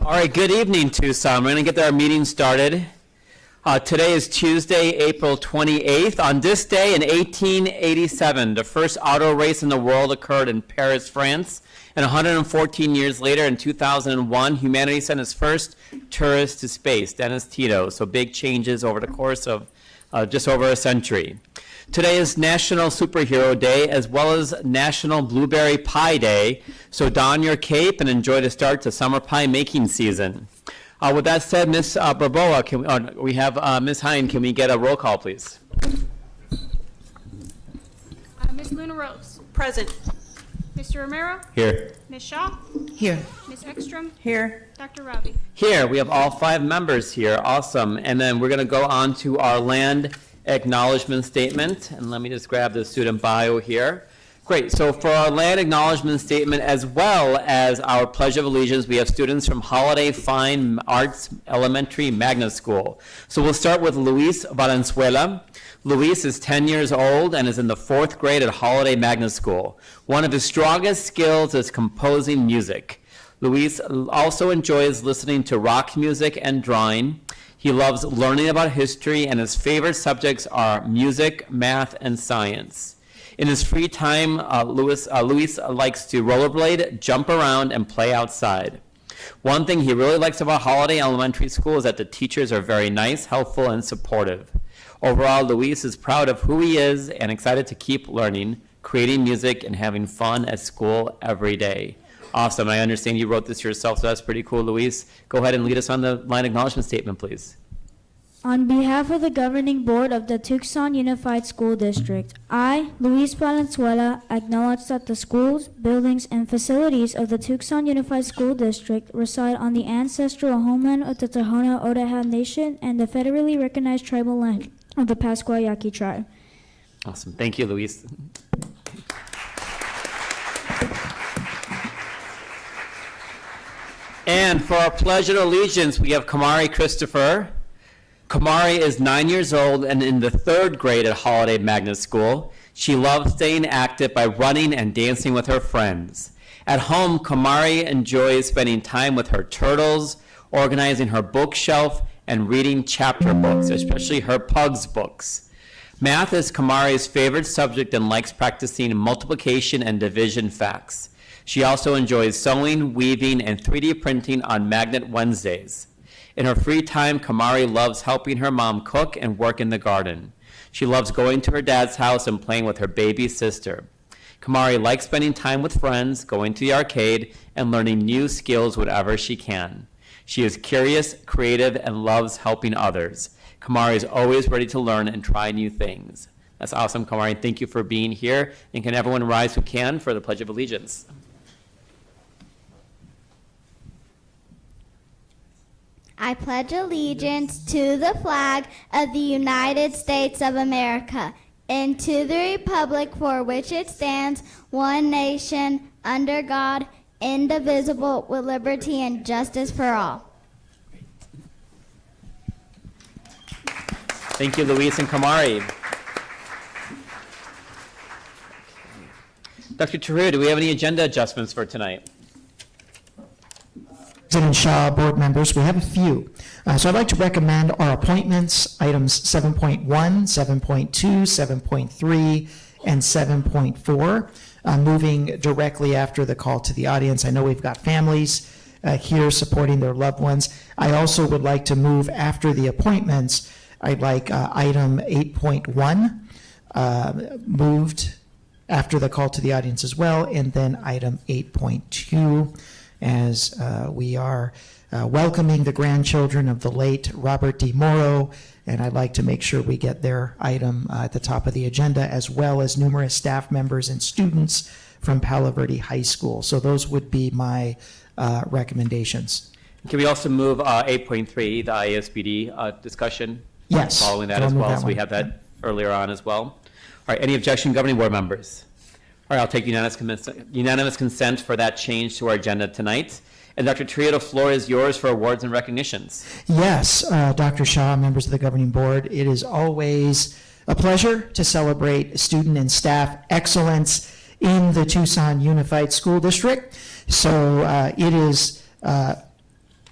All right, good evening, Tucson. We're going to get our meeting started. Today is Tuesday, April 28th. On this day in 1887, the first auto race in the world occurred in Paris, France. And 114 years later, in 2001, humanity sent its first tourist to space, Dennis Tito. So big changes over the course of just over a century. Today is National Superhero Day, as well as National Blueberry Pie Day. So don your cape and enjoy the start to summer pie making season. With that said, Ms. Barboa, we have Ms. Hine. Can we get a roll call, please? Ms. Luna Rose. Present. Mr. Romero. Here. Ms. Shaw. Here. Ms. Ekstrom. Here. Dr. Ravi. Here, we have all 5 members here. Awesome. And then we're going to go on to our land acknowledgement statement. And let me just grab the student bio here. Great. So for our land acknowledgement statement, as well as our Pledge of Allegiance, we have students from Holiday Fine Arts Elementary Magnet School. So we'll start with Luis Valenzuela. Luis is 10 years old and is in the 4th grade at Holiday Magnet School. One of his strongest skills is composing music. Luis also enjoys listening to rock music and drawing. He loves learning about history, and his favorite subjects are music, math, and science. In his free time, Luis likes to rollerblade, jump around, and play outside. One thing he really likes about Holiday Elementary School is that the teachers are very nice, helpful, and supportive. Overall, Luis is proud of who he is and excited to keep learning, creating music, and having fun at school every day. Awesome. I understand you wrote this yourself, so that's pretty cool, Luis. Go ahead and lead us on the line acknowledgement statement, please. On behalf of the governing board of the Tucson Unified School District, I, Luis Valenzuela, acknowledge that the schools, buildings, and facilities of the Tucson Unified School District reside on the ancestral homeland of the Tohono O'odham Nation and the federally recognized tribal land of the Pascua Yaqui tribe. Awesome. Thank you, Luis. And for our Pledge of Allegiance, we have Kamari Christopher. Kamari is 9 years old and in the 3rd grade at Holiday Magnet School. She loves staying active by running and dancing with her friends. At home, Kamari enjoys spending time with her turtles, organizing her bookshelf, and reading chapter books, especially her Pugs books. Math is Kamari's favorite subject and likes practicing multiplication and division facts. She also enjoys sewing, weaving, and 3D printing on Magnet Wednesdays. In her free time, Kamari loves helping her mom cook and work in the garden. She loves going to her dad's house and playing with her baby sister. Kamari likes spending time with friends, going to the arcade, and learning new skills whenever she can. She is curious, creative, and loves helping others. Kamari is always ready to learn and try new things. That's awesome, Kamari. Thank you for being here. And can everyone rise who can for the Pledge of Allegiance? I pledge allegiance to the flag of the United States of America and to the republic for which it stands, one nation, under God, indivisible, with liberty and justice for all. Thank you, Luis and Kamari. Dr. Taru, do we have any agenda adjustments for tonight? President Shaw, board members, we have a few. So I'd like to recommend our appointments, items 7.1, 7.2, 7.3, and 7.4, moving directly after the call to the audience. I know we've got families here supporting their loved ones. I also would like to move after the appointments. I'd like item 8.1 moved after the call to the audience as well, and then item 8.2 as we are welcoming the grandchildren of the late Robert D. Morrow, and I'd like to make sure we get their item at the top of the agenda, as well as numerous staff members and students from Palo Verde High School. So those would be my recommendations. Can we also move 8.3, the ISBD discussion? Yes. Following that as well, so we have that earlier on as well. All right, any objection, governing board members? All right, I'll take unanimous consent for that change to our agenda tonight. And Dr. Tria, the floor is yours for awards and recognitions. Yes, Dr. Shaw, members of the governing board, it is always a pleasure to celebrate student and staff excellence in the Tucson Unified School District. So it is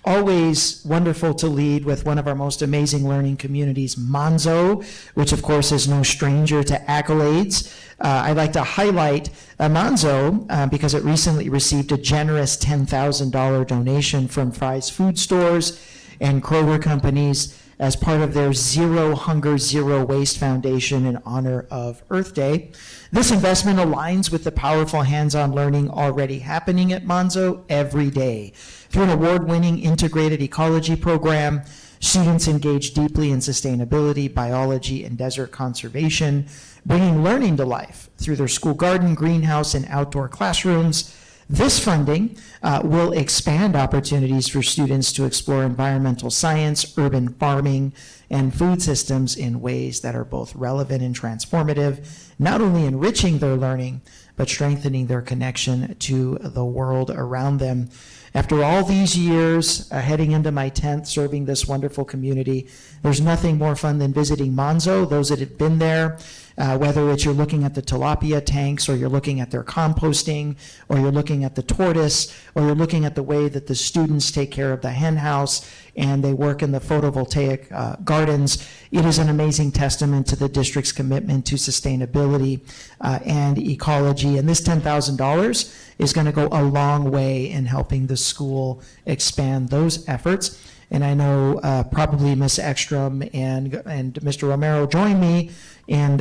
always wonderful to lead with one of our most amazing learning communities, Monzo, which of course is no stranger to accolades. I'd like to highlight Monzo because it recently received a generous $10,000 donation from Fry's Food Stores and Kroger companies as part of their Zero Hunger, Zero Waste Foundation in honor of Earth Day. This investment aligns with the powerful hands-on learning already happening at Monzo every day. Through an award-winning integrated ecology program, students engage deeply in sustainability, biology, and desert conservation, bringing learning to life through their school garden, greenhouse, and outdoor classrooms. This funding will expand opportunities for students to explore environmental science, urban farming, and food systems in ways that are both relevant and transformative, not only enriching their learning, but strengthening their connection to the world around them. After all these years, heading into my 10th, serving this wonderful community, there's nothing more fun than visiting Monzo. Those that have been there, whether it's you're looking at the tilapia tanks, or you're looking at their composting, or you're looking at the tortoise, or you're looking at the way that the students take care of the hen house and they work in the photovoltaic gardens, it is an amazing testament to the district's commitment to sustainability and ecology. And this $10,000 is going to go a long way in helping the school expand those efforts. And I know probably Ms. Ekstrom and Mr. Romero join me in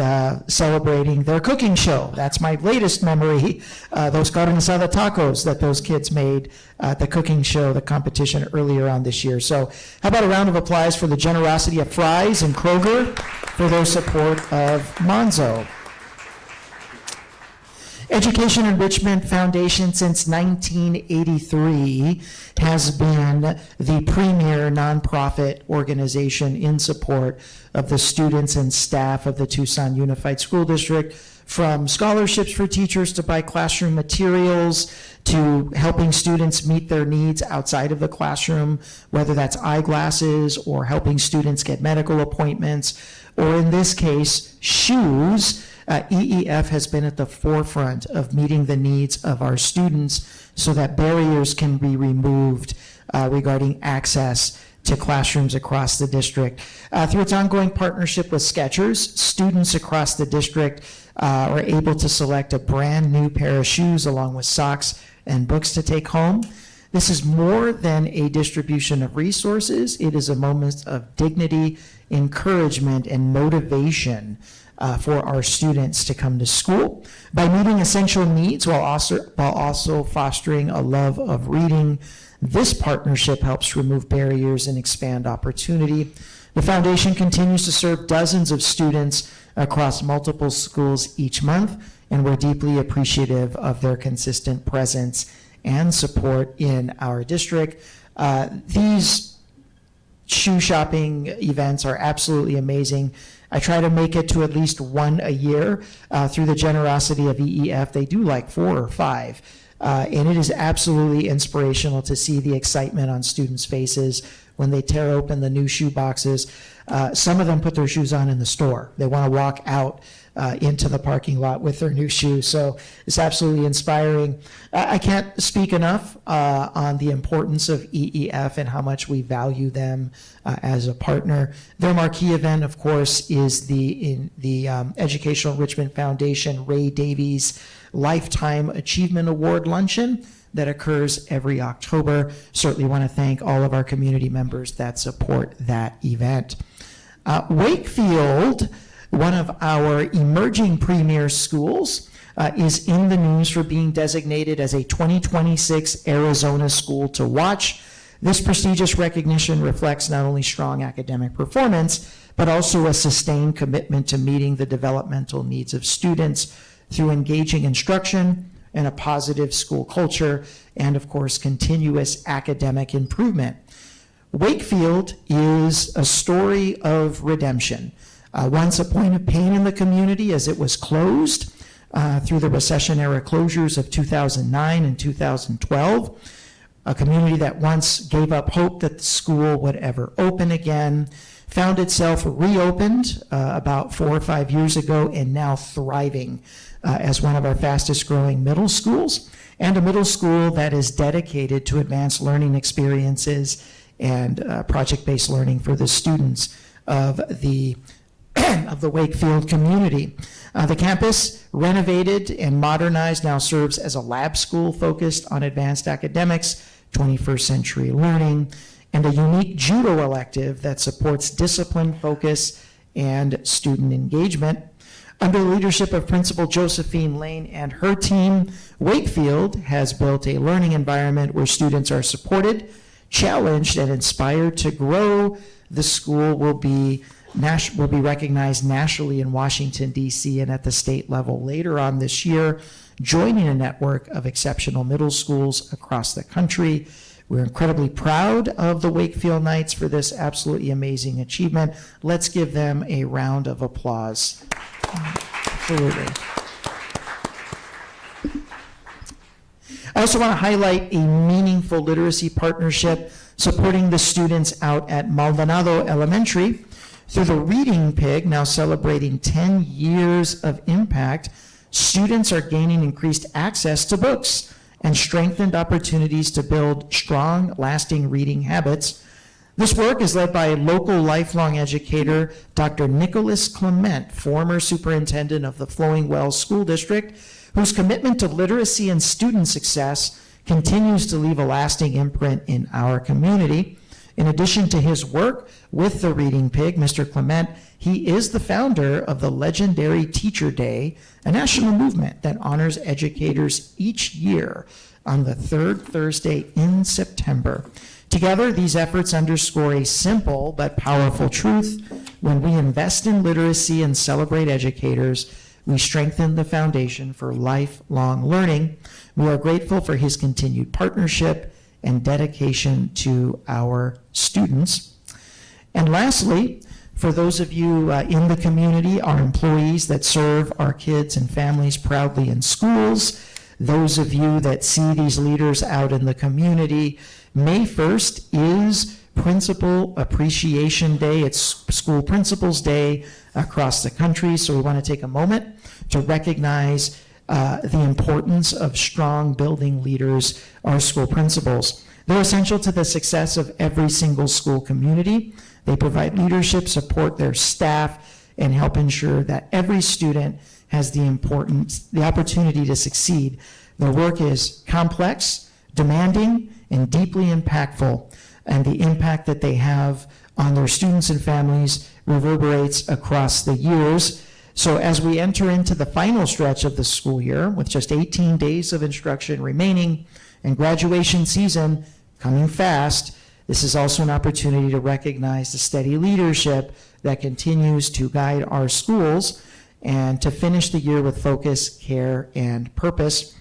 celebrating their cooking show. That's my latest memory, those carne asada tacos that those kids made at the cooking show, the competition earlier on this year. So how about a round of applause for the generosity of Fry's and Kroger for their support of Monzo. Education Enrichment Foundation since 1983 has been the premier nonprofit organization in support of the students and staff of the Tucson Unified School District, from scholarships for teachers to buy classroom materials to helping students meet their needs outside of the classroom, whether that's eyeglasses or helping students get medical appointments, or in this case, shoes. EEF has been at the forefront of meeting the needs of our students so that barriers can be removed regarding access to classrooms across the district. Through its ongoing partnership with Skechers, students across the district are able to select a brand new pair of shoes along with socks and books to take home. This is more than a distribution of resources. It is a moment of dignity, encouragement, and motivation for our students to come to school. By meeting essential needs while also fostering a love of reading, this partnership helps remove barriers and expand opportunity. The foundation continues to serve dozens of students across multiple schools each month, and we're deeply appreciative of their consistent presence and support in our district. These shoe shopping events are absolutely amazing. I try to make it to at least one a year through the generosity of EEF. They do like 4 or 5. And it is absolutely inspirational to see the excitement on students' faces when they tear open the new shoe boxes. Some of them put their shoes on in the store. They want to walk out into the parking lot with their new shoes. So it's absolutely inspiring. I can't speak enough on the importance of EEF and how much we value them as a partner. Their marquee event, of course, is the Educational Enrichment Foundation Ray Davies Lifetime Achievement Award Luncheon that occurs every October. Certainly want to thank all of our community members that support that event. Wakefield, one of our emerging premier schools, is in the news for being designated as a 2026 Arizona School to Watch. This prestigious recognition reflects not only strong academic performance, but also a sustained commitment to meeting the developmental needs of students through engaging instruction and a positive school culture, and of course, continuous academic improvement. Wakefield is a story of redemption. Once a point of pain in the community as it was closed through the recession-era closures of 2009 and 2012, a community that once gave up hope that the school would ever open again, found itself reopened about 4 or 5 years ago and now thriving as one of our fastest growing middle schools, and a middle school that is dedicated to advanced learning experiences and project-based learning for the students of the Wakefield community. The campus, renovated and modernized, now serves as a lab school focused on advanced academics, 21st century learning, and a unique judo elective that supports discipline, focus, and student engagement. Under the leadership of Principal Josephine Lane and her team, Wakefield has built a learning environment where students are supported, challenged, and inspired to grow. The school will be recognized nationally in Washington, D.C., and at the state level later on this year, joining a network of exceptional middle schools across the country. We're incredibly proud of the Wakefield Knights for this absolutely amazing achievement. Let's give them a round of applause. Absolutely. I also want to highlight a meaningful literacy partnership supporting the students out at Maldonado Elementary. Through the Reading Pig, now celebrating 10 years of impact, students are gaining increased access to books and strengthened opportunities to build strong, lasting reading habits. This work is led by local lifelong educator, Dr. Nicholas Clement, former superintendent of the Flowing Wells School District, whose commitment to literacy and student success continues to leave a lasting imprint in our community. In addition to his work with the Reading Pig, Mr. Clement, he is the founder of the legendary Teacher Day, a national movement that honors educators each year on the third Thursday in September. Together, these efforts underscore a simple but powerful truth. When we invest in literacy and celebrate educators, we strengthen the foundation for lifelong learning. We are grateful for his continued partnership and dedication to our students. And lastly, for those of you in the community, our employees that serve our kids and families proudly in schools, those of you that see these leaders out in the community, May 1st is Principal Appreciation Day. It's School Principals Day across the country, so we want to take a moment to recognize the importance of strong building leaders, our school principals. They're essential to the success of every single school community. They provide leadership, support their staff, and help ensure that every student has the opportunity to succeed. Their work is complex, demanding, and deeply impactful, and the impact that they have on their students and families reverberates across the years. So as we enter into the final stretch of the school year, with just 18 days of instruction remaining and graduation season coming fast, this is also an opportunity to recognize the steady leadership that continues to guide our schools and to finish the year with focus, care, and purpose.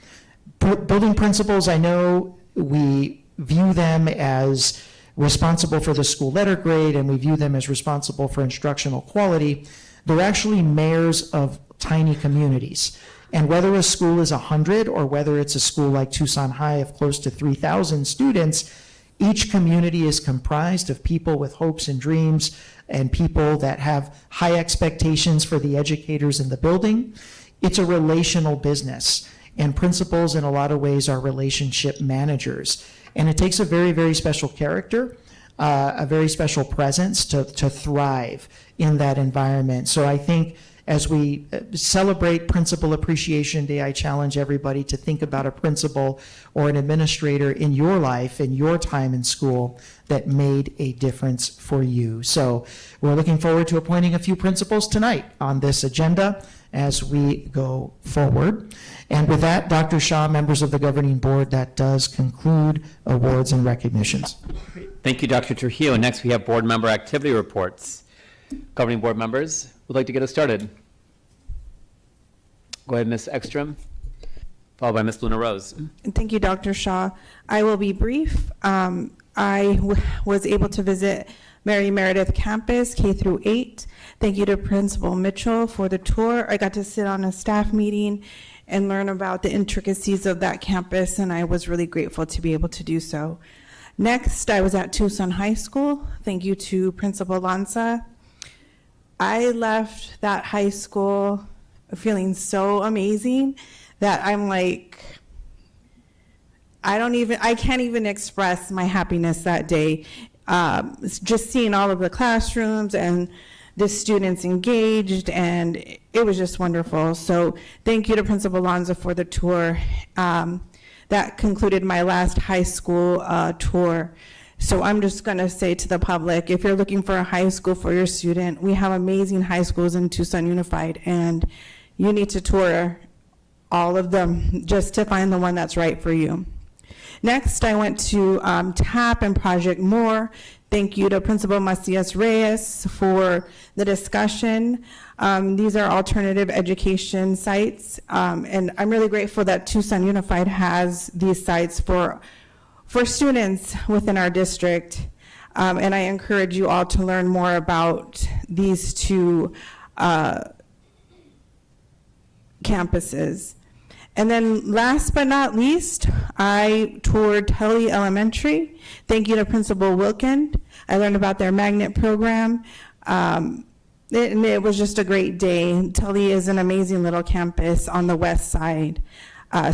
Building principals, I know we view them as responsible for the school letter grade, and we view them as responsible for instructional quality. They're actually mayors of tiny communities. And whether a school is 100 or whether it's a school like Tucson High of close to 3,000 students, each community is comprised of people with hopes and dreams and people that have high expectations for the educators in the building. It's a relational business, and principals in a lot of ways are relationship managers. And it takes a very, very special character, a very special presence to thrive in that environment. So I think as we celebrate Principal Appreciation Day, I challenge everybody to think about a principal or an administrator in your life, in your time in school, that made a difference for you. So we're looking forward to appointing a few principals tonight on this agenda as we go forward. And with that, Dr. Shaw, members of the governing board, that does conclude awards and recognitions. Thank you, Dr. Trujillo. Next, we have board member activity reports. Governing board members would like to get us started. Go ahead, Ms. Ekstrom, followed by Ms. Luna Rose. Thank you, Dr. Shaw. I will be brief. I was able to visit Mary Meredith campus, K through 8. Thank you to Principal Mitchell for the tour. I got to sit on a staff meeting and learn about the intricacies of that campus, and I was really grateful to be able to do so. Next, I was at Tucson High School. Thank you to Principal Lanza. I left that high school feeling so amazing that I'm like, I can't even express my happiness that day. Just seeing all of the classrooms and the students engaged, and it was just wonderful. So thank you to Principal Lanza for the tour. That concluded my last high school tour. So I'm just going to say to the public, if you're looking for a high school for your student, we have amazing high schools in Tucson Unified, and you need to tour all of them just to find the one that's right for you. Next, I went to TAP and Project More. Thank you to Principal Macias Reyes for the discussion. These are alternative education sites, and I'm really grateful that Tucson Unified has these sites for students within our district. And I encourage you all to learn more about these two campuses. And then last but not least, I toured Tully Elementary. Thank you to Principal Wilkin. I learned about their magnet program. And it was just a great day. Tully is an amazing little campus on the west side.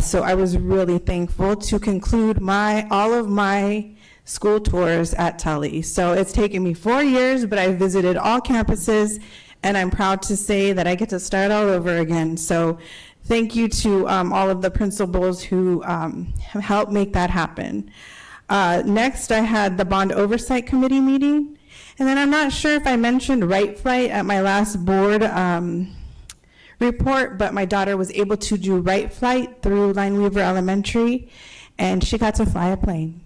So I was really thankful to conclude all of my school tours at Tully. So it's taken me 4 years, but I visited all campuses, and I'm proud to say that I get to start all over again. So thank you to all of the principals who have helped make that happen. Next, I had the Bond Oversight Committee meeting. And then I'm not sure if I mentioned Right Flight at my last board report, but my daughter was able to do Right Flight through Lineweaver Elementary, and she got to fly a plane.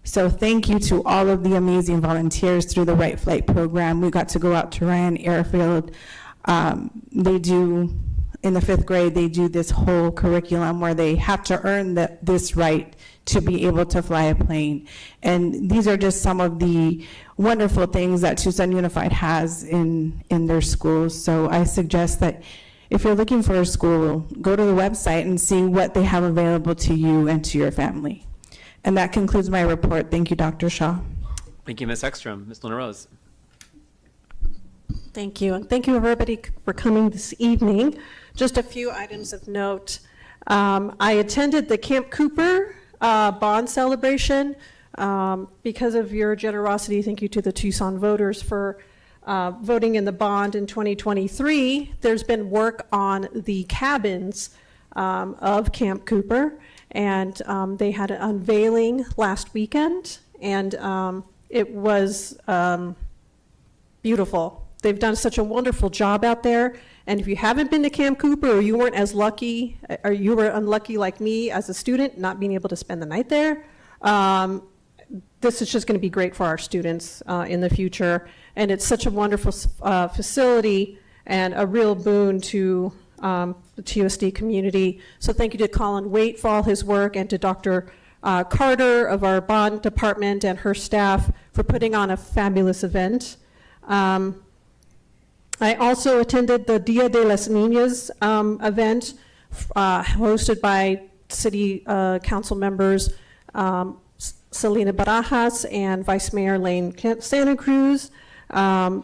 So thank you to all of the amazing volunteers through the Right Flight program. We got to go out to Ryan Airfield. They do, in the 5th grade, they do this whole curriculum where they have to earn this right to be able to fly a plane. And these are just some of the wonderful things that Tucson Unified has in their schools. So I suggest that if you're looking for a school, go to the website and see what they have available to you and to your family. And that concludes my report. Thank you, Dr. Shaw. Thank you, Ms. Ekstrom. Ms. Luna Rose. Thank you, and thank you everybody for coming this evening. Just a few items of note. I attended the Camp Cooper bond celebration. Because of your generosity, thank you to the Tucson voters for voting in the bond in 2023. There's been work on the cabins of Camp Cooper, and they had an unveiling last weekend, and it was beautiful. They've done such a wonderful job out there, and if you haven't been to Camp Cooper, or you weren't as lucky, or you were unlucky like me as a student, not being able to spend the night there, this is just going to be great for our students in the future, and it's such a wonderful facility and a real boon to the TUSD community. So thank you to Colin Waite for all his work, and to Dr. Carter of our bond department and her staff for putting on a fabulous event. I also attended the Dia de las Niñas event hosted by city council members Selena Barajas and Vice Mayor Lane Santa Cruz. Over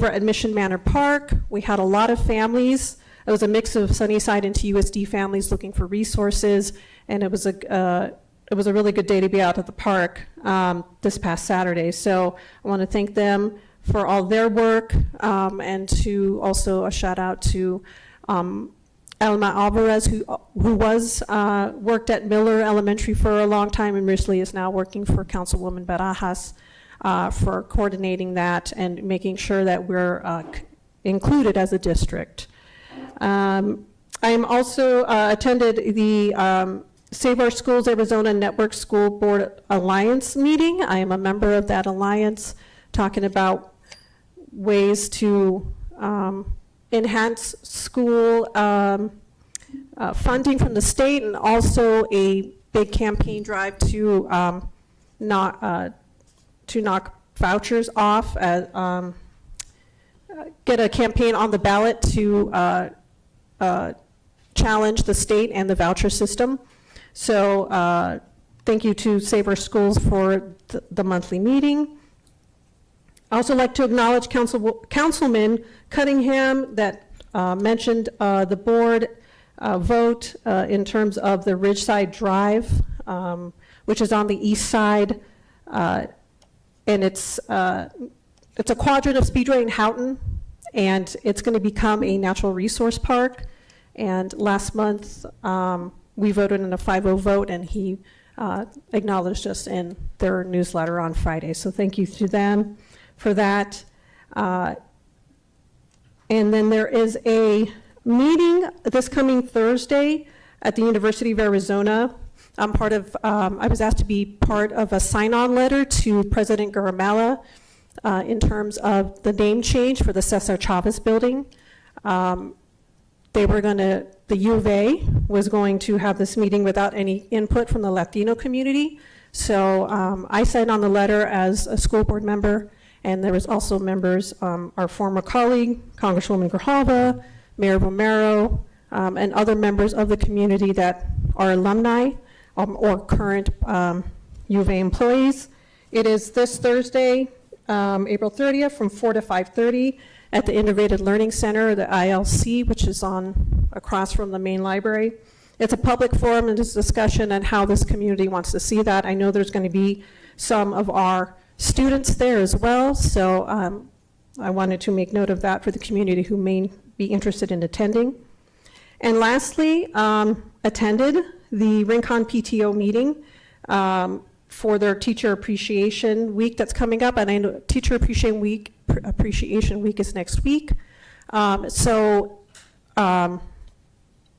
at Mission Manor Park, we had a lot of families. It was a mix of Sunnyside and TUSD families looking for resources, and it was a really good day to be out at the park this past Saturday. So I want to thank them for all their work, and to also a shout out to Alma Alvarez, who was worked at Miller Elementary for a long time and recently is now working for Councilwoman Barajas for coordinating that and making sure that we're included as a district. I am also attended the Save Our Schools Arizona Network School Board Alliance meeting. I am a member of that alliance, talking about ways to enhance school funding from the state, and also a big campaign drive to knock vouchers off, get a campaign on the ballot to challenge the state and the voucher system. So thank you to Save Our Schools for the monthly meeting. I also like to acknowledge Councilman Cunningham that mentioned the board vote in terms of the Ridgeside Drive, which is on the east side, and it's a quadrant of Speedway and Houghton, and it's going to become a natural resource park. And last month, we voted in a 5-0 vote, and he acknowledged us in their newsletter on Friday. So thank you to them for that. And then there is a meeting this coming Thursday at the University of Arizona. I'm part of, I was asked to be part of a sign-on letter to President Guatemala in terms of the name change for the Cesar Chavez building. They were going to, the U of A was going to have this meeting without any input from the Latino community. So I signed on the letter as a school board member, and there was also members, our former colleague, Congresswoman Grijalva, Mayor Romero, and other members of the community that are alumni or current U of A employees. It is this Thursday, April 30th, from 4 to 5:30 at the Integrated Learning Center, the ILC, which is across from the main library. It's a public forum and it's discussion on how this community wants to see that. I know there's going to be some of our students there as well, so I wanted to make note of that for the community who may be interested in attending. And lastly, attended the Rincon PTO meeting for their Teacher Appreciation Week that's coming up, and I know Teacher Appreciation Week is next week.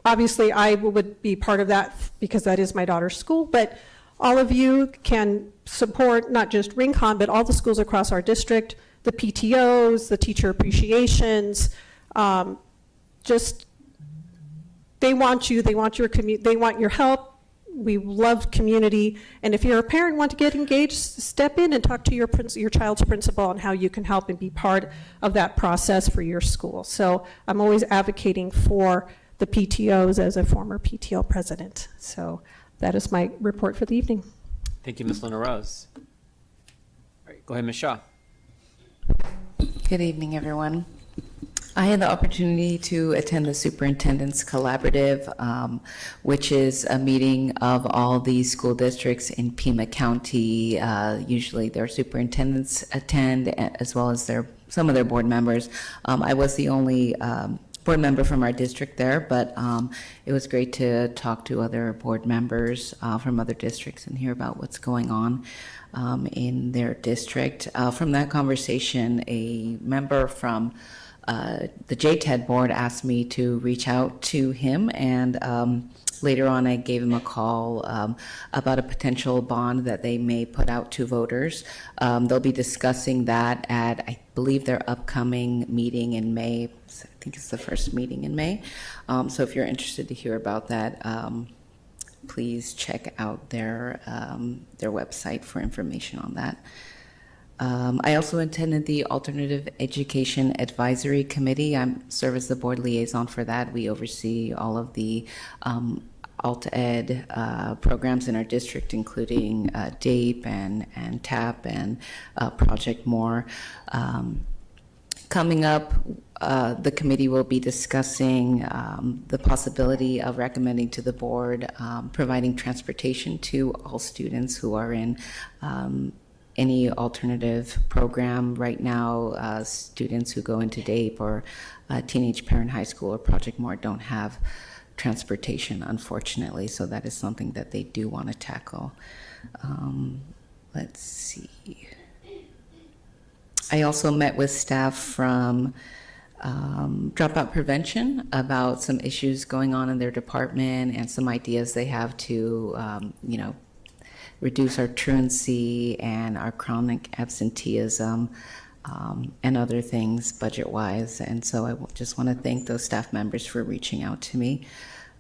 Obviously I would be part of that because that is my daughter's school, but all of you can support not just Rincon, but all the schools across our district, the PTOs, the teacher appreciations, just, they want you, they want your they want your help. We love community, and if you're a parent and want to get engaged, step in and talk to your child's principal on how you can help and be part of that process for your school. So I'm always advocating for the PTOs as a former PTO president. So that is my report for the evening. Thank you, Ms. Luna Rose. All right, go ahead, Ms. Shaw. Good evening, everyone. I had the opportunity to attend the Superintendent's Collaborative, which is a meeting of all the school districts in Pima County. Usually their superintendents attend, as well as some of their board members. I was the only board member from our district there, but it was great to talk to other board members from other districts and hear about what's going on in their district. From that conversation, a member from the JTED board asked me to reach out to him, and later on I gave him a call about a potential bond that they may put out to voters. They'll be discussing that at, I believe, their upcoming meeting in May. I think it's the first meeting in May. So if you're interested to hear about that, please check out their website for information on that. I also attended the Alternative Education Advisory Committee. I serve as the board liaison for that. We oversee all of the alt-ed programs in our district, including DAPE and TAP and Project More. Coming up, the committee will be discussing the possibility of recommending to the board providing transportation to all students who are in any alternative program. Right now, students who go into DAPE or Teenage Parent High School or Project More don't have transportation, unfortunately, so that is something that they do want to tackle. Let's see. I also met with staff from Dropout Prevention about some issues going on in their department and some ideas they have to, reduce our truancy and our chronic absenteeism and other things budget-wise. And so I just want to thank those staff members for reaching out to me.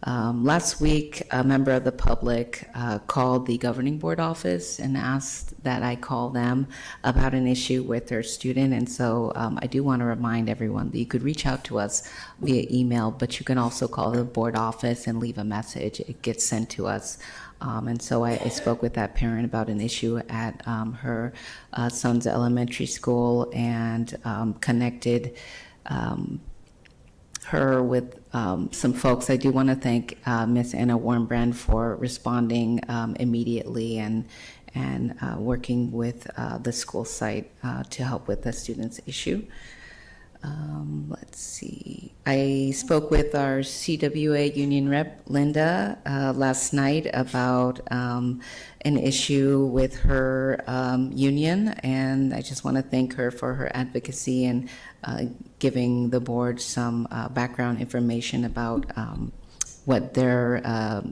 Last week, a member of the public called the governing board office and asked that I call them about an issue with their student. And so I do want to remind everyone that you could reach out to us via email, but you can also call the board office and leave a message. It gets sent to us. And so I spoke with that parent about an issue at her son's elementary school and connected her with some folks. I do want to thank Miss Anna Warmbrand for responding immediately and working with the school site to help with the student's issue. Let's see. I spoke with our CWA union rep, Linda, last night about an issue with her union, and I just want to thank her for her advocacy and giving the board some background information about what their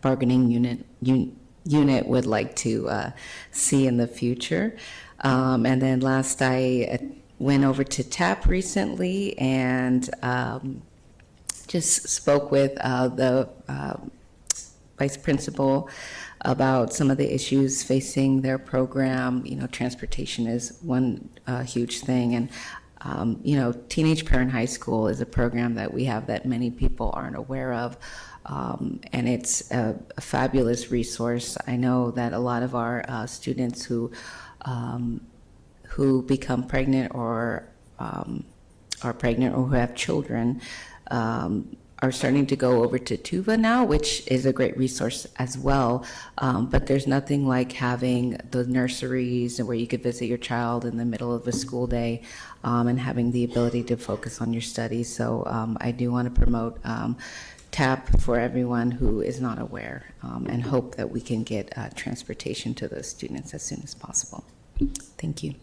bargaining unit would like to see in the future. And then last, I went over to TAP recently and just spoke with the vice principal about some of the issues facing their program. You know, transportation is one huge thing. And, you know, Teenage Parent High School is a program that we have that many people aren't aware of. And it's a fabulous resource. I know that a lot of our students who become pregnant or are pregnant or who have children are starting to go over to TUVA now, which is a great resource as well. But there's nothing like having the nurseries where you could visit your child in the middle of a school day and having the ability to focus on your studies. So I do want to promote TAP for everyone who is not aware and hope that we can get transportation to those students as soon as possible. Thank you.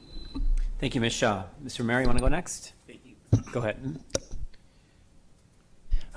Thank you, Ms. Shaw. Mr. Mayor, you want to go next? Go ahead.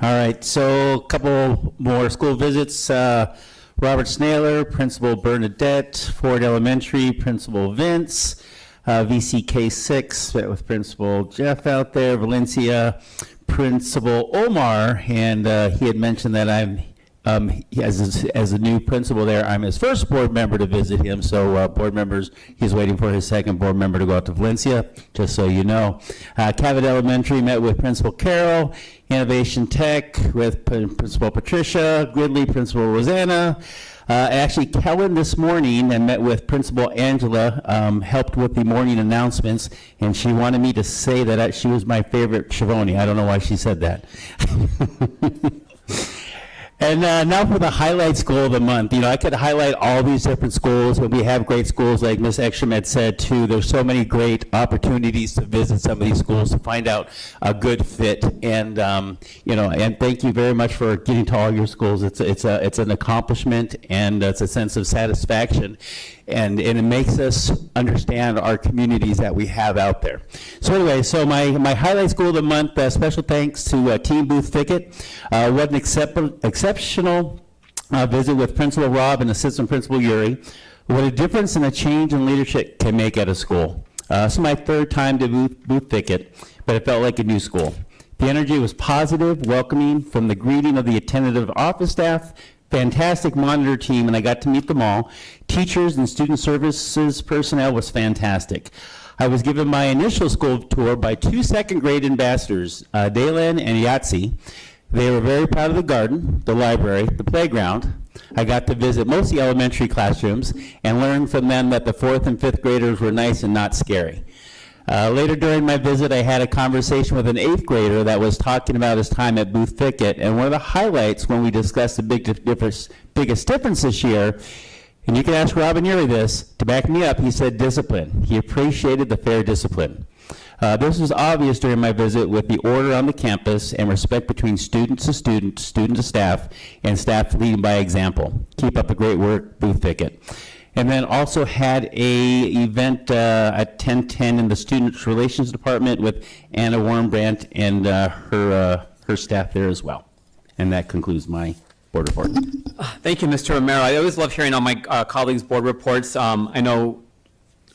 All right, so a couple more school visits. Robert Snaler, Principal Bernadette, Ford Elementary, Principal Vince, VCK 6, met with Principal Jeff out there, Valencia, Principal Omar, and he had mentioned that I'm as a new principal there, I'm his first board member to visit him. So board members, he's waiting for his second board member to go out to Valencia, just so you know. Cabot Elementary met with Principal Carol, Innovation Tech with Principal Patricia, Gridley, Principal Rosanna. Actually, Kellen this morning and met with Principal Angela, helped with the morning announcements, and she wanted me to say that she was my favorite Schiavone. I don't know why she said that. And now for the highlight school of the month. You know, I could highlight all these different schools, but we have great schools, like Ms. Ekstrom had said too. There's so many great opportunities to visit some of these schools to find out a good fit. And you know, and thank you very much for getting to all your schools. It's an accomplishment, and it's a sense of satisfaction, and it makes us understand our communities that we have out there. So anyway, so my highlight school of the month. Special thanks to Team Booth Thicket. What an exceptional visit with Principal Rob and Assistant Principal Yuri. What a difference and a change in leadership can make at a school. This is my third time to Booth Thicket, but it felt like a new school. The energy was positive, welcoming, from the greeting of the attentive office staff, fantastic monitor team, and I got to meet them all. Teachers and student services personnel was fantastic. I was given my initial school tour by two second grade ambassadors, Daylan and Yahtzee. They were very proud of the garden, the library, the playground. I got to visit most of the elementary classrooms and learn from them that the 4th and 5th graders were nice and not scary. Later during my visit, I had a conversation with an 8th grader that was talking about his time at Booth Thicket, and one of the highlights when we discussed the biggest difference this year, and you can ask Robin Yuri this, to back me up, he said discipline. He appreciated the fair discipline. This was obvious during my visit with the order on the campus and respect between student to student, student to staff, and staff leading by example. Keep up the great work, Booth Thicket. And then also had a event at 1010 in the Student Relations Department with Anna Warmbrandt and her staff there as well. And that concludes my board report. Thank you, Mr. Romero. I always love hearing all my colleagues' board reports. I know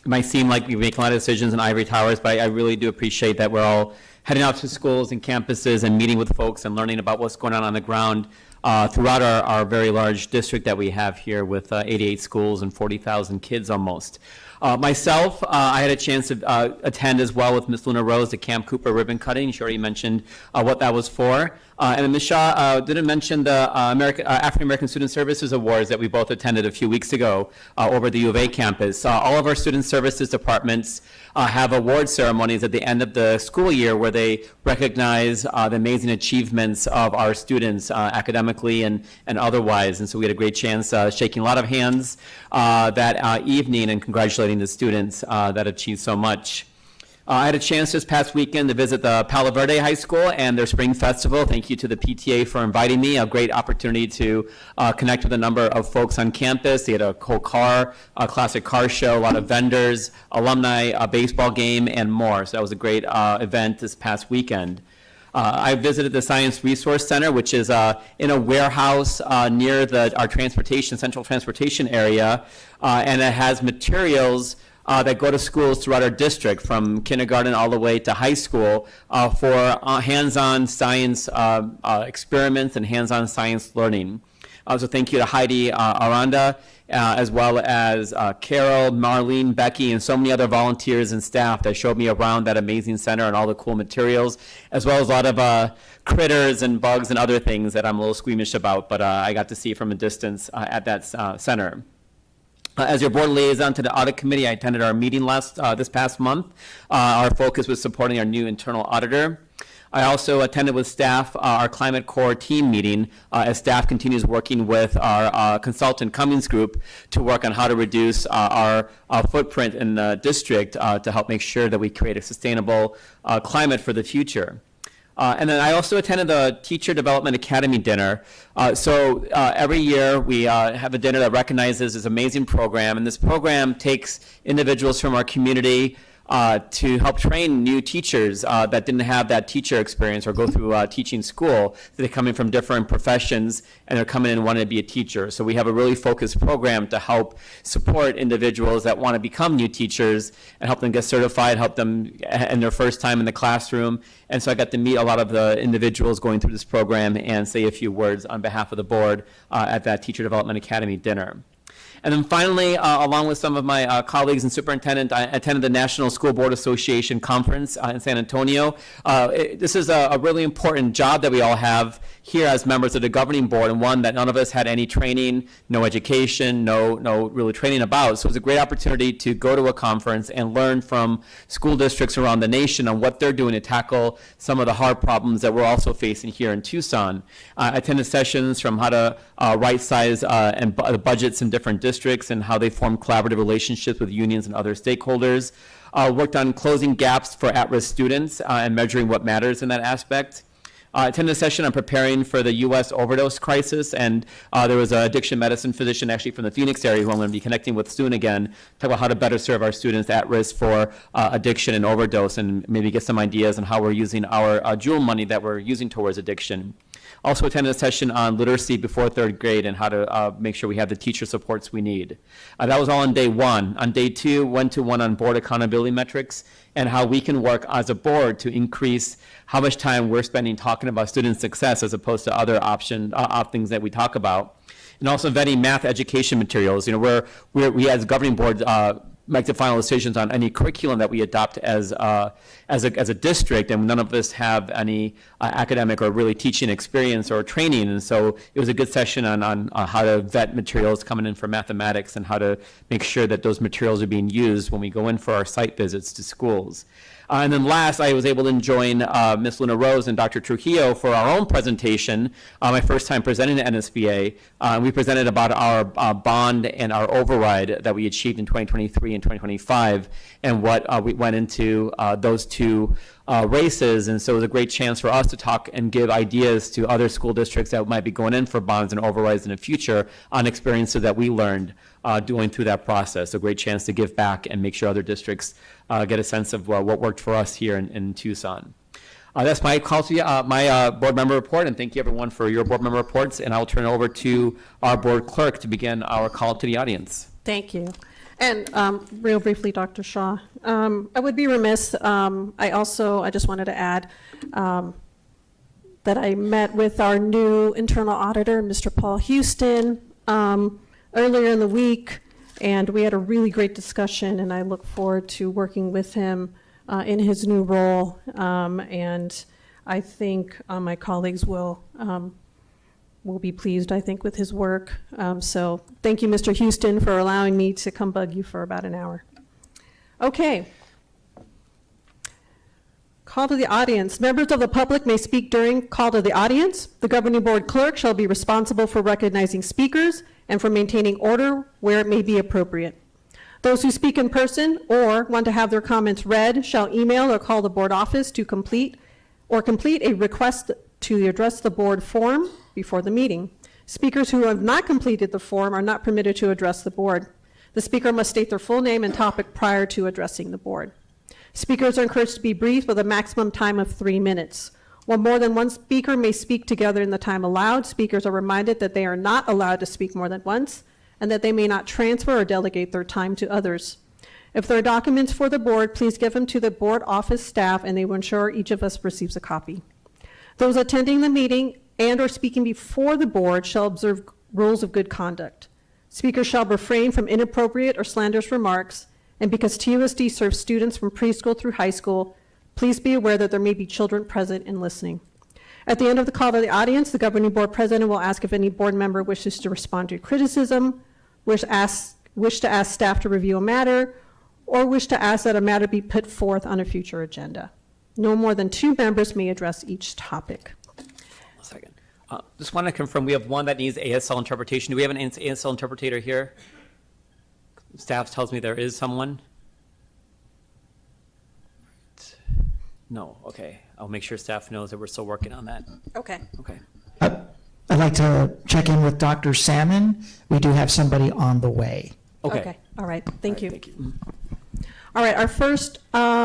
it might seem like we make a lot of decisions in ivory towers, but I really do appreciate that we're all heading out to schools and campuses and meeting with folks and learning about what's going on the ground. throughout our very large district that we have here with 88 schools and 40,000 kids almost. Myself, I had a chance to attend as well with Ms. Luna Rose, the Camp Cooper ribbon cutting. She already mentioned what that was for. And Ms. Shaw didn't mention the African American Student Services Awards that we both attended a few weeks ago over at the U of A campus. All of our student services departments have award ceremonies at the end of the school year where they recognize the amazing achievements of our students academically and otherwise. And so we had a great chance shaking a lot of hands that evening and congratulating the students that achieved so much. I had a chance this past weekend to visit the Palo Verde High School and their spring festival. Thank you to the PTA for inviting me. A great opportunity to connect with a number of folks on campus. They had a whole classic car show, a lot of vendors, alumni, a baseball game, and more. So that was a great event this past weekend. I visited the Science Resource Center, which is in a warehouse near our central transportation area, and it has materials that go to schools throughout our district, from kindergarten all the way to high school, for hands-on science experiments and hands-on science learning. So thank you to Heidi Aranda, as well as Carol, Marlene, Becky, and so many other volunteers and staff that showed me around that amazing center and all the cool materials, as well as a lot of critters and bugs and other things that I'm a little squeamish about, but I got to see from a distance at that center. As your board liaison to the audit committee, I attended our meeting this past month. Our focus was supporting our new internal auditor. I also attended with staff our Climate Core team meeting as staff continues working with our consultant Cummings Group to work on how to reduce our footprint in the district to help make sure that we create a sustainable climate for the future. And then I also attended the Teacher Development Academy dinner. So every year we have a dinner that recognizes this amazing program, and this program takes individuals from our community to help train new teachers that didn't have that teacher experience or go through teaching school. So they're coming from different professions and they're coming in wanting to be a teacher. So we have a really focused program to help support individuals that want to become new teachers and help them get certified, help them in their first time in the classroom. And so I got to meet a lot of the individuals going through this program and say a few words on behalf of the board at that Teacher Development Academy dinner. And then finally, along with some of my colleagues and superintendent, I attended the National School Board Association Conference in San Antonio. This is a really important job that we all have here as members of the governing board, and one that none of us had any training, no education, no really training about. So it was a great opportunity to go to a conference and learn from school districts around the nation on what they're doing to tackle some of the hard problems that we're also facing here in Tucson. I attended sessions from how to right-size and budgets in different districts and how they form collaborative relationships with unions and other stakeholders. Worked on closing gaps for at-risk students and measuring what matters in that aspect. Attended a session on preparing for the U.S. overdose crisis, and there was an addiction medicine physician actually from the Phoenix area who I'm going to be connecting with soon again, talk about how to better serve our students at risk for addiction and overdose, and maybe get some ideas on how we're using our jewel money that we're using towards addiction. Also attended a session on literacy before third grade and how to make sure we have the teacher supports we need. That was all on day one. On day two, one-to-one on board accountability metrics and how we can work as a board to increase how much time we're spending talking about student success as opposed to other things that we talk about. And also vetting math education materials. You know, we as a governing board make the final decisions on any curriculum that we adopt as a district, and none of us have any academic or really teaching experience or training, and so it was a good session on how to vet materials coming in for mathematics and how to make sure that those materials are being used when we go in for our site visits to schools. And then last, I was able to join Ms. Luna Rose and Dr. Trujillo for our own presentation, my first time presenting at NSBA. We presented about our bond and our override that we achieved in 2023 and 2025 and what we went into those two races. And so it was a great chance for us to talk and give ideas to other school districts that might be going in for bonds and overrides in the future on experiences that we learned going through that process. A great chance to give back and make sure other districts get a sense of what worked for us here in Tucson. That's my call to you, my board member report, and thank you everyone for your board member reports, and I'll turn it over to our board clerk to begin our call to the audience. Thank you. And real briefly, Dr. Shaw, I would be remiss, I just wanted to add that that I met with our new internal auditor, Mr. Paul Houston, earlier in the week, and we had a really great discussion, and I look forward to working with him in his new role, and I think my colleagues will be pleased, I think, with his work. So thank you, Mr. Houston, for allowing me to come bug you for about an hour. Okay. Call to the audience. Members of the public may speak during call to the audience. The governing board clerk shall be responsible for recognizing speakers and for maintaining order where it may be appropriate. Those who speak in person or want to have their comments read shall email or call the board office to complete a request to address the board form before the meeting. Speakers who have not completed the form are not permitted to address the board. The speaker must state their full name and topic prior to addressing the board. Speakers are encouraged to be brief with a maximum time of 3 minutes. While more than one speaker may speak together in the time allowed, speakers are reminded that they are not allowed to speak more than once and that they may not transfer or delegate their time to others. If there are documents for the board, please give them to the board office staff and they will ensure each of us receives a copy. Those attending the meeting and or speaking before the board shall observe rules of good conduct. Speakers shall refrain from inappropriate or slanderous remarks, and because TUSD serves students from preschool through high school, please be aware that there may be children present and listening. At the end of the call to the audience, the governing board president will ask if any board member wishes to respond to criticism, wish to ask staff to review a matter, or wish to ask that a matter be put forth on a future agenda. No more than 2 members may address each topic. One second. Just want to confirm, we have one that needs ASL interpretation. Do we have an ASL interpreter here? Staff tells me there is someone. No, okay. I'll make sure staff knows that we're still working on that. Okay. Okay. I'd like to check in with Dr. Salmon. We do have somebody on the way. Okay. All right. Thank you. Thank you. All right. Our first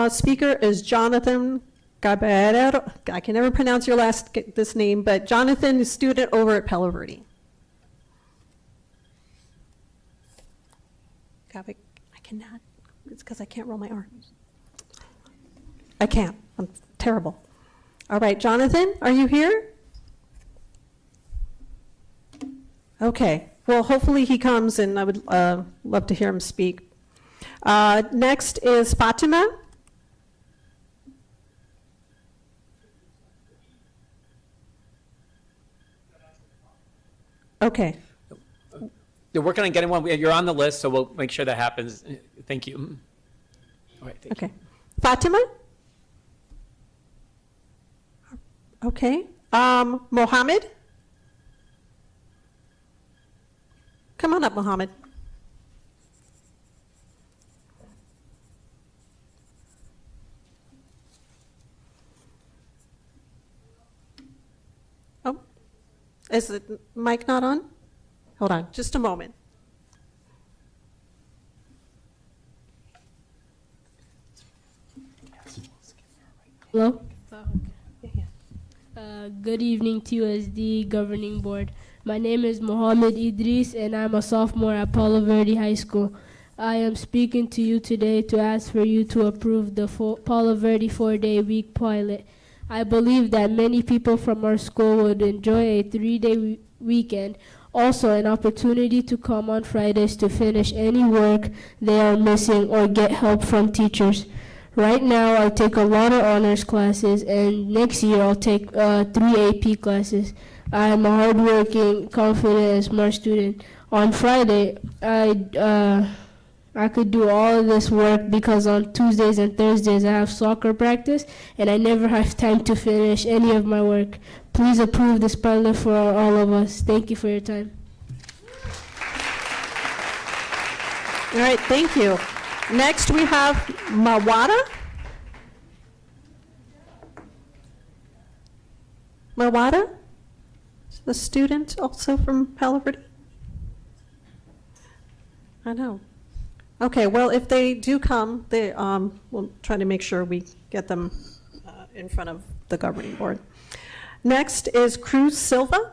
speaker is Jonathan Caballero. I can never pronounce your this name, but Jonathan is student over at Palo Verde. I cannot. It's because I can't roll my R's. I can't. I'm terrible. All right, Jonathan, are you here? Okay. Well, hopefully he comes, and I would love to hear him speak. Next is Fatima. Okay. They're working on getting one. You're on the list, so we'll make sure that happens. Thank you. All right, thank you. Okay. Fatima? Okay. Mohammed? Come on up, Mohammed. Oh, is the mic not on? Hold on, just a moment. Hello. Good evening, TUSD Governing Board. My name is Mohammed Idris, and I'm a sophomore at Palo Verde High School. I am speaking to you today to ask for you to approve the Palo Verde 4-day week pilot. I believe that many people from our school would enjoy a 3-day weekend. Also, an opportunity to come on Fridays to finish any work they are missing or get help from teachers. Right now, I take a lot of honors classes, and next year I'll take 3 AP classes. I am a hardworking, confident, and smart student. On Friday, I could do all of this work because on Tuesdays and Thursdays I have soccer practice, and I never have time to finish any of my work. Please approve this pilot for all of us. Thank you for your time. All right, thank you. Next, we have Mawada. Mawada, the student also from Palo Verde. I know. Okay, well, if they do come, we'll try to make sure we get them in front of the governing board. Next is Cruz Silva.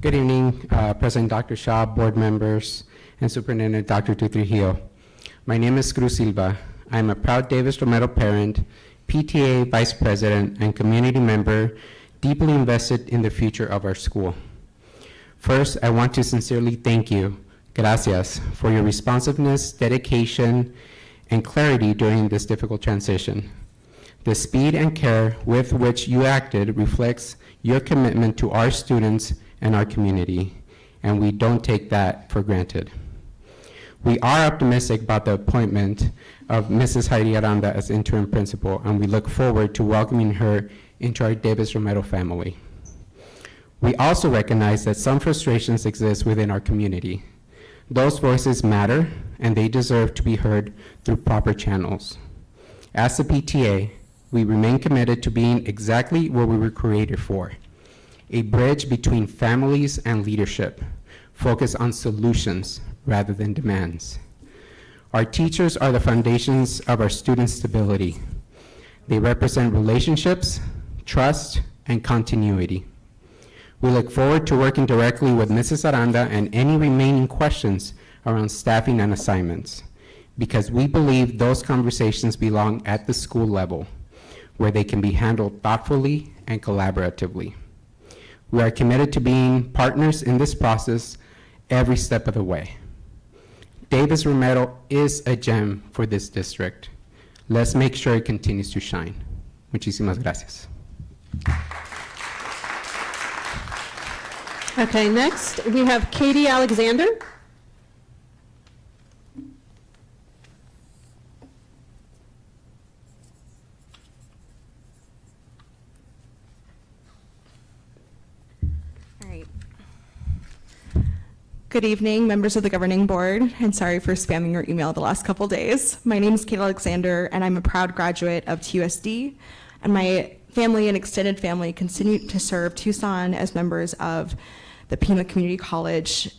Good evening, President Dr. Shaw, board members. and Superintendent Dr. Trujillo. My name is Cruz Silva. I am a proud Davis Romero parent, PTA Vice President, and community member deeply invested in the future of our school. First, I want to sincerely thank you, gracias, for your responsiveness, dedication, and clarity during this difficult transition. The speed and care with which you acted reflects your commitment to our students and our community, and we don't take that for granted. We are optimistic about the appointment of Mrs. Heidi Aranda as interim principal, and we look forward to welcoming her into our Davis Romero family. We also recognize that some frustrations exist within our community. Those voices matter, and they deserve to be heard through proper channels. As the PTA, we remain committed to being exactly what we were created for, a bridge between families and leadership, focused on solutions rather than demands. Our teachers are the foundations of our students' stability. They represent relationships, trust, and continuity. We look forward to working directly with Mrs. Aranda and any remaining questions around staffing and assignments, because we believe those conversations belong at the school level, where they can be handled thoughtfully and collaboratively. We are committed to being partners in this process every step of the way. Davis Romero is a gem for this district. Let's make sure it continues to shine. Muchísimas gracias. Okay, next we have Katie Alexander. All right. Good evening, members of the governing board, and sorry for spamming your email the last couple days. My name is Kate Alexander, and I'm a proud graduate of TUSD, and my family and extended family continue to serve Tucson as members of the Pima Community College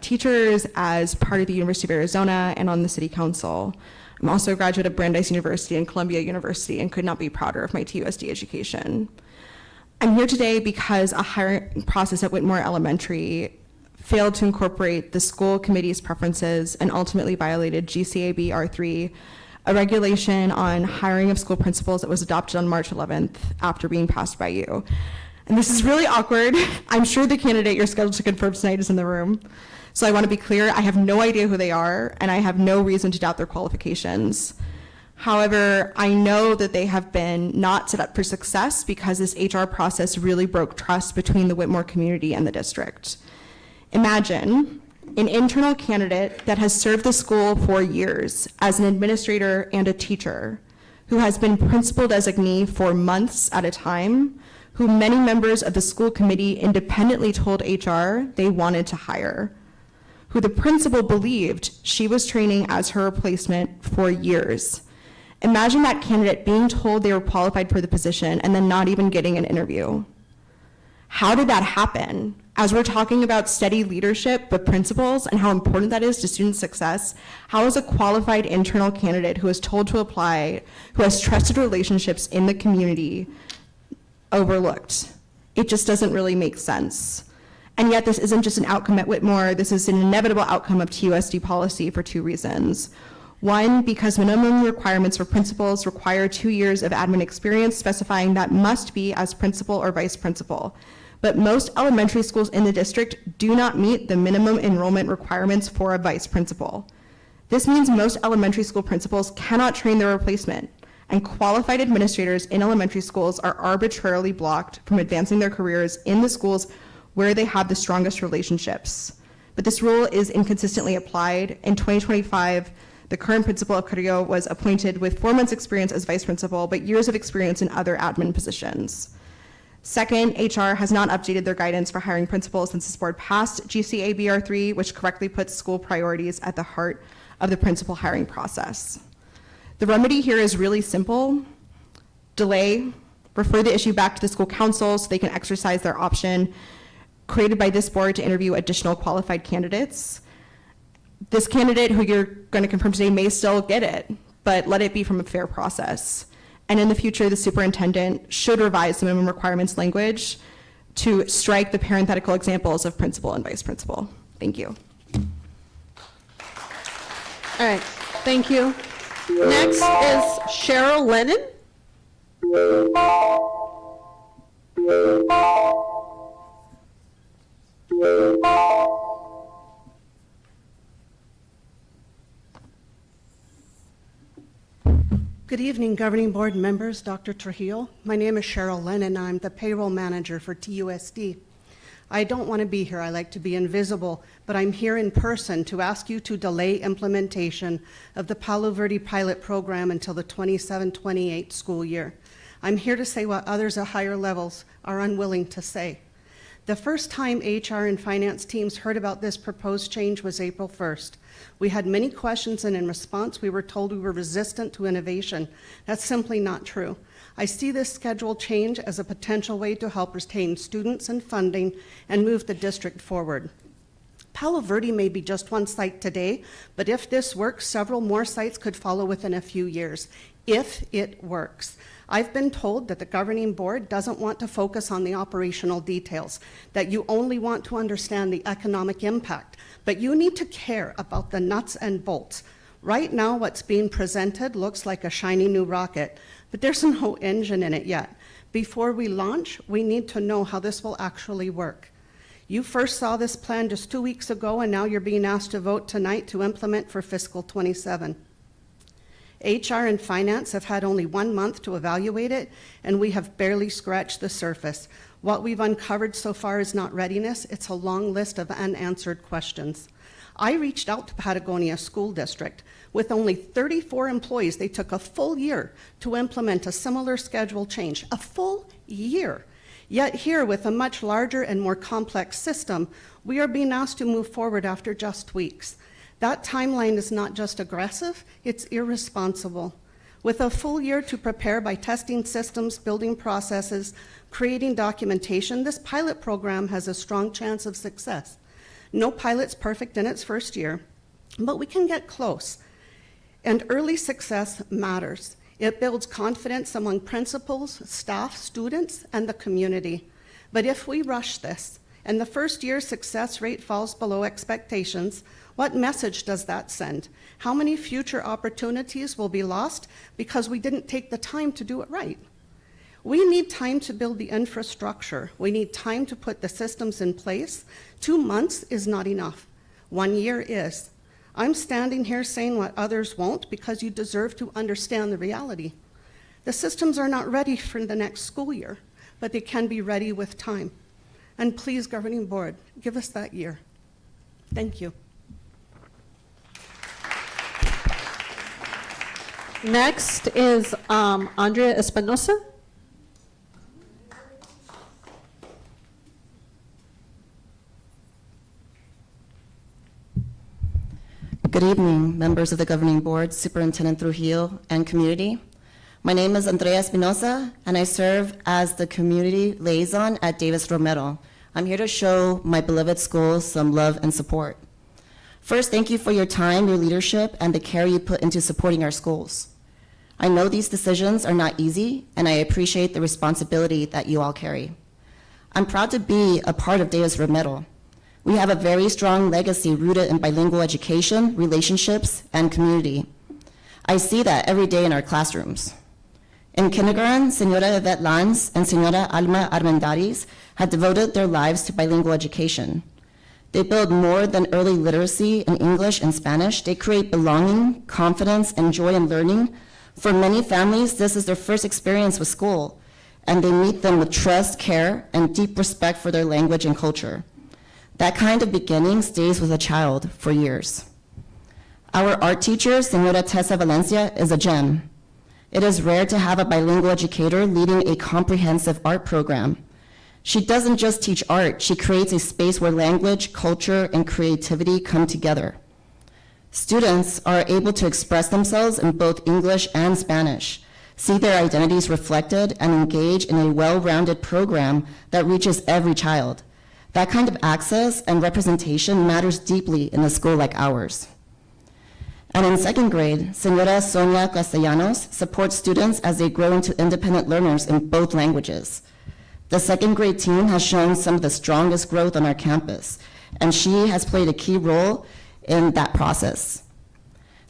teachers, as part of the University of Arizona, and on the city council. I'm also a graduate of Brandeis University and Columbia University, and could not be prouder of my TUSD education. I'm here today because a hiring process at Whitmore Elementary failed to incorporate the school committee's preferences and ultimately violated GCAB R3, a regulation on hiring of school principals that was adopted on March 11th after being passed by you. And this is really awkward. I'm sure the candidate you're scheduled to confirm tonight is in the room. So I want to be clear, I have no idea who they are, and I have no reason to doubt their qualifications. However, I know that they have been not set up for success because this HR process really broke trust between the Whitmore community and the district. Imagine an internal candidate that has served the school for years as an administrator and a teacher, who has been principal designee for months at a time, who many members of the school committee independently told HR they wanted to hire, who the principal believed she was training as her replacement for years. Imagine that candidate being told they were qualified for the position and then not even getting an interview. How did that happen? As we're talking about steady leadership with principals and how important that is to student success, how is a qualified internal candidate who is told to apply, who has trusted relationships in the community, overlooked? It just doesn't really make sense. And yet this isn't just an outcome at Whitmore, this is an inevitable outcome of TUSD policy for two reasons. One, because minimum requirements for principals require 2 years of admin experience, specifying that must be as principal or vice principal. But most elementary schools in the district do not meet the minimum enrollment requirements for a vice principal. This means most elementary school principals cannot train their replacement, and qualified administrators in elementary schools are arbitrarily blocked from advancing their careers in the schools where they have the strongest relationships. But this rule is inconsistently applied. In 2025, the current principal of Carrillo was appointed with 4 months experience as vice principal, but years of experience in other admin positions. Second, HR has not updated their guidance for hiring principals since this board passed GCABR3, which correctly puts school priorities at the heart of the principal hiring process. The remedy here is really simple. Delay, refer the issue back to the school council so they can exercise their option created by this board to interview additional qualified candidates. This candidate who you're going to confirm today may still get it, but let it be from a fair process. And in the future, the superintendent should revise the minimum requirements language to strike the parenthetical examples of principal and vice principal. Thank you. All right, thank you. Next is Cheryl Lennon. Good evening, Governing Board members, Dr. Trujillo. My name is Cheryl Lennon. I'm the payroll manager for TUSD. I don't want to be here. I like to be invisible, but I'm here in person to ask you to delay implementation of the Palo Verde pilot program until the 27-28 school year. I'm here to say what others at higher levels are unwilling to say. The first time HR and finance teams heard about this proposed change was April 1st. We had many questions, and in response, we were told we were resistant to innovation. That's simply not true. I see this schedule change as a potential way to help retain students and funding and move the district forward. Palo Verde may be just one site today, but if this works, several more sites could follow within a few years, if it works. I've been told that the governing board doesn't want to focus on the operational details, that you only want to understand the economic impact, but you need to care about the nuts and bolts. Right now, what's being presented looks like a shiny new rocket, but there's no engine in it yet. Before we launch, we need to know how this will actually work. You first saw this plan just 2 weeks ago, and now you're being asked to vote tonight to implement for fiscal 27. HR and finance have had only 1 month to evaluate it, and we have barely scratched the surface. What we've uncovered so far is not readiness, it's a long list of unanswered questions. I reached out to Patagonia School District. With only 34 employees, they took a full year to implement a similar schedule change, a full year. Yet here, with a much larger and more complex system, we are being asked to move forward after just weeks. That timeline is not just aggressive, it's irresponsible. With a full year to prepare by testing systems, building processes, creating documentation, this pilot program has a strong chance of success. No pilot's perfect in its first year, but we can get close. And early success matters. It builds confidence among principals, staff, students, and the community. But if we rush this, and the first year success rate falls below expectations, what message does that send? How many future opportunities will be lost because we didn't take the time to do it right? We need time to build the infrastructure. We need time to put the systems in place. 2 months is not enough. 1 year is. I'm standing here saying what others won't because you deserve to understand the reality. The systems are not ready for the next school year, but they can be ready with time. And please, Governing Board, give us that year. Thank you. Next is Andrea Espinosa. Good evening, members of the Governing Board, Superintendent Trujillo, and community. My name is Andrea Espinosa, and I serve as the Community Liaison at Davis Romero. I'm here to show my beloved school some love and support. First, thank you for your time, your leadership, and the care you put into supporting our schools. I know these decisions are not easy, and I appreciate the responsibility that you all carry. I'm proud to be a part of Davis Romero. We have a very strong legacy rooted in bilingual education, relationships, and community. I see that every day in our classrooms. In kindergarten, Senora Yvette Lanz and Senora Alma Armendariz had devoted their lives to bilingual education. They build more than early literacy in English and Spanish. They create belonging, confidence, and joy in learning. For many families, this is their first experience with school, and they meet them with trust, care, and deep respect for their language and culture. That kind of beginning stays with a child for years. Our art teacher, Senora Tessa Valencia, is a gem. It is rare to have a bilingual educator leading a comprehensive art program. She doesn't just teach art, she creates a space where language, culture, and creativity come together. Students are able to express themselves in both English and Spanish, see their identities reflected, and engage in a well-rounded program that reaches every child. That kind of access and representation matters deeply in a school like ours. And in second grade, Senora Sonia Castellanos supports students as they grow into independent learners in both languages. The second grade team has shown some of the strongest growth on our campus, and she has played a key role in that process.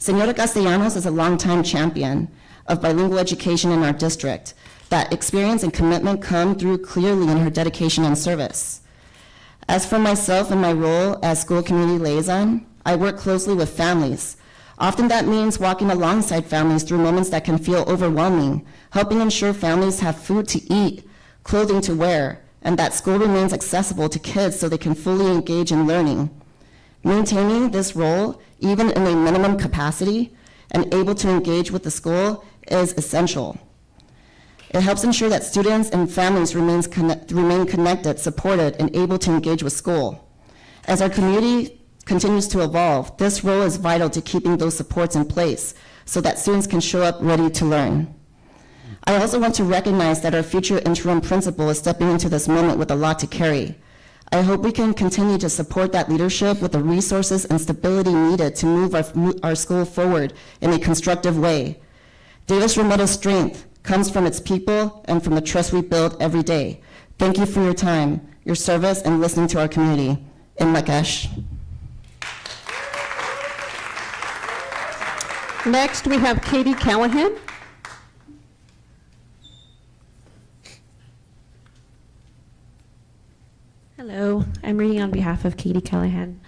Senora Castellanos is a longtime champion of bilingual education in our district. That experience and commitment come through clearly in her dedication and service. As for myself and my role as school community liaison, I work closely with families. Often that means walking alongside families through moments that can feel overwhelming, helping ensure families have food to eat, clothing to wear, and that school remains accessible to kids so they can fully engage in learning. Maintaining this role, even in a minimum capacity, and able to engage with the school is essential. It helps ensure that students and families remain connected, supported, and able to engage with school. As our community continues to evolve, this role is vital to keeping those supports in place so that students can show up ready to learn. I also want to recognize that our future interim principal is stepping into this moment with a lot to carry. I hope we can continue to support that leadership with the resources and stability needed to move our school forward in a constructive way. Davis Rometo's strength comes from its people and from the trust we build every day. Thank you for your time, your service, and listening to our community. In Lakesh. Next, we have Katie Callahan. Hello, I'm reading on behalf of Katie Callahan.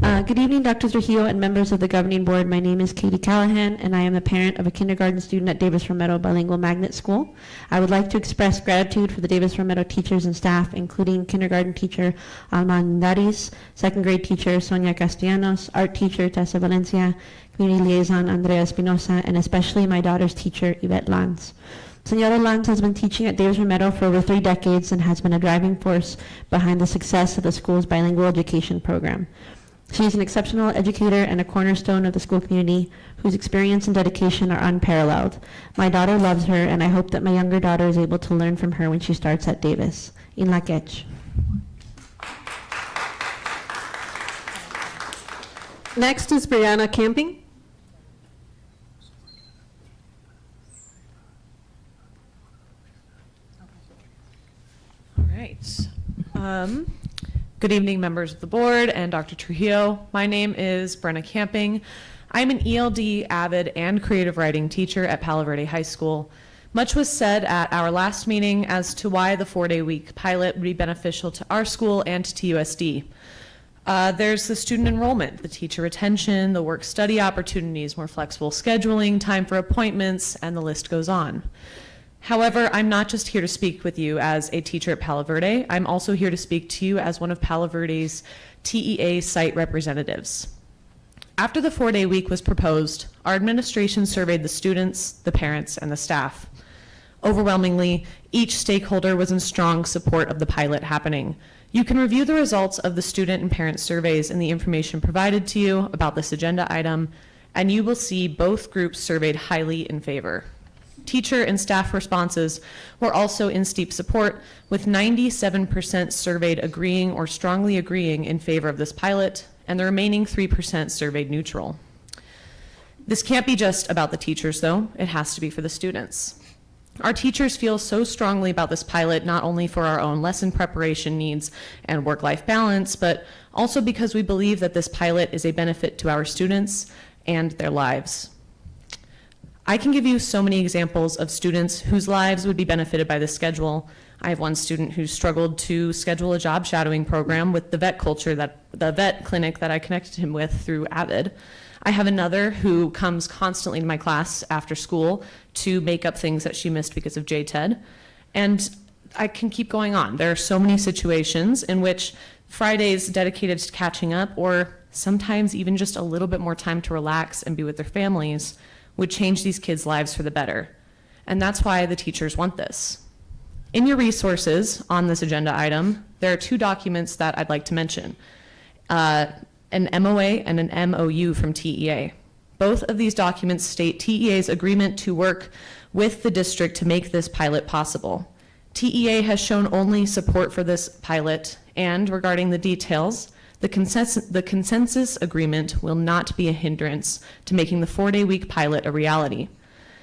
Good evening, Dr. Trujillo and members of the governing board. My name is Katie Callahan, and I am the parent of a kindergarten student at Davis Rometo Bilingual Magnet School. I would like to express gratitude for the Davis Rometo teachers and staff, including kindergarten teacher Alma Andaris, second grade teacher Sonia Castellanos, art teacher Tessa Valencia, community liaison Andrea Espinosa, and especially my daughter's teacher Yvette Lanz. Senora Lanz has been teaching at Davis Rometo for over 3 decades and has been a driving force behind the success of the school's bilingual education program. She is an exceptional educator and a cornerstone of the school community whose experience and dedication are unparalleled. My daughter loves her, and I hope that my younger daughter is able to learn from her when she starts at Davis. In la Quech. Next is Brianna Camping. All right. Good evening, members of the board and Dr. Trujillo. My name is Brenna Camping. I'm an ELD avid and creative writing teacher at Palo Verde High School. Much was said at our last meeting as to why the 4-day week pilot would be beneficial to our school and to TUSD. There's the student enrollment, the teacher retention, the work-study opportunities, more flexible scheduling, time for appointments, and the list goes on. However, I'm not just here to speak with you as a teacher at Palo Verde. I'm also here to speak to you as one of Palo Verde's TEA site representatives. After the 4-day week was proposed, our administration surveyed the students, the parents, and the staff. Overwhelmingly, each stakeholder was in strong support of the pilot happening. You can review the results of the student and parent surveys in the information provided to you about this agenda item, and you will see both groups surveyed highly in favor. Teacher and staff responses were also in steep support, with 97% surveyed agreeing or strongly agreeing in favor of this pilot, and the remaining 3% surveyed neutral. This can't be just about the teachers, though. It has to be for the students. Our teachers feel so strongly about this pilot, not only for our own lesson preparation needs and work-life balance, but also because we believe that this pilot is a benefit to our students and their lives. I can give you so many examples of students whose lives would be benefited by this schedule. I have one student who struggled to schedule a job shadowing program with the vet clinic that I connected him with through Avid. I have another who comes constantly to my class after school to make up things that she missed because of JTED. And I can keep going on. There are so many situations in which Fridays dedicated to catching up, or sometimes even just a little bit more time to relax and be with their families, would change these kids' lives for the better. And that's why the teachers want this. In your resources on this agenda item, there are 2 documents that I'd like to mention, an MOA and an MOU from TEA. Both of these documents state TEA's agreement to work with the district to make this pilot possible. TEA has shown only support for this pilot, and regarding the details, the consensus agreement will not be a hindrance to making the 4-day week pilot a reality.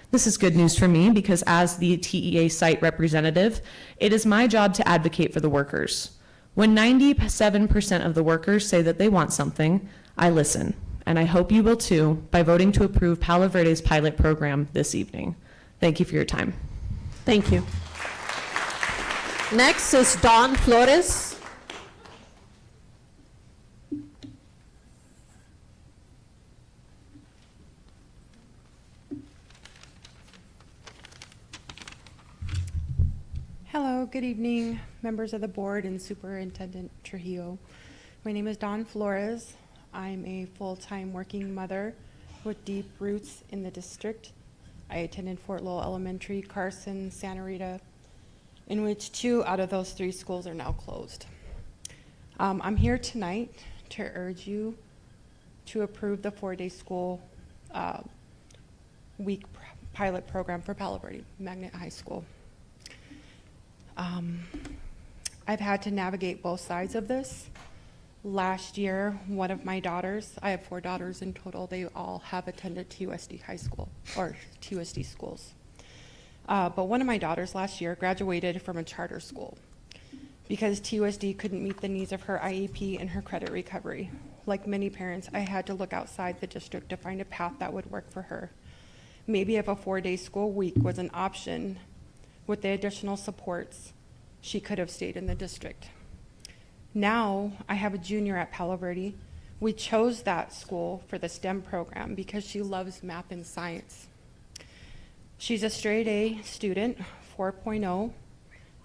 This is good news for me because as the TEA site representative, it is my job to advocate for the workers. When 97% of the workers say that they want something, I listen, and I hope you will too by voting to approve Palo Verde's pilot program this evening. Thank you for your time. Thank you. Next is Dawn Flores. Hello, good evening, members of the board and Superintendent Trujillo. My name is Dawn Flores. I'm a full-time working mother with deep roots in the district. I attended Fort Lowell Elementary, Carson, Santa Rita, in which 2 out of those 3 schools are now closed. I'm here tonight to urge you to approve the 4-day school week pilot program for Palo Verde Magnet High School. I've had to navigate both sides of this. Last year, one of my daughters, I have 4 daughters in total, they all have attended TUSD high school, or TUSD schools. But one of my daughters last year graduated from a charter school because TUSD couldn't meet the needs of her IEP and her credit recovery. Like many parents, I had to look outside the district to find a path that would work for her. Maybe if a 4-day school week was an option with the additional supports, she could have stayed in the district. Now, I have a junior at Palo Verde. We chose that school for the STEM program because she loves math and science. She's a straight A student, 4.0,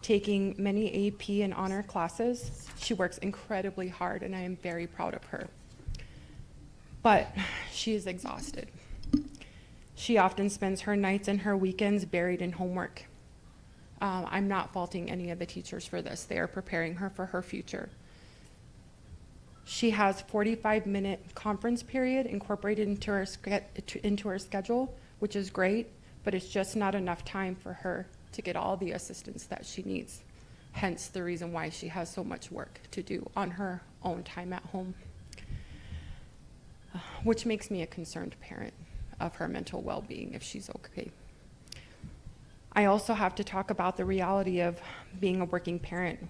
taking many AP and honor classes. She works incredibly hard, and I am very proud of her. But she is exhausted. She often spends her nights and her weekends buried in homework. I'm not faulting any of the teachers for this. They are preparing her for her future. She has 45-minute conference period incorporated into her schedule, which is great, but it's just not enough time for her to get all the assistance that she needs. Hence the reason why she has so much work to do on her own time at home, which makes me a concerned parent of her mental well-being if she's okay. I also have to talk about the reality of being a working parent.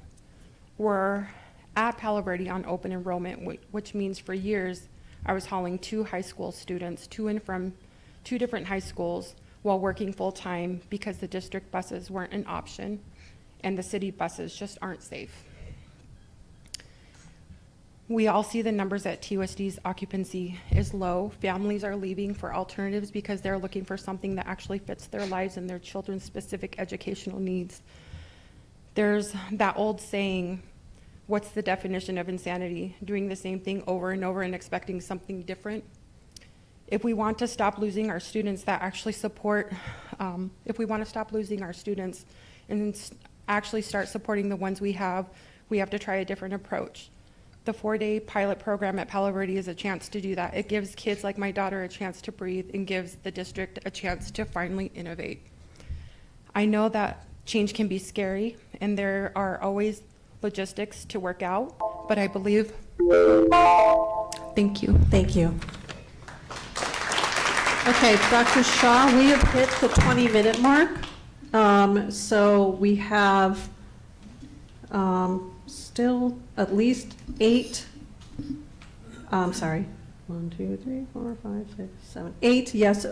We're at Palo Verde on open enrollment, which means for years I was hauling 2 high school students to and from 2 different high schools while working full-time because the district buses weren't an option and the city buses just aren't safe. We all see the numbers that TUSD's occupancy is low. Families are leaving for alternatives because they're looking for something that actually fits their lives and their children's specific educational needs. There's that old saying, what's the definition of insanity? Doing the same thing over and over and expecting something different. If we want to stop losing our students that actually support, if we want to stop losing our students and actually start supporting the ones we have to try a different approach. The 4-day pilot program at Palo Verde is a chance to do that. It gives kids like my daughter a chance to breathe and gives the district a chance to finally innovate. I know that change can be scary and there are always logistics to work out, but I believe, thank you. Thank you. Okay, Dr. Shaw, we have hit the 20-minute mark. So we have still at least 8, sorry, 1, 2, 3, 4, 5, 6, 7, 8, yes,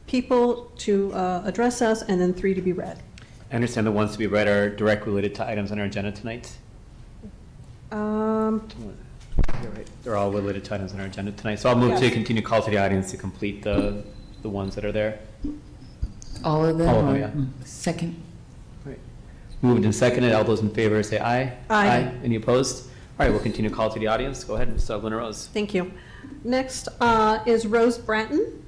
people to address us, and then 3 to be read. I understand the ones to be read are directly related to items on our agenda tonight. You're right. They're all related to items on our agenda tonight. So I'll move to continue call to the audience to complete the ones that are there. All of them? All of them, or yeah. Second. Right. Moved and seconded. All those in favor say aye. Aye. Any opposed? All right, we'll continue call to the audience. Go ahead, Ms. Luna Rose. Thank you. Next is Rose Bratton.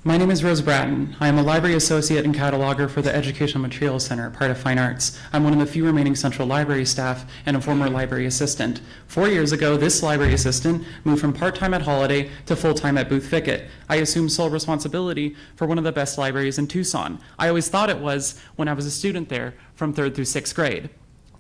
My name is Rose Bratton. I am a library associate and cataloger for the Educational Materials Center, part of Fine Arts. I'm one of the few remaining central library staff and a former library assistant. 4 years ago, this library assistant moved from part-time at Holiday to full-time at Booth Fickett. I assumed sole responsibility for one of the best libraries in Tucson. I always thought it was when I was a student there from 3rd through 6th grade.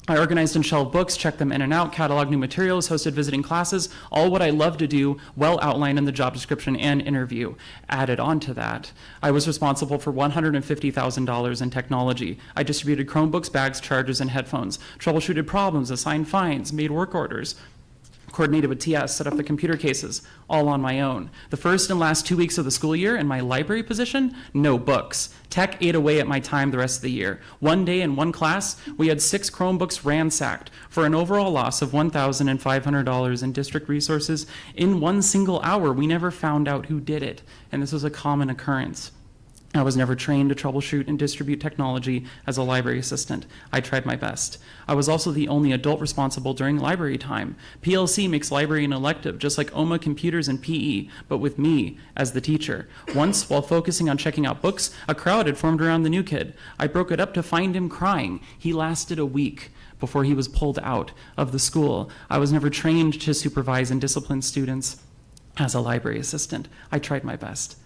I organized and shelved books, checked them in and out, cataloged new materials, hosted visiting classes, all what I love to do, well outlined in the job description and interview. Added on to that, I was responsible for $150,000 in technology. I distributed Chromebooks, bags, chargers, and headphones, troubleshooted problems, assigned fines, made work orders, coordinated with TS, set up the computer cases, all on my own. The first and last 2 weeks of the school year in my library position, no books. Tech ate away at my time the rest of the year. One day in one class, we had 6 Chromebooks ransacked for an overall loss of $1,500 in district resources in one single hour. We never found out who did it, and this was a common occurrence. I was never trained to troubleshoot and distribute technology as a library assistant. I tried my best. I was also the only adult responsible during library time. PLC makes library an elective, just like OMA computers and PE, but with me as the teacher. Once, while focusing on checking out books, a crowd had formed around the new kid. I broke it up to find him crying. He lasted a week before he was pulled out of the school. I was never trained to supervise and discipline students as a library assistant. I tried my best.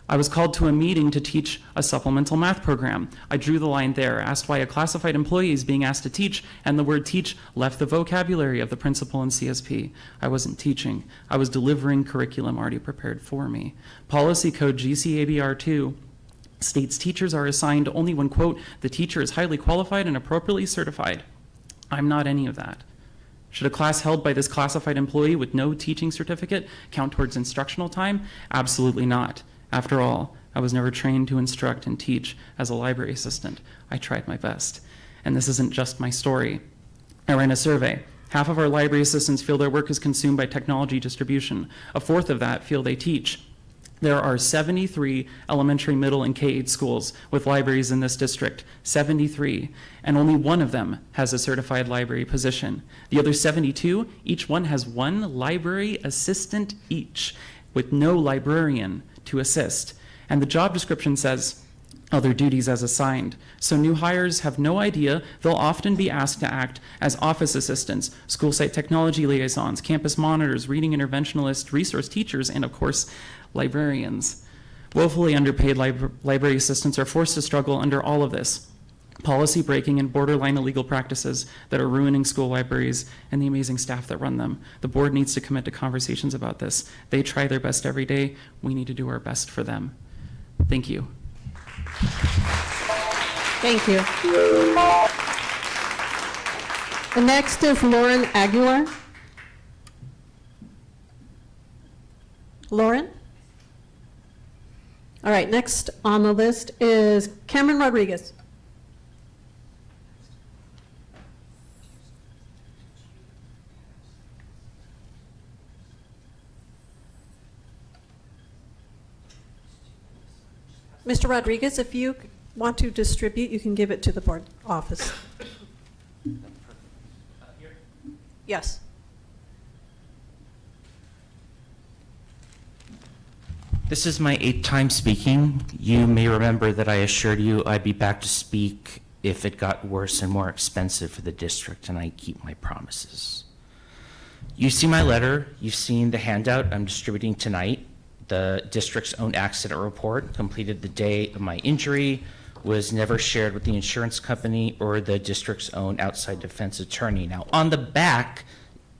I was called to a meeting to teach a supplemental math program. I drew the line there, asked why a classified employee is being asked to teach, and the word teach left the vocabulary of the principal and CSP. I wasn't teaching. I was delivering curriculum already prepared for me. Policy code GCABR2 states teachers are assigned only when, quote, the teacher is highly qualified and appropriately certified. I'm not any of that. Should a class held by this classified employee with no teaching certificate count towards instructional time? Absolutely not. After all, I was never trained to instruct and teach as a library assistant. I tried my best. And this isn't just my story. I ran a survey. Half of our library assistants feel their work is consumed by technology distribution. A fourth of that feel they teach. There are 73 elementary, middle, and K-8 schools with libraries in this district, 73, and only one of them has a certified library position. The other 72, each one has one library assistant each, with no librarian to assist. And the job description says other duties as assigned. So new hires have no idea they'll often be asked to act as office assistants, school site technology liaisons, campus monitors, reading interventionalists, resource teachers, and of course, librarians. Woefully underpaid library assistants are forced to struggle under all of this. Policy breaking and borderline illegal practices that are ruining school libraries and the amazing staff that run them. The board needs to commit to conversations about this. They try their best every day. We need to do our best for them. Thank you. Thank you. The next is Lauren Aguilar. Lauren? All right, next on the list is Cameron Rodriguez. Mr. Rodriguez, if you want to distribute, you can give it to the board office. Yes. This is my 8th time speaking. You may remember that I assured you I'd be back to speak if it got worse and more expensive for the district, and I keep my promises. You've seen my letter. You've seen the handout I'm distributing tonight. The district's own accident report, completed the day of my injury, was never shared with the insurance company or the district's own outside defense attorney. Now, on the back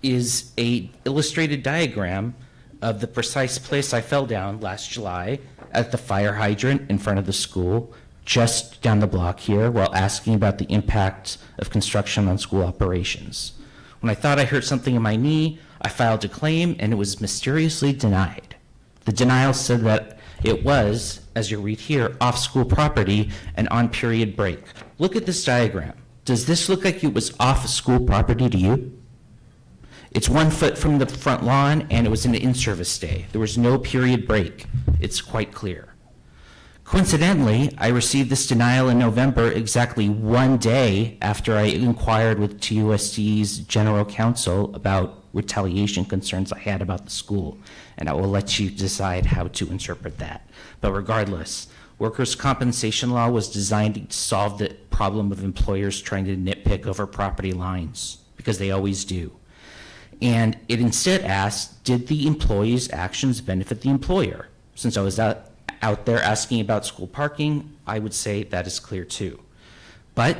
is a illustrated diagram of the precise place I fell down last July at the fire hydrant in front of the school, just down the block here, while asking about the impact of construction on school operations. When I thought I hurt something in my knee, I filed a claim and it was mysteriously denied. The denial said that it was, as you read here, off school property and on period break. Look at this diagram. Does this look like it was off school property to you? It's 1 foot from the front lawn and it was an in-service day. There was no period break. It's quite clear. Coincidentally, I received this denial in November, exactly 1 day after I inquired with TUSD's general counsel about retaliation concerns I had about the school, and I will let you decide how to interpret that. But regardless, workers' compensation law was designed to solve the problem of employers trying to nitpick over property lines, because they always do. And it instead asked, did the employee's actions benefit the employer? Since I was out there asking about school parking, I would say that is clear too. But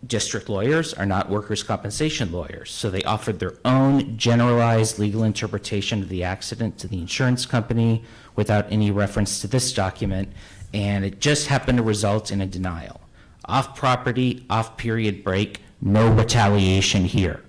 district lawyers are not workers' compensation lawyers, so they offered their own generalized legal interpretation of the accident to the insurance company without any reference to this document, and it just happened to result in a denial. Off-property, off-period break, no retaliation here.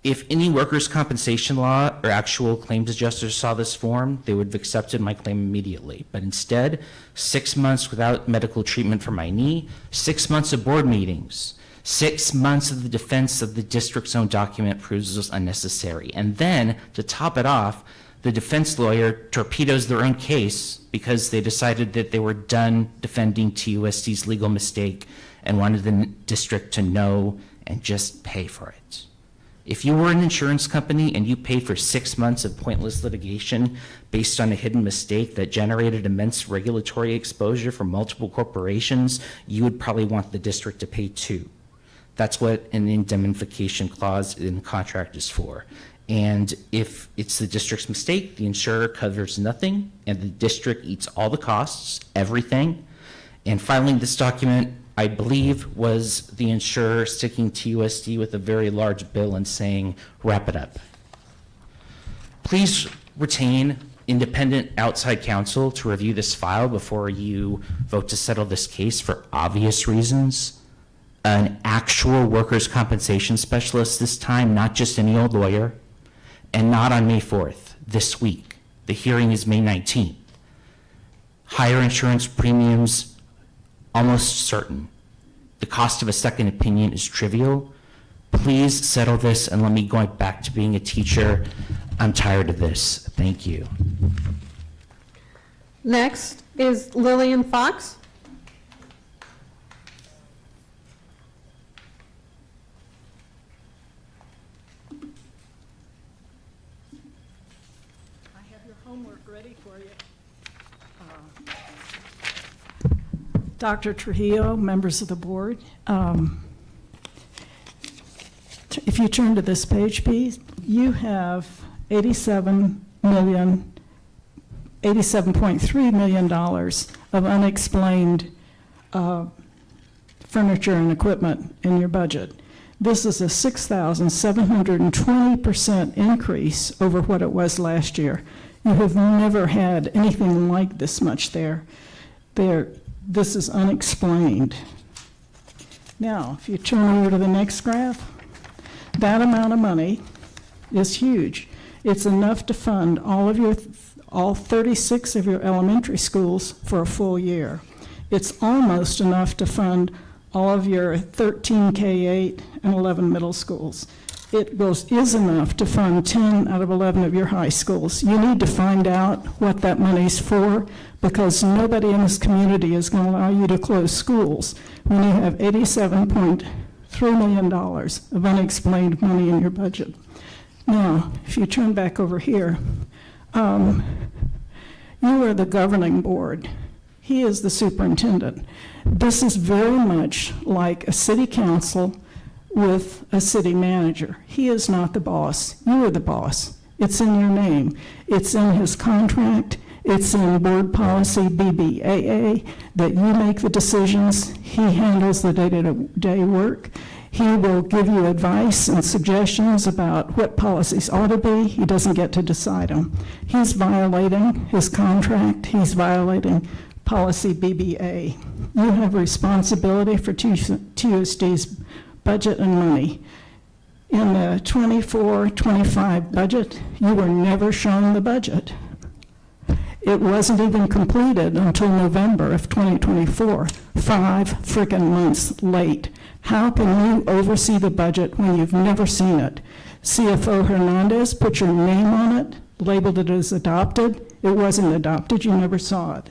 If any workers' compensation law or actual claims adjuster saw this form, they would have accepted my claim immediately. But instead, 6 months without medical treatment for my knee, 6 months of board meetings, 6 months of the defense of the district's own document proves this unnecessary. And then, to top it off, the defense lawyer torpedoes their own case because they decided that they were done defending TUSD's legal mistake and wanted the district to know and just pay for it. If you were an insurance company and you paid for 6 months of pointless litigation based on a hidden mistake that generated immense regulatory exposure for multiple corporations, you would probably want the district to pay too. That's what an indemnification clause in the contract is for. And if it's the district's mistake, the insurer covers nothing and the district eats all the costs, everything. And filing this document, I believe, was the insurer sticking TUSD with a very large bill and saying, wrap it up. Please retain independent outside counsel to review this file before you vote to settle this case for obvious reasons. An actual workers' compensation specialist this time, not just any old lawyer, and not on May 4th, this week. The hearing is May 19th. Higher insurance premiums, almost certain. The cost of a second opinion is trivial. Please settle this and let me go back to being a teacher. I'm tired of this. Thank you. Next is Lillian Fox. I have your homework ready for you. Dr. Trujillo, members of the board, if you turn to this page, please, you have $87.3 million of unexplained furniture and equipment in your budget. This is a 6,720% increase over what it was last year. You have never had anything like this much there. This is unexplained. Now, if you turn over to the next graph, that amount of money is huge. It's enough to fund all 36 of your elementary schools for a full year. It's almost enough to fund all of your 13 K-8 and 11 middle schools. It is enough to fund 10 out of 11 of your high schools. You need to find out what that money's for, because nobody in this community is going to allow you to close schools when you have $87.3 million of unexplained money in your budget. Now, if you turn back over here, you are the governing board. He is the superintendent. This is very much like a city council with a city manager. He is not the boss. You are the boss. It's in your name. It's in his contract. It's in board policy BBAA that you make the decisions. He handles the day-to-day work. He will give you advice and suggestions about what policies ought to be. He doesn't get to decide them. He's violating his contract. He's violating policy BBA. You have responsibility for TUSD's budget and money. In the 24-25 budget, you were never shown the budget. It wasn't even completed until November of 2024, 5 freaking months late. How can you oversee the budget when you've never seen it? CFO Hernandez put your name on it, labeled it as adopted. It wasn't adopted, you never saw it.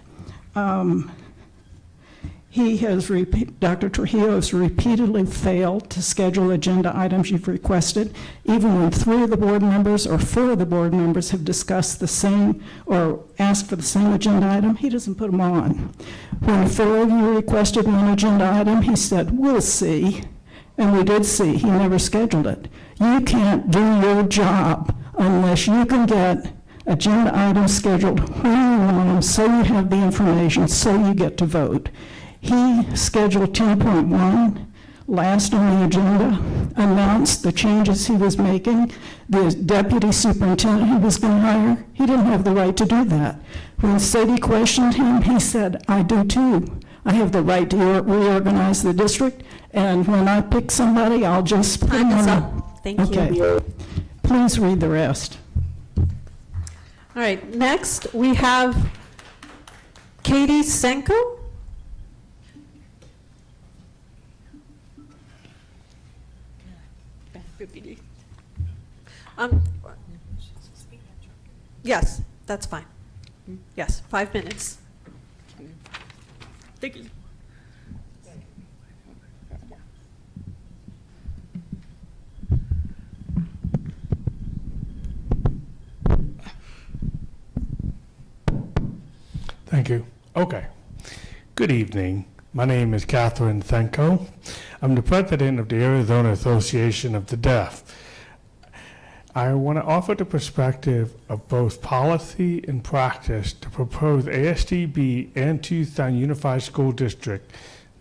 Dr. Trujillo has repeatedly failed to schedule agenda items you've requested, even when 3 of the board members or 4 of the board members have discussed the same or asked for the same agenda item. He doesn't put them on. When 4 of you requested one agenda item, he said, we'll see. And we did see. He never scheduled it. You can't do your job unless you can get agenda items scheduled when you want them, so you have the information, so you get to vote. He scheduled 10.1 last on the agenda, announced the changes he was making, the deputy superintendent he was going to hire. He didn't have the right to do that. When Sadie questioned him, he said, I do too. I have the right to reorganize the district, and when I pick somebody, I'll just put them Time is on. up. Thank Okay. you. Please read the rest. All right, next we have Katie Senko. Yes, that's fine. Yes, 5 minutes. Thank you. Thank you. Okay. Good evening. My name is Catherine Thenko. I'm the president of the Arizona Association of the Deaf. I want to offer the perspective of both policy and practice to propose ASDB and Tucson Unified School District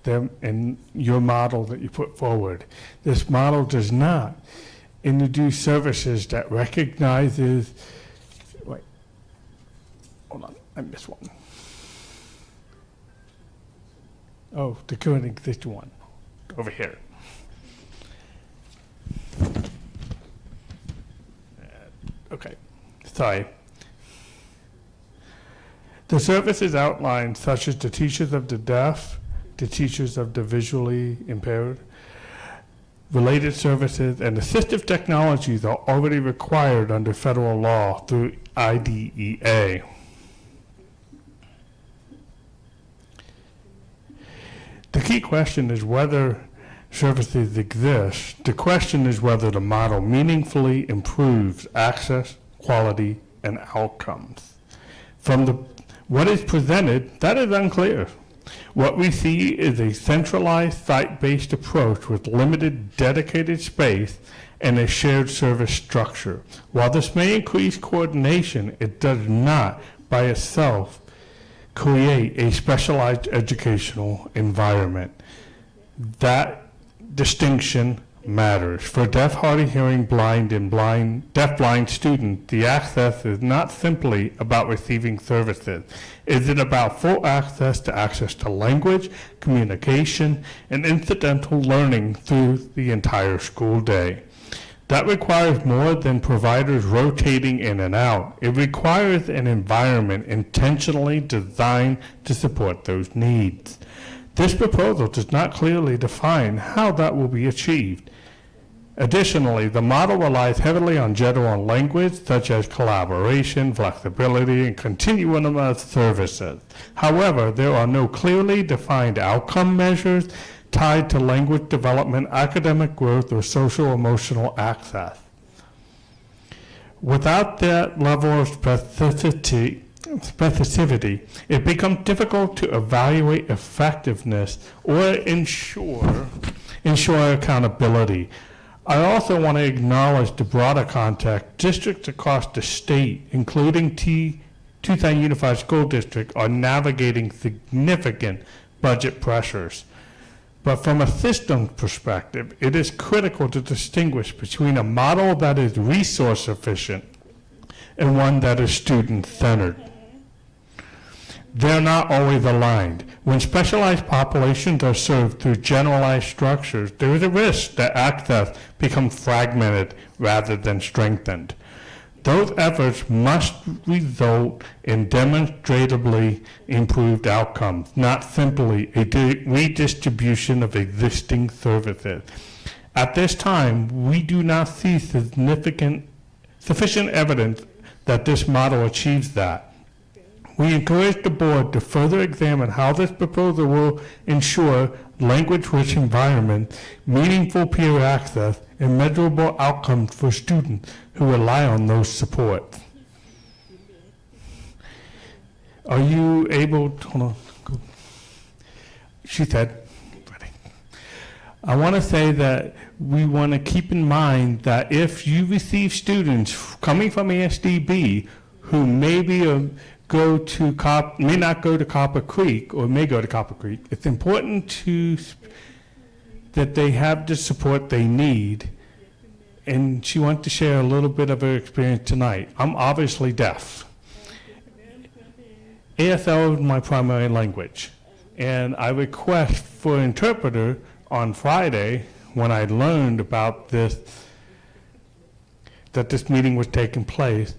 and your model that you put forward. This model does not introduce services that recognizes, wait, hold on, I missed one. Oh, the current existing one, over here. Okay, sorry. The services outlined, such as the teachers of the deaf, the teachers of the visually impaired, related services, and assistive technologies are already required under federal law through IDEA. The key question is whether services exist. The question is whether the model meaningfully improves access, quality, and outcomes. From what is presented, that is unclear. What we see is a centralized site-based approach with limited dedicated space and a shared service structure. While this may increase coordination, it does not by itself create a specialized educational environment. That distinction matters. For deaf, hard of hearing, blind, and deaf-blind students, the access is not simply about receiving services. Is it about full access to language, communication, and incidental learning through the entire school day? That requires more than providers rotating in and out. It requires an environment intentionally designed to support those needs. This proposal does not clearly define how that will be achieved. Additionally, the model relies heavily on general language such as collaboration, flexibility, and continuum of services. However, there are no clearly defined outcome measures tied to language development, academic growth, or social-emotional access. Without that level of specificity, it becomes difficult to evaluate effectiveness or ensure accountability. I also want to acknowledge the broader context. Districts across the state, including Tucson Unified School District, are navigating significant budget pressures. But from a systems perspective, it is critical to distinguish between a model that is resource efficient and one that is student-centered. They're not always aligned. When specialized populations are served through generalized structures, there is a risk that access becomes fragmented rather than strengthened. Those efforts must result in demonstrably improved outcomes, not simply a redistribution of existing services. At this time, we do not see sufficient evidence that this model achieves that. We encourage the board to further examine how this proposal will ensure language-rich environments, meaningful peer access, and measurable outcomes for students who rely on those supports. Are you able to, hold on, go. She said, ready. I want to say that we want to keep in mind that if you receive students coming from ASDB who maybe may not go to Copper Creek or may go to Copper Creek, it's important to that they have the support they need, and she wants to share a little bit of her experience tonight. I'm obviously deaf. ASL is my primary language, and I request for an interpreter on Friday when I learned about this, that this meeting was taking place.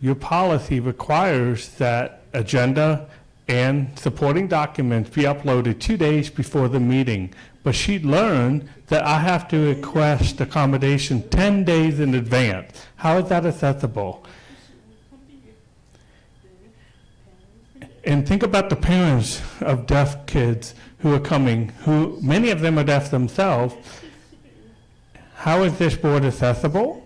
Your policy requires that agenda and supporting documents be uploaded 2 days before the meeting. But she learned that I have to request accommodation 10 days in advance. How is that accessible? And think about the parents of deaf kids who are coming, who many of them are deaf themselves. How is this board accessible?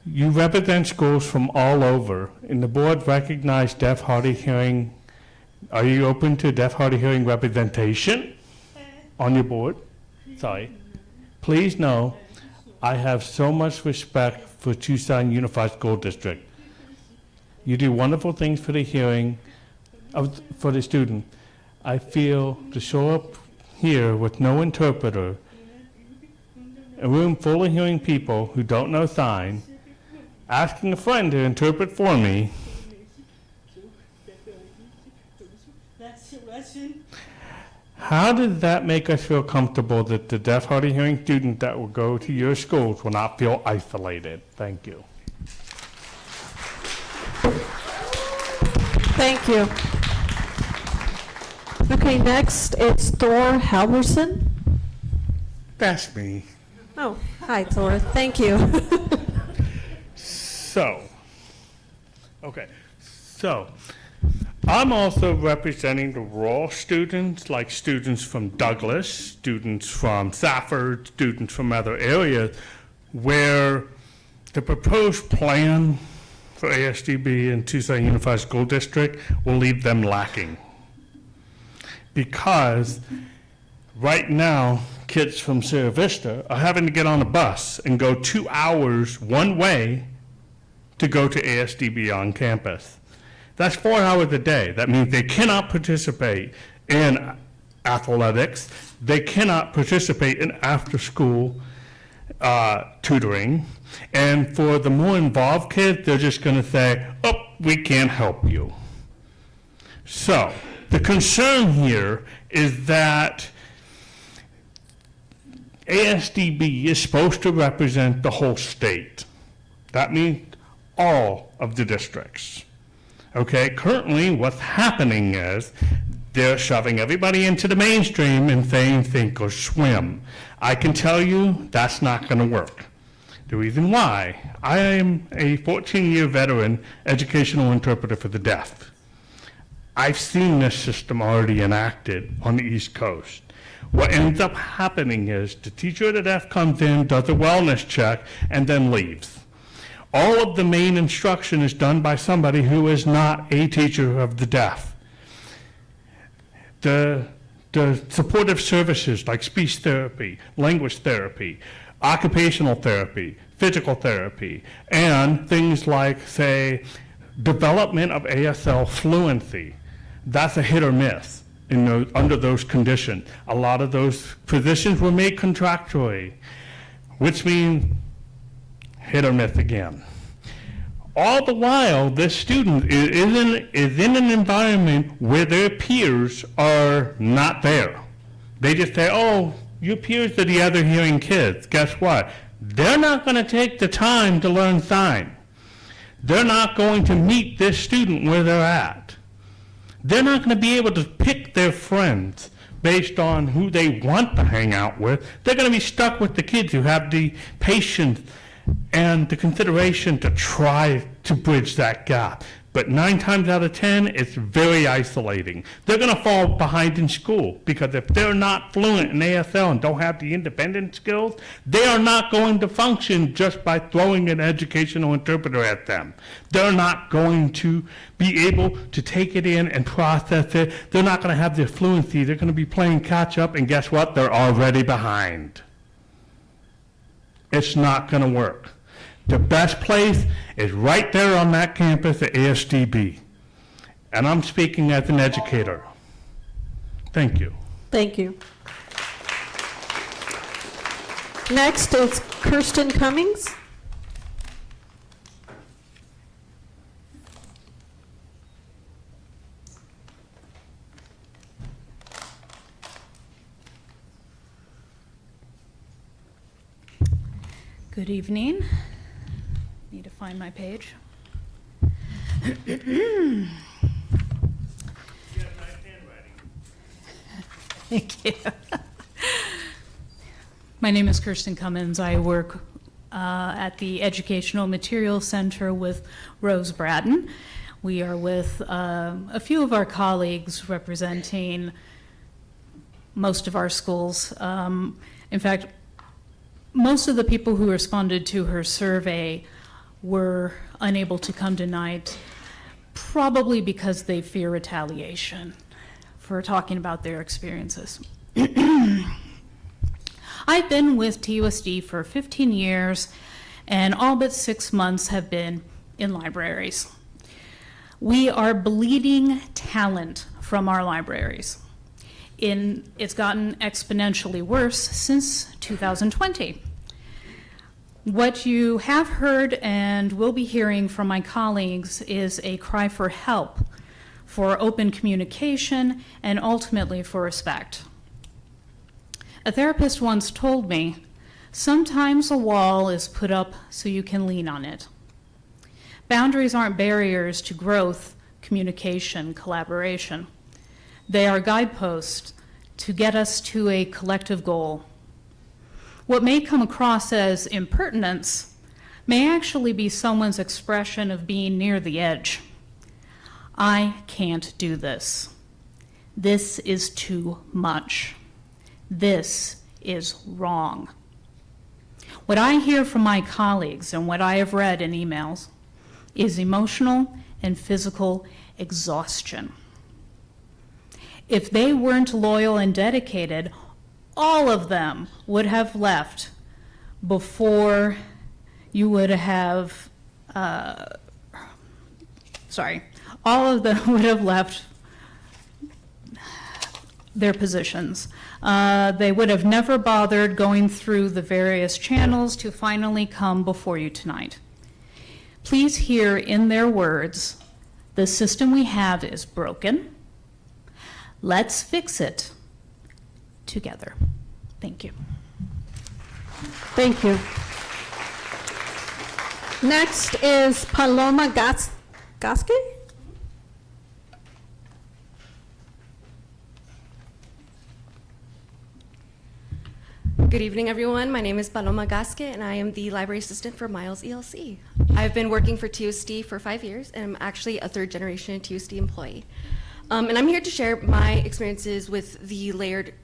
You represent schools from all over, and the board recognized deaf, hard of hearing. Are you open to deaf, hard of hearing representation on your board? Sorry. Please know, I have so much respect for Tucson Unified School District. You do wonderful things for the hearing, for the student. I feel to show up here with no interpreter, a room full of hearing people who don't know sign, asking a friend to interpret for me. How does that make us feel comfortable that the deaf, hard of hearing student that will go to your schools will not feel isolated? Thank you. Thank you. Okay, next it's Thor Halverson. That's me. Oh, hi, Thor. Thank you. So, I'm also representing the rural students, like students from Douglas, students from Safford, students from other areas, where the proposed plan for ASDB and Tucson Unified School District will leave them lacking. Because right now, kids from Sierra Vista are having to get on a bus and go 2 hours one way to go to ASDB on campus. That's 4 hours a day. That means they cannot participate in athletics. They cannot participate in after-school tutoring. And for the more involved kids, they're just going to say, oh, we can't help you. So the concern here is that ASDB is supposed to represent the whole state. That means all of the districts. Okay, currently what's happening is they're shoving everybody into the mainstream and saying sink or swim. I can tell you that's not going to work. The reason why, I am a 14-year veteran educational interpreter for the deaf. I've seen this system already enacted on the East Coast. What ends up happening is the teacher of the deaf comes in, does a wellness check, and then leaves. All of the main instruction is done by somebody who is not a teacher of the deaf. The supportive services like speech therapy, language therapy, occupational therapy, physical therapy, and things like, say, development of ASL fluency, that's a hit or miss under those conditions. A lot of those positions were made contractually, which means hit or miss again. All the while, this student is in an environment where their peers are not there. They just say, oh, your peers are the other hearing kids. Guess what? They're not going to take the time to learn sign. They're not going to meet this student where they're at. They're not going to be able to pick their friends based on who they want to hang out with. They're going to be stuck with the kids who have the patience and the consideration to try to bridge that gap. But 9 times out of 10, it's very isolating. They're going to fall behind in school because if they're not fluent in ASL and don't have the independent skills, they are not going to function just by throwing an educational interpreter at them. They're not going to be able to take it in and process it. They're not going to have their fluency. They're going to be playing catch up, and guess what? They're already behind. It's not going to work. The best place is right there on that campus at ASDB. And I'm speaking as an educator. Thank you. Thank you. Next is Kirsten Cummings. Good evening. Need to find my page. Thank you. My name is Kirsten Cummins. I work at the Educational Materials Center with Rose Braden. We are with a few of our colleagues representing most of our schools. In fact, most of the people who responded to her survey were unable to come tonight, probably because they fear retaliation for talking about their experiences. I've been with TUSD for 15 years, and all but 6 months have been in libraries. We are bleeding talent from our libraries. It's gotten exponentially worse since 2020. What you have heard and will be hearing from my colleagues is a cry for help, for open communication, and ultimately for respect. A therapist once told me, sometimes a wall is put up so you can lean on it. Boundaries aren't barriers to growth, communication, collaboration. They are guideposts to get us to a collective goal. What may come across as impertinence may actually be someone's expression of being near the edge. I can't do this. This is too much. This is wrong. What I hear from my colleagues and what I have read in emails is emotional and physical exhaustion. If they weren't loyal and dedicated, all of them would have left before you would have, all of them would have left their positions. They would have never bothered going through the various channels to finally come before you tonight. Please hear in their words, the system we have is broken. Let's fix it together. Thank you. Thank you. Next is Paloma Gasque. Good evening, everyone. My name is Paloma Gasque, and I am the library assistant for Miles ELC. I've been working for TUSD for 5 years, and I'm actually a third-generation TUSD employee. And I'm here to share my experiences with the layered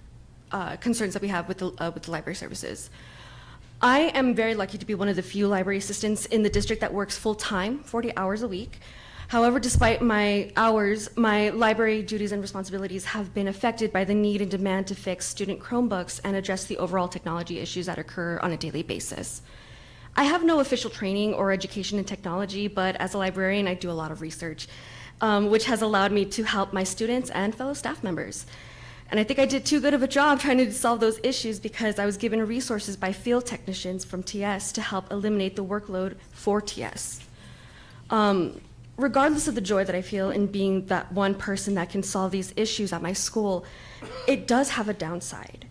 concerns that we have with the library services. I am very lucky to be one of the few library assistants in the district that works full-time, 40 hours a week. However, despite my hours, my library duties and responsibilities have been affected by the need and demand to fix student Chromebooks and address the overall technology issues that occur on a daily basis. I have no official training or education in technology, but as a librarian, I do a lot of research, which has allowed me to help my students and fellow staff members. And I think I did too good of a job trying to solve those issues because I was given resources by field technicians from TS to help eliminate the workload for TS. Regardless of the joy that I feel in being that one person that can solve these issues at my school, it does have a downside.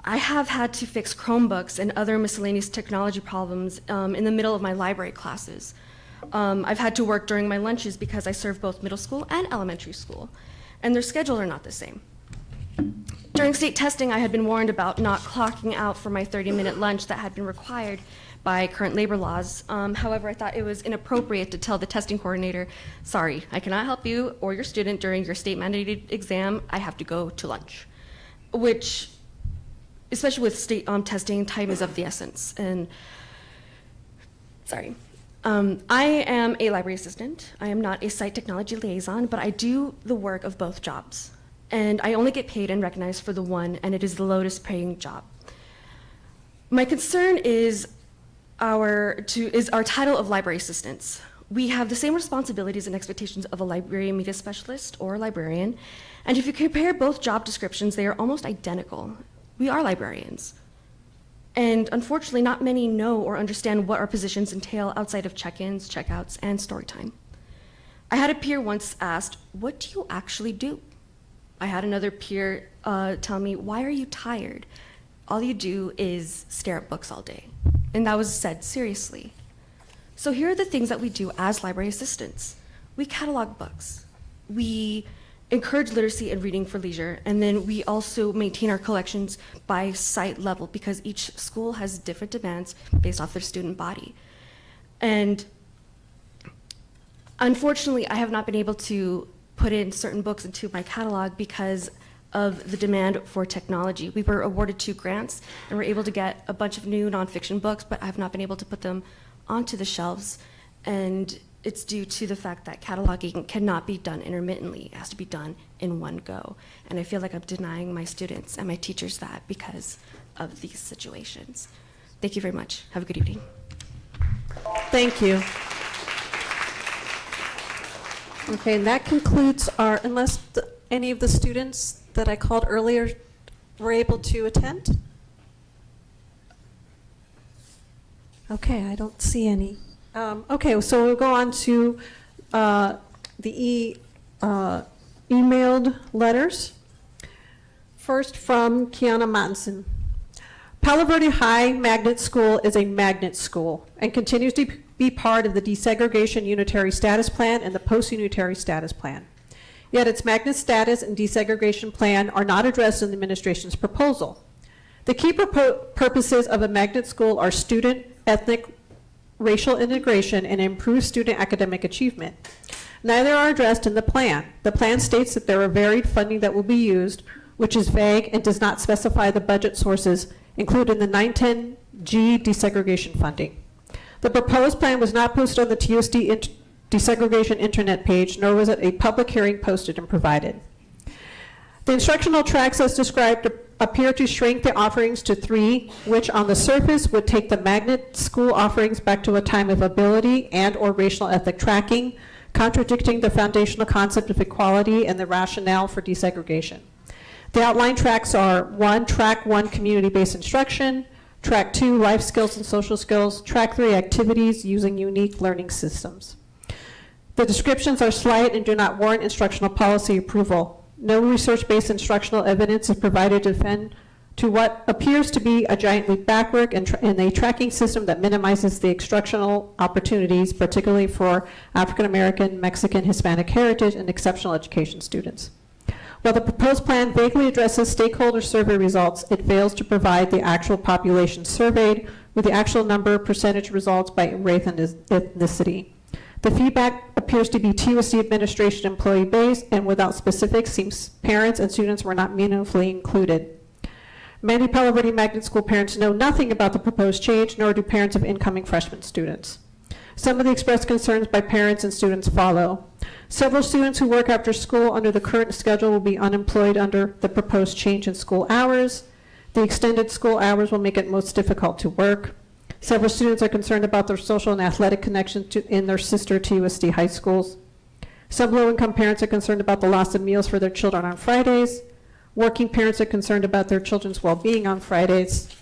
I have had to fix Chromebooks and other miscellaneous technology problems in the middle of my library classes. I've had to work during my lunches because I serve both middle school and elementary school, and their schedules are not the same. During state testing, I had been warned about not clocking out for my 30-minute lunch that had been required by current labor laws. However, I thought it was inappropriate to tell the testing coordinator, sorry, I cannot help you or your student during your state-mandated exam, I have to go to lunch. Which, especially with state testing, time is of the essence. And, sorry. I am a library assistant. I am not a site technology liaison, but I do the work of both jobs. And I only get paid and recognized for the one, and it is the lowest paying job. My concern is our title of library assistants. We have the same responsibilities and expectations of a library media specialist or librarian, And if you compare both job descriptions, they are almost identical. We are librarians. And unfortunately, not many know or understand what our positions entail outside of check-ins, check-outs, and story time. I had a peer once asked, "What do you actually do?" I had another peer tell me, "Why are you tired? All you do is stare at books all day." And that was said seriously. So here are the things that we do as library assistants. We catalog books. We encourage literacy and reading for leisure, and then we also maintain our collections by site level because each school has different demands based off their student body. And unfortunately, I have not been able to put in certain books into my catalog because of the demand for technology. We were awarded 2 grants and were able to get a bunch of new nonfiction books, but I have not been able to put them onto the shelves. And it's due to the fact that cataloging cannot be done intermittently. It has to be done in one go. And I feel like I'm denying my students and my teachers that because of these situations. Thank you very much. Have a good evening. Thank you. Okay, and that concludes our, unless any of the students that I called earlier were able to attend? Okay, I don't see any. Okay, so we'll go on to the emailed letters. First from Kiana Manson. Palo Verde High Magnet School is a magnet school and continues to be part of the Desegregation Unitary Status Plan and the Post-Unitary Status Plan. Yet its magnet status and desegregation plan are not addressed in the administration's proposal. The key purposes of a magnet school are student, ethnic, racial integration, and improved student academic achievement. Neither are addressed in the plan. The plan states that there are varied funding that will be used, which is vague and does not specify the budget sources included in the 910G desegregation funding. The proposed plan was not posted on the TUSD desegregation internet page, nor was it a public hearing posted and provided. The instructional tracks as described appear to shrink the offerings to 3, which on the surface would take the magnet school offerings back to a time of ability and or racial ethnic tracking, contradicting the foundational concept of equality and the rationale for desegregation. The outline tracks are 1, track 1, community-based instruction, track 2, life skills and social skills, track 3, activities using unique learning systems. The descriptions are slight and do not warrant instructional policy approval. No research-based instructional evidence is provided to defend to what appears to be a giant leap backward in a tracking system that minimizes the instructional opportunities, particularly for African American, Mexican, Hispanic heritage, and exceptional education students. While the proposed plan vaguely addresses stakeholder survey results, it fails to provide the actual population surveyed with the actual number, percentage results by race and ethnicity. The feedback appears to be TUSD administration employee based and without specifics, seems parents and students were not meaningfully included. Many Palo Verde Magnet School parents know nothing about the proposed change, nor do parents of incoming freshman students. Some of the expressed concerns by parents and students follow. Several students who work after school under the current schedule will be unemployed under the proposed change in school hours. The extended school hours will make it most difficult to work. Several students are concerned about their social and athletic connections in their sister TUSD high schools. Some low-income parents are concerned about the loss of meals for their children on Fridays. Working parents are concerned about their children's well-being on Fridays.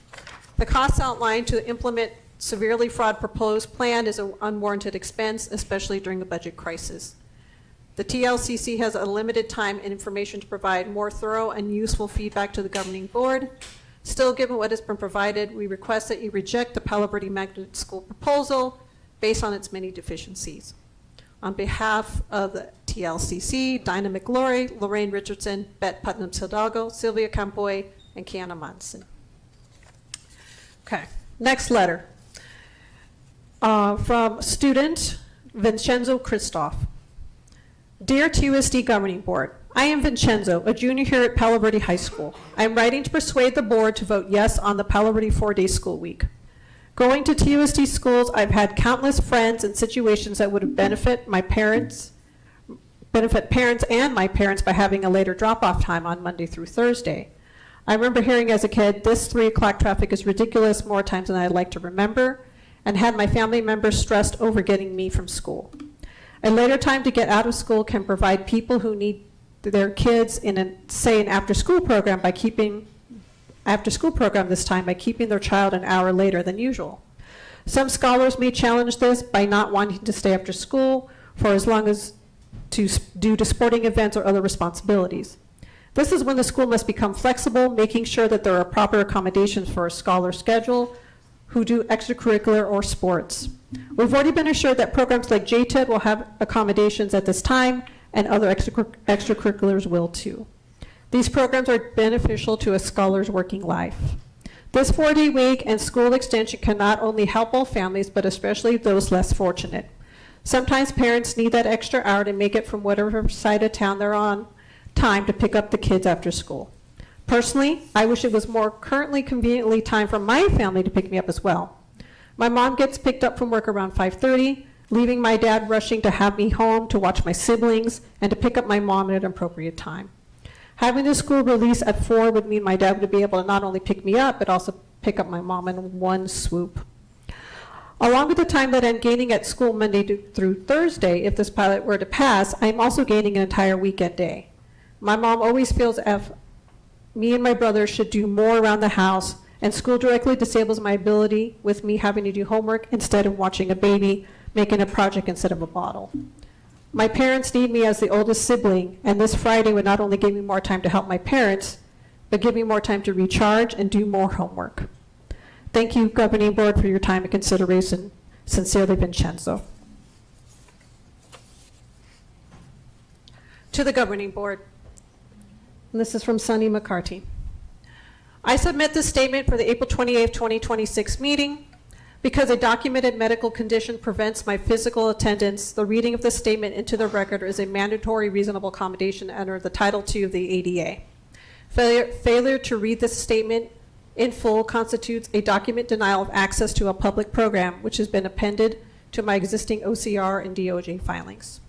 The costs outlined to implement severely flawed proposed plan is an unwarranted expense, especially during a budget crisis. The TLCC has a limited time and information to provide more thorough and useful feedback to the governing board. Still, given what has been provided, we request that you reject the Palo Verde Magnet School proposal based on its many deficiencies. On behalf of the TLCC, Dinah McLaury, Lorraine Richardson, Bet Putnam-Hidalgo, Sylvia Campoy, and Kiana Monson. Okay, next letter. From student Vincenzo Christoph. Dear TUSD Governing Board, I am Vincenzo, a junior here at Palo Verde High School. I am writing to persuade the board to vote yes on the Palo Verde 4-day school week. Going to TUSD schools, I've had countless friends and situations that would have benefit parents and my parents by having a later drop-off time on Monday through Thursday. I remember hearing as a kid, this 3 o'clock traffic is ridiculous more times than I'd like to remember, and had my family members stressed over getting me from school. A later time to get out of school can provide people who need their kids in an after-school program by keeping after-school program this time by keeping their child an hour later than usual. Some scholars may challenge this by not wanting to stay after school for as long as due to sporting events or other responsibilities. This is when the school must become flexible, making sure that there are proper accommodations for a scholar schedule who do extracurricular or sports. We've already been assured that programs like JTED will have accommodations at this time, and other extracurriculars will too. These programs are beneficial to a scholar's working life. This 4-day week and school extension can not only help all families, but especially those less fortunate. Sometimes parents need that extra hour to make it from whatever side of town they're on time to pick up the kids after school. Personally, I wish it was more currently conveniently time for my family to pick me up as well. My mom gets picked up from work around 5:30, leaving my dad rushing to have me home to watch my siblings and to pick up my mom at an appropriate time. Having the school release at 4 would mean my dad would be able to not only pick me up, but also pick up my mom in one swoop. Along with the time that I'm gaining at school Monday through Thursday, if this pilot were to pass, I'm also gaining an entire weekend day. My mom always feels if me and my brother should do more around the house, and school directly disables my ability with me having to do homework instead of watching a baby making a project instead of a bottle. My parents need me as the oldest sibling, and this Friday would not only give me more time to help my parents, but give me more time to recharge and do more homework. Thank you, Governing Board, for your time and consideration. Sincerely, Vincenzo. To the Governing Board. And this is from Sonny McCarty. I submit this statement for the April 28, 2026 meeting. Because a documented medical condition prevents my physical attendance, the reading of this statement into the record is a mandatory reasonable accommodation under the Title II of the ADA. Failure to read this statement in full constitutes a document denial of access to a public program, which has been appended to my existing OCR and DOJ filings.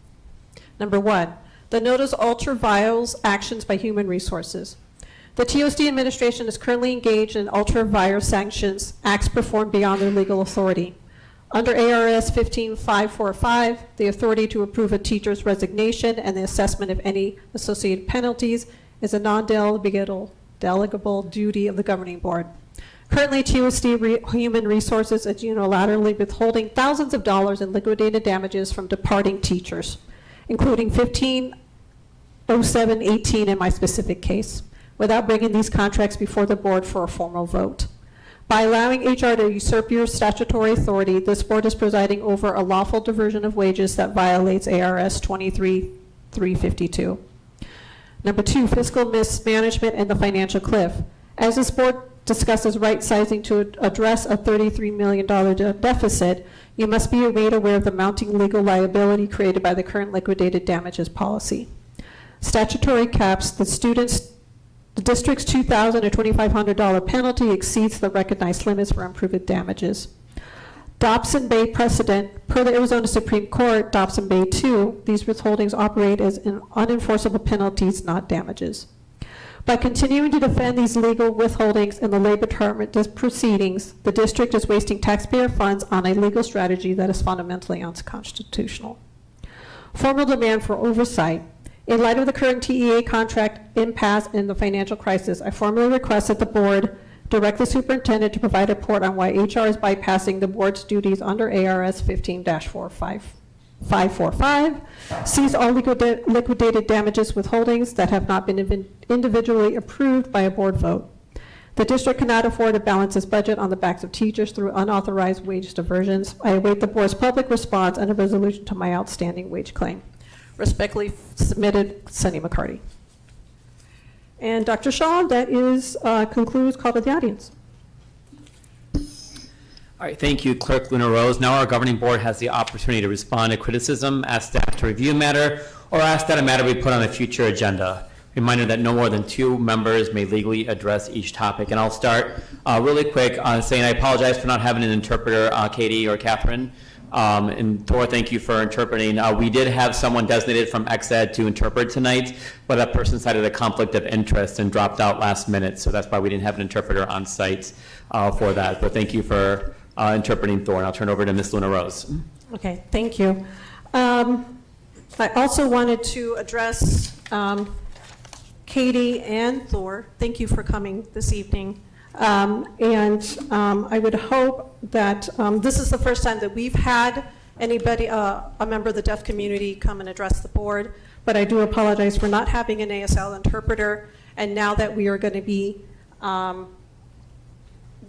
Number 1, the notice ultra vires actions by Human Resources. The TUSD administration is currently engaged in ultra vires sanctions, acts performed beyond their legal authority. Under ARS 15545, the authority to approve a teacher's resignation and the assessment of any associated penalties is a non-delegable duty of the Governing Board. Currently, TUSD Human Resources is unilaterally withholding thousands of dollars in liquidated damages from departing teachers, including 150718 in my specific case, without bringing these contracts before the board for a formal vote. By allowing HR to usurp your statutory authority, this board is presiding over a lawful diversion of wages that violates ARS 23352. Number 2, fiscal mismanagement and the financial cliff. As this board discusses right sizing to address a $33 million deficit, you must be made aware of the mounting legal liability created by the current liquidated damages policy. Statutory caps, the district's $2,000 or $2,500 penalty exceeds the recognized limits for improved damages. Dobson Bay precedent, per the Arizona Supreme Court, Dobson Bay 2, these withholdings operate as unenforceable penalties, not damages. By continuing to defend these legal withholdings in the Labor Department proceedings, the district is wasting taxpayer funds on a legal strategy that is fundamentally unconstitutional. Formal demand for oversight. In light of the current TEA contract impasse and the financial crisis, I formally request that the board direct the superintendent to provide a report on why HR is bypassing the board's duties under ARS 15-545, seize all liquidated damages withholdings that have not been individually approved by a board vote. The district cannot afford to balance its budget on the backs of teachers through unauthorized wage diversions. I await the board's public response and a resolution to my outstanding wage claim. Respectfully submitted, Sonny McCarty. And Dr. Shaw, that is concludes call to the audience. All right, thank you, Clerk Luna Rose. Now our governing board has the opportunity to respond to criticism, ask staff to review a matter, or ask that a matter be put on a future agenda. Reminder that no more than 2 members may legally address each topic. And I'll start really quick on saying I apologize for not having an interpreter, Katie or Catherine. And Thor, thank you for interpreting. We did have someone designated from XED to interpret tonight, but that person cited a conflict of interest and dropped out last minute, so that's why we didn't have an interpreter on site for that. But thank you for interpreting, Thor, and I'll turn over to Ms. Luna Rose. Okay, thank you. I also wanted to address Katie and Thor, thank you for coming this evening. I would hope that this is the first time that we've had anybody, a member of the deaf community, come and address the board, but I do apologize for not having an ASL interpreter. And now that we are going to be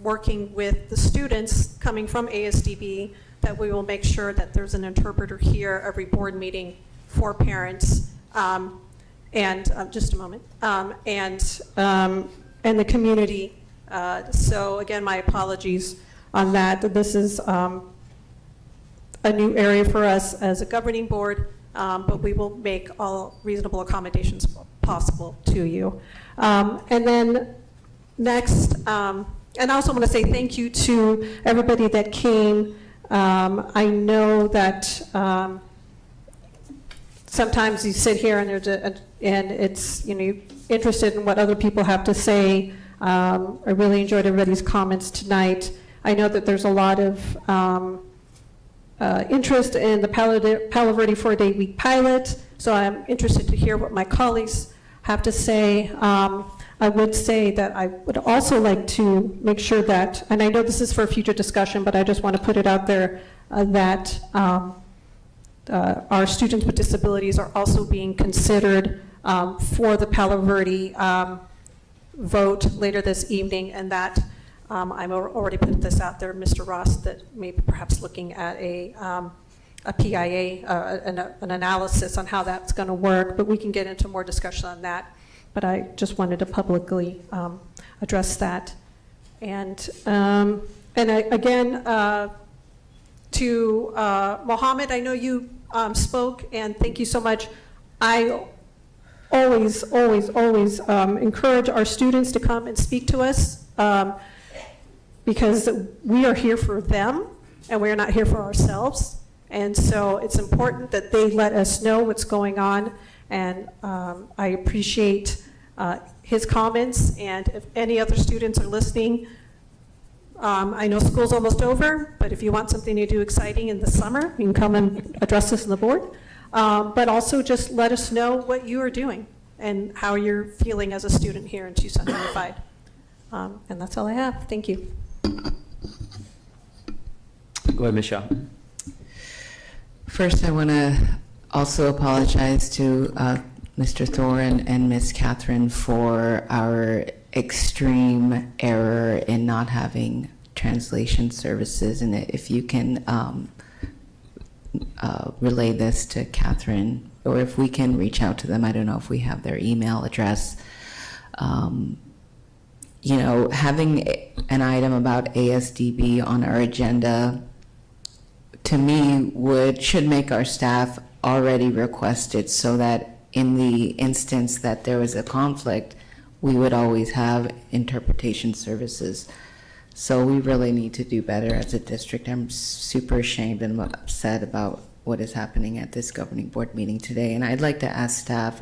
working with the students coming from ASDB, that we will make sure that there's an interpreter here every board meeting for parents. Just a moment. And the community. So again, my apologies on that. This is a new area for us as a governing board, but we will make all reasonable accommodations possible to you. And then next, and I also want to say thank you to everybody that came. I know that sometimes you sit here and it's, you know, you're interested in what other people have to say. I really enjoyed everybody's comments tonight. I know that there's a lot of interest in the Palo Verde 4-day week pilot, so I'm interested to hear what my colleagues have to say. I would say that I would also like to make sure that, and I know this is for future discussion, but I just want to put it out there, that our students with disabilities are also being considered for the Palo Verde vote later this evening, and that I'm already put this out there, Mr. Ross, that maybe perhaps looking at a PIA, an analysis on how that's going to work, but we can get into more discussion on that. But I just wanted to publicly address that. And again, to Mohammed, I know you spoke, and thank you so much. I always encourage our students to come and speak to us because we are here for them, and we are not here for ourselves. And so it's important that they let us know what's going on. And I appreciate his comments. And if any other students are listening, I know school's almost over, but if you want something to do exciting in the summer, you can come and address us on the board. But also just let us know what you are doing and how you're feeling as a student here in Tucson Unified. And that's all I have. Thank you. Go ahead, Michelle. First, I want to also apologize to Mr. Thor and Ms. Catherine for our extreme error in not having translation services. And if you can relay this to Catherine, or if we can reach out to them, I don't know if we have their email address. You know, having an item about ASDB on our agenda, to me, should make our staff already requested, so that in the instance that there was a conflict, we would always have interpretation services. So we really need to do better as a district. I'm super ashamed and upset about what is happening at this governing board meeting today. And I'd like to ask staff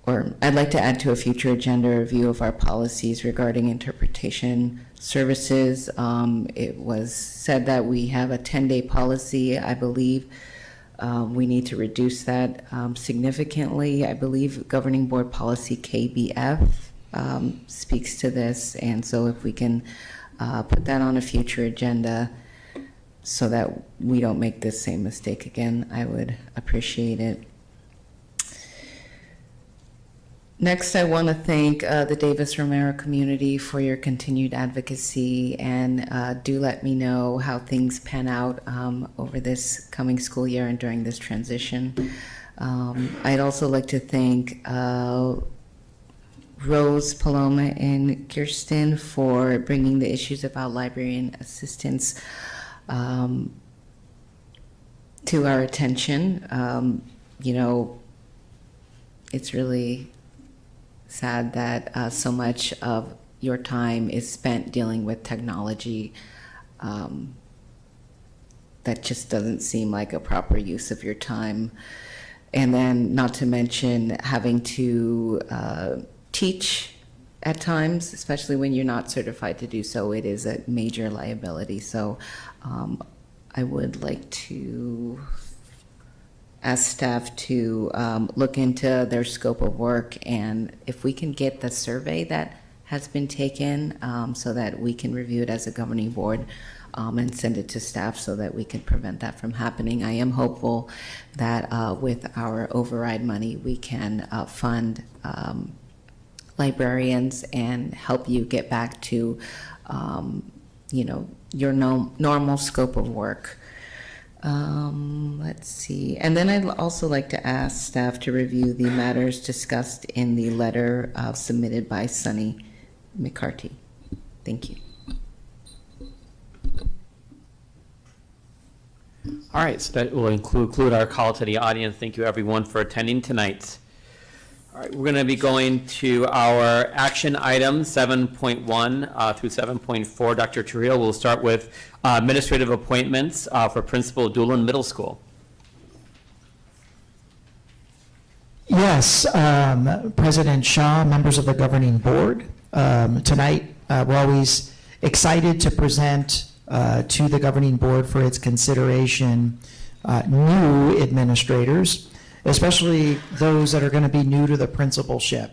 I'd like to add to a future agenda review of our policies regarding interpretation services. It was said that we have a 10-day policy. I believe we need to reduce that significantly. I believe governing board policy KBF speaks to this, and so if we can put that on a future agenda so that we don't make this same mistake again, I would appreciate it. Next, I want to thank the Davis Romero community for your continued advocacy, and do let me know how things pan out over this coming school year and during this transition. I'd also like to thank Rose, Paloma, and Kirsten for bringing the issues about librarian assistance to our attention. You know, it's really sad that so much of your time is spent dealing with technology that just doesn't seem like a proper use of your time. And then not to mention having to teach at times, especially when you're not certified to do so. It is a major liability. So I would like to ask staff to look into their scope of work, and if we can get the survey that has been taken so that we can review it as a governing board and send it to staff so that we can prevent that from happening. I am hopeful that with our override money, we can fund librarians and help you get back to, your normal scope of work. Let's see. And then I'd also like to ask staff to review the matters discussed in the letter submitted by Sunny McCarty. Thank you. All right, so that will conclude our call to the audience. Thank you, everyone, for attending tonight. All right, we're going to be going to our action items, 7.1 through 7.4. Dr. Trujillo will start with administrative appointments for Principal Doolin Middle School. Yes, President Shaw, members of the governing board. Tonight, we're always excited to present to the governing board for its consideration new administrators, especially those that are going to be new to the principalship.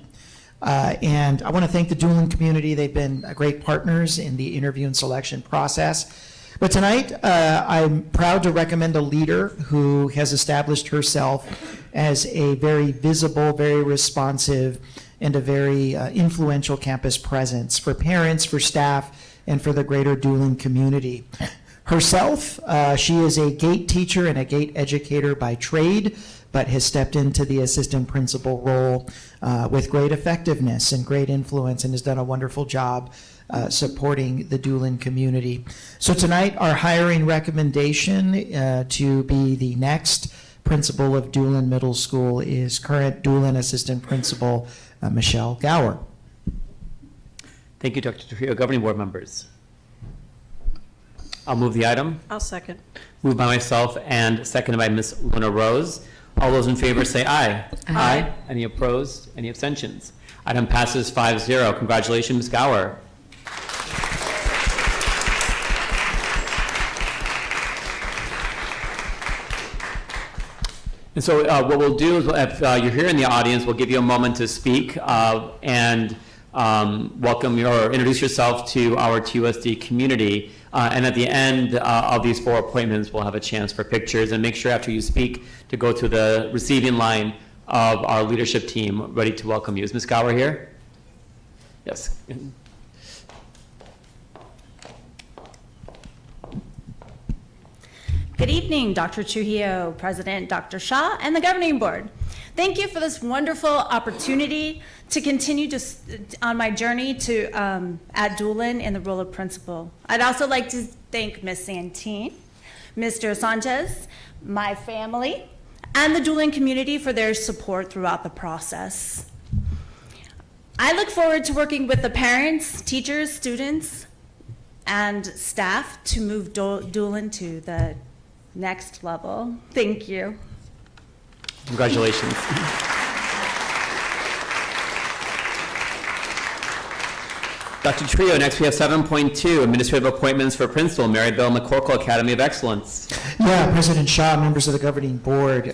And I want to thank the Doolin community. They've been great partners in the interview and selection process. But tonight, I'm proud to recommend a leader who has established herself as a very visible, very responsive, and a very influential campus presence for parents, for staff, and for the greater Doolin community. Herself, she is a GATE teacher and a GATE educator by trade, but has stepped into the assistant principal role with great effectiveness and great influence, and has done a wonderful job supporting the Doolin community. So tonight, our hiring recommendation to be the next principal of Doolin Middle School is current Doolin assistant principal Michelle Gower. Thank you, Dr. Trujillo. Governing board members. I'll move the item. I'll second. Moved by myself and seconded by Ms. Luna Rose. All those in favor say aye. Aye. Any opposed? Any abstentions? Item passes 5-0. Congratulations, Ms. Gower. And so what we'll do is, if you're here in the audience, we'll give you a moment to speak and welcome or introduce yourself to our TUSD community. And at the end of these 4 appointments, we'll have a chance for pictures. And make sure after you speak to go to the receiving line of our leadership team ready to welcome you. Is Ms. Gower here? Yes. Good evening, Dr. Trujillo, President Dr. Shaw, and the Governing Board. Thank you for this wonderful opportunity to continue on my journey to at Doolin in the role of principal. I'd also like to thank Ms. Santine, Mr. Sanchez, my family, and the Doolin community for their support throughout the process. I look forward to working with the parents, teachers, students, and staff to move Doolin to the next level. Thank you. Congratulations. Dr. Trio, next we have 7.2, administrative appointments for Principal, Marybelle McCorkle Academy of Excellence. Yeah, President Shaw, members of the governing board,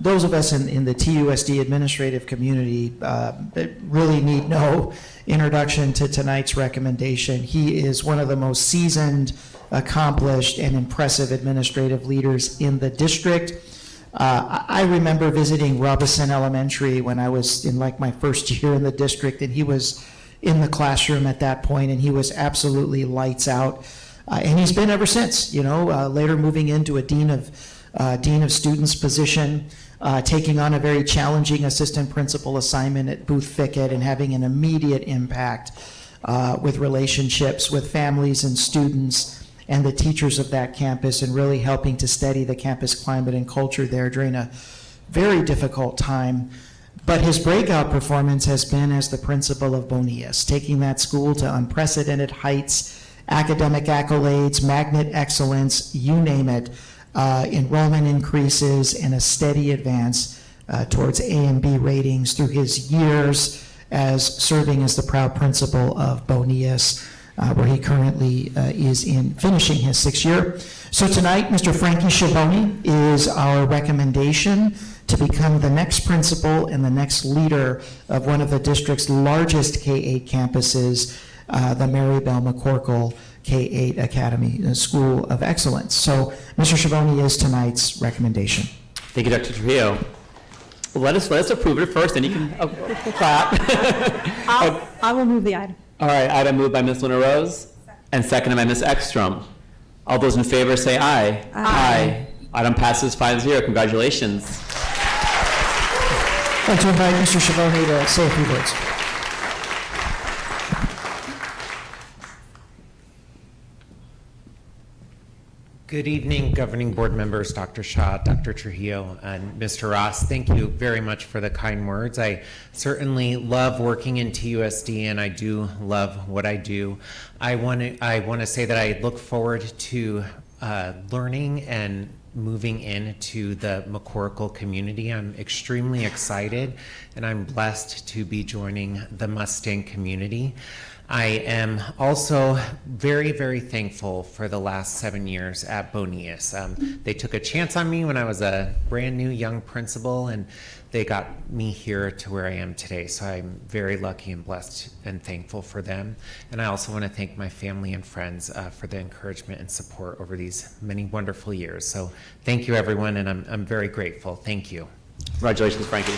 those of us in the TUSD administrative community really need no introduction to tonight's recommendation. He is one of the most seasoned, accomplished, and impressive administrative leaders in the district. I remember visiting Robison Elementary when I was in like my first year in the district, and he was in the classroom at that point, and he was absolutely lights out. And he's been ever since, later moving into a dean of students position, taking on a very challenging assistant principal assignment at Booth Fickett and having an immediate impact with relationships with families and students and the teachers of that campus, and really helping to steady the campus climate and culture there during a very difficult time. But his breakout performance has been as the principal of Bonias, taking that school to unprecedented heights, academic accolades, magnet excellence, you name it, enrollment increases, and a steady advance towards A and B ratings through his years as serving as the proud principal of Bonias. where he currently is in finishing his 6th year. So tonight, Mr. Frankie Schiavone is our recommendation to become the next principal and the next leader of one of the district's largest K-8 campuses, the Maribel McCorkle K-8 Academy School of Excellence. So Mr. Schiavone is tonight's recommendation. Thank you, Dr. Trujillo. Let us approve it first, then you can clap. I will move the item. All right, item moved by Ms. Luna Rose and seconded by Ms. Ekstrom. All those in favor say aye. Aye. Item passes 5-0. Congratulations. I'd like to invite Mr. Schiavone to say a few words. Good evening, Governing Board members, Dr. Shaw, Dr. Trujillo, and Mr. Ross. Thank you very much for the kind words. I certainly love working in TUSD, and I do love what I do. I want to say that I look forward to learning and moving into the McCorkle community. I'm extremely excited, and I'm blessed to be joining the Mustang community. I am also very, very thankful for the last 7 years at Bonias. They took a chance on me when I was a brand new young principal, and they got me here to where I am today. So I'm very lucky and blessed and thankful for them. And I also want to thank my family and friends for the encouragement and support over these many wonderful years. So thank you, everyone, and I'm very grateful. Thank you. Congratulations, Frankie.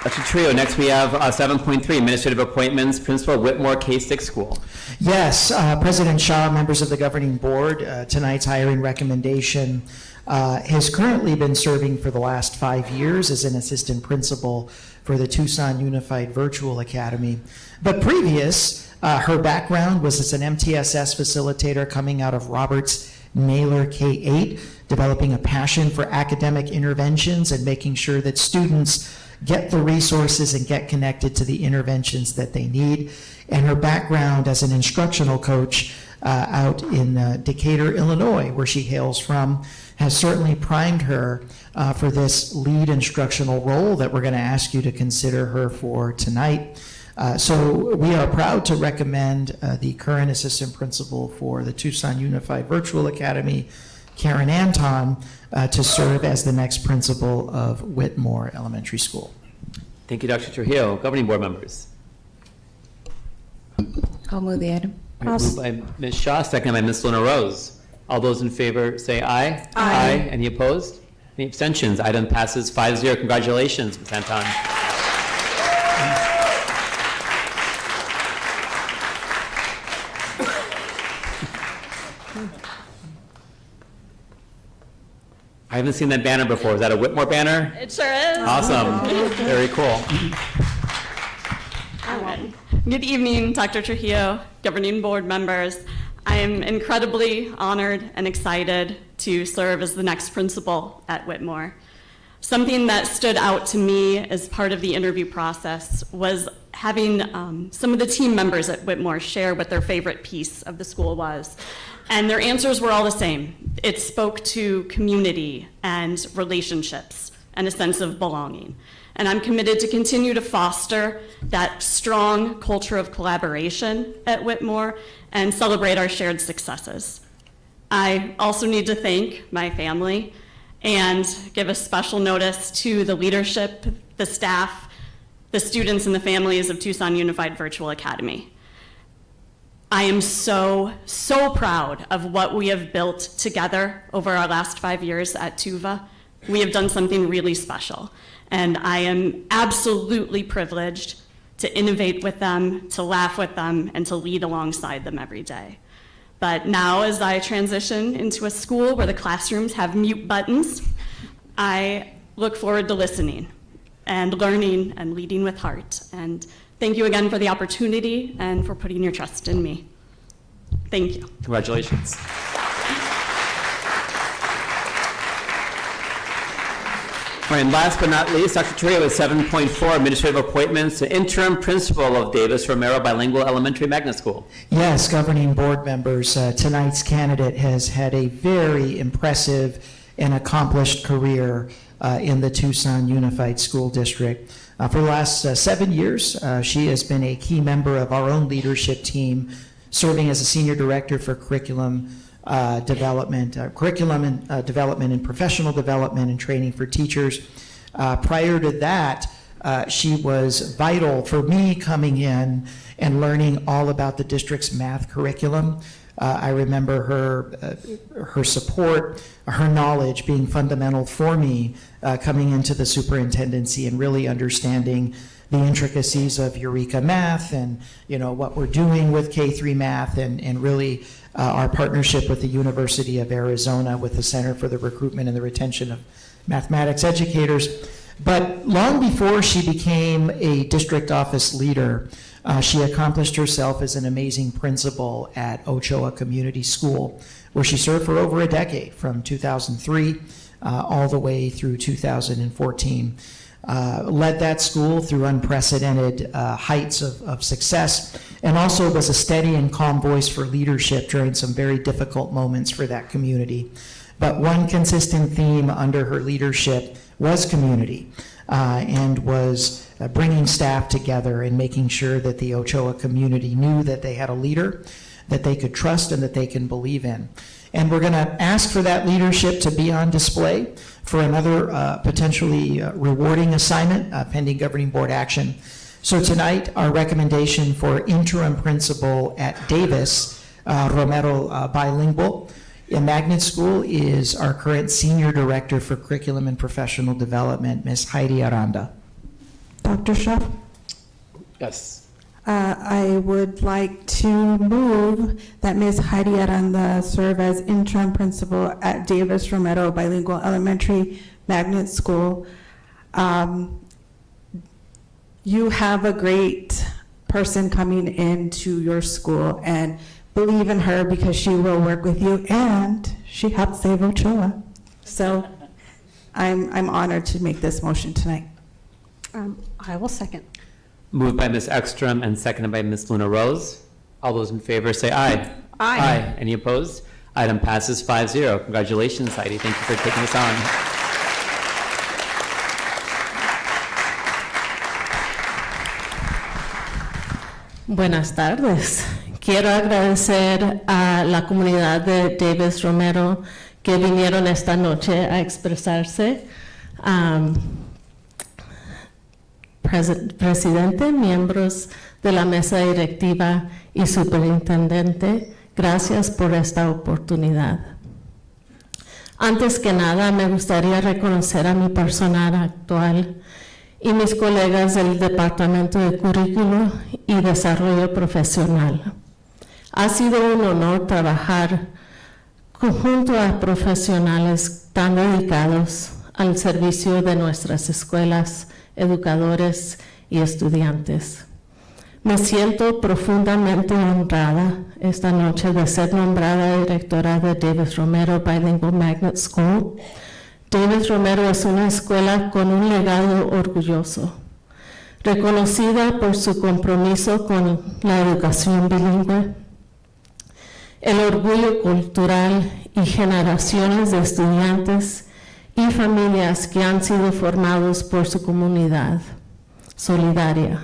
Dr. Trio, next we have 7.3, Administrative Appointments, Principal Whitmore K-6 School. Yes, President Shaw, members of the governing board, tonight's hiring recommendation has currently been serving for the last 5 years as an assistant principal for the Tucson Unified Virtual Academy. But previous, her background was as an MTSS facilitator coming out of Roberts Naylor K-8, developing a passion for academic interventions and making sure that students get the resources and get connected to the interventions that they need. And her background as an instructional coach out in Decatur, Illinois, where she hails from, has certainly primed her for this lead instructional role that we're going to ask you to consider her for tonight. So we are proud to recommend the current assistant principal for the Tucson Unified Virtual Academy, Karen Anton, to serve as the next principal of Whitmore Elementary School. Thank you, Dr. Trujillo. Governing board members. I'll move the item. Moved by Ms. Shaw, seconded by Ms. Luna Rose. All those in favor say aye. Aye. Any opposed? Any abstentions? Item passes 5-0. Congratulations, Ms. Anton. I haven't seen that banner before. Is that a Whitmore banner? It sure is. Awesome. Very cool. Good evening, Dr. Trujillo, governing board members. I am incredibly honored and excited to serve as the next principal at Whitmore. Something that stood out to me as part of the interview process was having some of the team members at Whitmore share what their favorite piece of the school was. And their answers were all the same. It spoke to community and relationships and a sense of belonging. And I'm committed to continue to foster that strong culture of collaboration at Whitmore and celebrate our shared successes. I also need to thank my family and give a special notice to the leadership, the staff, the students, and the families of Tucson Unified Virtual Academy. I am so, so proud of what we have built together over our last 5 years at TUVA. We have done something really special, and I am absolutely privileged to innovate with them, to laugh with them, and to lead alongside them every day. But now, as I transition into a school where the classrooms have mute buttons, I look forward to listening and learning and leading with heart. And thank you again for the opportunity and for putting your trust in me. Thank you. Congratulations. All right, and last but not least, Dr. Trujillo with 7.4, Administrative Appointments to Interim Principal of Davis Romero Bilingual Elementary Magnet School. Yes, governing board members, tonight's candidate has had a very impressive an accomplished career in the Tucson Unified School District. For the last 7 years, she has been a key member of our own leadership team, serving as a senior director for curriculum development and professional development and training for teachers. Prior to that, she was vital for me coming in and learning all about the district's math curriculum. I remember her support, her knowledge being fundamental for me coming into the superintendency and really understanding the intricacies of Eureka Math and what we're doing with K-3 math and really our partnership with the University of Arizona with the Center for the Recruitment and the Retention of Mathematics Educators. But long before she became a district office leader, she accomplished herself as an amazing principal at Ochoa Community School, where she served for over a decade, from 2003 all the way through 2014. Led that school through unprecedented heights of success, and also was a steady and calm voice for leadership during some very difficult moments for that community. But one consistent theme under her leadership was community, and was bringing staff together and making sure that the Ochoa community knew that they had a leader that they could trust and that they can believe in. And we're going to ask for that leadership to be on display for another potentially rewarding assignment pending governing board action. So tonight, our recommendation for interim principal at Davis Romero Bilingual in Magnet School is our current Senior Director for Curriculum and Professional Development, Ms. Heidi Aranda. Dr. Shaw? Yes. I would like to move that Ms. Heidi Aranda serve as interim principal at Davis Romero Bilingual Elementary Magnet School. You have a great person coming into your school, and believe in her because she will work with you, and she helped save Ochoa. So I'm honored to make this motion tonight. I will second. Moved by Ms. Ekstrom and seconded by Ms. Luna Rose. All those in favor say aye. Aye. Any opposed? Item passes 5-0. Congratulations, Heidi. Thank you for taking this on. Buenas tardes. Quiero agradecer a la comunidad de Davis Romero que vinieron esta noche a expresarse. Presidente, miembros de la mesa directiva y superintendente, gracias por esta oportunidad. Antes que nada, me gustaría reconocer a mi personal actual y mis colegas del Departamento de Currículo y Desarrollo Profesional. Ha sido un honor trabajar junto a profesionales tan dedicados al servicio de nuestras escuelas, educadores y estudiantes. Me siento profundamente honrada esta noche de ser nombrada directora de Davis Romero Bilingual Magnet School. Davis Romero es una escuela con un legado orgulloso, reconocida por su compromiso con la educación bilingüe, el orgullo cultural y generaciones de estudiantes y familias que han sido formados por su comunidad solidaria.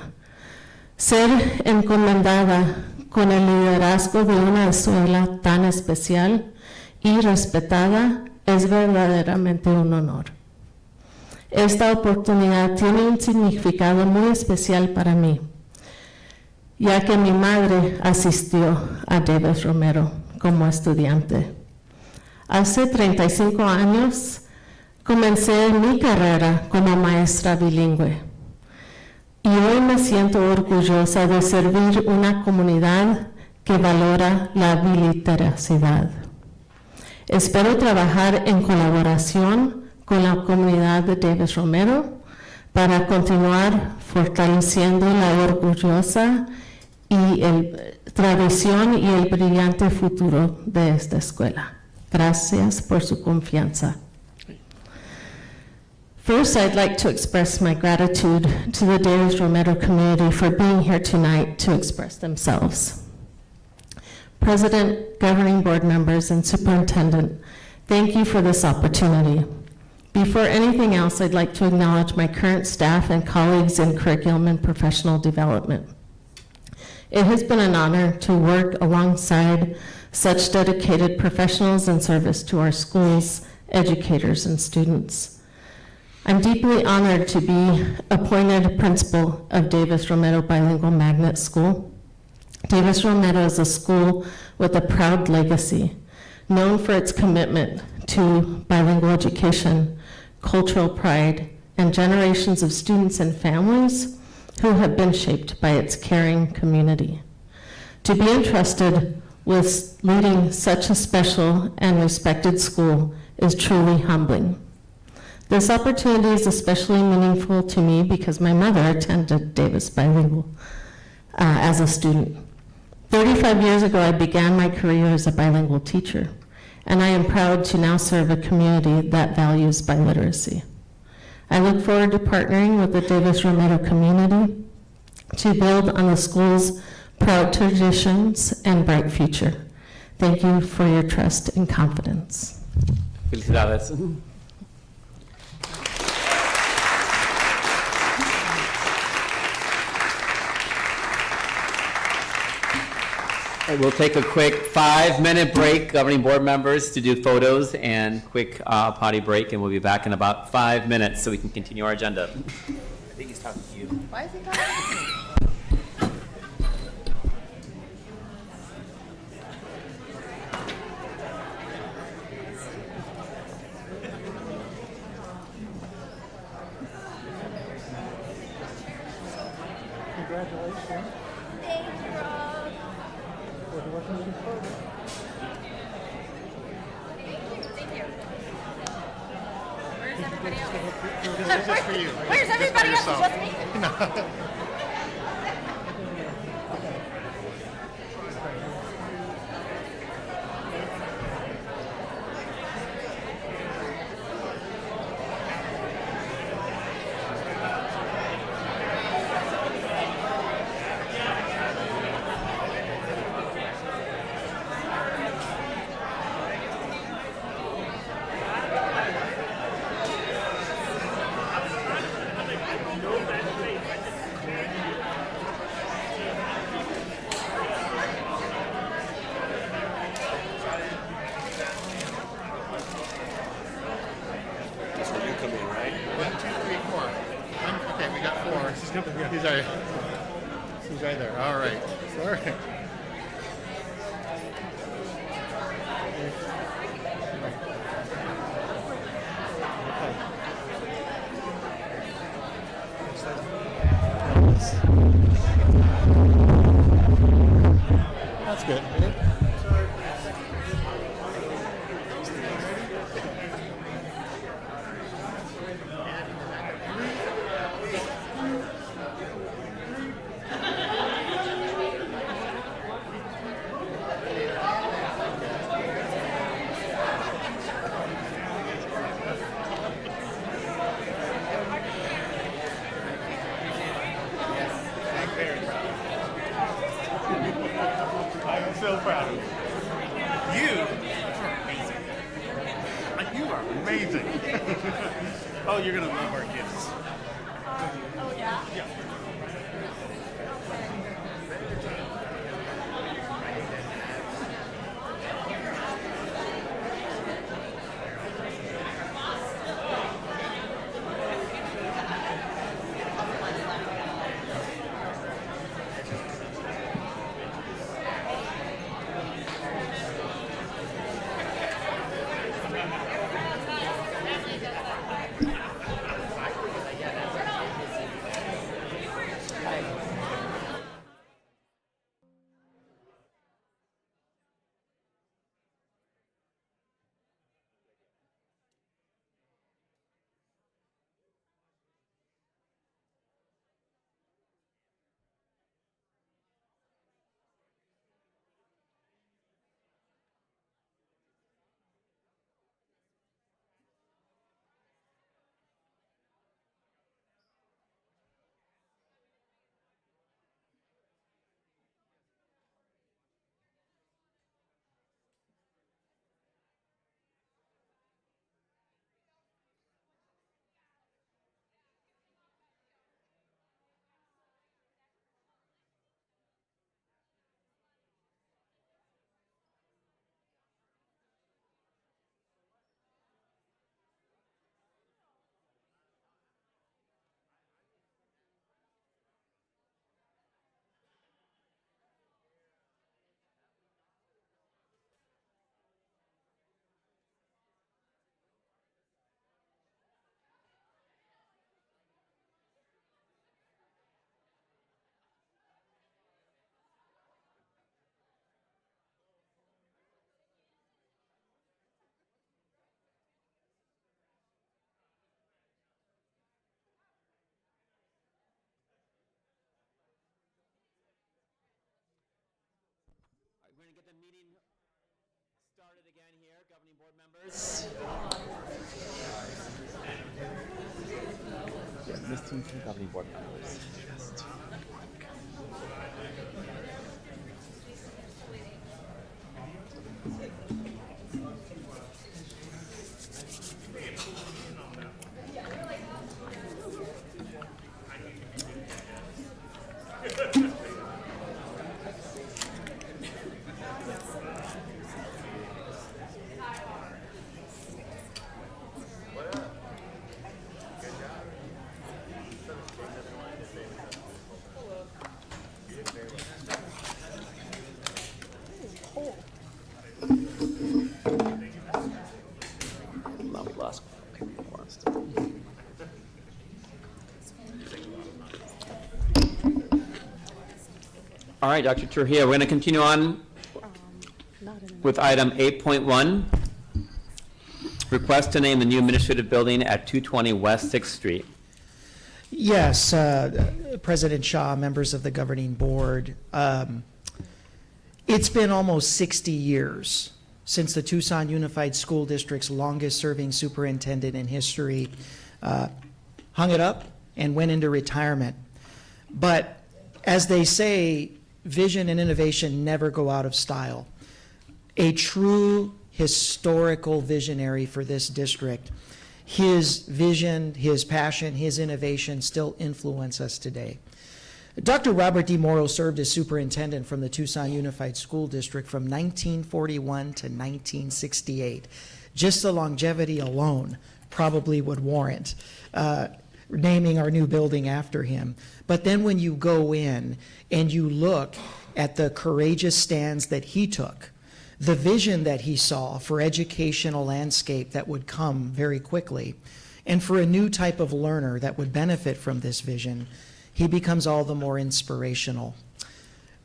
Ser encomendada con el liderazgo de una escuela tan especial y respetada es verdaderamente un honor. Esta oportunidad tiene un significado muy especial para mí, ya que mi madre asistió a Davis Romero como estudiante. Hace 35 años comencé mi carrera como maestra bilingüe y hoy me siento orgullosa de servir una comunidad que valora la biliteracidad. Espero trabajar en colaboración con la comunidad de Davis Romero para continuar fortaleciendo la orgullosa tradición y el brillante futuro de esta escuela. Gracias por su confianza. First, I'd like to express my gratitude to the Davis Romero community for being here tonight to express themselves. President, governing board members, and superintendent, Thank you for this opportunity. Before anything else, I'd like to acknowledge my current staff and colleagues in curriculum and professional development. It has been an honor to work alongside such dedicated professionals in service to our schools, educators, and students. I'm deeply honored to be appointed principal of Davis Romero Bilingual Magnet School. Davis Romero is a school with a proud legacy, known for its commitment to bilingual education, cultural pride, and generations of students and families who have been shaped by its caring community. To be entrusted with leading such a special and respected school is truly humbling. This opportunity is especially meaningful to me because my mother attended Davis Bilingual as a student. 35 years ago, I began my career as a bilingual teacher, and I am proud to now serve a community that values biliteracy. I look forward to partnering with the Davis Romero community to build on the school's proud traditions and bright future. Thank you for your trust and confidence. Felicidades. We'll take a quick 5-minute break, governing board members, to do photos and quick potty break, and we'll be back in about 5 minutes so we can continue our agenda. I think he's talking to you. Why is he talking to me? Congratulations. Thank you, Rob. For working with your program. Thank you. Where's everybody else? This is just for you. Where's everybody else? Just Just me? No. That's where you come in, right? 1, 2, 3, 4. Okay, we got 4. He's right there. All right. Sorry. That's good. I am so proud of you. You are amazing. You are amazing. Oh, you're going to love our gifts. Oh, yeah? Yeah. Listing two governing board members. No, we lost. All right, Dr. Trujillo, we're going to continue on with item 8.1. Request to name the new administrative building at 220 West 6th Street. Yes, President Shaw, members of the governing board. It's been almost 60 years since the Tucson Unified School District's longest-serving superintendent in history hung it up and went into retirement. But as they say, vision and innovation never go out of style. A true historical visionary for this district. His vision, his passion, his innovation still influence us today. Dr. Robert D. Morrow served as superintendent from the Tucson Unified School District from 1941 to 1968. Just the longevity alone probably would warrant naming our new building after him. But then when you go in and you look at the courageous stands that he took, the vision that he saw for educational landscape that would come very quickly, and for a new type of learner that would benefit from this vision, he becomes all the more inspirational.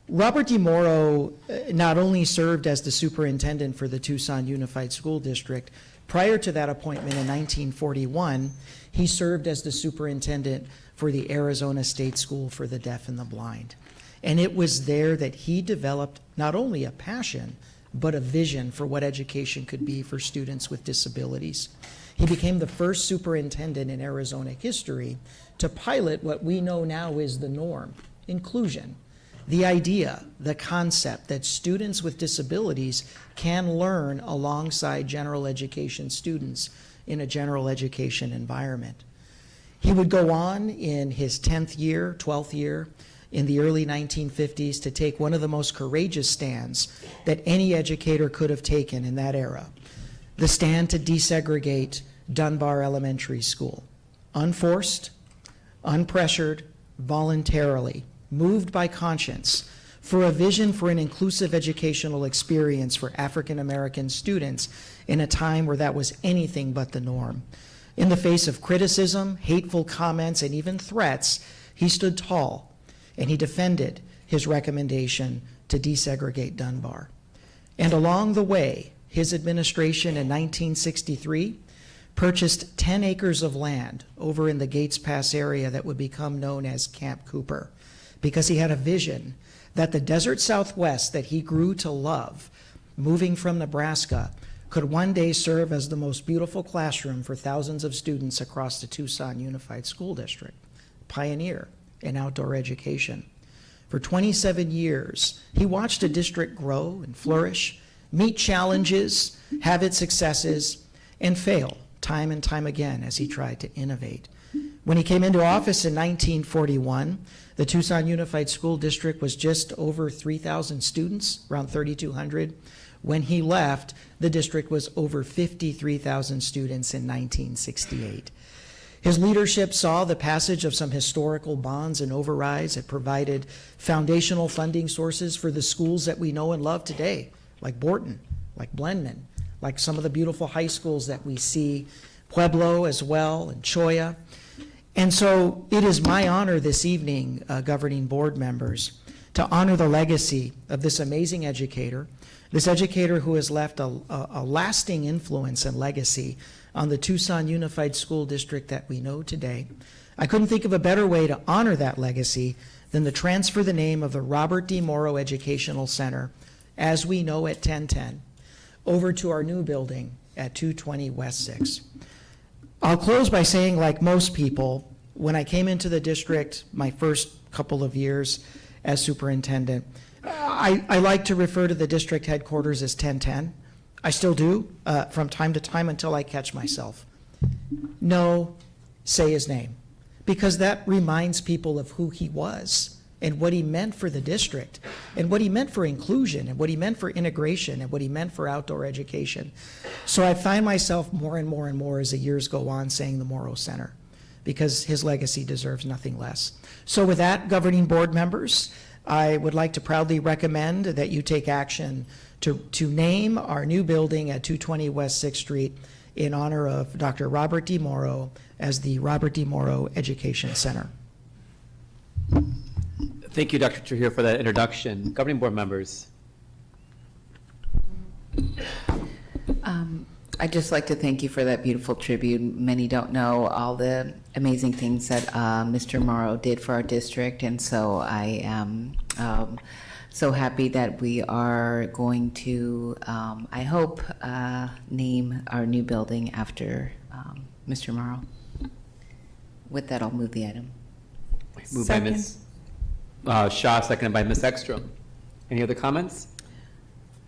Robert D. Morrow not only served as the superintendent for the Tucson Unified School District, prior to that appointment in 1941, he served as the superintendent for the Arizona State School for the Deaf and the Blind. And it was there that he developed not only a passion, but a vision for what education could be for students with disabilities. He became the first superintendent in Arizona history to pilot what we know now is the norm, inclusion. The idea, the concept that students with disabilities can learn alongside general education students in a general education environment. He would go on in his 10th year, 12th year, in the early 1950s to take one of the most courageous stands that any educator could have taken in that era, the stand to desegregate Dunbar Elementary School. Unforced, unpressured, voluntarily, moved by conscience, for a vision for an inclusive educational experience for African American students in a time where that was anything but the norm. In the face of criticism, hateful comments, and even threats, he stood tall and he defended his recommendation to desegregate Dunbar. And along the way, his administration in 1963 purchased 10 acres of land over in the Gates Pass area that would become known as Camp Cooper, because he had a vision that the desert Southwest that he grew to love, moving from Nebraska, could one day serve as the most beautiful classroom for thousands of students across the Tucson Unified School District. Pioneer in outdoor education. For 27 years, he watched a district grow and flourish, meet challenges, have its successes, and fail time and time again as he tried to innovate. When he came into office in 1941, the Tucson Unified School District was just over 3,000 students, around 3,200. When he left, the district was over 53,000 students in 1968. His leadership saw the passage of some historical bonds and overrides that provided foundational funding sources for the schools that we know and love today, like Borton, like Blenman, like some of the beautiful high schools that we see, Pueblo as well, and Choya. And so it is my honor this evening, governing board members, to honor the legacy of this amazing educator, this educator who has left a lasting influence and legacy on the Tucson Unified School District that we know today. I couldn't think of a better way to honor that legacy than to transfer the name of the Robert D. Morrow Educational Center, as we know at 1010, over to our new building at 220 West 6th. I'll close by saying, like most people, when I came into the district my first couple of years as superintendent, I like to refer to the district headquarters as 1010. I still do from time to time until I catch myself. No, say his name, because that reminds people of who he was and what he meant for the district and what he meant for inclusion and what he meant for integration and what he meant for outdoor education. So I find myself more and more and more as the years go on saying the Morrow Center, because his legacy deserves nothing less. So with that, governing board members, I would like to proudly recommend that you take action to name our new building at 220 West 6th Street in honor of Dr. Robert D. Morrow as the Robert D. Morrow Education Center. Thank you, Dr. Trujillo, for that introduction. Governing board members. I'd just like to thank you for that beautiful tribute. Many don't know all the amazing things that Mr. Morrow did for our district, and so I am so happy that we are going to, I hope, name our new building after Mr. Morrow. With that, I'll move the item. Moved by Ms. Shaw, seconded by Ms. Ekstrom. Any other comments?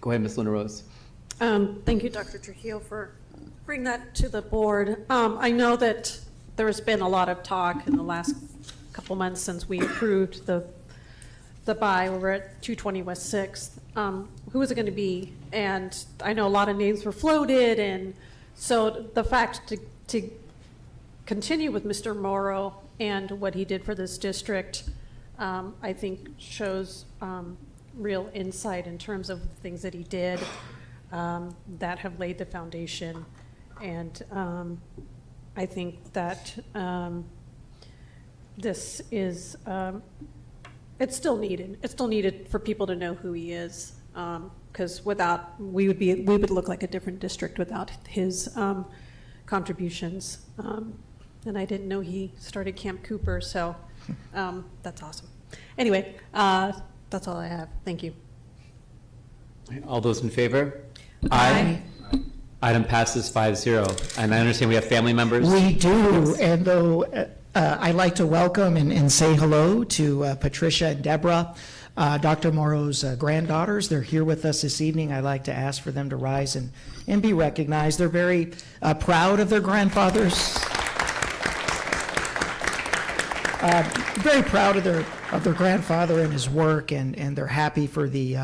Go ahead, Ms. Luna Rose. Thank you, Dr. Trujillo, for bringing that to the board. I know that there has been a lot of talk in the last couple months since we approved the buy over at 220 West 6th. Who is it going to be? And I know a lot of names were floated, and so the fact to continue with Mr. Morrow and what he did for this district, I think shows real insight in terms of the things that he did that have laid the foundation. And I think that this is, it's still needed. It's still needed for people to know who he is, because without, we would look like a different district without his contributions. And I didn't know he started Camp Cooper, so that's awesome. Anyway, that's all I have. Thank you. All those in favor? Aye. Item passes 5-0. And I understand we have family members? We do, and though I'd like to welcome and say hello to Patricia and Deborah, Dr. Morrow's granddaughters. They're here with us this evening. I'd like to ask for them to rise and be recognized. They're very proud of their grandfathers. Very proud of their grandfather and his work, and they're happy for the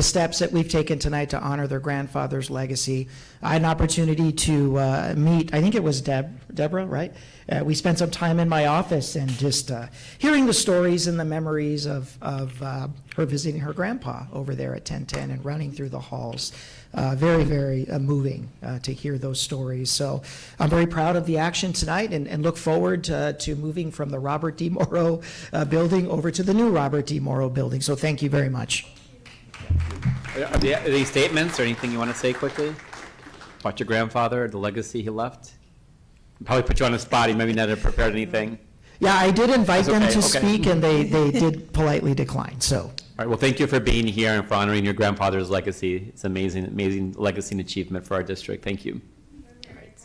steps that we've taken tonight to honor their grandfather's legacy. I had an opportunity to meet, I think it was Deborah, right? We spent some time in my office and just hearing the stories and the memories of her visiting her grandpa over there at 1010 and running through the halls. Very, very moving to hear those stories. So I'm very proud of the action tonight and look forward to moving from the Robert D. Morrow building over to the new Robert D. Morrow building. So thank you very much. Are there any statements or anything you want to say quickly about your grandfather, the legacy he left? Probably put you on the spot. He maybe never prepared anything. Yeah, I did invite them to Okay. speak, and they did politely decline. So. All right, well, thank you for being here and for honoring your grandfather's legacy. It's an amazing, amazing legacy and achievement for our district. Thank you. All right.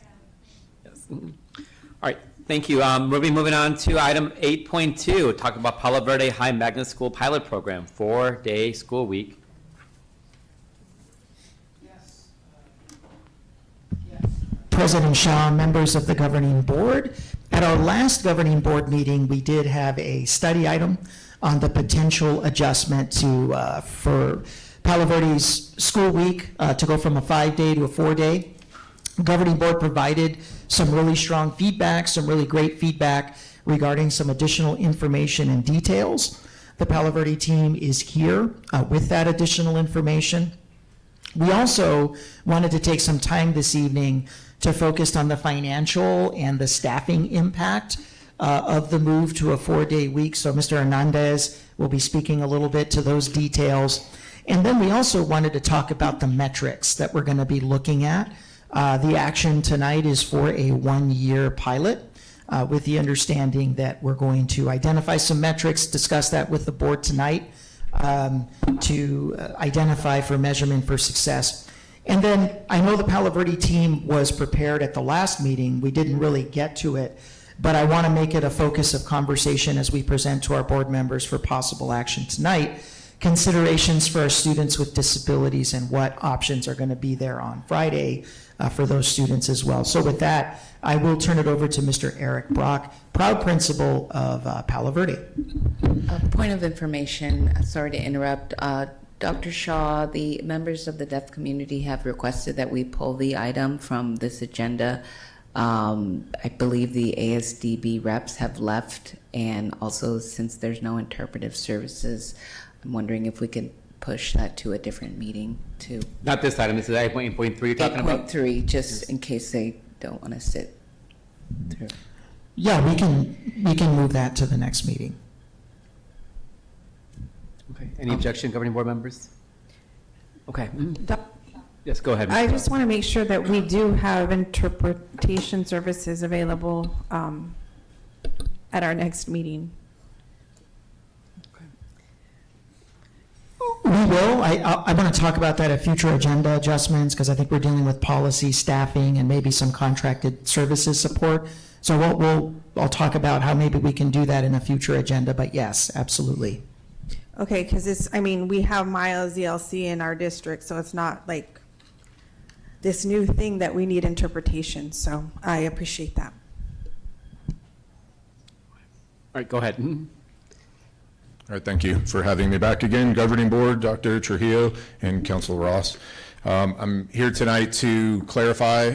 Yes. Mhm. All right, thank you. We'll be moving on to item 8.2, talk about Palo Verde High Magnet School Pilot Program, 4-day school week. President Shaw, members of the governing board. At our last governing board meeting, we did have a study item on the potential adjustment for Palo Verde's school week to go from a 5-day to a 4-day. Governing board provided some really strong feedback, some really great feedback regarding some additional information and details. The Palo Verde team is here with that additional information. We also wanted to take some time this evening to focus on the financial and the staffing impact of the move to a 4-day week. So Mr. Hernandez will be speaking a little bit to those details. And then we also wanted to talk about the metrics that we're going to be looking at. The action tonight is for a 1-year pilot with the understanding that we're going to identify some metrics, discuss that with the board tonight to identify for measurement for success. And then I know the Palo Verde team was prepared at the last meeting. We didn't really get to it, but I want to make it a focus of conversation as we present to our board members for possible action tonight. Considerations for our students with disabilities and what options are going to be there on Friday for those students as well. So with that, I will turn it over to Mr. Eric Brock, proud principal of Palo Verde. A point of information, sorry to interrupt. Dr. Shaw, the members of the deaf community have requested that we pull the item from this agenda. I believe the ASDB reps have left, and also since there's no interpretive services, I'm wondering if we could push that to a different meeting too. Not this item, this is 8.3 you're talking about? 8.3, just in case they don't want to sit through. Yeah, we can move that to the next meeting. Okay, any objection, governing board members? Okay. Yes, go ahead. Ms. I Ross. just want to make sure that we do have interpretation services available at our next meeting. We will. I want to talk about that at future agenda adjustments because I think we're dealing with policy, staffing, and maybe some contracted services support. So I'll talk about how maybe we can do that in a future agenda, but yes, absolutely. Okay, because we have Miles ELC in our district, so it's not like this new thing that we need interpretation, so I appreciate that. All right, go ahead. All right, thank you for having me back again, Governing Board, Dr. Trujillo, and Councilor Ross. I'm here tonight to clarify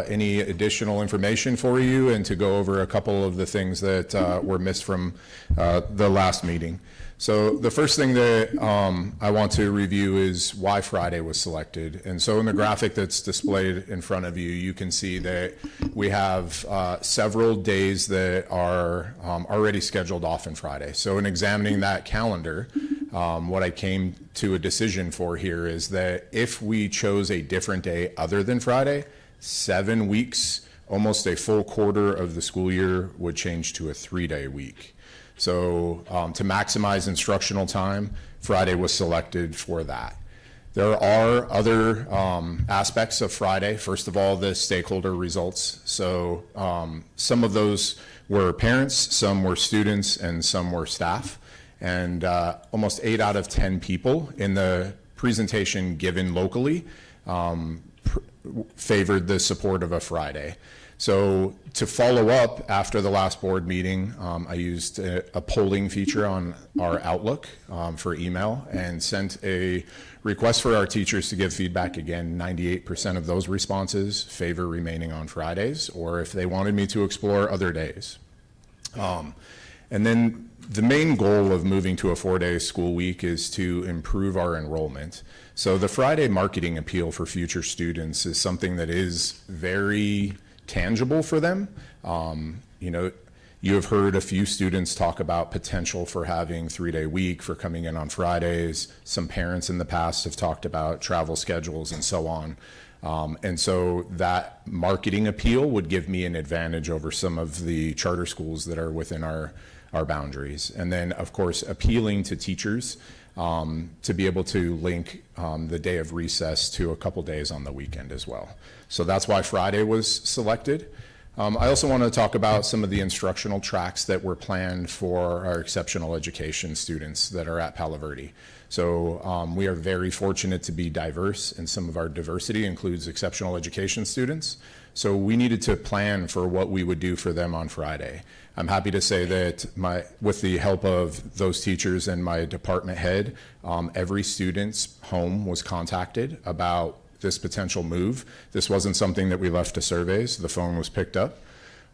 any additional information for you and to go over a couple of the things that were missed from the last meeting. So the first thing that I want to review is why Friday was selected. And so in the graphic that's displayed in front of you, you can see that we have several days that are already scheduled off on Friday. So in examining that calendar, what I came to a decision for here is that if we chose a different day other than Friday, 7 weeks, almost a full quarter of the school year would change to a 3-day week. So to maximize instructional time, Friday was selected for that. There are other aspects of Friday. First of all, the stakeholder results. So some of those were parents, some were students, and some were staff. And almost 8 out of 10 people in the presentation given locally favored the support of a Friday. So to follow up after the last board meeting, I used a polling feature on our Outlook for email and sent a request for our teachers to give feedback again. 98% of those responses favor remaining on Fridays, or if they wanted me to explore other days. And then the main goal of moving to a 4-day school week is to improve our enrollment. So the Friday marketing appeal for future students is something that is very tangible for them. You have heard a few students talk about potential for having 3-day week, for coming in on Fridays. Some parents in the past have talked about travel schedules and so on. And so that marketing appeal would give me an advantage over some of the charter schools that are within our boundaries. And then, of course, appealing to teachers to be able to link the day of recess to a couple days on the weekend as well. So that's why Friday was selected. I also want to talk about some of the instructional tracks that were planned for our exceptional education students that are at Palo Verde. So we are very fortunate to be diverse, and some of our diversity includes exceptional education students. So we needed to plan for what we would do for them on Friday. I'm happy to say that with the help of those teachers and my department head, every student's home was contacted about this potential move. This wasn't something that we left to surveys. The phone was picked up.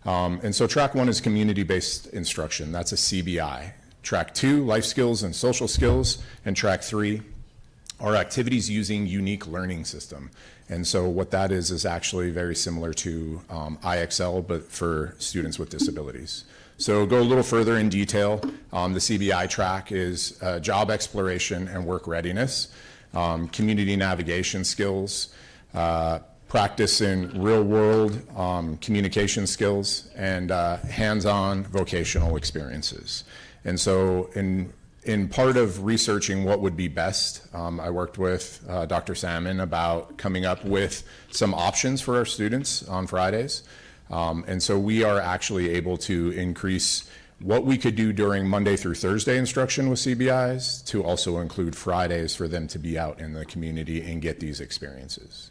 And so track 1 is community-based instruction. That's a CBI. Track 2, life skills and social skills. And track 3 are activities using unique learning system. And so what that is actually very similar to IXL, but for students with disabilities. So go a little further in detail. The CBI track is job exploration and work readiness, community navigation skills, practice in real-world communication skills, and hands-on vocational experiences. And so in in part of researching what would be best, I worked with Dr. Salmon about coming up with some options for our students on Fridays. And so we are actually able to increase what we could do during Monday through Thursday instruction with CBIs to also include Fridays for them to be out in the community and get these experiences.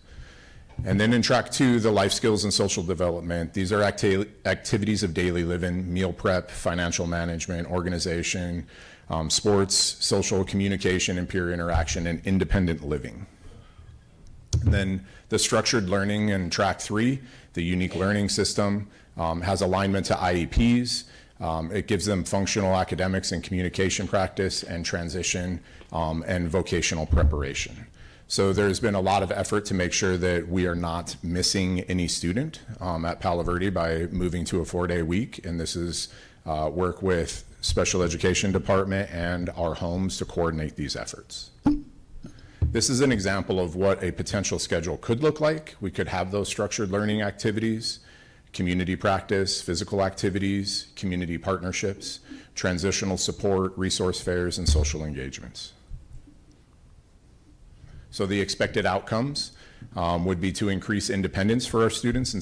And then in track 2, the life skills and social development. These are activities of daily living, meal prep, financial management, organization, sports, social communication and peer interaction, and independent living. And then the structured learning in track 3, the unique learning system, has alignment to IEPs. It gives them functional academics and communication practice and transition and vocational preparation. So there's been a lot of effort to make sure that we are not missing any student at Palo Verde by moving to a 4-day week. And this is work with special education department and our homes to coordinate these efforts. This is an example of what a potential schedule could look like. We could have those structured learning activities, community practice, physical activities, community partnerships, transitional support, resource fairs, and social engagements. So the expected outcomes would be to increase independence for our students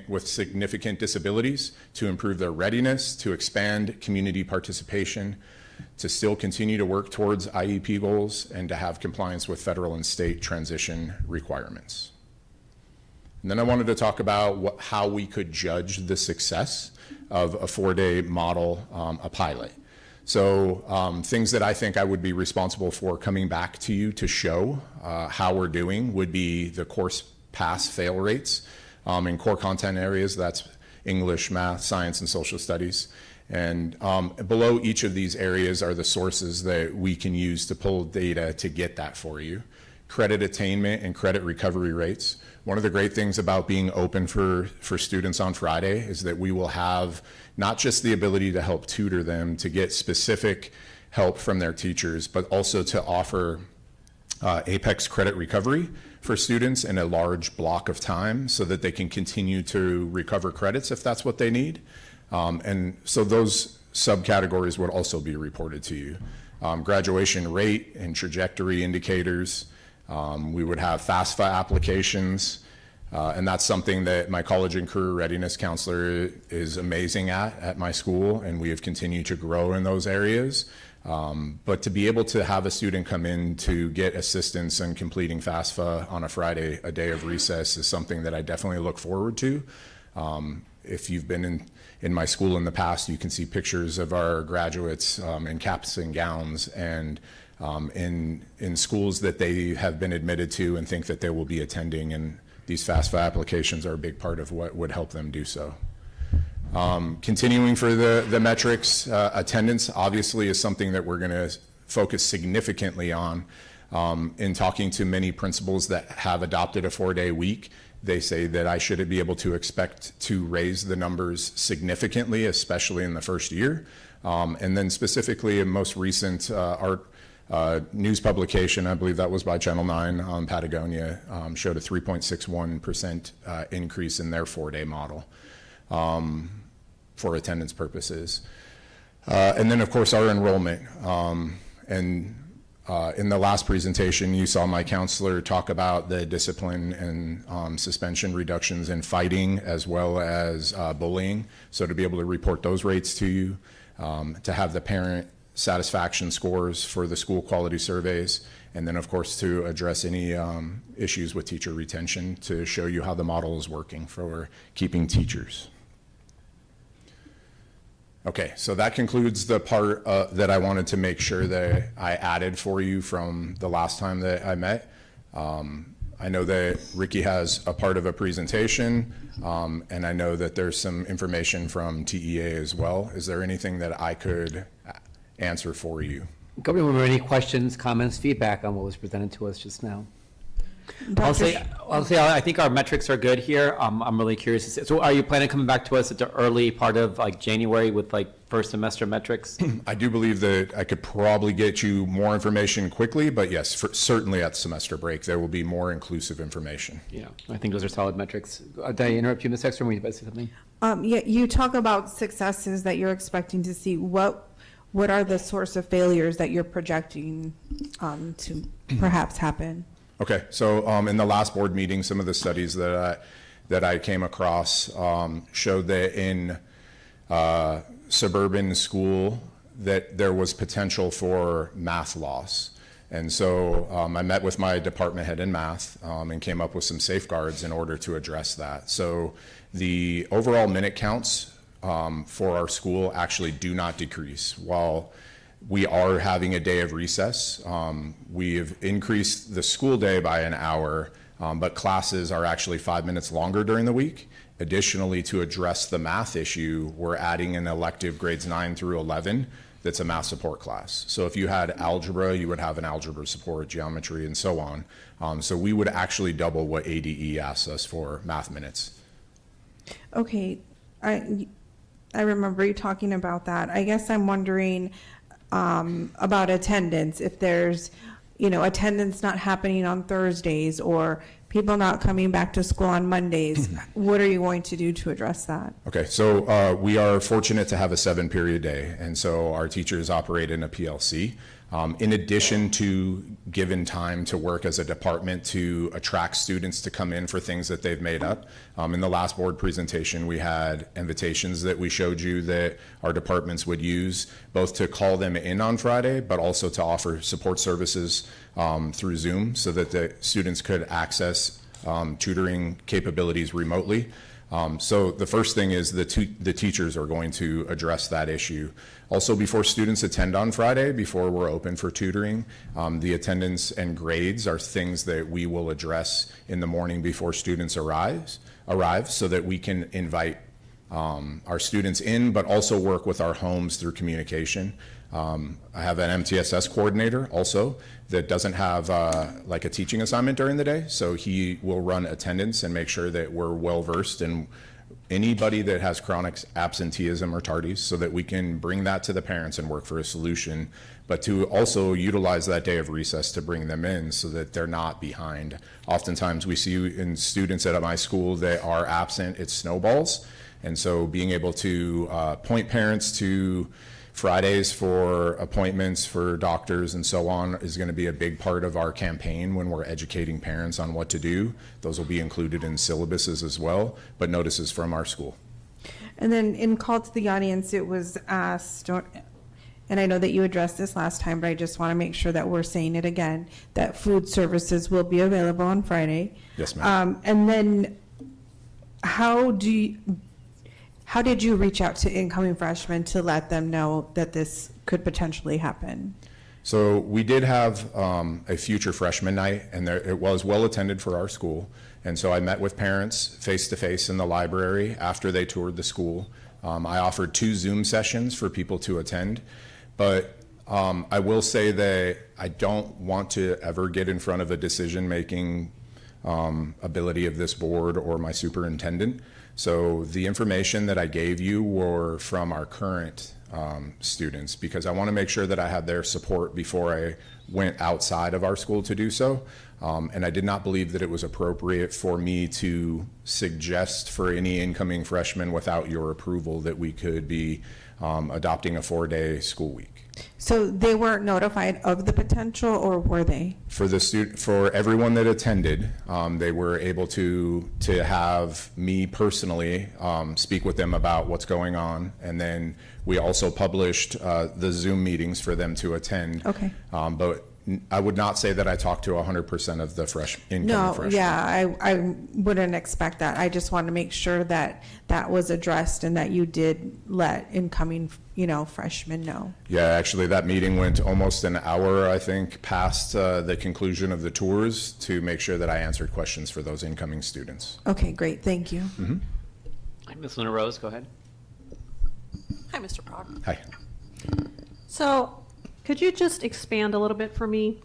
with significant disabilities, to improve their readiness, to expand community participation, to still continue to work towards IEP goals, and to have compliance with federal and state transition requirements. And then I wanted to talk about how we could judge the success of a 4-day model, a pilot. So things that I think I would be responsible for coming back to you to show how we're doing would be the course pass-fail rates in core content areas. That's English, math, science, and social studies. And below each of these areas are the sources that we can use to pull data to get that for you. Credit attainment and credit recovery rates. One of the great things about being open for students on Friday is that we will have not just the ability to help tutor them to get specific help from their teachers, but also to offer Apex credit recovery for students in a large block of time so that they can continue to recover credits if that's what they need. And so those subcategories would also be reported to you. Graduation rate and trajectory indicators. We would have FAFSA applications, and that's something that my college and career readiness counselor is amazing at my school, and we have continued to grow in those areas. But to be able to have a student come in to get assistance in completing FAFSA on a Friday, a day of recess, is something that I definitely look forward to. If you've been in my school in the past, you can see pictures of our graduates in caps and gowns, and in schools that they have been admitted to and think that they will be attending, and these FAFSA applications are a big part of what would help them do so. Continuing for the metrics, attendance obviously is something that we're going to focus significantly on. In talking to many principals that have adopted a 4-day week, they say that I should be able to expect to raise the numbers significantly, especially in the first year. And then specifically in most recent news publication, I believe that was by Channel 9 on Patagonia, showed a 3.61% increase in their 4-day model for attendance purposes. And then of course our enrollment. In the last presentation, you saw my counselor talk about the discipline and suspension reductions in fighting as well as bullying. So to be able to report those rates to you, to have the parent satisfaction scores for the school quality surveys, and then of course to address any issues with teacher retention to show you how the model is working for keeping teachers. Okay, so that concludes the part that I wanted to make sure that I added for you from the last time that I met. I know that Ricky has a part of a presentation, and I know that there's some information from TEA as well. Is there anything that I could answer for you? Governor, were there any questions, comments, feedback on what was presented to us just now? I'll say, I think our metrics are good here. I'm really curious to see. So are you planning on coming back to us at the early part of like January with like first semester metrics? I do believe that I could probably get you more information quickly, but yes, certainly at semester break, there will be more inclusive information. Yeah, I think those are solid metrics. Did I interrupt you, Ms. Ekstrom? Were you about to say something? Yeah, you talk about successes that you're expecting to see. what are the source of failures that you're projecting to perhaps happen? Okay, so in the last board meeting, some of the studies that I came across showed that in suburban school that there was potential for math loss. And so I met with my department head in math and came up with some safeguards in order to address that. So the overall minute counts for our school actually do not decrease. While we are having a day of recess, we've increased the school day by an hour, but classes are actually 5 minutes longer during the week. Additionally, to address the math issue, we're adding an elective grades 9 through 11 that's a math support class. So if you had algebra, you would have an algebra support, geometry, and so on. So we would actually double what ADE asks us for math minutes. Okay, I remember you talking about that. I guess I'm wondering about attendance. If there's, attendance not happening on Thursdays or people not coming back to school on Mondays, what are you going to do to address that? Okay, so we are fortunate to have a 7-period day, and so our teachers operate in a PLC. In addition to given time to work as a department to attract students to come in for things that they've made up. In the last board presentation, we had invitations that we showed you that our departments would use, both to call them in on Friday, but also to offer support services through Zoom so that the students could access tutoring capabilities remotely. So the first thing is the teachers are going to address that issue. Also, before students attend on Friday, before we're open for tutoring, the attendance and grades are things that we will address in the morning before students arrive so that we can invite our students in, but also work with our homes through communication. I have an MTSS coordinator also that doesn't have like a teaching assignment during the day, so he will run attendance and make sure that we're well versed in anybody that has chronic absenteeism or tardies so that we can bring that to the parents and work for a solution, but to also utilize that day of recess to bring them in so that they're not behind. Oftentimes we see in students at my school that are absent, it snowballs, and so being able to point parents to Fridays for appointments for doctors and so on is going to be a big part of our campaign when we're educating parents on what to do. Those will be included in syllabuses as well, but notices from our school. And then in call to the audience, it was asked, and I know that you addressed this last time, but I just want to make sure that we're saying it again, that food services will be available on Friday. Yes, ma'am. And then how did you reach out to incoming freshmen to let them know that this could potentially happen? So we did have a future freshman night, and it was well attended for our school. And so I met with parents face-to-face in the library after they toured the school. I offered 2 Zoom sessions for people to attend. But I will say that I don't want to ever get in front of a decision-making ability of this board or my superintendent. So the information that I gave you were from our current students, because I want to make sure that I had their support before I went outside of our school to do so. And I did not believe that it was appropriate for me to suggest for any incoming freshmen without your approval that we could be adopting a 4-day school week. So they weren't notified of the potential, or were they? For everyone that attended, they were able to have me personally speak with them about what's going on, and then we also published the Zoom meetings for them to attend. Okay. But I would not say that I talked to 100% of the incoming freshmen. Yeah, I wouldn't expect that. I just want to make sure that that was addressed and that you did let incoming, freshmen know. Yeah, actually, that meeting went almost an hour, I think, past the conclusion of the tours to make sure that I answered questions for those incoming students. Okay, great. Thank you. Mm-hmm. Ms. Luna Rose, go ahead. Hi, Mr. Brock. Hi. So, could you just expand a little bit for me?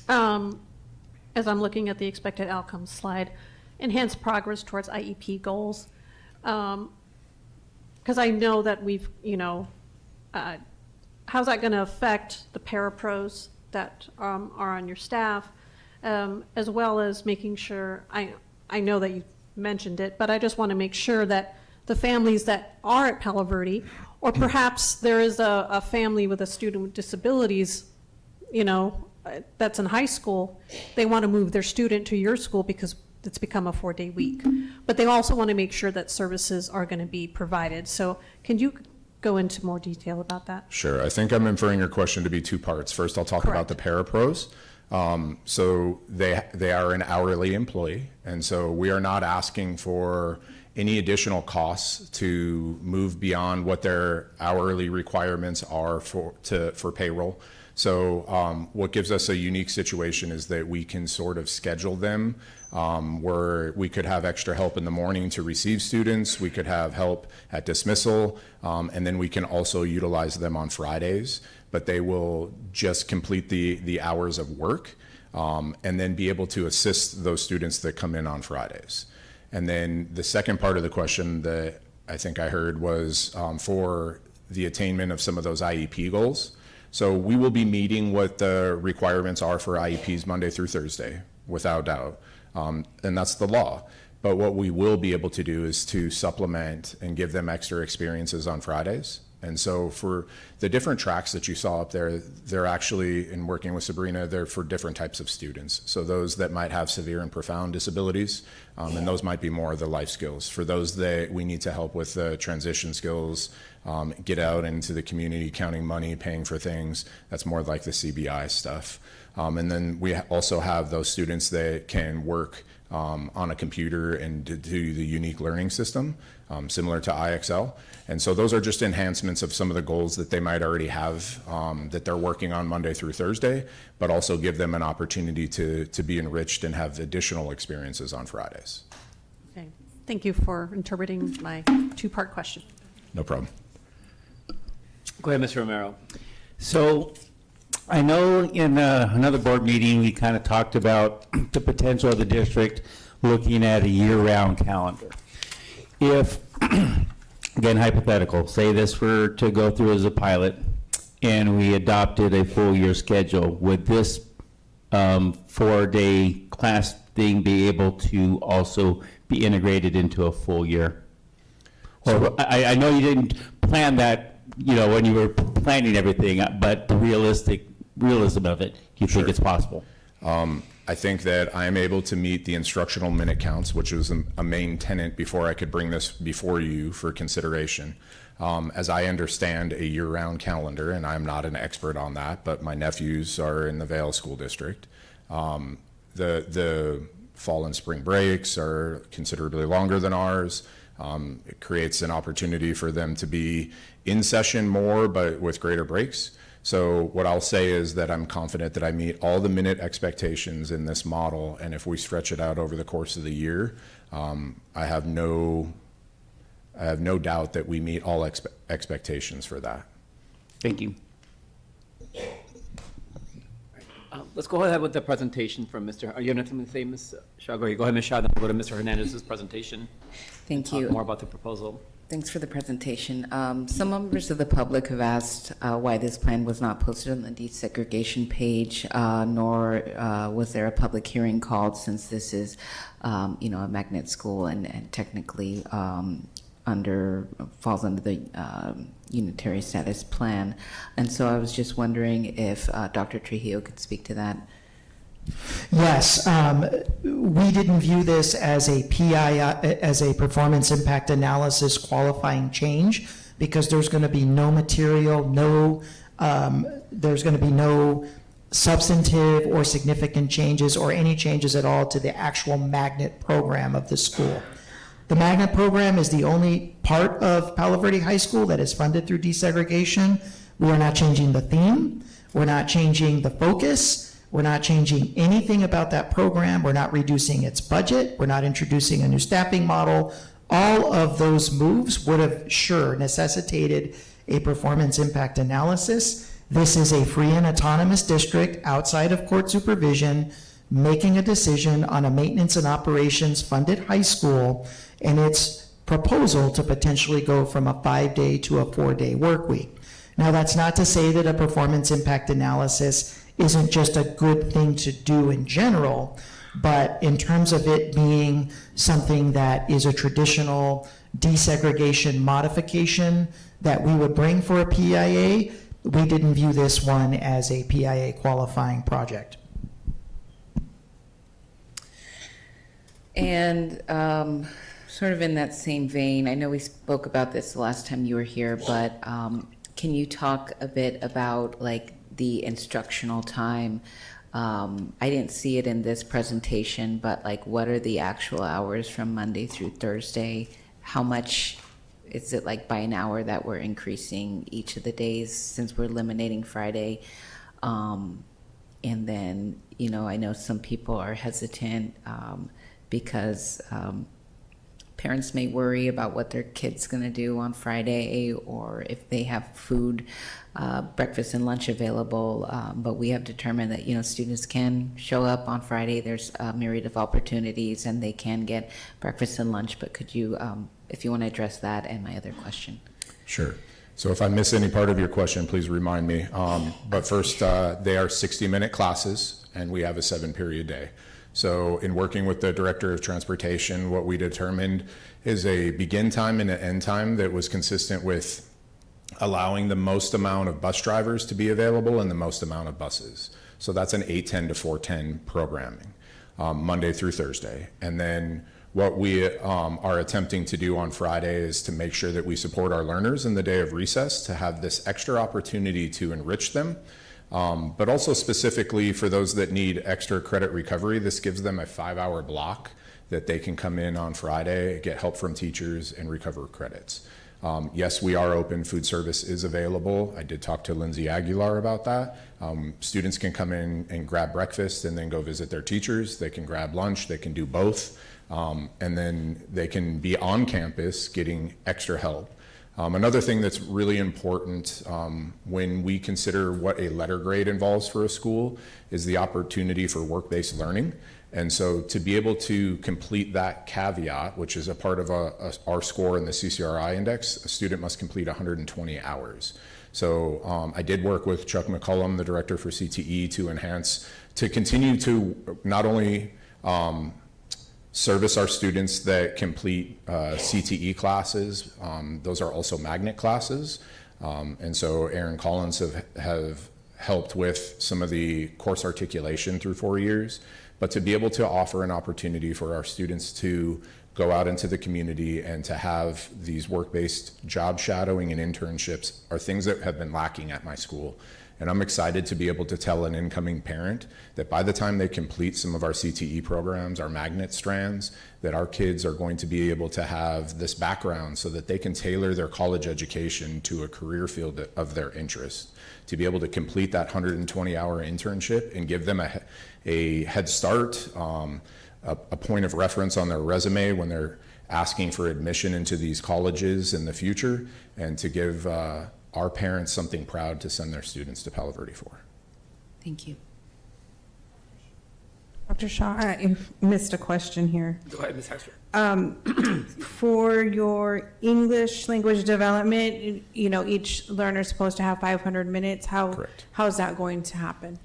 As I'm looking at the expected outcomes slide, enhance progress towards IEP goals. Because I know that we've, how's that going to affect the parapros that are on your staff, as well as making sure, I know that you mentioned it, but I just want to make sure that the families that are at Palo Verde, or perhaps there is a family with a student with disabilities, you know, that's in high school, they want to move their student to your school because it's become a 4-day week. But they also want to make sure that services are going to be provided. So can you go into more detail about that? Sure. I think I'm inferring your question to be two parts. First, I'll talk about the parapros. So they are an hourly employee, and so we are not asking for any additional costs to move beyond what their hourly requirements are for payroll. So what gives us a unique situation is that we can sort of schedule them where we could have extra help in the morning to receive students, we could have help at dismissal, and then we can also utilize them on Fridays, but they will just complete the hours of work and then be able to assist those students that come in on Fridays. And then the second part of the question that I think I heard was for the attainment of some of those IEP goals. So we will be meeting what the requirements are for IEPs Monday through Thursday, without doubt. And that's the law. But what we will be able to do is to supplement and give them extra experiences on Fridays. And so for the different tracks that you saw up there, they're actually, in working with Sabrina, they're for different types of students. So those that might have severe and profound disabilities, and those might be more of the life skills. For those that we need to help with the transition skills, get out into the community, counting money, paying for things, that's more like the CBI stuff. And then we also have those students that can work on a computer and do the unique learning system, similar to IXL. And so those are just enhancements of some of the goals that they might already have that they're working on Monday through Thursday, but also give them an opportunity to be enriched and have additional experiences on Fridays. Okay. Thank you for interpreting my two-part question. No problem. Go ahead, Mr. Romero. So I know in another board meeting, we kind of talked about the potential of the district looking at a year-round calendar. If, again, hypothetical, say this were to go through as a pilot and we adopted a full year schedule, would this 4-day class thing be able to also be integrated into a full year? Or I know you didn't plan that, you know, when you were planning everything, but the realism of it, do you think it's possible? I think that I am able to meet the instructional minute counts, which was a main tenet before I could bring this before you for consideration. As I understand a year-round calendar, and I'm not an expert on that, but my nephews are in the Vail School District. The fall and spring breaks are considerably longer than ours. It creates an opportunity for them to be in session more, but with greater breaks. So what I'll say is that I'm confident that I meet all the minute expectations in this model, and if we stretch it out over the course of the year, I have no doubt that we meet all expectations for that. Thank you. Let's go ahead with the presentation from Mr. Are you have anything to say, Ms. Shaw? Go ahead, Ms. Shaw, then we'll go to Mr. Hernandez's presentation. Thank you. Talk more about the proposal. Thanks for the presentation. Some members of the public have asked why this plan was not posted on the desegregation page, nor was there a public hearing called, since this is, you know, a magnet school and technically falls under the unitary status plan. And so I was just wondering if Dr. Trujillo could speak to that. Yes, we didn't view this as a as a performance impact analysis qualifying change, because there's going to be no material, there's going to be no substantive or significant changes or any changes at all to the actual magnet program of the school. The magnet program is the only part of Palo Verde High School that is funded through desegregation. We are not changing the theme. We're not changing the focus. We're not changing anything about that program. We're not reducing its budget. We're not introducing a new staffing model. All of those moves would have necessitated a performance impact analysis. This is a free and autonomous district outside of court supervision making a decision on a maintenance and operations funded high school and its proposal to potentially go from a 5-day to a 4-day work week. Now, that's not to say that a performance impact analysis isn't just a good thing to do in general, but in terms of it being something that is a traditional desegregation modification that we would bring for a PIA. We didn't view this one as a PIA qualifying project. And sort of in that same vein, I know we spoke about this the last time you were here, but can you talk a bit about like the instructional time? I didn't see it in this presentation, but like what are the actual hours from Monday through Thursday? How much is it like by an hour that we're increasing each of the days since we're eliminating Friday? And then, you know, I know some people are hesitant because parents may worry about what their kid's going to do on Friday, or if they have food, breakfast and lunch available. But we have determined that, you know, students can show up on Friday. There's a myriad of opportunities and they can get breakfast and lunch. But could you, if you want to address that and my other question? Sure. So if I miss any part of your question, please remind me. But first, they are 60-minute classes and we have a 7-period day. So in working with the Director of Transportation, what we determined is a begin time and an end time that was consistent with allowing the most amount of bus drivers to be available and the most amount of buses. So that's an 8:10 to 4:10 programming, Monday through Thursday. And then what we are attempting to do on Friday is to make sure that we support our learners in the day of recess to have this extra opportunity to enrich them. But also specifically for those that need extra credit recovery, this gives them a 5-hour block that they can come in on Friday, get help from teachers, and recover credits. Yes, we are open. Food service is available. I did talk to Lindsay Aguilar about that. Students can come in and grab breakfast and then go visit their teachers. They can grab lunch. They can do both. And then they can be on campus getting extra help. Another thing that's really important when we consider what a letter grade involves for a school is the opportunity for work-based learning. And so to be able to complete that caveat, which is a part of our score in the CCRI index, a student must complete 120 hours. So I did work with Chuck McCullum, the director for CTE, to continue to not only service our students that complete CTE classes. Those are also magnet classes. And so Aaron Collins have helped with some of the course articulation through 4 years, but to be able to offer an opportunity for our students to go out into the community and to have these work-based job shadowing and internships are things that have been lacking at my school. And I'm excited to be able to tell an incoming parent that by the time they complete some of our CTE programs, our magnet strands, that our kids are going to be able to have this background so that they can tailor their college education to a career field of their interest. To be able to complete that 120-hour internship and give them a head start, a point of reference on their resume when they're asking for admission into these colleges in the future, and to give our parents something proud to send their students to Palo Verde for. Thank you. Dr. Shaw, I missed a question here. Go ahead, Ms. Hexter. For your English language development, you know, each learner is supposed to have 500 minutes. Correct. How is that going to happen?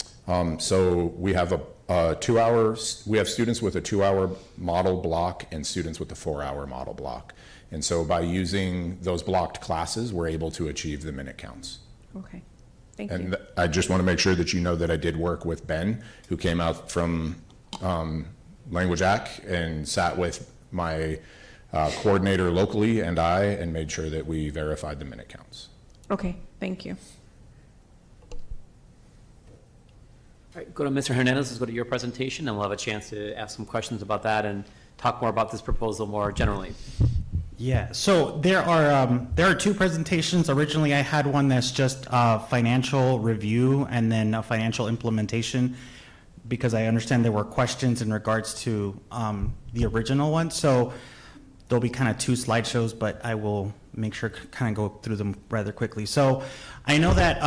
So we have a 2 hours, we have students with a 2-hour model block and students with a 4-hour model block. And so by using those blocked classes, we're able to achieve the minute counts. Okay, thank you. And I just want to make sure that you know that I did work with Ben, who came out from Language Act and sat with my coordinator locally and made sure that we verified the minute counts. Okay, thank you. All right, go to Mr. Hernandez. Let's go to your presentation, and we'll have a chance to ask some questions about that and talk more about this proposal more generally. Yeah, so there are two presentations. Originally, I had one that's just financial review and then a financial implementation, because I understand there were questions in regards to the original one. So there'll be kind of two slideshows, but I will make sure to kind of go through them rather quickly. So I know that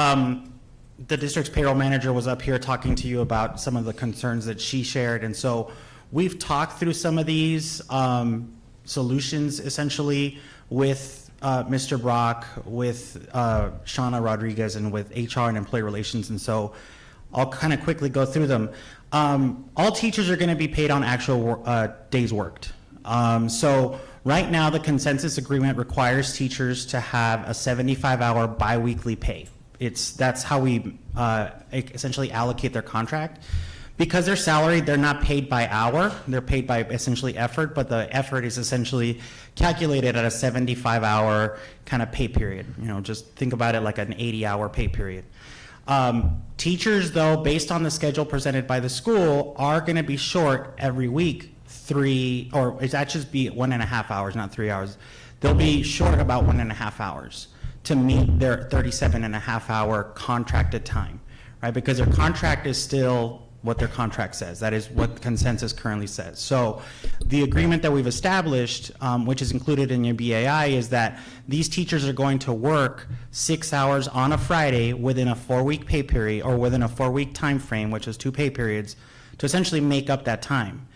the district's payroll manager was up here talking to you about some of the concerns that she shared. And so we've talked through some of these solutions essentially with Mr. Brock, with Shauna Rodriguez, and with HR and employee relations. And so I'll kind of quickly go through them. All teachers are going to be paid on actual days worked. So Right now, the consensus agreement requires teachers to have a 75-hour biweekly pay. That's how we essentially allocate their contract. Because they're salaried, they're not paid by hour, they're paid by essentially effort, but the effort is essentially calculated at a 75-hour kind of pay period. You know, just think about it like an 80-hour pay period. Teachers, though, based on the schedule presented by the school, are going to be short every week that should be 1.5 hours, not 3 hours. They'll be short about 1.5 hours to meet their 37.5-hour contracted time, right? Because their contract is still what their contract says. That is what the consensus currently says. So the agreement that we've established, which is included in your BAI, is that these teachers are going to work 6 hours on a Friday within a 4-week pay period, or within a 4-week time frame, which is 2 pay periods, to essentially make up that time.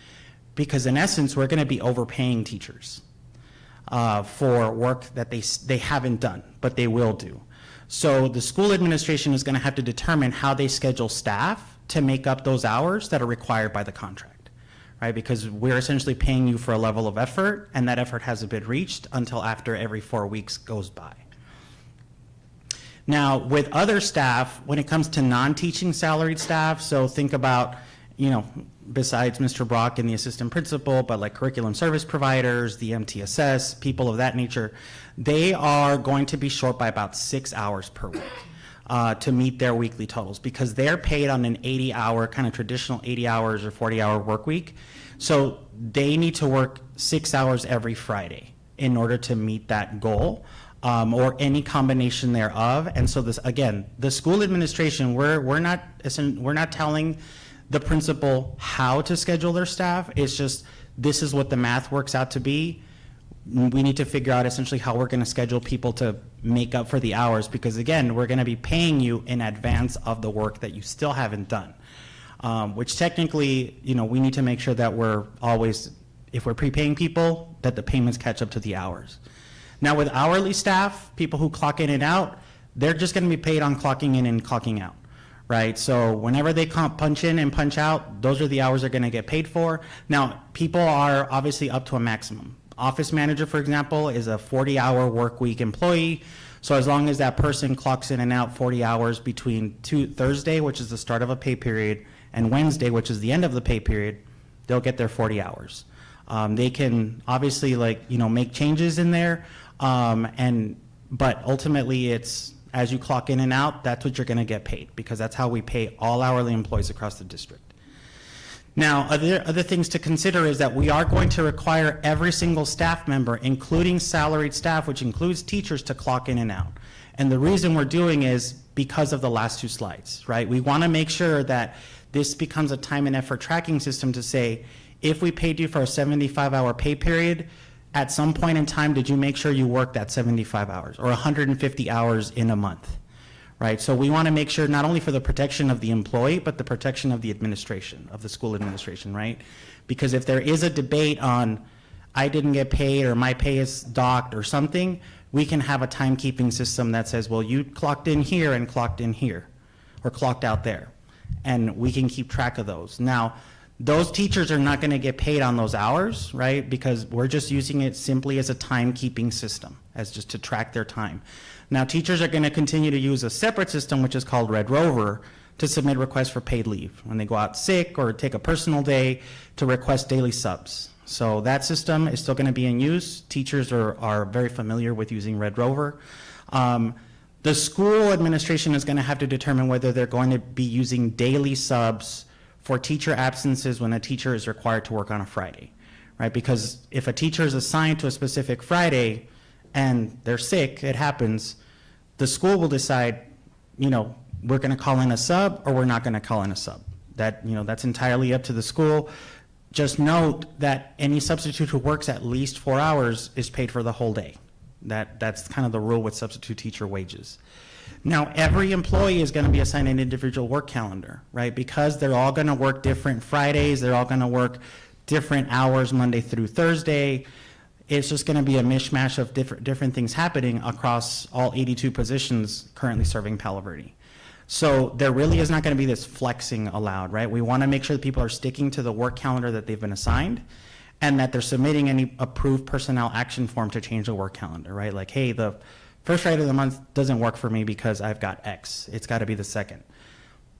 Because in essence, we're going to be overpaying teachers for work that they haven't done, but they will do. So the school administration is going to have to determine how they schedule staff to make up those hours that are required by the contract, right? Because we're essentially paying you for a level of effort, and that effort hasn't been reached until after every 4 weeks goes by. Now, with other staff, when it comes to non-teaching salaried staff, so think about, you know, besides Mr. Brock and the assistant principal, but like curriculum service providers, the MTSS, people of that nature, they are going to be short by about 6 hours per week. To meet their weekly totals, because they're paid on an 80-hour, kind of traditional 80 hours or 40-hour work week. So they need to work 6 hours every Friday in order to meet that goal, or any combination thereof. And so this, again, the school administration, we're not telling the principal how to schedule their staff. It's just, this is what the math works out to be. We need to figure out essentially how we're going to schedule people to make up for the hours, because again, we're going to be paying you in advance of the work that you still haven't done, which technically, you know, we need to make sure that we're always, if we're prepaying people, that the payments catch up to the hours. Now with hourly staff, people who clock in and out, they're just going to be paid on clocking in and clocking out, right? So whenever they punch in and punch out, those are the hours they're going to get paid for. Now, people are obviously up to a maximum. Office manager, for example, is a 40-hour work week employee. So as long as that person clocks in and out 40 hours between Thursday, which is the start of a pay period, and Wednesday, which is the end of the pay period, they'll get their 40 hours. They can obviously, like, you know, make changes in there, but ultimately it's, as you clock in and out, that's what you're going to get paid, because that's how we pay all hourly employees across the district. Now, other things to consider is that we are going to require every single staff member, including salaried staff, which includes teachers, to clock in and out. And the reason we're doing is because of the last 2 slides, right? We want to make sure that this becomes a time and effort tracking system to say, if we paid you for a 75-hour pay period, at some point in time, did you make sure you worked that 75 hours or 150 hours in a month? Right, so we want to make sure not only for the protection of the employee, but the protection of the administration, of the school administration, right? Because if there is a debate on, I didn't get paid or my pay is docked or something, we can have a timekeeping system that says, well, you clocked in here and clocked in here, or clocked out there. And we can keep track of those. Now, those teachers are not going to get paid on those hours, right? Because we're just using it simply as a timekeeping system, as just to track their time. Now, teachers are going to continue to use a separate system, which is called Red Rover, to submit requests for paid leave when they go out sick or take a personal day, to request daily subs. So that system is still going to be in use. Teachers are very familiar with using Red Rover. The school administration is going to have to determine whether they're going to be using daily subs for teacher absences when a teacher is required to work on a Friday, right? Because if a teacher is assigned to a specific Friday and they're sick, it happens, the school will decide, you know, we're going to call in a sub or we're not going to call in a sub. That, you know, that's entirely up to the school. Just note that any substitute who works at least 4 hours is paid for the whole day. That's kind of the rule with substitute teacher wages. Now, every employee is going to be assigned an individual work calendar, right? Because they're all going to work different Fridays, they're all going to work different hours Monday through Thursday. It's just going to be a mishmash of different things happening across all 82 positions currently serving Palo Verde. So there really is not going to be this flexing allowed, right? We want to make sure that people are sticking to the work calendar that they've been assigned. and that they're submitting any approved personnel action form to change the work calendar, right? Like, hey, the first Friday of the month doesn't work for me because I've got X. It's got to be the second.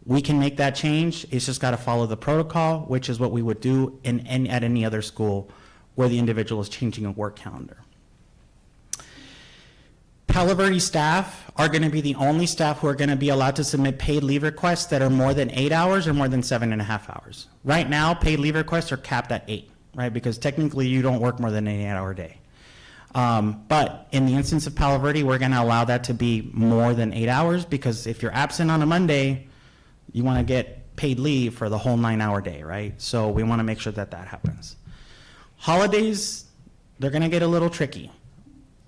We can make that change. It's just got to follow the protocol, which is what we would do at any other school where the individual is changing a work calendar. Palo Verde staff are going to be the only staff who are going to be allowed to submit paid leave requests that are more than 8 hours or more than 7.5 hours. Right now, paid leave requests are capped at 8, right? Because technically you don't work more than an 8-hour day. But in the instance of Palo Verde, we're going to allow that to be more than 8 hours, because if you're absent on a Monday, you want to get paid leave for the whole 9-hour day, right? So we want to make sure that that happens. Holidays, they're going to get a little tricky.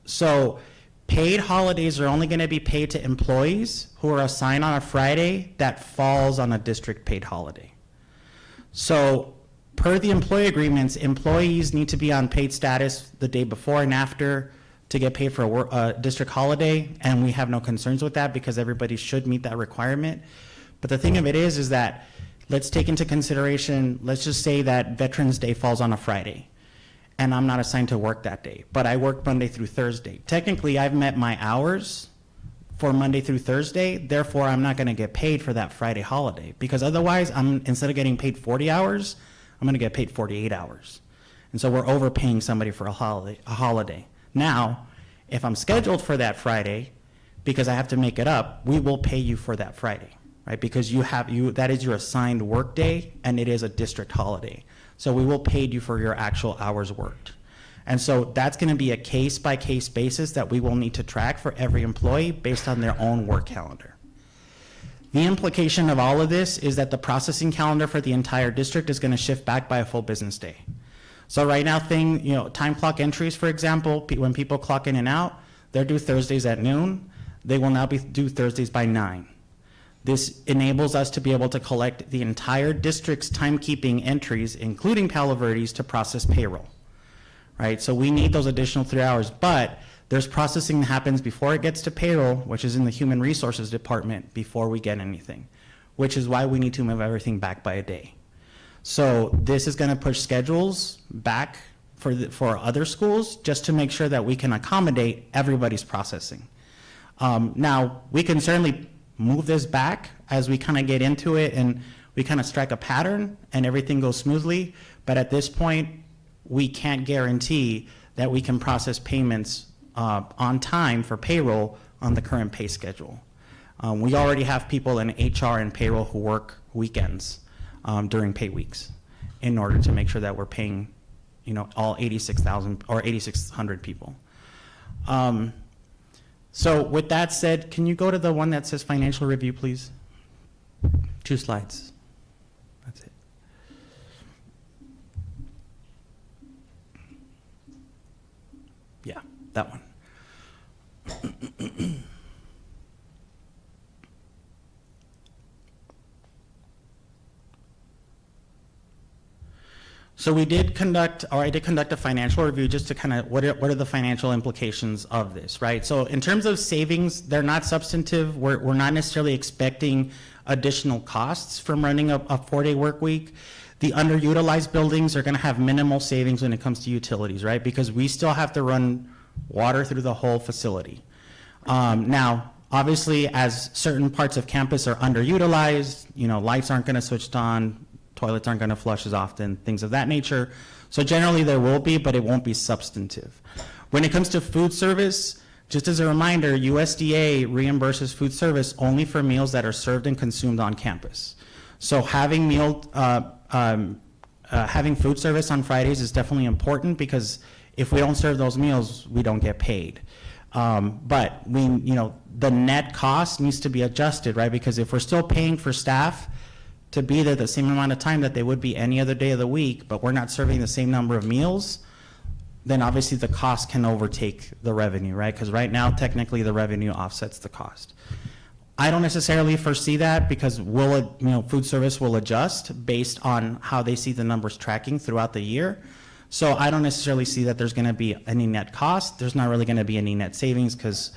So paid holidays are only going to be paid to employees who are assigned on a Friday that falls on a district paid holiday. So per the employee agreements, employees need to be on paid status the day before and after to get paid for a district holiday, and we have no concerns with that because everybody should meet that requirement. But the thing of it is that let's take into consideration, let's just say that Veterans Day falls on a Friday, and I'm not assigned to work that day, but I work Monday through Thursday. Technically, I've met my hours for Monday through Thursday, therefore I'm not gonna get paid for that Friday holiday, because otherwise, instead of getting paid 40 hours, I'm gonna get paid 48 hours. And so we're overpaying somebody for a holiday. Now, if I'm scheduled for that Friday, because I have to make it up, we will pay you for that Friday, right? Because that is your assigned work day, and it is a district holiday. So we will pay you for your actual hours worked. And so that's going to be a case-by-case basis that we will need to track for every employee based on their own work calendar. The implication of all of this is that the processing calendar for the entire district is going to shift back by a full business day. So right now, time clock entries, for example, when people clock in and out, they're due Thursdays at noon. They will now be due Thursdays by 9. This enables us to be able to collect the entire district's timekeeping entries, including Palo Verde's, to process payroll, right? So we need those additional 3 hours, but there's processing that happens before it gets to payroll, which is in the Human Resources Department, before we get anything, which is why we need to move everything back by a day. So this is gonna push schedules back for other schools, just to make sure that we can accommodate everybody's processing. Now, we can certainly move this back as we kind of get into it and we kind of strike a pattern and everything goes smoothly. But at this point, we can't guarantee that we can process payments on time for payroll on the current pay schedule. We already have people in HR and payroll who work weekends during pay weeks in order to make sure that we're paying, all 86,000 or 8,600 people. So with that said, can you go to the one that says financial review, please? 2 slides. That's it. Yeah, that one. So I did conduct a financial review just to kind of, what are the financial implications of this, right? So in terms of savings, they're not substantive. We're not necessarily expecting additional costs from running a 4-day work week. The underutilized buildings are gonna have minimal savings when it comes to utilities, right? Because we still have to run water through the whole facility. Now, obviously, as certain parts of campus are underutilized, lights aren't gonna switch on, toilets aren't going to flush as often, things of that nature. So generally there will be, but it won't be substantive. When it comes to food service, just as a reminder, USDA reimburses food service only for meals that are served and consumed on campus. So having food service on Fridays is definitely important, because if we don't serve those meals, we don't get paid. But the net cost needs to be adjusted, right? Because if we're still paying for staff to be there the same amount of time that they would be any other day of the week, but we're not serving the same number of meals, then obviously the cost can overtake the revenue, right? Because right now, technically, the revenue offsets the cost. I don't necessarily foresee that, because food service will adjust based on how they see the numbers tracking throughout the year. So I don't necessarily see that there's gonna be any net cost. There's not really gonna be any net savings, because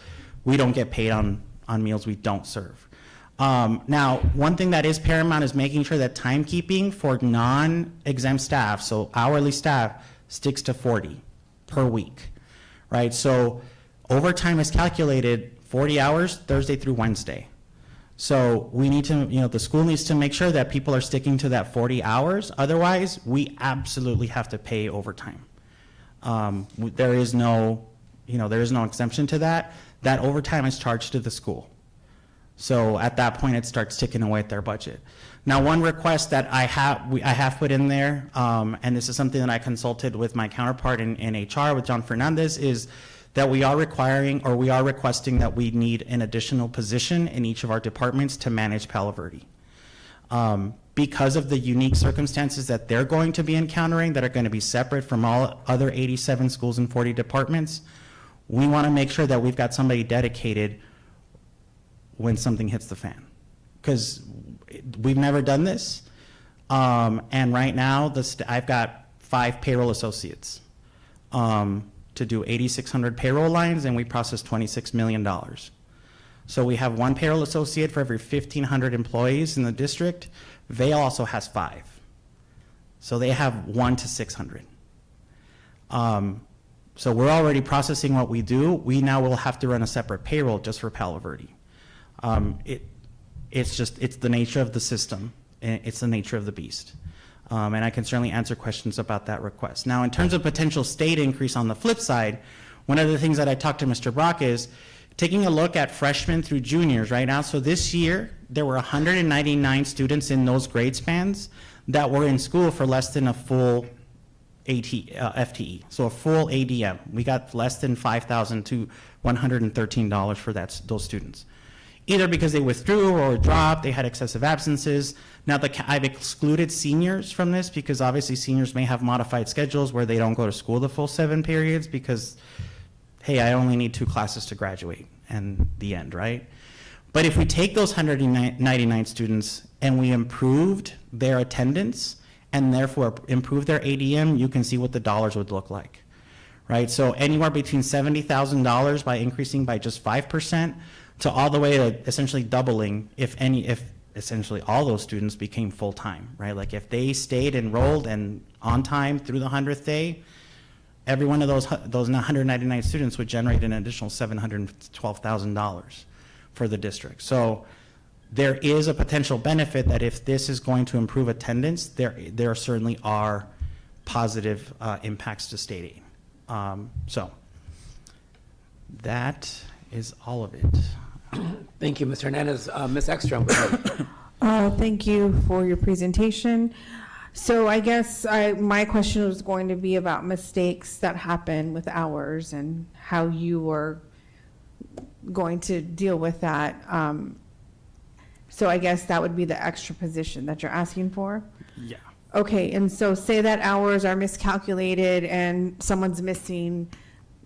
we don't get paid on meals we don't serve. Now, one thing that is paramount is making sure that timekeeping for non-exempt staff, so hourly staff, sticks to 40 per week, right? So overtime is calculated 40 hours, Thursday through Wednesday. So we need to, the school needs to make sure that people are sticking to that 40 hours. Otherwise, we absolutely have to pay overtime. There is no exemption to that. That overtime is charged to the school. So at that point, it starts ticking away at their budget. Now, one request that I have put in there, and this is something that I consulted with my counterpart in HR, with John Fernandez, is that we are requesting that we need an additional position in each of our departments to manage Palo Verde. Because of the unique circumstances that they're going to be encountering that are going to be separate from all other 87 schools and 40 departments, we want to make sure that we've got somebody dedicated when something hits the fan. Because we've never done this. And right now, I've got 5 payroll associates to do 8,600 payroll lines, and we process $26 million. So we have 1 payroll associate for every 1,500 employees in the district. Vail also has 5. So they have 1 to 600. So we're already processing what we do. We now will have to run a separate payroll just for Palo Verde. It's the nature of the system. It's the nature of the beast. And I can certainly answer questions about that request. Now, in terms of potential state increase on the flip side, one of the things that I talked to Mr. Brock is taking a look at freshmen through juniors right now. So this year, there were 199 students in those grade spans that were in school for less than a full FTE, so a full ADM. We got less than $5,000 to $113 for those students. Either because they withdrew or dropped, they had excessive absences. Now, I've excluded seniors from this because obviously seniors may have modified schedules where they don't go to school the full 7 periods because, hey, I only need 2 classes to graduate and the end, right? But if we take those 199 students and we improved their attendance and therefore improved their ADM, you can see what the dollars would look like, right? So anywhere between $70,000 by increasing by just 5%, to all the way to essentially doubling if essentially all those students became full-time, right? Like if they stayed enrolled and on time through the 100th day, every one of those 199 students would generate an additional $712,000 for the district. So there is a potential benefit that if this is going to improve attendance, there certainly are positive impacts to state aid. So that is all of it. Thank you, Mr. Hernandez. Ms. Ekstrom, go ahead. Thank you for your presentation. So I guess my question was going to be about mistakes that happen with hours and how you were going to deal with that. So I guess that would be the extra position that you're asking for? Yeah. Okay, and so say that hours are miscalculated and someone's missing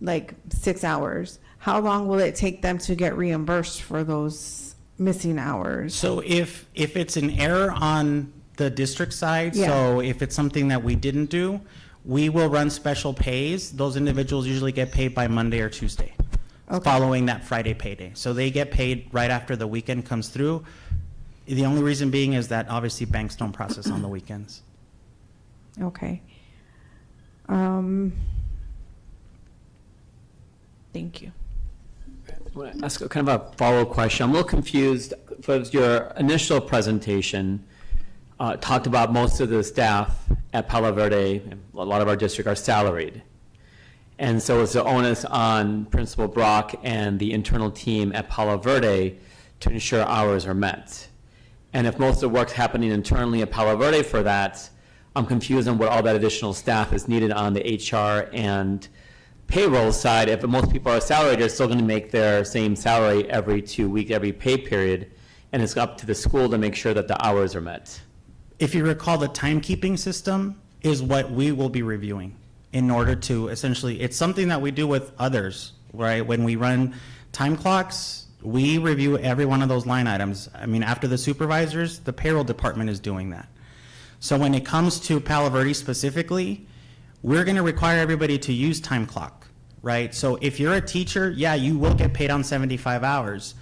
like 6 hours. How long will it take them to get reimbursed for those missing hours? So if it's an error on the district side, Yeah. so if it's something that we didn't do, we will run special pays. Those individuals usually get paid by Monday or Tuesday, following that Friday payday. So they get paid right after the weekend comes through. The only reason being is that obviously banks don't process on the weekends. Okay. Thank you. I want to ask kind of a follow-up question. I'm a little confused. For your initial presentation, talked about most of the staff at Palo Verde, a lot of our district are salaried. And so it's the onus on Principal Brock and the internal team at Palo Verde to ensure hours are met. And if most of the work's happening internally at Palo Verde for that, I'm confused on what all that additional staff is needed on the HR and payroll side. If most people are salaried, they're still going to make their same salary every 2 weeks, every pay period, and it's up to the school to make sure that the hours are met. If you recall, the timekeeping system is what we will be reviewing in order to essentially, it's something that we do with others, right? When we run time clocks, we review every one of those line items. I mean, after the supervisors, the payroll department is doing that. So when it comes to Palo Verde specifically, we're going to require everybody to use time clock, right? So if you're a teacher, yeah, you will get paid on 75 hours.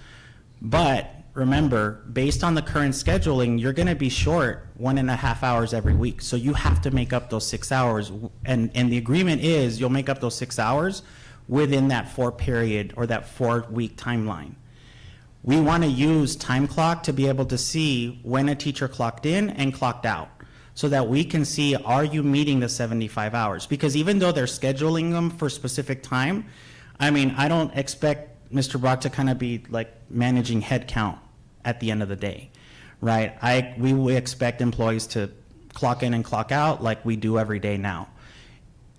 But remember, based on the current scheduling, you're going to be short 1.5 hours every week. So you have to make up those 6 hours. And the agreement is you'll make up those 6 hours within that 4-period or that 4-week timeline. We want to use time clock to be able to see when a teacher clocked in and clocked out, so that we can see, are you meeting the 75 hours? Because even though they're scheduling them for specific time, I mean, I don't expect Mr. Brock to kind of be like managing head count at the end of the day, right? We expect employees to clock in and clock out like we do every day now.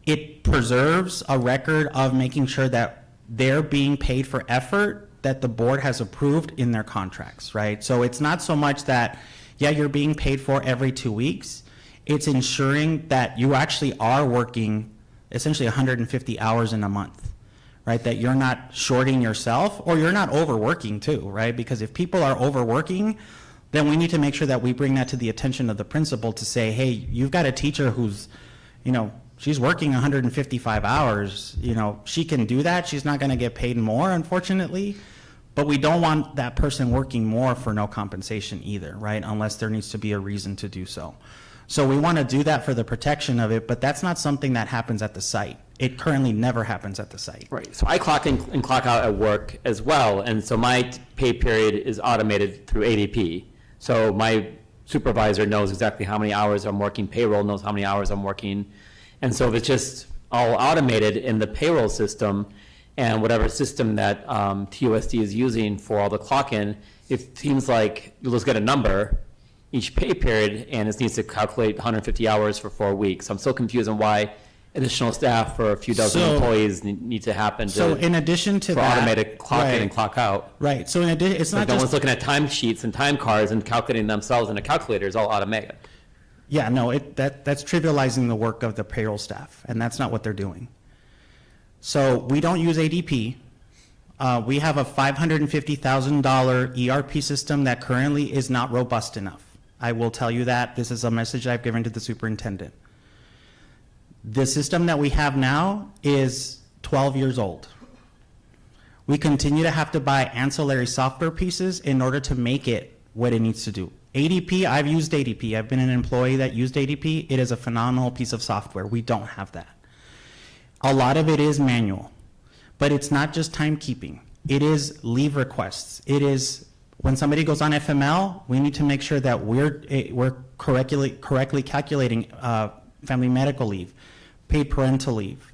It preserves a record of making sure that they're being paid for effort that the board has approved in their contracts, right? So it's not so much that, yeah, you're being paid for every 2 weeks. It's ensuring that you actually are working essentially 150 hours in a month, right? That you're not shorting yourself, or you're not overworking too, right? Because if people are overworking, then we need to make sure that we bring that to the attention of the principal to say, hey, you've got a teacher who's, you know, she's working 155 hours, you know, she can do that. She's not going to get paid more, unfortunately. But we don't want that person working more for no compensation either, right? Unless there needs to be a reason to do so. So we want to do that for the protection of it, but that's not something that happens at the site. It currently never happens at the site. Right, so I clock in and clock out at work as well, and so my pay period is automated through ADP. So my supervisor knows exactly how many hours I'm working, payroll knows how many hours I'm working. And so if it's just all automated in the payroll system, and whatever system that TUSD is using for all the clock-in, it seems like you'll just get a number each pay period, and it needs to calculate 150 hours for 4 weeks. I'm still confused on why additional staff for a few dozen employees need to happen. So in addition to for that, automated clock in and clock out. Right. So in addition, it's not no just one's looking at time sheets and time cards and calculating themselves in a calculator. It's all automated. Yeah, no, that's trivializing the work of the payroll staff, and that's not what they're doing. So we don't use ADP. We have a $550,000 ERP system that currently is not robust enough. I will tell you that. This is a message I've given to the superintendent. The system that we have now is 12 years old. We continue to have to buy ancillary software pieces in order to make it what it needs to do. ADP, I've used ADP. I've been an employee that used ADP. It is a phenomenal piece of software. We don't have that. A lot of it is manual, but it's not just timekeeping. It is leave requests. It is when somebody goes on FML, we need to make sure that we're correctly calculating family medical leave, paid parental leave.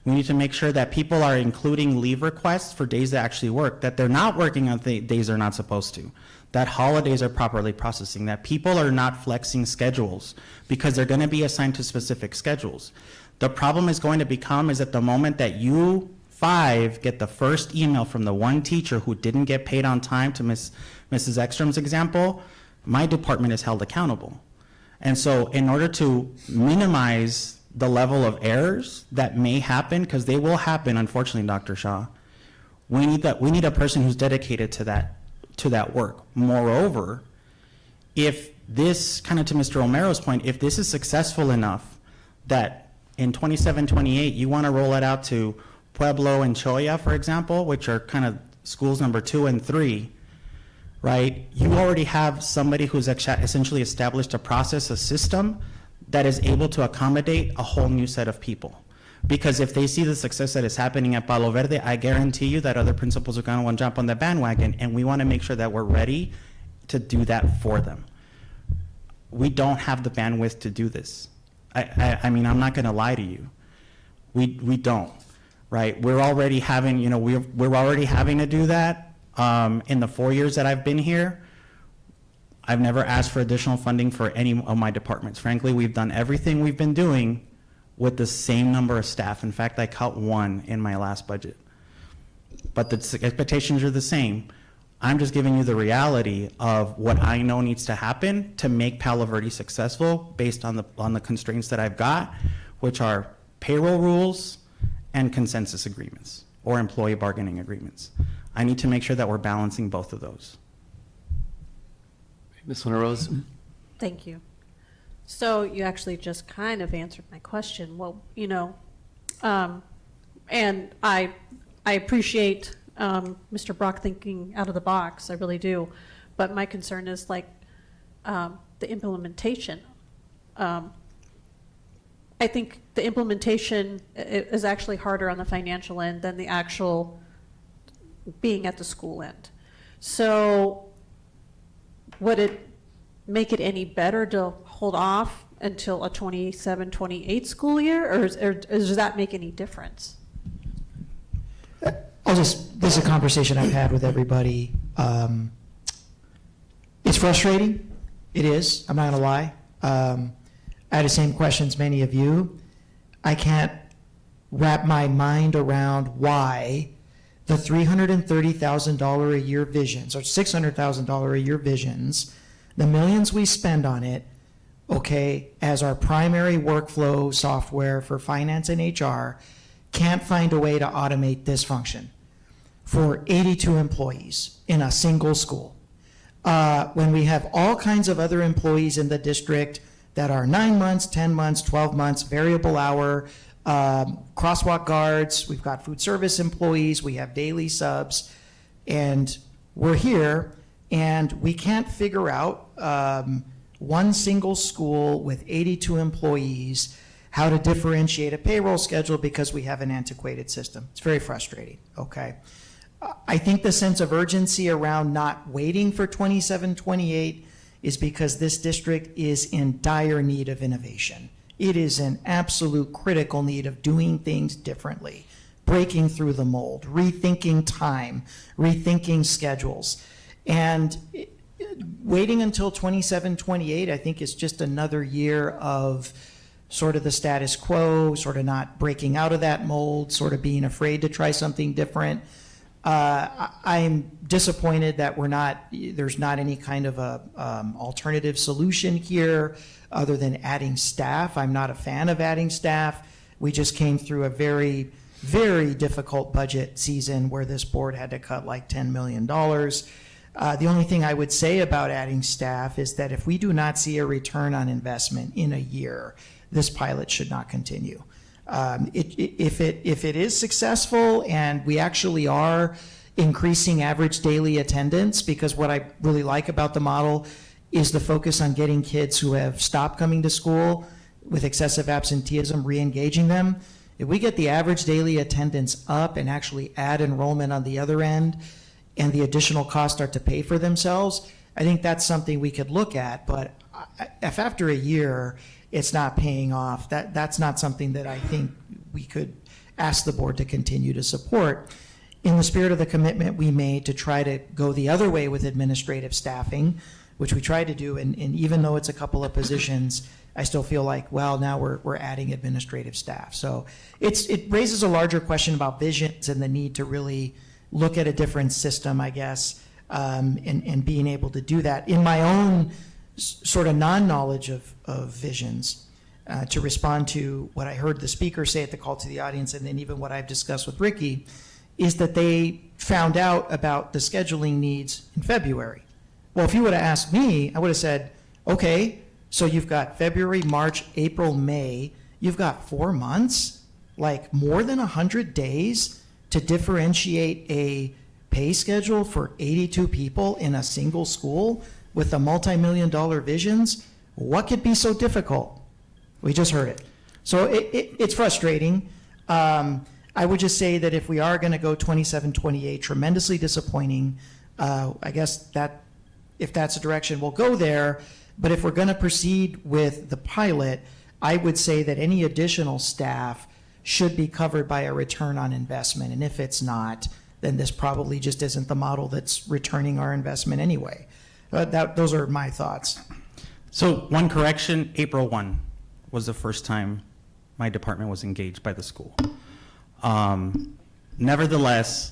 We need to make sure that people are including leave requests for days they actually work, that they're not working on days they're not supposed to, that holidays are properly processing, that people are not flexing schedules because they're going to be assigned to specific schedules. The problem is going to become is at the moment that you 5 get the first email from the one teacher who didn't get paid on time, to Mrs. Ekstrom's example, my department is held accountable. And so in order to minimize the level of errors that may happen, because they will happen, unfortunately, Dr. Shaw, we need a person who's dedicated to that work. Moreover, if this, kind of to Mr. Romero's point, if this is successful enough that in 27, 28, you want to roll it out to Pueblo and Choya, for example, which are kind of schools number 2 and 3, right? You already have somebody who's essentially established a process, a system that is able to accommodate a whole new set of people. Because if they see the success that is happening at Palo Verde, I guarantee you that other principals are going to want to jump on the bandwagon, and we want to make sure that we're ready to do that for them. We don't have the bandwidth to do this. I mean, I'm not going to lie to you. We don't, right? We're already having, you know, we're already having to do that. In the 4 years that I've been here, I've never asked for additional funding for any of my departments. Frankly, we've done everything we've been doing with the same number of staff. In fact, I cut 1 in my last budget. But the expectations are the same. I'm just giving you the reality of what I know needs to happen to make Palo Verde successful based on the constraints that I've got, which are payroll rules and consensus agreements or employee bargaining agreements. I need to make sure that we're balancing both of those. Ms. Rose? Thank you. So you actually just kind of answered my question. Well, you know, and I appreciate Mr. Brock thinking out of the box. I really do. but my concern is like the implementation. I think the implementation is actually harder on the financial end than the actual being at the school end. So would it make it any better to hold off until a 27-28 school year, or does that make any difference? This is a conversation I've had with everybody. It's frustrating. It is. I'm not going to lie. I had the same questions many of you. I can't wrap my mind around why the $330,000 a year visions, or $600,000 a year visions, the millions we spend on it, okay, as our primary workflow software for finance and HR, can't find a way to automate this function for 82 employees in a single school. When we have all kinds of other employees in the district that are 9 months, 10 months, 12 months, variable hour, crosswalk guards, we've got food service employees, we have daily subs, and we're here, and we can't figure out one single school with 82 employees how to differentiate a payroll schedule because we have an antiquated system. It's very frustrating, okay? I think the sense of urgency around not waiting for 27, 28 is because this district is in dire need of innovation. It is in absolute critical need of doing things differently, breaking through the mold, rethinking time, rethinking schedules. And waiting until 27, 28, I think is just another year of sort of the status quo, sort of not breaking out of that mold, sort of being afraid to try something different. I'm disappointed that there's not any kind of a alternative solution here other than adding staff. I'm not a fan of adding staff. We just came through a very, very difficult budget season where this board had to cut like $10 million. The only thing I would say about adding staff is that if we do not see a return on investment in a year, this pilot should not continue. If it is successful and we actually are increasing average daily attendance, because what I really like about the model is the focus on getting kids who have stopped coming to school with excessive absenteeism, re-engaging them. If we get the average daily attendance up and actually add enrollment on the other end and the additional costs start to pay for themselves, I think that's something we could look at. But if after a year it's not paying off, that's not something that I think we could ask the board to continue to support. In the spirit of the commitment we made to try to go the other way with administrative staffing, which we tried to do, and even though it's a couple of positions, I still feel like, well, now we're adding administrative staff. So it raises a larger question about visions and the need to really look at a different system, I guess, and being able to do that. In my own sort of non-knowledge of visions, to respond to what I heard the speaker say at the call to the audience, and then even what I've discussed with Ricky, is that they found out about the scheduling needs in February. Well, if you would have asked me, I would have said, okay, so you've got February, March, April, May, you've got 4 months, like more than 100 days to differentiate a pay schedule for 82 people in a single school with the multi-million-dollar visions. What could be so difficult? We just heard it. So it's frustrating. I would just say that if we are going to go 27, 28, tremendously disappointing. I guess that if that's the direction, we'll go there. But if we're going to proceed with the pilot, I would say that any additional staff should be covered by a return on investment. And if it's not, then this probably just isn't the model that's returning our investment anyway. Those are my thoughts. So one correction, April 1 was the first time my department was engaged by the school. Nevertheless,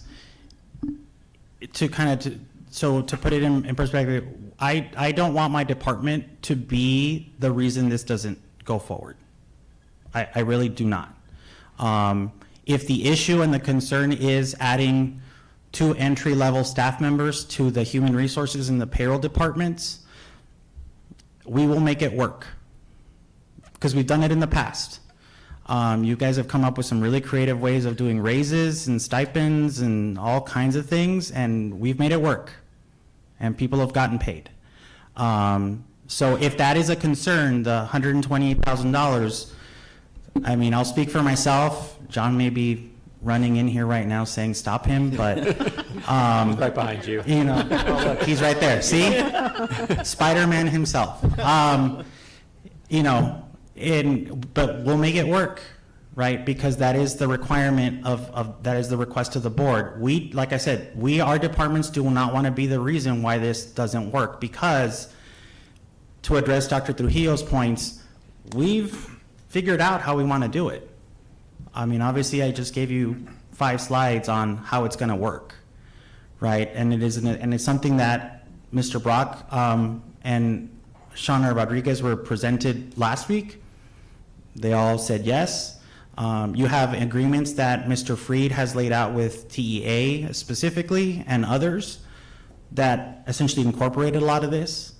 to put it in perspective, I don't want my department to be the reason this doesn't go forward. I really do not. If the issue and the concern is adding 2 entry-level staff members to the human resources and the payroll departments, we will make it work, because we've done it in the past. You guys have come up with some really creative ways of doing raises and stipends and all kinds of things, and we've made it work. and people have gotten paid. So if that is a concern, the $128,000, I mean, I'll speak for myself. John may be running in here right now saying, stop him, but. Right behind you. You know, oh, look, he's right there, see? Spider-Man himself. You know, but we'll make it work, right? Because that is the requirement that is the request of the board. We, like I said, our departments do not want to be the reason why this doesn't work, because to address Dr. Trujillo's points, we've figured out how we want to do it. I mean, obviously, I just gave you 5 slides on how it's going to work, right? And it's something that Mr. Brock and Shauna Rodriguez were presented last week. They all said yes. You have agreements that Mr. Freed has laid out with TEA specifically and others that essentially incorporated a lot of this.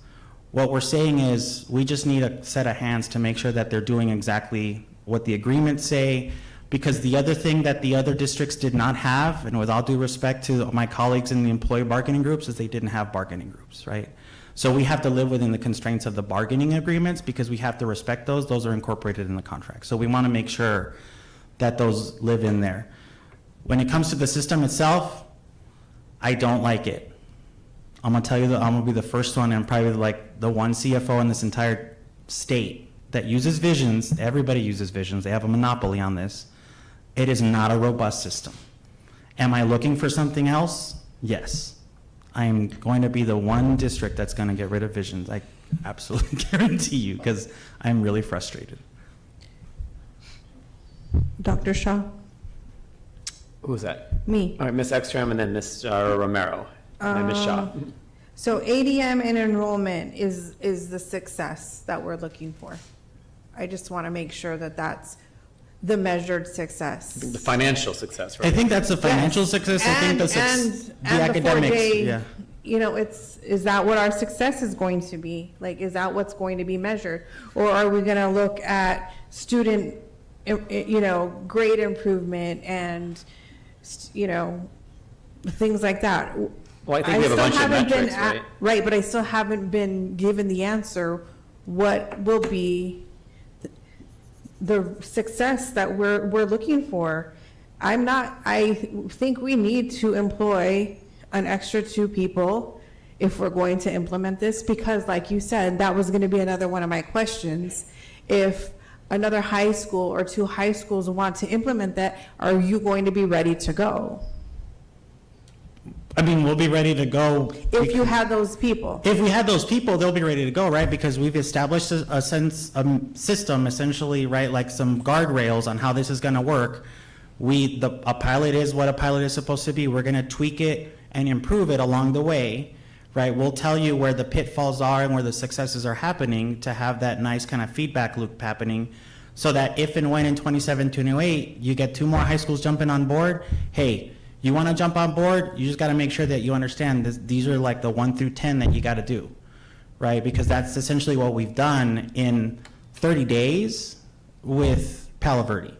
What we're saying is we just need a set of hands to make sure that they're doing exactly what the agreements say, because the other thing that the other districts did not have, and with all due respect to my colleagues in the employee bargaining groups, is they didn't have bargaining groups, right? So we have to live within the constraints of the bargaining agreements because we have to respect those. Those are incorporated in the contract. So we want to make sure that those live in there. When it comes to the system itself, I don't like it. I'm gonna tell you that I'm gonna be the first one and probably like the one CFO in this entire state that uses Visions. Everybody uses Visions. They have a monopoly on this. It is not a robust system. Am I looking for something else? Yes. I am going to be the one district that's going to get rid of Visions. I absolutely guarantee you, because I'm really frustrated. Dr. Shaw? Who's that? Me. All right, Ms. Ekstrom and then Ms. Romero, and then Ms. Shaw. So ADM and enrollment is the success that we're looking for. I just want to make sure that that's the measured success. The financial success, right? I think that's the financial success. I think the academics. Yeah. You know, is that what our success is going to be? Like, is that what's going to be measured? Or are we going to look at student, you know, grade improvement and, you know, things like that? Well, I think we have a bunch of metrics, right? Right, but I still haven't been given the answer. What will be the success that we're looking for? I think we need to employ an extra 2 people if we're going to implement this, because like you said, that was going to be another one of my questions. If another high school or 2 high schools want to implement that, are you going to be ready to go? I mean, we'll be ready to go. If you had those people. If we had those people, they'll be ready to go, right? Because we've established a system, essentially, right? Like some guardrails on how this is going to work. A pilot is what a pilot is supposed to be. We're going to tweak it and improve it along the way, right? We'll tell you where the pitfalls are and where the successes are happening to have that nice kind of feedback loop happening, so that if and when in 27, 28, you get 2 more high schools jumping on board, hey, you want to jump on board, you just got to make sure that you understand these are like the 1 through 10 that you got to do, right? Because that's essentially what we've done in 30 days with Palo Verde.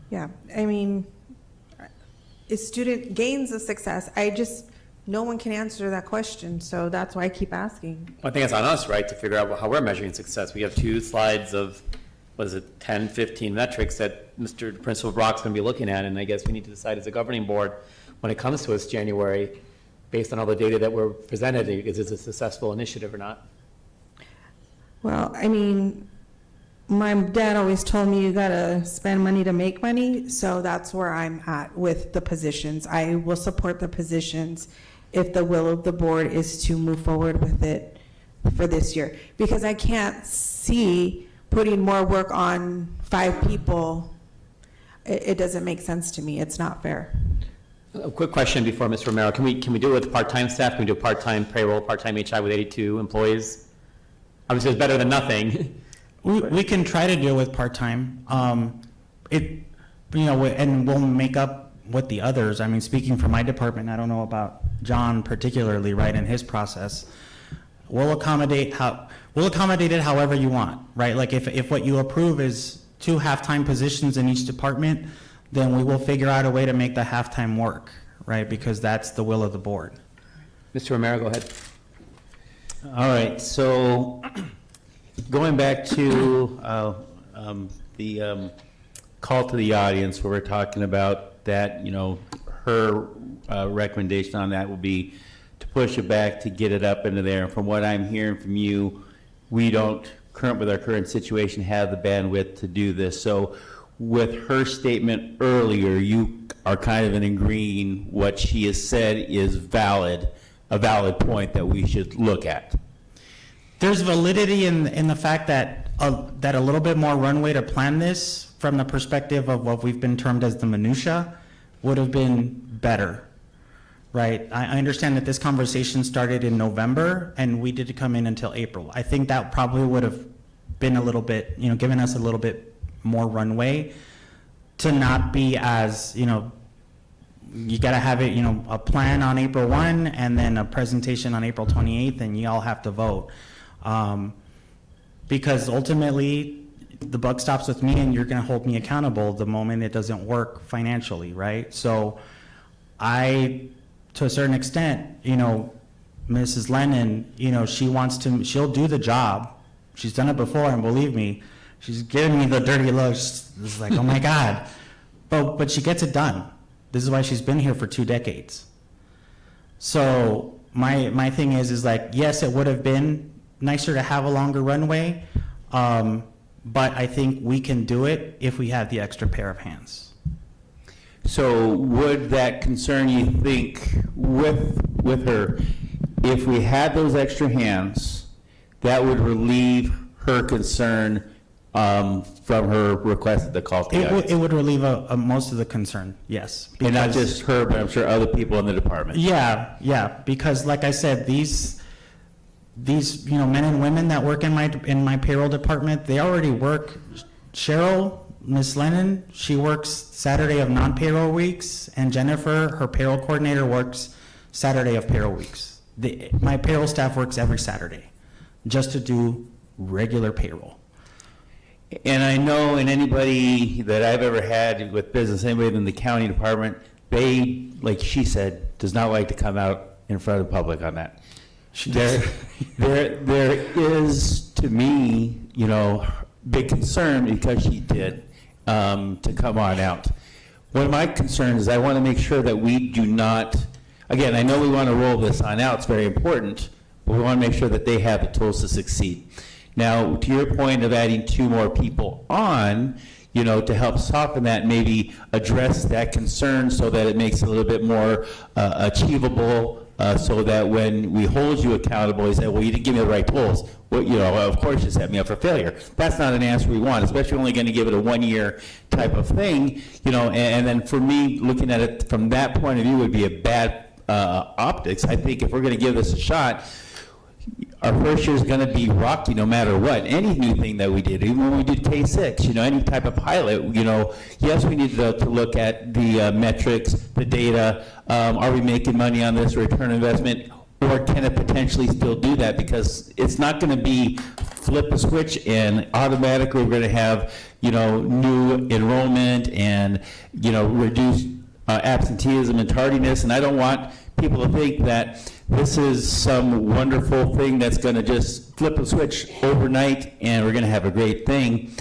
Yeah, I mean, is student gains a success? No one can answer that question, so that's why I keep asking. I think it's on us, right, to figure out how we're measuring success. We have 2 slides of, 10, 15 metrics that Mr. Principal Brock's going to be looking at, and I guess we need to decide as a governing board when it comes to us January, based on all the data that we're presented, is it a successful initiative or not? Well, I mean, my dad always told me you gotta spend money to make money, so that's where I'm at with the positions. I will support the positions if the will of the board is to move forward with it for this year, because I can't see putting more work on 5 people. It doesn't make sense to me. It's not fair. A quick question before Ms. Romero. Can we do it with part-time staff? Can we do part-time payroll, part-time HI with 82 employees? Obviously, it's better than nothing. We can try to deal with part-time. And we'll make up with the others. I mean, speaking for my department, I don't know about John particularly, right, in his process. We'll accommodate it however you want, right? Like if what you approve is 2 half-time positions in each department, then we will figure out a way to make the half-time work, right? Because that's the will of the board. Mr. Romero, go ahead. All right, so going back to the call to the audience where we're talking about that, you know, her recommendation on that will be to push it back to get it up into there. And from what I'm hearing from you, we don't, with our current situation, have the bandwidth to do this. So with her statement earlier, you are kind of in agreeing what she has said is valid, a valid point that we should look at. There's validity in the fact that that a little bit more runway to plan this from the perspective of what we've been termed as the minutia would have been better, right? I understand that this conversation started in November and we didn't come in until April. I think that probably would have been a little bit, you know, given us a little bit more runway to not be as, you know, you got to have it, you know, a plan on April 1 and then a presentation on April 28th and you all have to vote. Because ultimately the buck stops with me and you're going to hold me accountable the moment it doesn't work financially, right? So I, to a certain extent, you know, Mrs. Lennon, you know, she'll do the job. She's done it before, and believe me, she's giving me the dirty looks. It's like, oh my God. But she gets it done. This is why she's been here for 2 decades. So my thing is like, yes, it would have been nicer to have a longer runway, but I think we can do it if we have the extra pair of hands. So would that concern you think with her, if we had those extra hands, that would relieve her concern from her request at the call to the audience? It would relieve most of the concern, yes. And not just her, but I'm sure other people in the department. Yeah, because like I said, these you know, men and women that work in my payroll department, they already work. Cheryl, Miss Lennon, she works Saturday of non-payroll weeks, and Jennifer, her payroll coordinator, works Saturday of payroll weeks. My payroll staff works every Saturday just to do regular payroll. And I know, and anybody that I've ever had with business, anybody in the county department, they, like she said, does not like to come out in front of the public on that. There is, to me, you know, big concern because she did to come on out. One of my concerns is I want to make sure that we do not, again, I know we want to roll this on out, it's very important, but we want to make sure that they have the tools to succeed. Now, to your point of adding 2 more people on, you know, to help soften that, maybe address that concern so that it makes it a little bit more achievable, so that when we hold you accountable, you say, well, you didn't give me the right tools. Well, you know, of course you set me up for failure. That's not an answer we want, especially only going to give it a 1-year type of thing, you know, and then for me, looking at it from that point of view would be a bad optics. I think if we're going to give this a shot, our first year is going to be rocky no matter what. Any new thing that we did, even when we did K6, you know, any type of pilot, you know, yes, we need to look at the metrics, the data. Are we making money on this return on investment, or can it potentially still do that? Because it's not going to be flip a switch and automatically we're going to have, you know, new enrollment and, you know, reduced absenteeism and tardiness. And I don't want people to think that this is some wonderful thing that's going to just flip a switch overnight and we're going to have a great thing,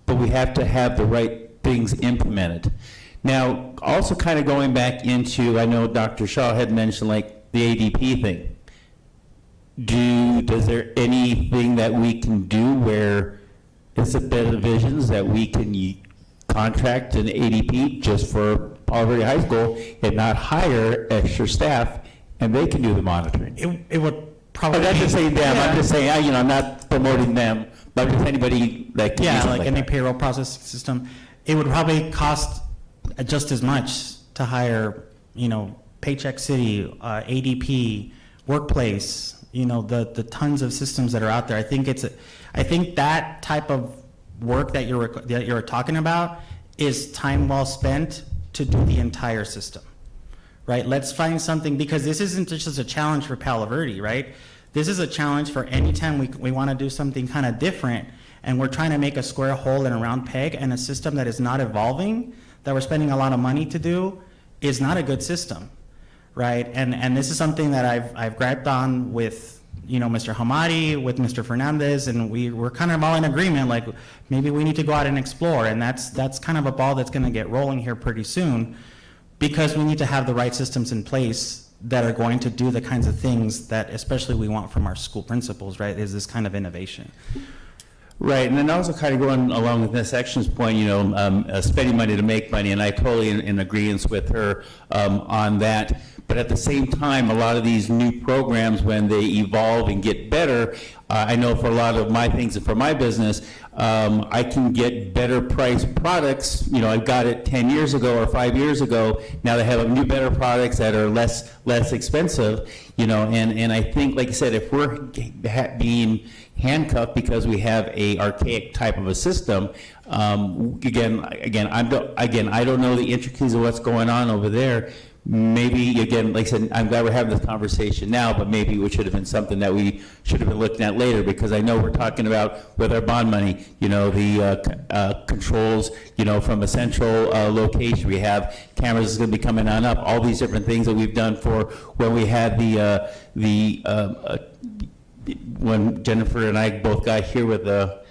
but we have to have the right things implemented. Now, also kind of going back into, I know Dr. Shaw had mentioned like the ADP thing. Is there anything that we can do where it's a bit of visions that we can contract an ADP just for Poverty High School and not hire extra staff, and they can do the monitoring? It would probably. I'm not just saying them. Yeah. I'm just saying, you know, I'm not promoting them, but just anybody that can. Yeah, like any payroll processing system, it would probably cost just as much to hire, you know, Paycheck City, ADP, Workplace. You know, the tons of systems that are out there. I think that type of work that you're talking about is time well spent to do the entire system, right? Let's find something, because this isn't just a challenge for Palo Verde, right? This is a challenge for any time we want to do something kind of different, and we're trying to make a square hole in a round peg, and a system that is not evolving, that we're spending a lot of money to do, is not a good system, right? And this is something that I've griped on with, Mr. Hamadi, with Mr. Fernandez, and we're kind of all in agreement, like, maybe we need to go out and explore, and that's kind of a ball that's gonna get rolling here pretty soon, because we need to have the right systems in place that are going to do the kinds of things that especially we want from our school principals, right, is this kind of innovation. Right, and then also kind of going along with Ms. Section's point, spending money to make money, and I totally in agreement with her on that. But at the same time, a lot of these new programs, when they evolve and get better, I know for a lot of my things and for my business, I can get better priced products. I got it 10 years ago or 5 years ago. Now they have new, better products that are less expensive. And I think, like I said, if we're being handcuffed because we have a archaic type of a system, again, I don't know the intricacies of what's going on over there. Maybe, again, like I said, I'm glad we're having this conversation now, but maybe it should have been something that we should have been looking at later, because I know we're talking about with our bond money, the controls, from a central location. We have cameras that's going to be coming on up, all these different things that we've done for when we had when Jennifer and I both got here with a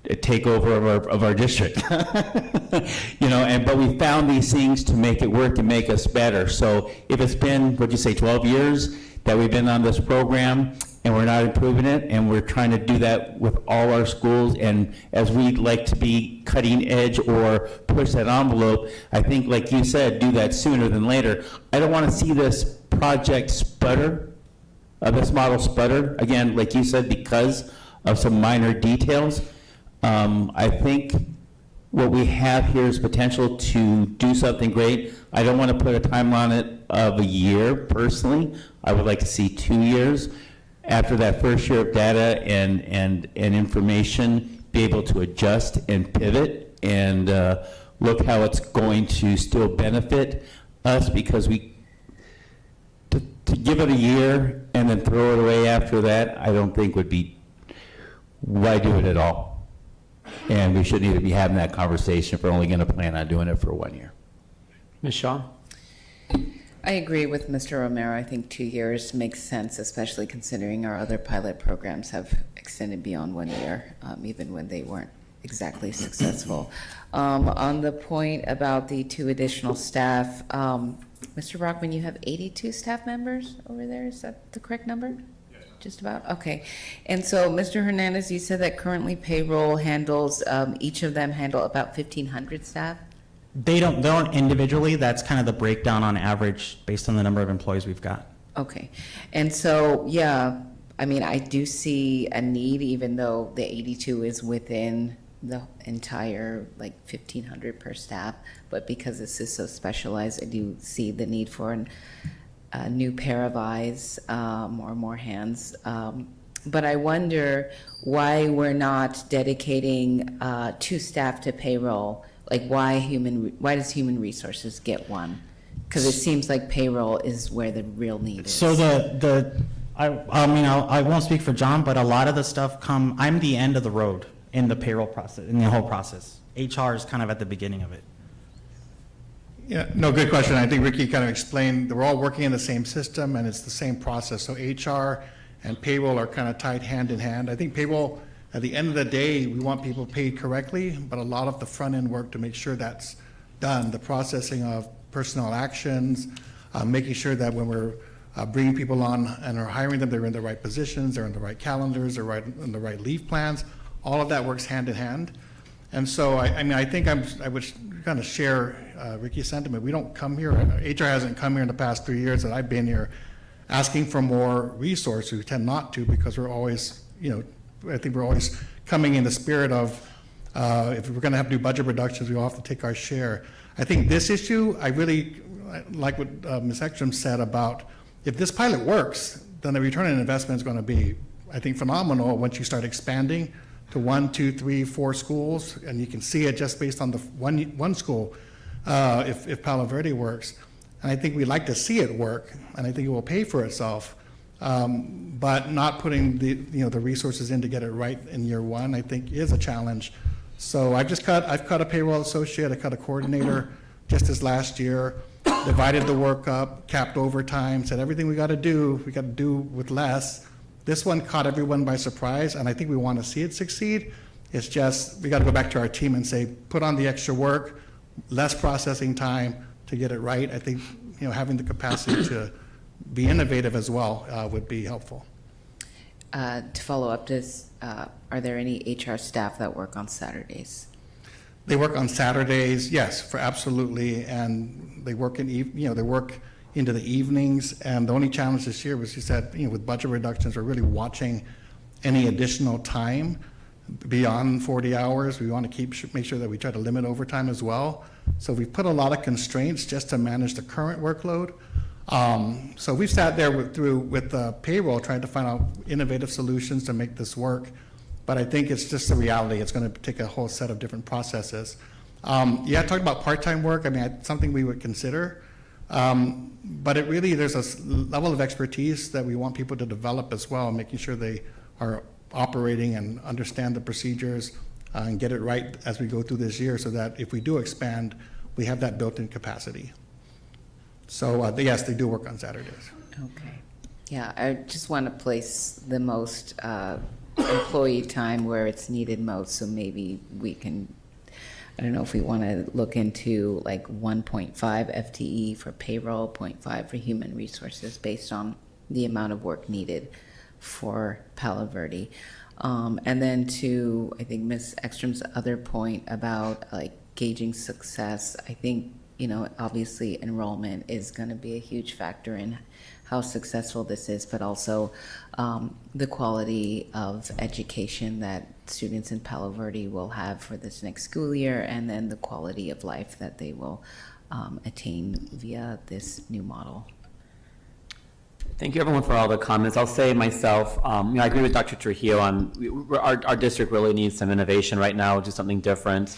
takeover of our district. But we found these things to make it work and make us better. So if it's been, 12 years that we've been on this program and we're not improving it, and we're trying to do that with all our schools, and as we'd like to be cutting edge or push that envelope, I think, like you said, do that sooner than later. I don't want to see this project sputter, this model sputter, again, like you said, because of some minor details. I think what we have here is potential to do something great. I don't want to put a timeline on it of a year, personally. I would like to see 2 years. After that first year of data and information, be able to adjust and pivot and look how it's going to still benefit us, because to give it a year and then throw it away after that, I don't think would be, why do it at all? And we shouldn't even be having that conversation if we're only going to plan on doing it for 1 year. Ms. Shaw? I agree with Mr. Romero. I think 2 years makes sense, especially considering our other pilot programs have extended beyond 1 year, even when they weren't exactly successful. On the point about the 2 additional staff, Mr. Brockman, you have 82 staff members over there. Is that the correct number? Just about? Okay. And so, Mr. Hernandez, you said that currently payroll handles, each of them handle about 1,500 staff? They don't individually. That's kind of the breakdown on average based on the number of employees we've got. Okay. And so, yeah, I mean, I do see a need, even though the 82 is within the entire, 1,500 per staff, but because this is so specialized, I do see the need for a new pair of eyes, or more hands. But I wonder why we're not dedicating 2 staff to payroll. Why does human resources get 1? Because it seems like payroll is where the real need is. So I won't speak for John, but a lot of the stuff I'm the end of the road in the payroll process, in the whole process. HR is kind of at the beginning of it. Yeah, no, good question. I think Ricky kind of explained that we're all working in the same system and it's the same process. So HR and payroll are kind of tied hand in hand. I think payroll, at the end of the day, we want people paid correctly, but a lot of the front end work to make sure that's done, the processing of personnel actions, making sure that when we're bringing people on and are hiring them, they're in the right positions, they're in the right calendars, they're in the right leave plans. All of that works hand in hand. And so, I think I would kind of share Ricky's sentiment. We don't come here, HR hasn't come here in the past 3 years that I've been here asking for more resources. We tend not to, because we're always, I think we're always coming in the spirit of if we're going to have to do budget reductions, we all have to take our share. I think this issue, I really like what Ms. Ekstrom said about if this pilot works, then the return on investment is going to be, I think, phenomenal once you start expanding to 1, 2, 3, 4 schools, and you can see it just based on the one school, if Palo Verde works. And I think we'd like to see it work, and I think it will pay for itself. But not putting the resources in to get it right in year 1, I think, is a challenge. So I've cut a payroll associate, I cut a coordinator just this last year. divided the work up, capped overtime, said everything we got to do with less. This one caught everyone by surprise, and I think we want to see it succeed. It's just, we got to go back to our team and say, put on the extra work, less processing time to get it right. I think, having the capacity to be innovative as well would be helpful. To follow up, are there any HR staff that work on Saturdays? They work on Saturdays, yes, for absolutely, and they work they work into the evenings. And the only challenge this year was, you said, with budget reductions, we're really watching any additional time beyond 40 hours. We want to make sure that we try to limit overtime as well. So we've put a lot of constraints just to manage the current workload. So we've sat there with the payroll trying to find out innovative solutions to make this work. But I think it's just the reality. It's going to take a whole set of different processes. Talking about part-time work, I mean, it's something we would consider. But it really, there's a level of expertise that we want people to develop as well, making sure they are operating and understand the procedures and get it right as we go through this year, so that if we do expand, we have that built-in capacity. So yes, they do work on Saturdays. Okay. Yeah, I just want to place the most employee time where it's needed most, so maybe we can, I don't know if we want to look into like 1.5 FTE for payroll, 0.5 for human resources, based on the amount of work needed for Palo Verde. And then to, I think, Ms. Ekstrom's other point about like gauging success, I think, obviously enrollment is going to be a huge factor in how successful this is, but also the quality of education that students in Palo Verde will have for this next school year, and then the quality of life that they will attain via this new model. Thank you, everyone, for all the comments. I'll say myself, I agree with Dr. Trujillo on our district really needs some innovation right now, just something different.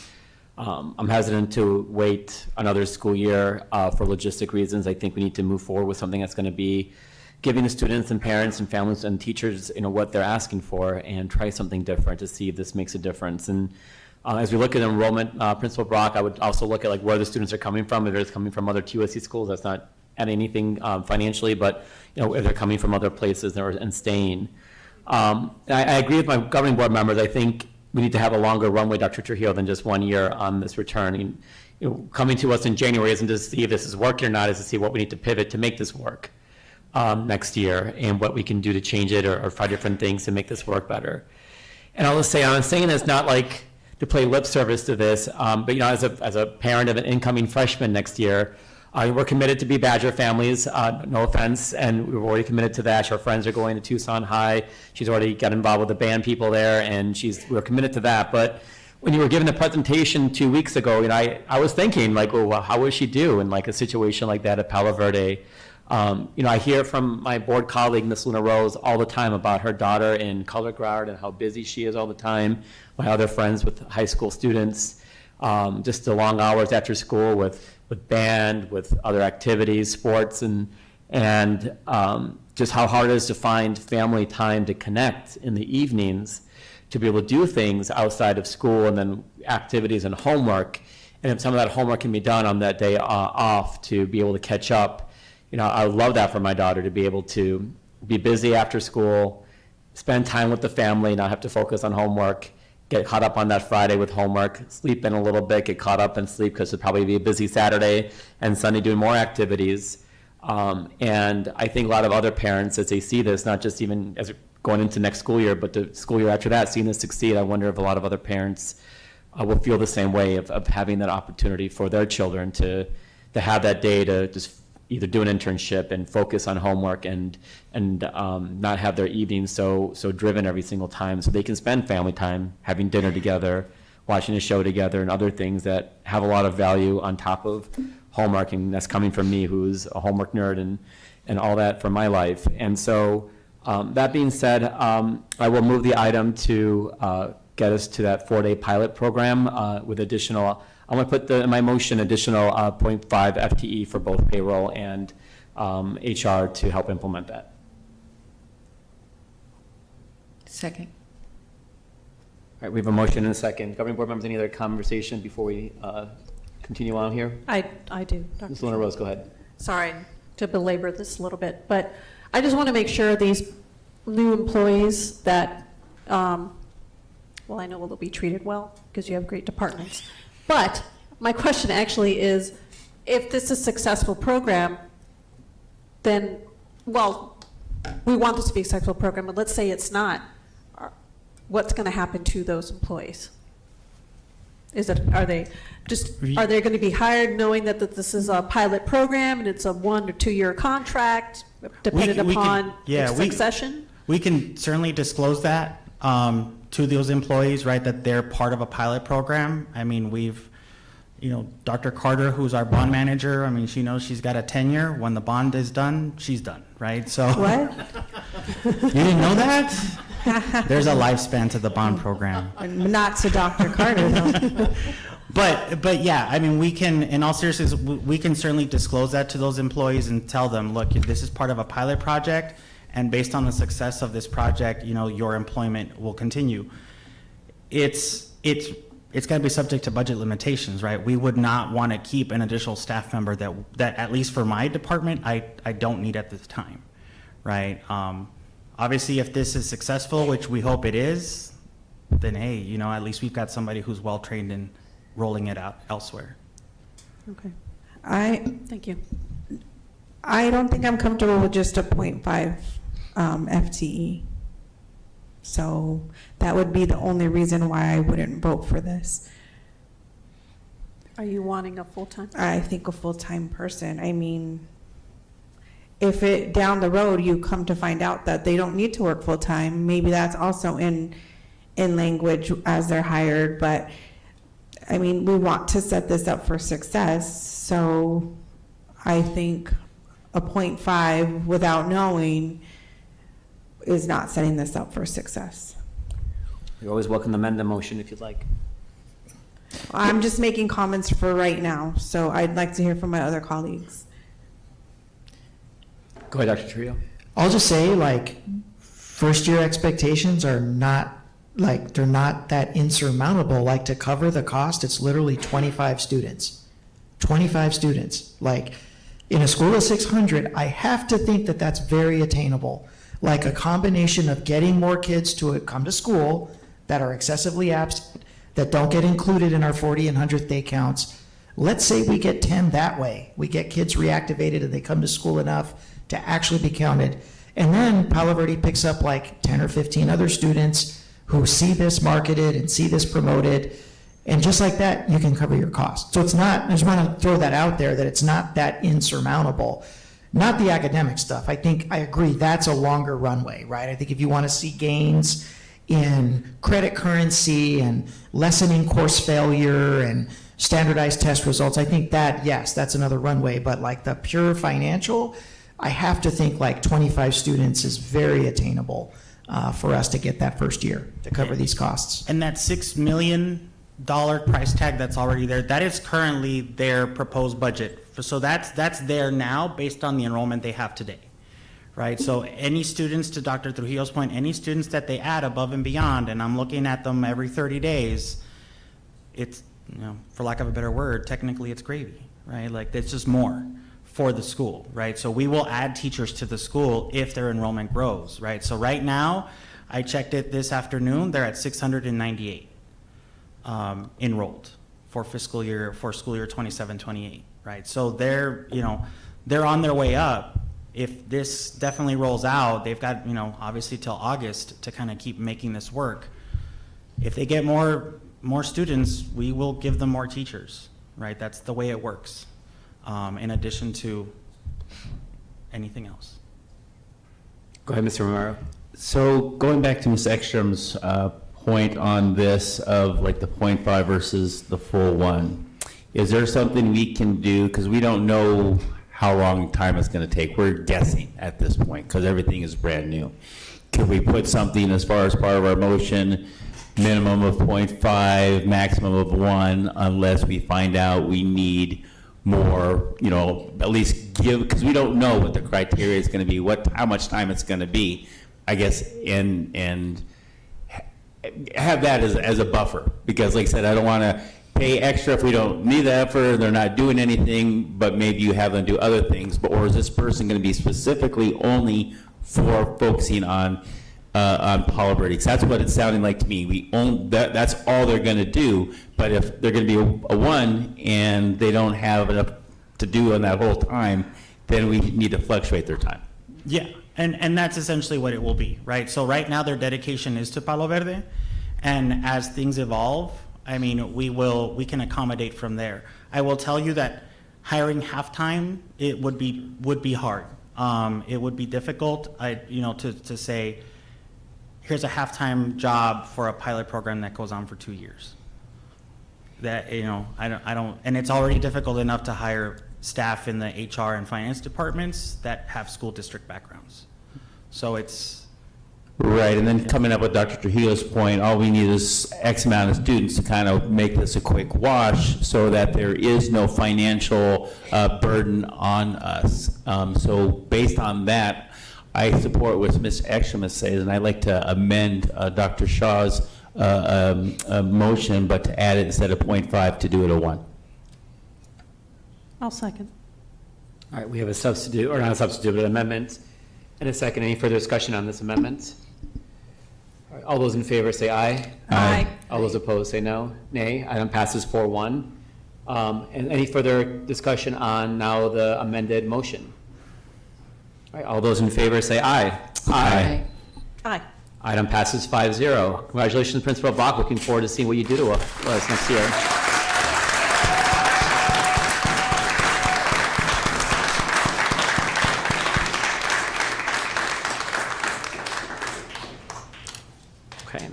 I'm hesitant to wait another school year for logistic reasons. I think we need to move forward with something that's going to be giving the students and parents and families and teachers, what they're asking for, and try something different to see if this makes a difference. And as we look at enrollment, Principal Brock, I would also look at like where the students are coming from. If they're coming from other TUSD schools, that's not adding anything financially, but if they're coming from other places and staying. I agree with my governing board members. I think we need to have a longer runway, Dr. Trujillo, than just 1 year on this return. Coming to us in January isn't to see if this is working or not, is to see what we need to pivot to make this work next year, and what we can do to change it or try different things to make this work better. And I'll just say, I'm saying this not like to play lip service to this, but as a parent of an incoming freshman next year, we're committed to be Badger families, no offense, and we're already committed to that. Our friends are going to Tucson High. She's already got involved with the band people there, and we're committed to that. But when you were giving the presentation 2 weeks ago, I was thinking, like, well, how would she do in like a situation like that at Palo Verde? I hear from my board colleague, Miss Luna Rose, all the time about her daughter in color guard and how busy she is all the time. My other friends with high school students, just the long hours after school with band, with other activities, sports, and just how hard it is to find family time to connect in the evenings, to be able to do things outside of school, and then activities and homework. And if some of that homework can be done on that day off, to be able to catch up, I would love that for my daughter, to be able to be busy after school, spend time with the family, not have to focus on homework, get caught up on that Friday with homework, sleep in a little bit, get caught up and sleep, because it'll probably be a busy Saturday, and Sunday doing more activities. And I think a lot of other parents, as they see this, not just even as going into next school year, but the school year after that, seeing this succeed, I wonder if a lot of other parents will feel the same way of having that opportunity for their children to have that day to just either do an internship and focus on homework and not have their evenings so driven every single time, so they can spend family time having dinner together, watching a show together, and other things that have a lot of value on top of homework. And that's coming from me, who's a homework nerd and all that from my life. And so that being said, I will move the item to get us to that 4-day pilot program with additional, I'm going to put in my motion additional 0.5 FTE for both payroll and HR to help implement that. Second. All right, we have a motion and a second. Governing board members, any other conversation before we continue on here? I do, Dr. Ms. Luna Rose, go ahead. Sorry to belabor this a little bit, but I just want to make sure these new employees that, well, I know they'll be treated well because you have great departments. But my question actually is, if this is a successful program, then, well, we want this to be a successful program, but let's say it's not. What's going to happen to those employees? Are they going to be hired knowing that this is a pilot program and it's a 1 or 2 year contract dependent upon succession? We can certainly disclose that to those employees, right, that they're part of a pilot program. I mean, Dr. Carter, who's our bond manager, I mean, she knows she's got a tenure. When the bond is done, she's done, right? So what? You didn't know that? There's a lifespan to the bond program. Not to Dr. Carter, though. But yeah, I mean, we can, in all seriousness, we can certainly disclose that to those employees and tell them, look, this is part of a pilot project, and based on the success of this project, your employment will continue. It's got to be subject to budget limitations, right? We would not want to keep an additional staff member that at least for my department, I don't need at this time, right? Obviously, if this is successful, which we hope it is, then hey, at least we've got somebody who's well-trained in rolling it out elsewhere. Okay. Thank you. I don't think I'm comfortable with just a 0.5 FTE. So that would be the only reason why I wouldn't vote for this. Are you wanting a full-time? I think a full-time person. I mean, if it down the road you come to find out that they don't need to work full-time, maybe that's also in language as they're hired. But I mean, we want to set this up for success. So I think a 0.5 without knowing is not setting this up for success. You're always welcome to amend the motion if you'd like. I'm just making comments for right now, so I'd like to hear from my other colleagues. Go ahead, Dr. Trio. I'll just say, first year expectations are not, they're not that insurmountable. To cover the cost, it's literally 25 students. 25 students. In a school of 600, I have to think that that's very attainable. A combination of getting more kids to come to school that are excessively absent, that don't get included in our 40 and 100th day counts. Let's say we get 10 that way. We get kids reactivated and they come to school enough to actually be counted. And then Palo Verde picks up 10 or 15 other students who see this marketed and see this promoted. And just like that, you can cover your costs. So it's not, I just want to throw that out there, that it's not that insurmountable. Not the academic stuff. I think, I agree, that's a longer runway, right? I think if you want to see gains in credit currency and lessening course failure and standardized test results, I think that, yes, that's another runway. But the pure financial, I have to think 25 students is very attainable for us to get that first year to cover these costs. And that $6 million price tag that's already there, that is currently their proposed budget. So that's there now based on the enrollment they have today, right? So any students, to Dr. Trujillo's point, any students that they add above and beyond, and I'm looking at them every 30 days, it's, for lack of a better word, technically it's gravy, right? It's just more for the school, right? So we will add teachers to the school if their enrollment grows, right? So right now, I checked it this afternoon, they're at 698 enrolled for school year 27-28. Right, so they're on their way up. If this definitely rolls out, they've got obviously till August to kind of keep making this work. If they get more students, we will give them more teachers. Right, that's the way it works. In addition to anything else. Go ahead, Mr. Romero. So going back to Ms. Ekstrom's point on this of the 0.5 versus the full one. Is there something we can do, because we don't know how long time it's going to take. We're guessing at this point because everything is brand new. Could we put something as far as part of our motion, minimum of 0.5, maximum of 1, unless we find out we need more, at least give, because we don't know what the criteria is going to be, how much time it's going to be, I guess, and have that as a buffer. Because like I said, I don't want to pay extra if we don't need the effort, they're not doing anything, but maybe you have them do other things, but, or is this person gonna be specifically only for focusing on Palo Verde? 'Cause that's what it's sounding like to me. That's all they're gonna do, but if they're gonna be a one and they don't have enough to do on that whole time, then we need to fluctuate their time. Yeah, and that's essentially what it will be, right? So right now their dedication is to Palo Verde, and as things evolve, I mean, we can accommodate from there. I will tell you that hiring half-time, it would be hard. It would be difficult, to say, here's a half-time job for a pilot program that goes on for 2 years. That, I don't, and it's already difficult enough to hire staff in the HR and finance departments that have school district backgrounds. So it's, Right, and then coming up with Dr. Trujillo's point, all we need is X amount of students to kind of make this a quick wash so that there is no financial burden on us. So based on that, I support what Ms. Ekstrom says, and I'd like to amend Dr. Shaw's motion, but to add it instead of 0.5 to do it a 1. I'll second. All right, we have a substitute, or not a substitute, but an amendment and a second. Any further discussion on this amendment? All right, all those in favor say aye. Aye. All those opposed say no. Nay. Item passes 4-1. And any further discussion on now the amended motion? All right, all those in favor say aye. Aye. Aye. Item passes 5-0. Congratulations, Principal Bach. Looking forward to seeing what you do to us next year. Okay.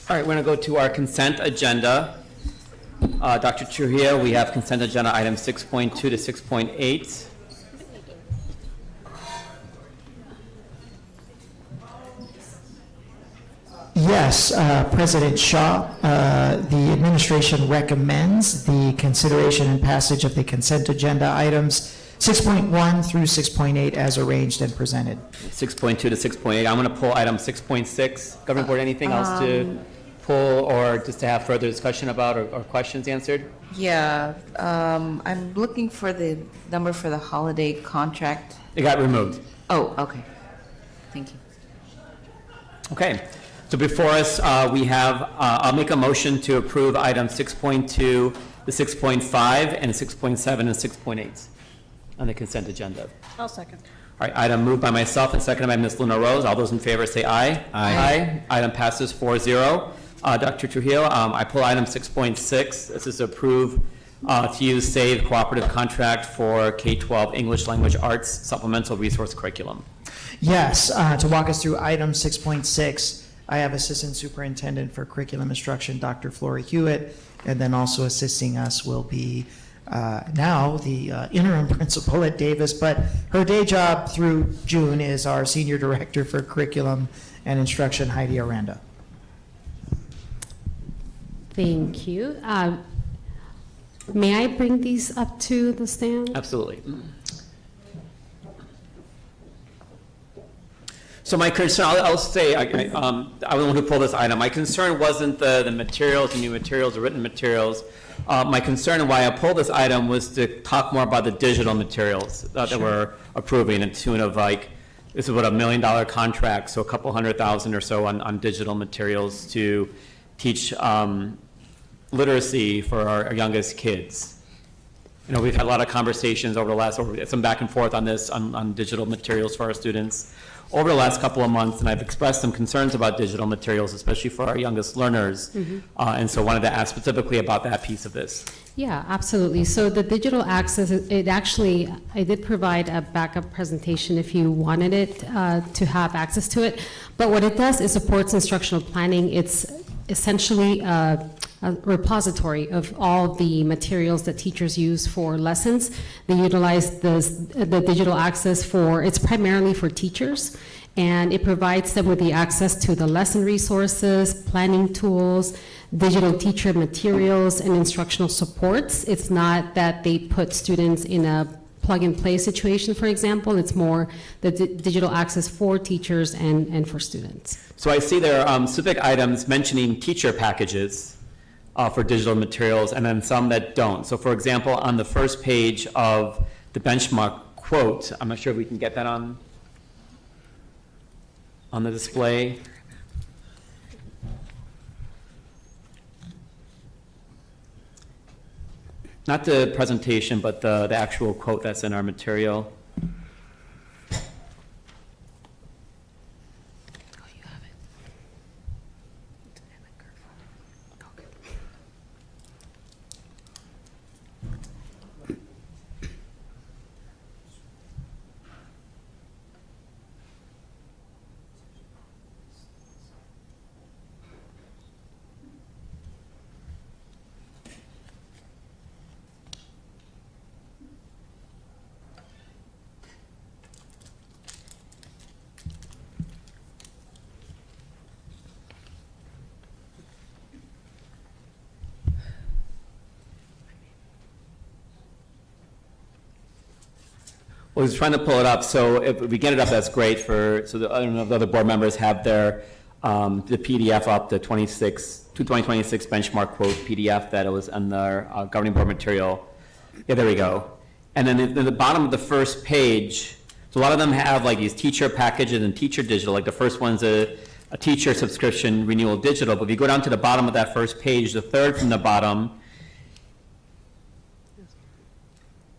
All right, we're going to go to our consent agenda. Dr. Trujillo, we have consent agenda items 6.2 to 6.8. Yes, President Shaw, the administration recommends the consideration and passage of the consent agenda items 6.1 through 6.8 as arranged and presented. 6.2 to 6.8. I'm going to pull item 6.6. Government Board, anything else to pull or just to have further discussion about or questions answered? Yeah, I'm looking for the number for the holiday contract. It got removed. Oh, okay. Thank you. Okay. So before us, we have, I'll make a motion to approve item 6.2 to 6.5 and 6.7 and 6.8 on the consent agenda. I'll second. All right, item moved by myself and seconded by Ms. Luna Rose. All those in favor say aye. Aye. Item passes 4-0. Dr. Trujillo, I pull item 6.6. This is to approve to use SAVE cooperative contract for K-12 English Language Arts supplemental resource curriculum. Yes, to walk us through item 6.6, I have Assistant Superintendent for Curriculum Instruction, Dr. Flora Hewitt, and then also assisting us will be now the interim principal at Davis, but her day job through June is our Senior Director for Curriculum and Instruction, Heidi Aranda. Thank you. May I bring these up to the stand? Absolutely. So my concern, I'll say, I want to pull this item. My concern wasn't the materials, the new materials, the written materials. My concern and why I pulled this item was to talk more about the digital materials that we're approving, in tune of like, this is what $1 million contract, so a couple $100,000 or so on digital materials to teach literacy for our youngest kids. You know, we've had a lot of conversations over the last, some back and forth on this, on digital materials for our students over the last couple of months, and I've expressed some concerns about digital materials, especially for our youngest learners. And so wanted to ask specifically about that piece of this. Yeah, absolutely. So the digital access, I did provide a backup presentation if you wanted it to have access to it. But what it does is supports instructional planning. It's essentially a repository of all the materials that teachers use for lessons. They utilize the digital access it's primarily for teachers, and it provides them with the access to the lesson resources, planning tools, digital teacher materials, and instructional supports. It's not that they put students in a plug-and-play situation, for example. It's more the digital access for teachers and for students. So I see there are specific items mentioning teacher packages for digital materials, and then some that don't. So for example, on the first page of the benchmark quote, I'm not sure if we can get that on the display. Not the presentation, but the actual quote that's in our material. Well, I was trying to pull it up, so if we get it up, that's great so I don't know if the other board members have their, the PDF up, the 2026 benchmark quote PDF that it was on their governing board material. Yeah, there we go. And then at the bottom of the first page, so a lot of them have like these teacher packages and teacher digital, like the first one's a teacher subscription renewal digital, but if you go down to the bottom of that first page, the third from the bottom.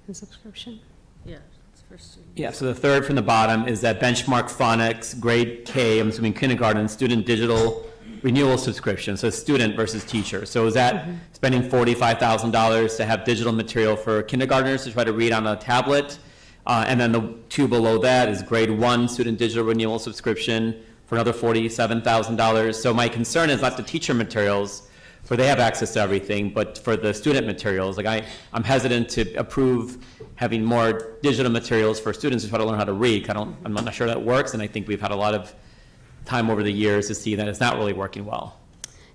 The subscription? Yeah. Yeah, so the third from the bottom is that benchmark phonics, grade K, I'm assuming kindergarten, student digital renewal subscription, so student versus teacher. So is that spending $45,000 to have digital material for kindergartners to try to read on a tablet? And then the two below that is grade 1 student digital renewal subscription for another $47,000. So my concern is not the teacher materials, where they have access to everything, but for the student materials, like I'm hesitant to approve having more digital materials for students who try to learn how to read. I'm not sure that works, and I think we've had a lot of time over the years to see that it's not really working well.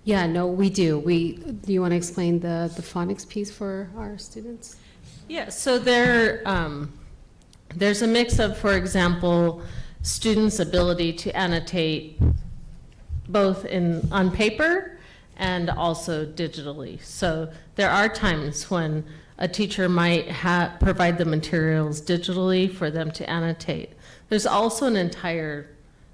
Yeah, no, we do. Do you want to explain the phonics piece for our students? Yeah, so there's a mix of, for example, students' ability to annotate both on paper and also digitally. So there are times when a teacher might provide the materials digitally for them to annotate. There's also an entire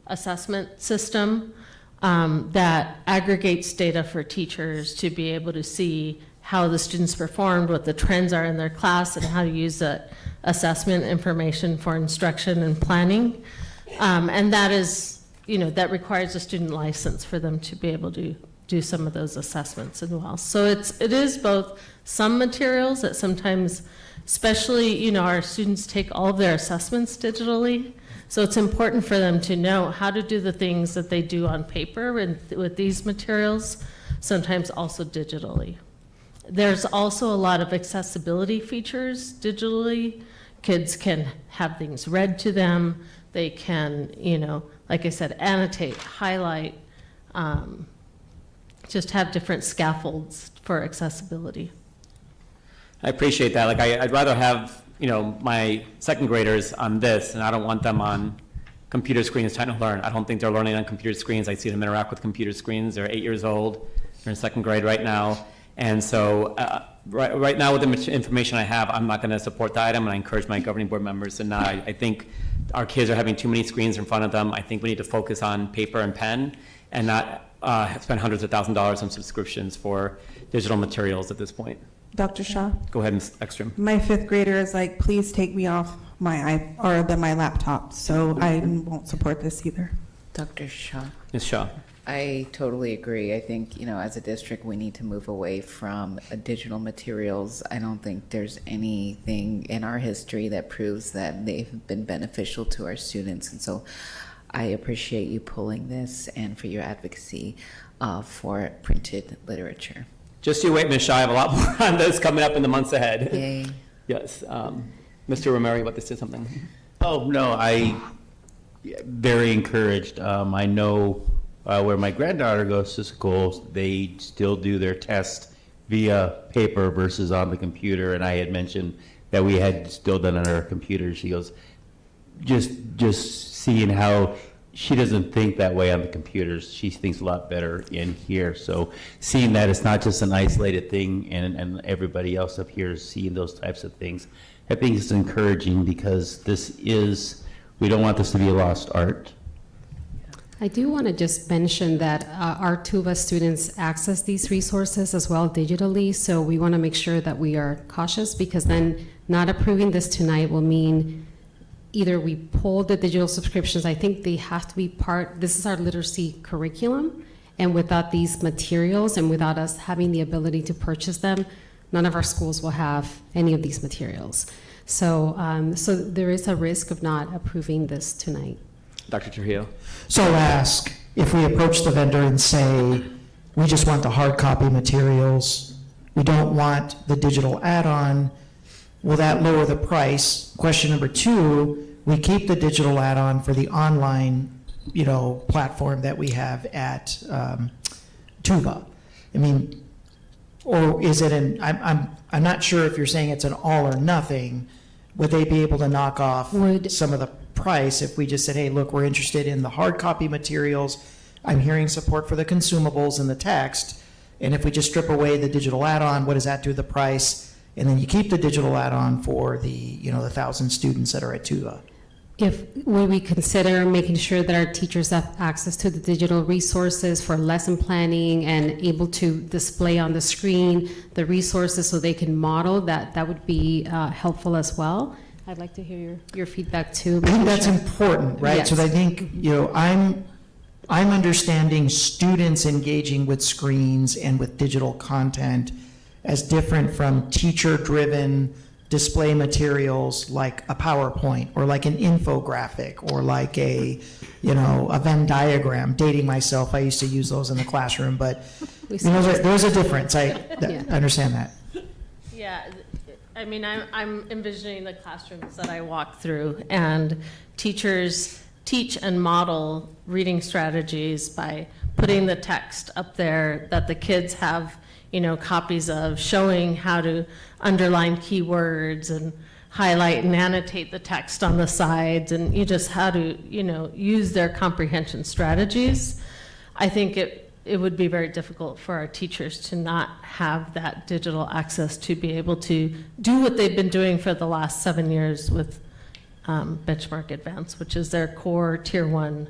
assessment system that aggregates data for teachers to be able to see how the students performed, what the trends are in their class, and how to use that assessment information for instruction and planning. And that is, that requires a student license for them to be able to do some of those assessments as well. So it is both some materials that sometimes, especially, our students take all of their assessments digitally. So it's important for them to know how to do the things that they do on paper with these materials, sometimes also digitally. There's also a lot of accessibility features digitally. Kids can have things read to them. They can, like I said, annotate, highlight, just have different scaffolds for accessibility. I appreciate that. Like I'd rather have, my second graders on this, and I don't want them on computer screens trying to learn. I don't think they're learning on computer screens. I see them interact with computer screens. They're 8 years old. They're in second grade right now. And so right now with the information I have, I'm not going to support the item, and I encourage my governing board members to not. I think our kids are having too many screens in front of them. I think we need to focus on paper and pen and not spend hundreds of thousands of dollars on subscriptions for digital materials at this point. Dr. Shaw? Go ahead, Ms. Ekstrom. My fifth grader is like, please take me off my laptop, so I won't support this either. Dr. Shaw. Ms. Shaw. I totally agree. I think, as a district, we need to move away from digital materials. I don't think there's anything in our history that proves that they've been beneficial to our students. And so I appreciate you pulling this and for your advocacy for printed literature. Just you wait, Ms. Shaw. I have a lot more on this coming up in the months ahead. Yay. Yes. Mr. Romero, you about to say something? Oh, no, very encouraged. I know where my granddaughter goes to school, they still do their test via paper versus on the computer, and I had mentioned that we had still done on our computers. She goes, just seeing how she doesn't think that way on the computers. She thinks a lot better in here. So seeing that it's not just an isolated thing and everybody else up here is seeing those types of things, I think it's encouraging because we don't want this to be a lost art. I do want to just mention that our TUVA students access these resources as well digitally, so we want to make sure that we are cautious, because then not approving this tonight will mean either we pull the digital subscriptions. I think they have to be this is our literacy curriculum, and without these materials and without us having the ability to purchase them, none of our schools will have any of these materials. So, so there is a risk of not approving this tonight. Dr. Trujillo? So I'll ask, if we approach the vendor and say, we just want the hard copy materials, we don't want the digital add-on, will that lower the price? Question number two, we keep the digital add-on for the online, platform that we have at TUVA. I mean, or is it I'm not sure if you're saying it's an all or nothing. Would they be able to knock off some of the price if we just said, hey, look, we're interested in the hard copy materials. I'm hearing support for the consumables and the text. And if we just strip away the digital add-on, what does that do to the price? And then you keep the digital add-on for the, the 1,000 students that are at TUVA. Would we consider making sure that our teachers have access to the digital resources for lesson planning and able to display on the screen the resources so they can model that? That would be helpful as well. I'd like to hear your feedback too. I think that's important, right? Yes. So I think, I'm understanding students engaging with screens and with digital content as different from teacher-driven display materials like a PowerPoint or like an infographic or like a Venn diagram. Dating myself, I used to use those in the classroom, but there's a difference. I understand that. Yeah, I mean, I'm envisioning the classrooms that I walk through, and teachers teach and model reading strategies by putting the text up there that the kids have, copies of, showing how to underline keywords and highlight and annotate the text on the sides, and how to, use their comprehension strategies. I think it would be very difficult for our teachers to not have that digital access to be able to do what they've been doing for the last 7 years with Benchmark Advance, which is their core Tier 1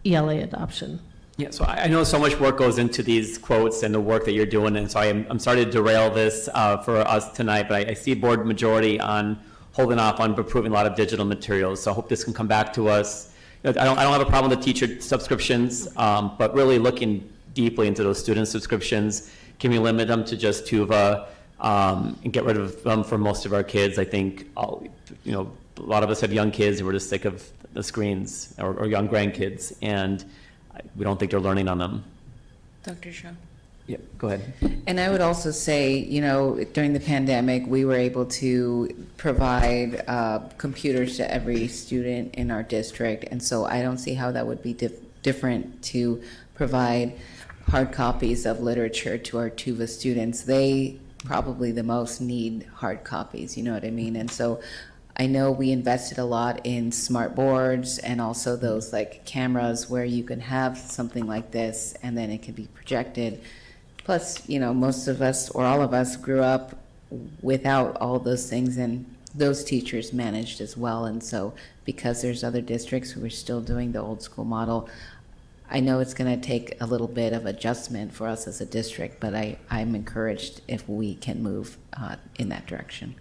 ELA adoption. Yeah, so I know so much work goes into these quotes and the work that you're doing, and so I'm sorry to derail this for us tonight, but I see board majority on holding off on approving a lot of digital materials, so I hope this can come back to us. I don't have a problem with teacher subscriptions, but really looking deeply into those student subscriptions. Can we limit them to just TUVA and get rid of them for most of our kids? I think, a lot of us have young kids and we're just sick of the screens, or young grandkids, and we don't think they're learning on them. Dr. Shaw? Yeah, go ahead. And I would also say, during the pandemic, we were able to provide computers to every student in our district. And so I don't see how that would be different to provide hard copies of literature to our TUVA students. They probably the most need hard copies, you know what I mean? And so I know we invested a lot in smart boards and also those like cameras where you can have something like this and then it can be projected. Plus, most of us or all of us grew up without all those things, and those teachers managed as well. And so because there's other districts who are still doing the old school model, I know it's going to take a little bit of adjustment for us as a district, but I'm encouraged if we can move in that direction.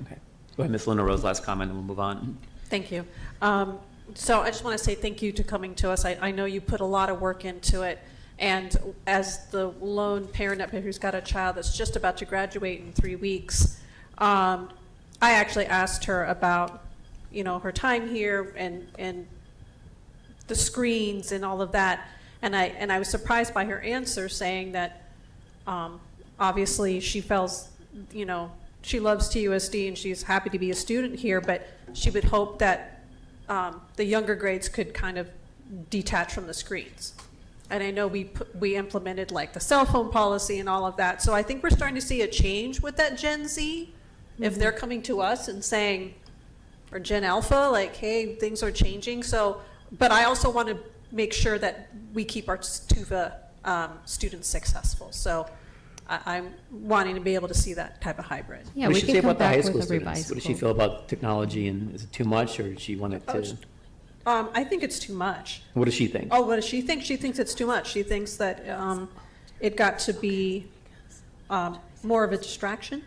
Okay. Go ahead, Ms. Luna Rose, last comment, and we'll move on. Thank you. So I just want to say thank you to coming to us. I know you put a lot of work into it. And as the lone parent up here who's got a child that's just about to graduate in 3 weeks, I actually asked her about, her time here and the screens and all of that. And I was surprised by her answer, saying that obviously she feels, she loves TUSD and she's happy to be a student here, but she would hope that the younger grades could kind of detach from the screens. And I know we implemented like the cell phone policy and all of that. So I think we're starting to see a change with that Gen Z if they're coming to us and saying, or Gen Alpha, like, hey, things are changing. So, but I also want to make sure that we keep our TUVA students successful. So I'm wanting to be able to see that type of hybrid. What does she say about the high school students? What does she feel about technology, and is it too much, or does she want it to? I think it's too much. What does she think? Oh, what does she think? She thinks it's too much. She thinks that it got to be more of a distraction,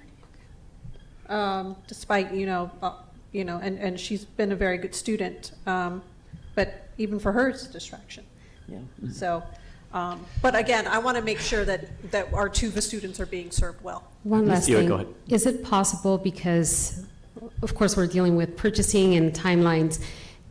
despite, and she's been a very good student, but even for her, it's a distraction. Yeah. So, but again, I want to make sure that our TUVA students are being served well. One last Go thing. ahead. Is it possible, because of course we're dealing with purchasing and timelines,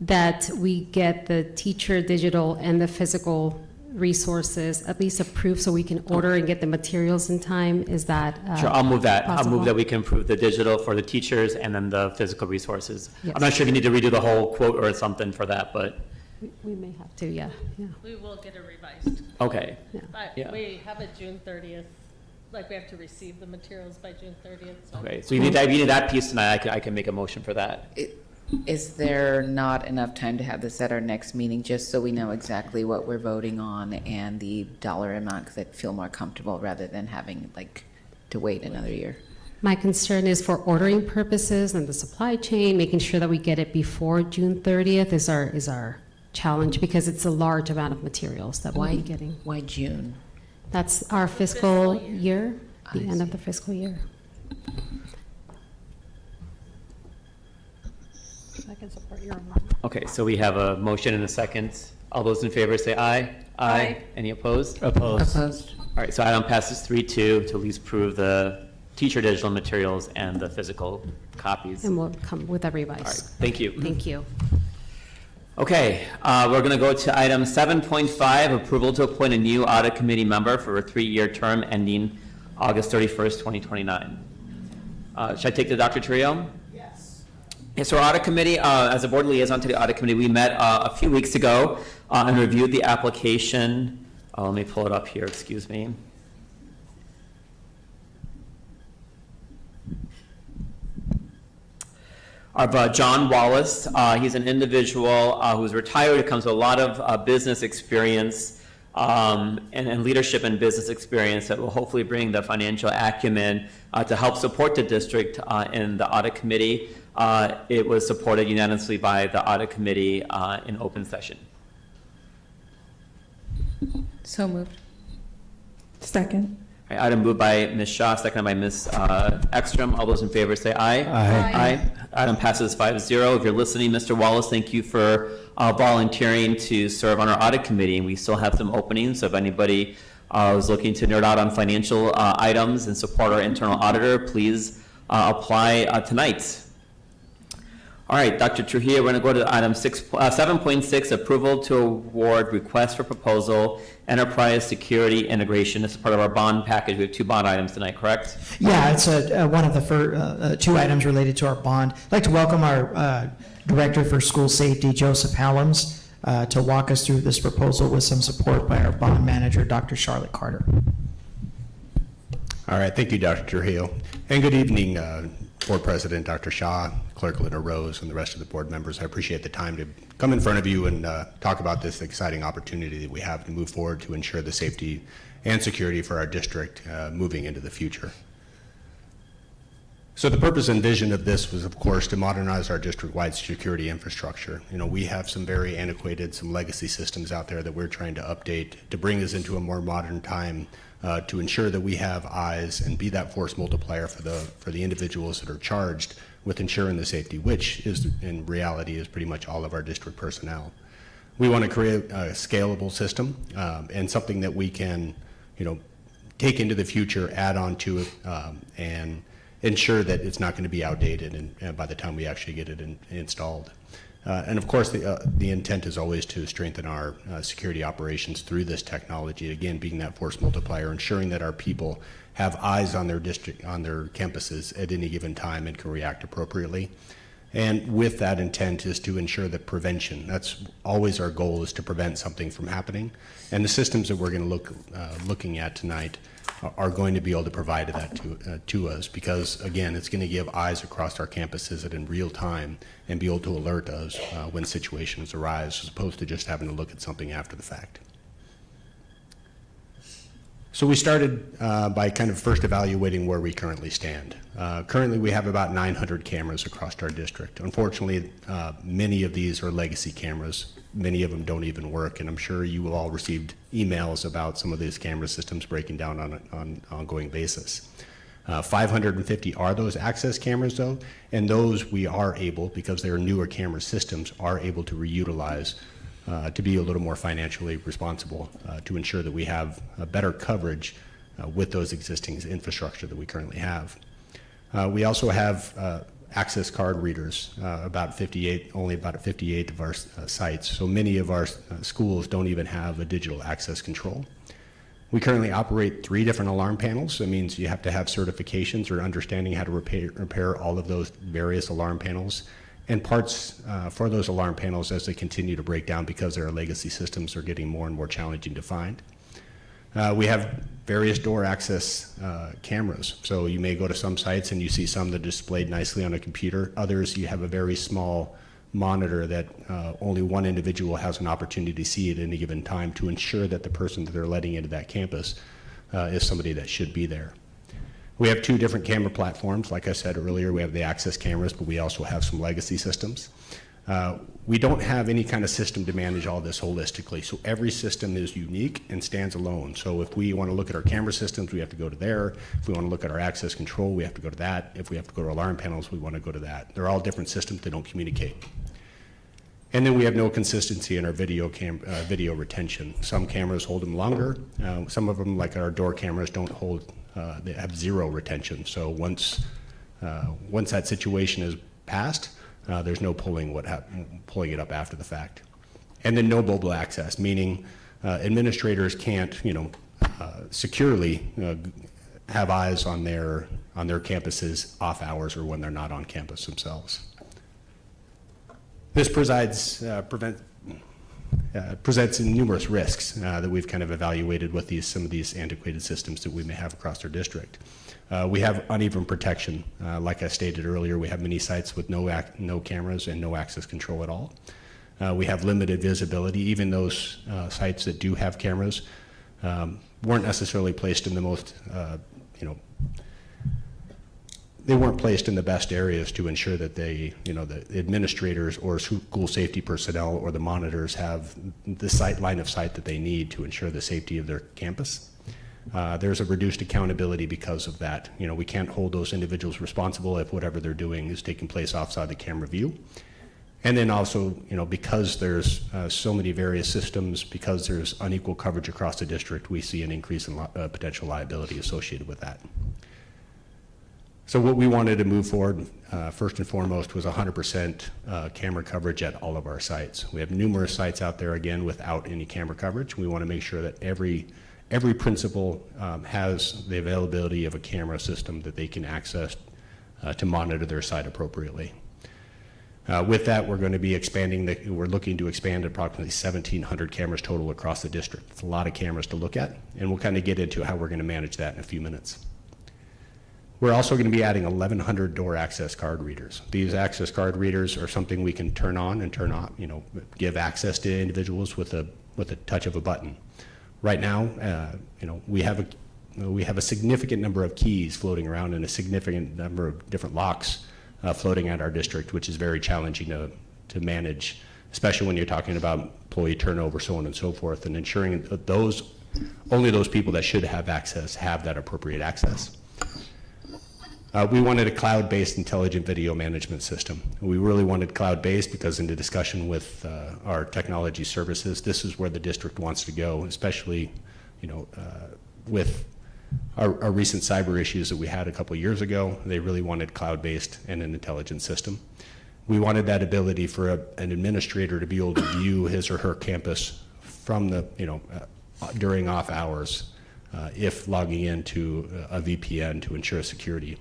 that we get the teacher digital and the physical resources at least approved so we can order and get the materials in time? Is that Sure, I'll move that. I'll possible? move that we can approve the digital for the teachers and then the physical resources. Yes. I'm not sure if you need to redo the whole quote or something for that, but, We may have to, yeah. We will get it revised. okay. But Yeah. we have it June 30th, like we have to receive the materials by June 30th. So Okay, so you need that piece tonight, I can make a motion for that. Is there not enough time to have this at our next meeting, just so we know exactly what we're voting on and the dollar amount, because I'd feel more comfortable rather than having to wait another year? My concern is for ordering purposes and the supply chain, making sure that we get it before June 30th is our challenge, because it's a large amount of materials that we'll be getting. Why June? That's our fiscal year, the end of the fiscal year. I can support your amendment. Okay, so we have a motion and a second. All those in favor say aye. Aye. Any opposed? Opposed. Opposed? All right, so item passes 3-2 to at least approve the teacher digital materials and the physical copies. And we'll come with a All right, revise. thank you. Thank you. Okay, we're going to go to item 7.5, approval to appoint a new audit committee member for a 3-year term ending August 31st, 2029. Should I take the Dr. Trio? Yes. So our audit committee, as a board liaison to the audit committee, we met a few weeks ago and reviewed the application. Let me pull it up here, excuse me. Of John Wallace. He's an individual who's retired, who comes with a lot of business experience and leadership and business experience that will hopefully bring the financial acumen to help support the district in the audit committee. It was supported unanimously by the audit committee in open session. So moved. Second. All right, item moved by Ms. Shaw, seconded by Ms. Ekstrom. All those in favor say aye. Aye. Item passes 5-0. If you're listening, Mr. Wallace, thank you for volunteering to serve on our audit committee. We still have some openings, so if anybody is looking to nerd out on financial items and support our internal auditor, please apply tonight. All right, Dr. Trujillo, we're going to go to item 7.6, approval to award request for proposal, enterprise security integration. This is part of our bond package. We have 2 bond items tonight, correct? Yeah, it's one of the 2 items related to our bond. I'd like to welcome our Director for School Safety, Joseph Hallems, to walk us through this proposal with some support by our bond manager, Dr. Charlotte Carter. All right, thank you, Dr. Trujillo. And good evening, Board President Dr. Shaw, Clerk Linda Rose, and the rest of the board members. I appreciate the time to come in front of you and talk about this exciting opportunity that we have to move forward to ensure the safety and security for our district moving into the future. So the purpose and vision of this was, of course, to modernize our district-wide security infrastructure. You know, we have some very antiquated, some legacy systems out there that we're trying to update to bring us into a more modern time, to ensure that we have eyes and be that force multiplier for the individuals that are charged with ensuring the safety, which is in reality is pretty much all of our district personnel. We want to create a scalable system and something that we can, take into the future, add on to it, and ensure that it's not going to be outdated and by the time we actually get it installed. And of course, the intent is always to strengthen our security operations through this technology, again, being that force multiplier, ensuring that our people have eyes on their district, on their campuses at any given time and can react appropriately. And with that intent is to ensure that prevention, that's always our goal, is to prevent something from happening. And the systems that we're going to looking at tonight are going to be able to provide that to us, because again, it's going to give eyes across our campuses that in real time and be able to alert us when situations arise, as opposed to just having to look at something after the fact. So we started by kind of first evaluating where we currently stand. Currently, we have about 900 cameras across our district. Unfortunately, many of these are legacy cameras. Many of them don't even work, and I'm sure you have all received emails about some of these camera systems breaking down on an ongoing basis. 550 are those access cameras, though, and those we are able, because they're newer camera systems, are able to reutilize to be a little more financially responsible to ensure that we have better coverage with those existing infrastructure that we currently have. We also have access card readers, only about 58 of our sites. So many of our schools don't even have a digital access control. We currently operate 3 different alarm panels. That means you have to have certifications or understanding how to repair all of those various alarm panels, and parts for those alarm panels as they continue to break down, because their legacy systems are getting more and more challenging to find. We have various door access cameras. So you may go to some sites and you see some that are displayed nicely on a computer. Others, you have a very small monitor that only one individual has an opportunity to see at any given time, to ensure that the person that they're letting into that campus is somebody that should be there. We have 2 different camera platforms. Like I said earlier, we have the access cameras, but we also have some legacy systems. We don't have any kind of system to manage all this holistically, so every system is unique and stands alone. So if we want to look at our camera systems, we have to go to there. If we want to look at our access control, we have to go to that. If we have to go to alarm panels, we want to go to that. They're all different systems that don't communicate. And then we have no consistency in our video retention. Some cameras hold them longer. Some of them, like our door cameras, don't hold. They have 0 retention. So once that situation is passed, there's no pulling it up after the fact. And then no mobile access, meaning administrators can't, securely have eyes on their campuses off hours or when they're not on campus themselves. This presents numerous risks that we've kind of evaluated with some of these antiquated systems that we may have across our district. We have uneven protection. Like I stated earlier, we have many sites with no cameras and no access control at all. We have limited visibility. Even those sites that do have cameras weren't necessarily placed in the most, they weren't placed in the best areas to ensure that the administrators or school safety personnel or the monitors have the line of sight that they need to ensure the safety of their campus. There's a reduced accountability because of that. We can't hold those individuals responsible if whatever they're doing is taking place outside the camera view. And then also, because there's so many various systems, because there's unequal coverage across the district, we see an increase in potential liability associated with that. So what we wanted to move forward, first and foremost, was 100% camera coverage at all of our sites. We have numerous sites out there, again, without any camera coverage. We want to make sure that every principal has the availability of a camera system that they can access to monitor their site appropriately. With that, we're going to be expanding, we're looking to expand approximately 1,700 cameras total across the district. It's a lot of cameras to look at, and we'll kind of get into how we're going to manage that in a few minutes. We're also going to be adding 1,100 door access card readers. These access card readers are something we can turn on and turn off, give access to individuals with a touch of a button. Right now, we have a significant number of keys floating around and a significant number of different locks floating at our district, which is very challenging to manage, especially when you're talking about employee turnover, so on and so forth, and ensuring that only those people that should have access have that appropriate access. We wanted a cloud-based intelligent video management system. We really wanted cloud-based because in the discussion with our technology services, this is where the district wants to go, especially with our recent cyber issues that we had a couple years ago. They really wanted cloud-based and an intelligent system. We wanted that ability for an administrator to be able to view his or her campus from during off hours if logging into a VPN to ensure security.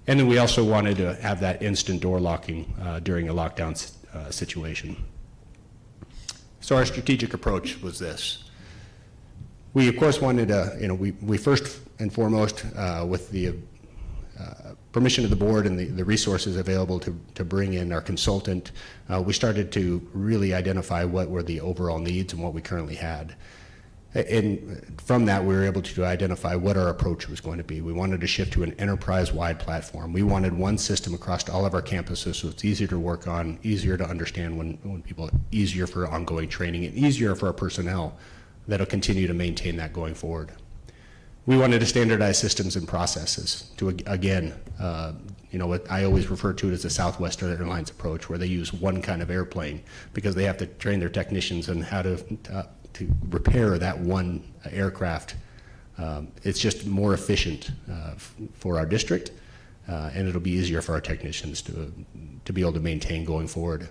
And then we also wanted to have that instant door locking during a lockdown situation. So our strategic approach was this. We, of course, wanted to, we first and foremost, with the permission of the board and the resources available to bring in our consultant, we started to really identify what were the overall needs and what we currently had. And from that, we were able to identify what our approach was going to be. We wanted to shift to an enterprise-wide platform. We wanted one system across all of our campuses so it's easier to work on, easier to understand when people, easier for ongoing training, and easier for our personnel that'll continue to maintain that going forward. We wanted to standardize systems and processes to, again, what I always refer to it as the Southwest Airlines approach, where they use one kind of airplane because they have to train their technicians on how to repair that one aircraft. It's just more efficient for our district, and it'll be easier for our technicians to be able to maintain going forward.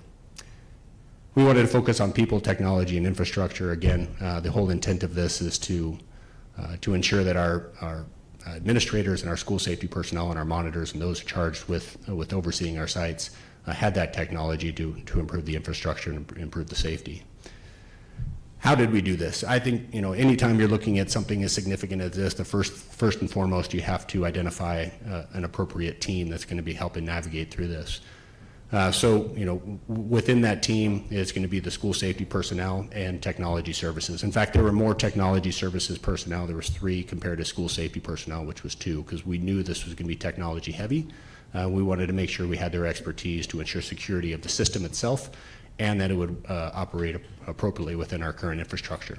We wanted to focus on people, technology, and infrastructure. Again, the whole intent of this is to ensure that our administrators and our school safety personnel and our monitors and those charged with overseeing our sites had that technology to improve the infrastructure and improve the safety. How did we do this? I think, anytime you're looking at something as significant as this, the first and foremost, you have to identify an appropriate team that's going to be helping navigate through this. Within that team is going to be the school safety personnel and technology services. In fact, there were more technology services personnel. There was 3 compared to school safety personnel, which was 2, because we knew this was going to be technology heavy. We wanted to make sure we had their expertise to ensure security of the system itself and that it would operate appropriately within our current infrastructure.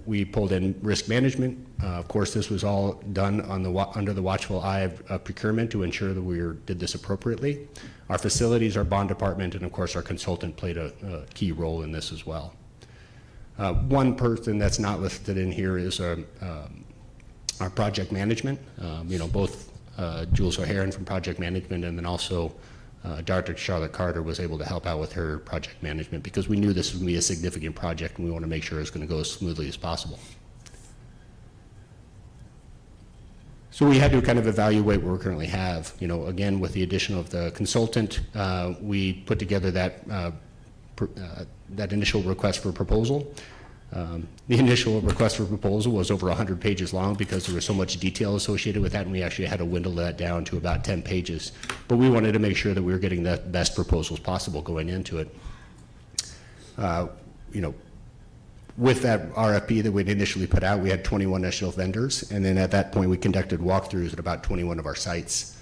We pulled in risk management. Of course, this was all done under the watchful eye of procurement to ensure that we did this appropriately. Our facilities, our bond department, and of course our consultant played a key role in this as well. One person that's not listed in here is our project management. Both Jules O'Haron from project management and then also Dr. Charlotte Carter was able to help out with her project management because we knew this was going to be a significant project and we want to make sure it's going to go as smoothly as possible. So we had to kind of evaluate what we currently have. Again, with the addition of the consultant, we put together that initial request for proposal. The initial request for proposal was over 100 pages long because there was so much detail associated with that, and we actually had to dwindle that down to about 10 pages. But we wanted to make sure that we were getting the best proposals possible going into it. With that RFP that we'd initially put out, we had 21 initial vendors, and then at that point we conducted walkthroughs at about 21 of our sites.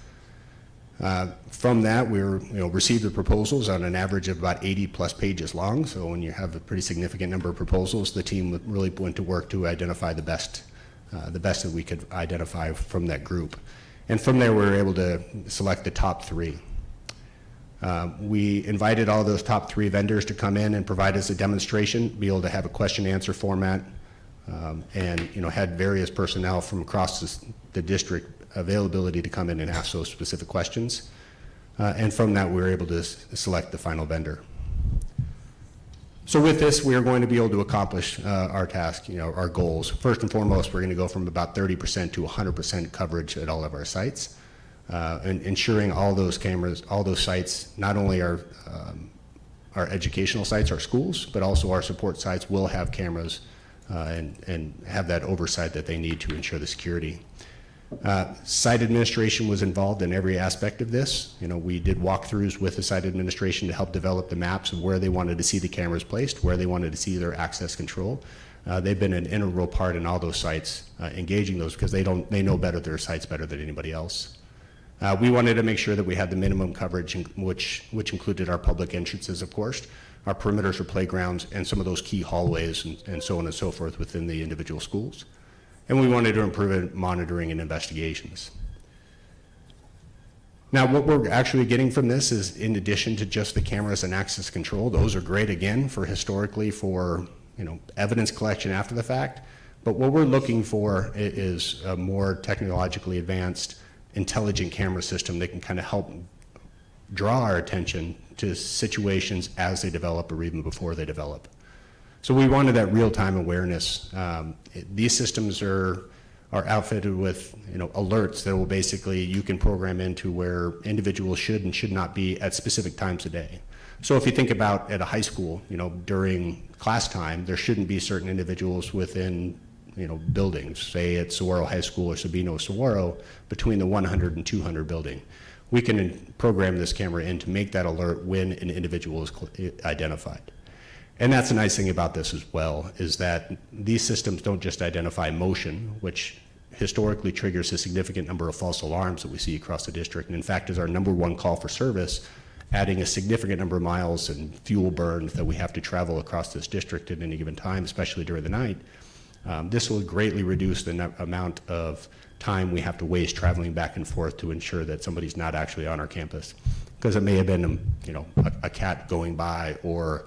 From that, we received the proposals on an average of about 80 plus pages long. So when you have a pretty significant number of proposals, the team really went to work to identify the best that we could identify from that group. And from there, we were able to select the top 3. We invited all those top 3 vendors to come in and provide us a demonstration, be able to have a question and answer format, and had various personnel from across the district availability to come in and ask those specific questions. And from that, we were able to select the final vendor. So with this, we are going to be able to accomplish our task, our goals. First and foremost, we're going to go from about 30% to 100% coverage at all of our sites, and ensuring all those cameras, all those sites, not only our educational sites, our schools, but also our support sites will have cameras and have that oversight that they need to ensure the security. Site administration was involved in every aspect of this. We did walkthroughs with the site administration to help develop the maps of where they wanted to see the cameras placed, where they wanted to see their access control. They've been an integral part in all those sites, engaging those because they know their sites better than anybody else. We wanted to make sure that we had the minimum coverage, which included our public entrances, of course, our perimeters or playgrounds, and some of those key hallways and so on and so forth within the individual schools. And we wanted to improve monitoring and investigations. Now, what we're actually getting from this is, in addition to just the cameras and access control, those are great, again, for evidence collection after the fact. But what we're looking for is a more technologically advanced, intelligent camera system that can kind of help draw our attention to situations as they develop or even before they develop. So we wanted that real-time awareness. These systems are outfitted with alerts that will basically, you can program into where individuals should and should not be at specific times a day. So if you think about at a high school, during class time, there shouldn't be certain individuals within buildings, say at Saguaro High School or Sabino Saguaro, between the 100 and 200 building. We can program this camera in to make that alert when an individual is identified. And that's the nice thing about this as well, is that these systems don't just identify motion, which historically triggers a significant number of false alarms that we see across the district, and in fact is our #1 call for service, adding a significant number of miles and fuel burn that we have to travel across this district at any given time, especially during the night. This will greatly reduce the amount of time we have to waste traveling back and forth to ensure that somebody's not actually on our campus, because it may have been a cat going by or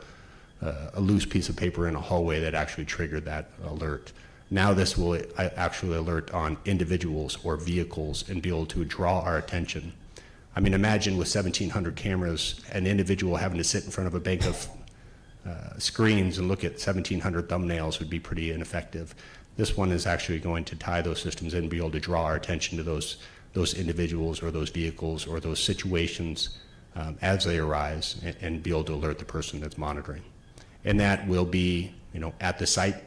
a loose piece of paper in a hallway that actually triggered that alert. Now this will actually alert on individuals or vehicles and be able to draw our attention. I mean, imagine with 1,700 cameras, an individual having to sit in front of a bank of screens and look at 1,700 thumbnails would be pretty ineffective. This one is actually going to tie those systems in and be able to draw our attention to those individuals or those vehicles or those situations as they arise, and be able to alert the person that's monitoring. And that will be, at the site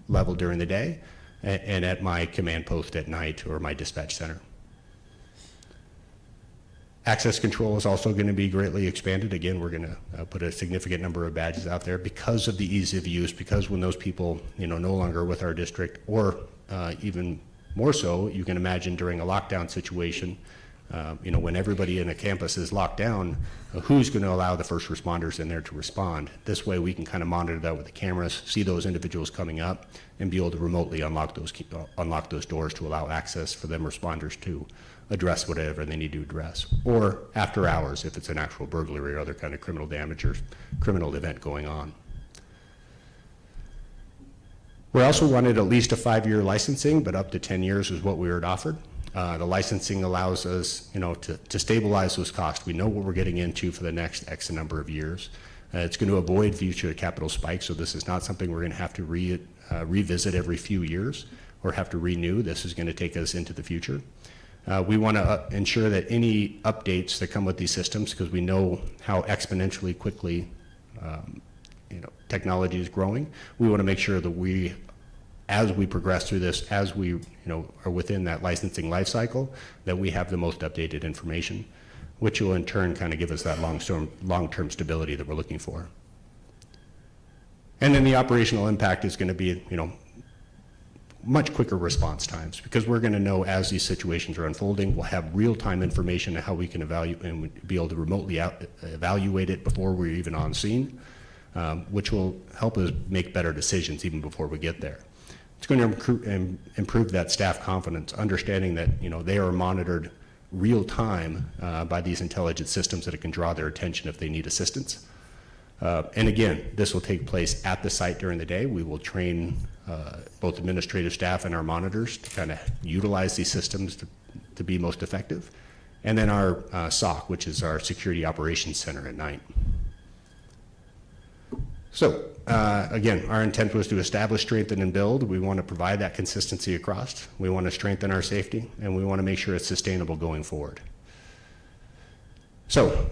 level during the day and at my command post at night or my dispatch center. Access control is also going to be greatly expanded. Again, we're going to put a significant number of badges out there because of the ease of use, because when those people, no longer with our district, or even more so, you can imagine during a lockdown situation, when everybody in a campus is locked down, who's going to allow the first responders in there to respond? This way we can kind of monitor that with the cameras, see those individuals coming up, and be able to remotely unlock those doors to allow access for them responders to address whatever they need to address. Or after hours, if it's an actual burglary or other kind of criminal damage or criminal event going on. We also wanted at least a 5-year licensing, but up to 10 years is what we were offered. The licensing allows us, to stabilize those costs. We know what we're getting into for the next X number of years. It's going to avoid future capital spikes, so this is not something we're going to have to revisit every few years or have to renew. This is going to take us into the future. We want to ensure that any updates that come with these systems, because we know how exponentially quickly technology is growing, we want to make sure that as we progress through this, as we are within that licensing life cycle, that we have the most updated information, which will in turn kind of give us that long-term stability that we're looking for. And then the operational impact is going to be, much quicker response times, because we're going to know as these situations are unfolding. We'll have real-time information on how we can evaluate and be able to remotely evaluate it before we're even on scene, which will help us make better decisions even before we get there. It's going to improve that staff confidence, understanding that they are monitored real time by these intelligent systems that it can draw their attention if they need assistance. And again, this will take place at the site during the day. We will train both administrative staff and our monitors to kind of utilize these systems to be most effective. And then our SOC, which is our Security Operations Center at night. So again, our intent was to establish, strengthen, and build. We want to provide that consistency across. We want to strengthen our safety, and we want to make sure it's sustainable going forward. So,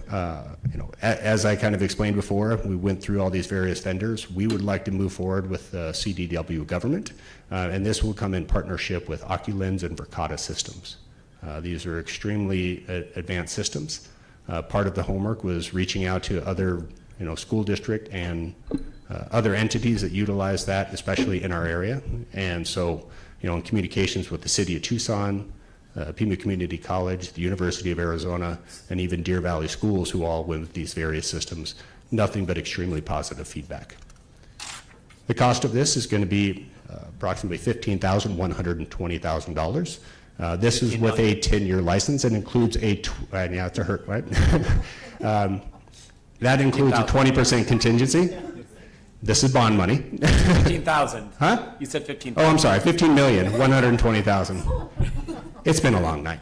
as I kind of explained before, we went through all these various vendors. We would like to move forward with CDW government, and this will come in partnership with Oculens and Verkada systems. These are extremely advanced systems. Part of the homework was reaching out to other school district and other entities that utilize that, especially in our area. And so, in communications with the city of Tucson, Pima Community College, the University of Arizona, and even Deer Valley Schools, who all went with these various systems, nothing but extremely positive feedback. The cost of this is going to be approximately $15,120,000. This is with a 10-year license and includes yeah, it's a hurt, right? That includes a 20% contingency. This is bond money. 15,000. Huh? You said 15,000. Oh, I'm sorry, 15,120,000. It's been a long night,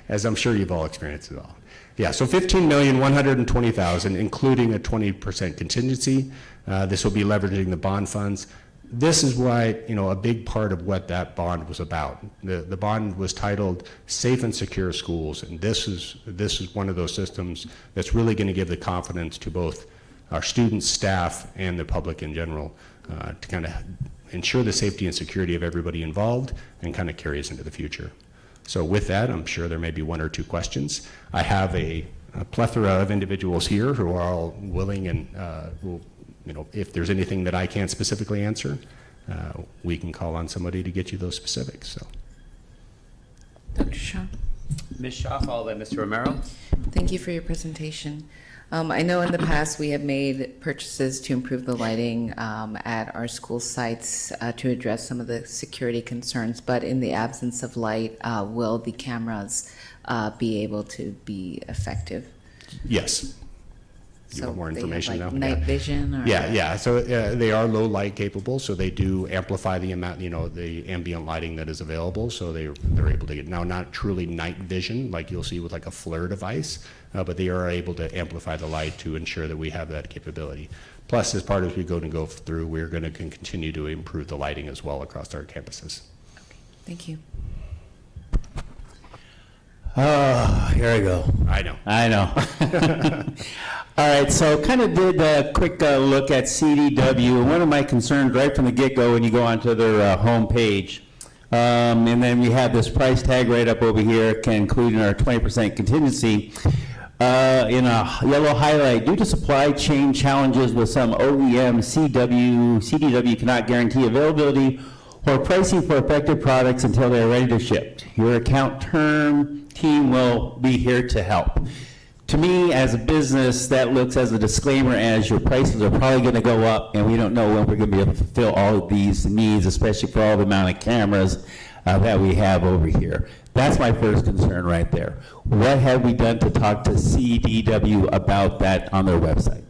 as I'm sure you've all experienced it all. Yeah, so 15,120,000, including a 20% contingency. This will be leveraging the bond funds. This is why, a big part of what that bond was about. The bond was titled Safe and Secure Schools, and this is one of those systems that's really going to give the confidence to both our students, staff, and the public in general to kind of ensure the safety and security of everybody involved and kind of carry us into the future. So with that, I'm sure there may be one or two questions. I have a plethora of individuals here who are all willing and will, if there's anything that I can't specifically answer, we can call on somebody to get you those specifics. So, Dr. Shaw. Ms. Shaw, followed by Mr. Romero. Thank you for your presentation. I know in the past we have made purchases to improve the lighting at our school sites to address some of the security concerns, but in the absence of light, will the cameras be able to be effective? yes. You So want more they have, information like, now? night vision or? Yeah. So they are low light capable, so they do amplify the amount, the ambient lighting that is available. So they're able to get, now not truly night vision like you'll see with like a FLIR device, but they are able to amplify the light to ensure that we have that capability. Plus, as part as we go through, we're going to continue to improve the lighting as well across our campuses. Thank you. Oh, here I go. I know. I know. All right, so kind of did a quick look at CDW. One of my concerns right from the get-go when you go onto their homepage, and then we have this price tag right up over here, including our 20% contingency. In a yellow highlight, due to supply chain challenges with some OEM, CDW cannot guarantee availability or pricing for affected products until they're ready to ship. Your account team will be here to help. To me, as a business, that looks as a disclaimer as your prices are probably going to go up, and we don't know when we're going to be able to fulfill all of these needs, especially for all the amount of cameras that we have over here. That's my first concern right there. What have we done to talk to CDW about that on their website?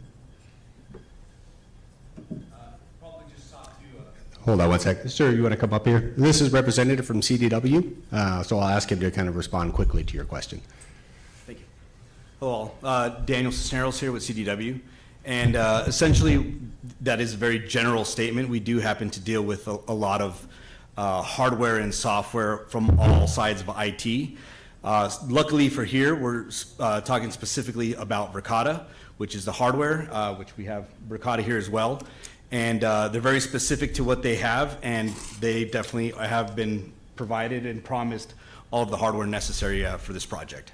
Hold on one sec. Sir, you want to come up here? This is representative from CDW, so I'll ask him to kind of respond quickly to your question. Thank you. Hello, Daniel Cisneros here with CDW. And essentially, that is a very general statement. We do happen to deal with a lot of hardware and software from all sides of IT. Luckily for here, we're talking specifically about Verkada, which is the hardware, which we have Verkada here as well. And they're very specific to what they have, and they definitely have been provided and promised all of the hardware necessary for this project.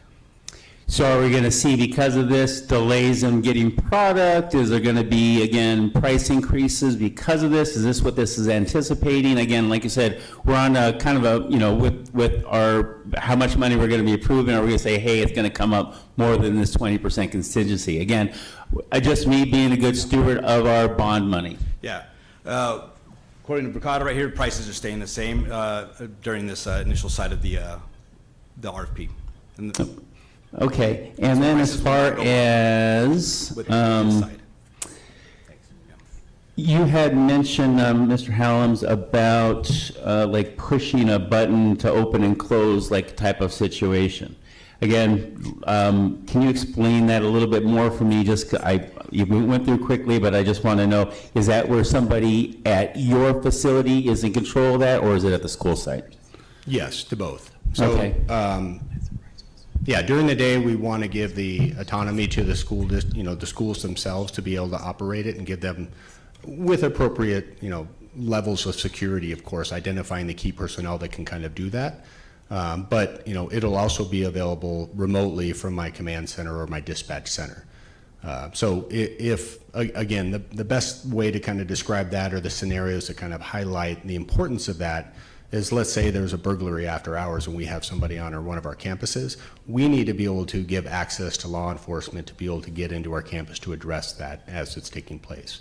So are we going to see, because of this, delays in getting product? Is there going to be, again, price increases because of this? Is this what this is anticipating? Again, like you said, we're on a kind of a, with our, how much money we're going to be approving, or we're going to say, hey, it's going to come up more than this 20% contingency. Again, just me being a good steward of our bond money. Yeah. According to Verkada right here, prices are staying the same during this initial side of the RFP. And Okay, and then as far as, you had mentioned, Mr. Hallam's, about like pushing a button to open and close, like type of situation. Again, can you explain that a little bit more for me? Just, you went through quickly, but I just want to know, is that where somebody at your facility is in control of that, or is it at the school site? Yes, to both. So, Okay. Yeah, during the day, we want to give the autonomy to the school, the schools themselves to be able to operate it and give them, with appropriate, levels of security, of course, identifying the key personnel that can kind of do that. But, it'll also be available remotely from my command center or my dispatch center. So if, again, the best way to kind of describe that, or the scenarios that kind of highlight the importance of that, is, let's say there's a burglary after hours and we have somebody on one of our campuses, we need to be able to give access to law enforcement to be able to get into our campus to address that as it's taking place.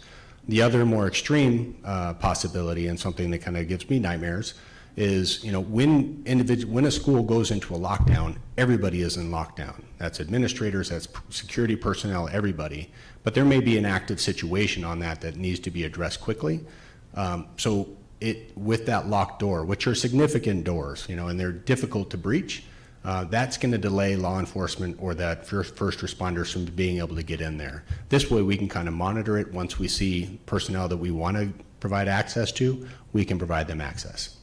The other more extreme possibility, and something that kind of gives me nightmares, is when a school goes into a lockdown, everybody is in lockdown. That's administrators, that's security personnel, everybody. But there may be an active situation on that needs to be addressed quickly. With that locked door, which are significant doors, and they're difficult to breach, that's going to delay law enforcement or that first responders from being able to get in there. This way we can kind of monitor it. Once we see personnel that we want to provide access to, we can provide them access.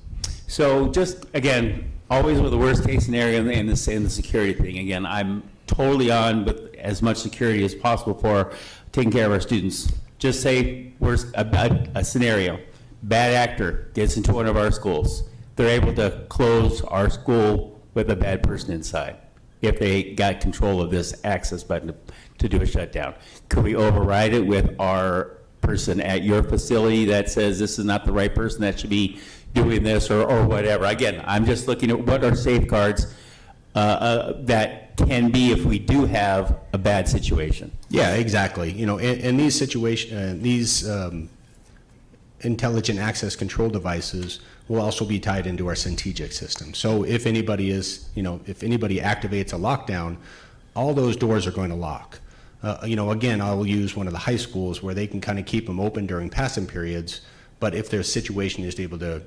So just, again, always with the worst case scenario in the security thing. Again, I'm totally on with as much security as possible for taking care of our students. Just say, worst, a scenario. bad actor gets into one of our schools, they're able to close our school with a bad person inside if they got control of this access button to do a shutdown. Could we override it with our person at your facility that says this is not the right person that should be doing this or whatever? Again, I'm just looking at what are safeguards that can be if we do have a bad situation. Yeah, exactly. You know, in these situations, these intelligent access control devices will also be tied into our Centegix system. So if anybody if anybody activates a lockdown, all those doors are going to lock. You know, again, I will use one of the high schools where they can kind of keep them open during passing periods, but if their situation is able to,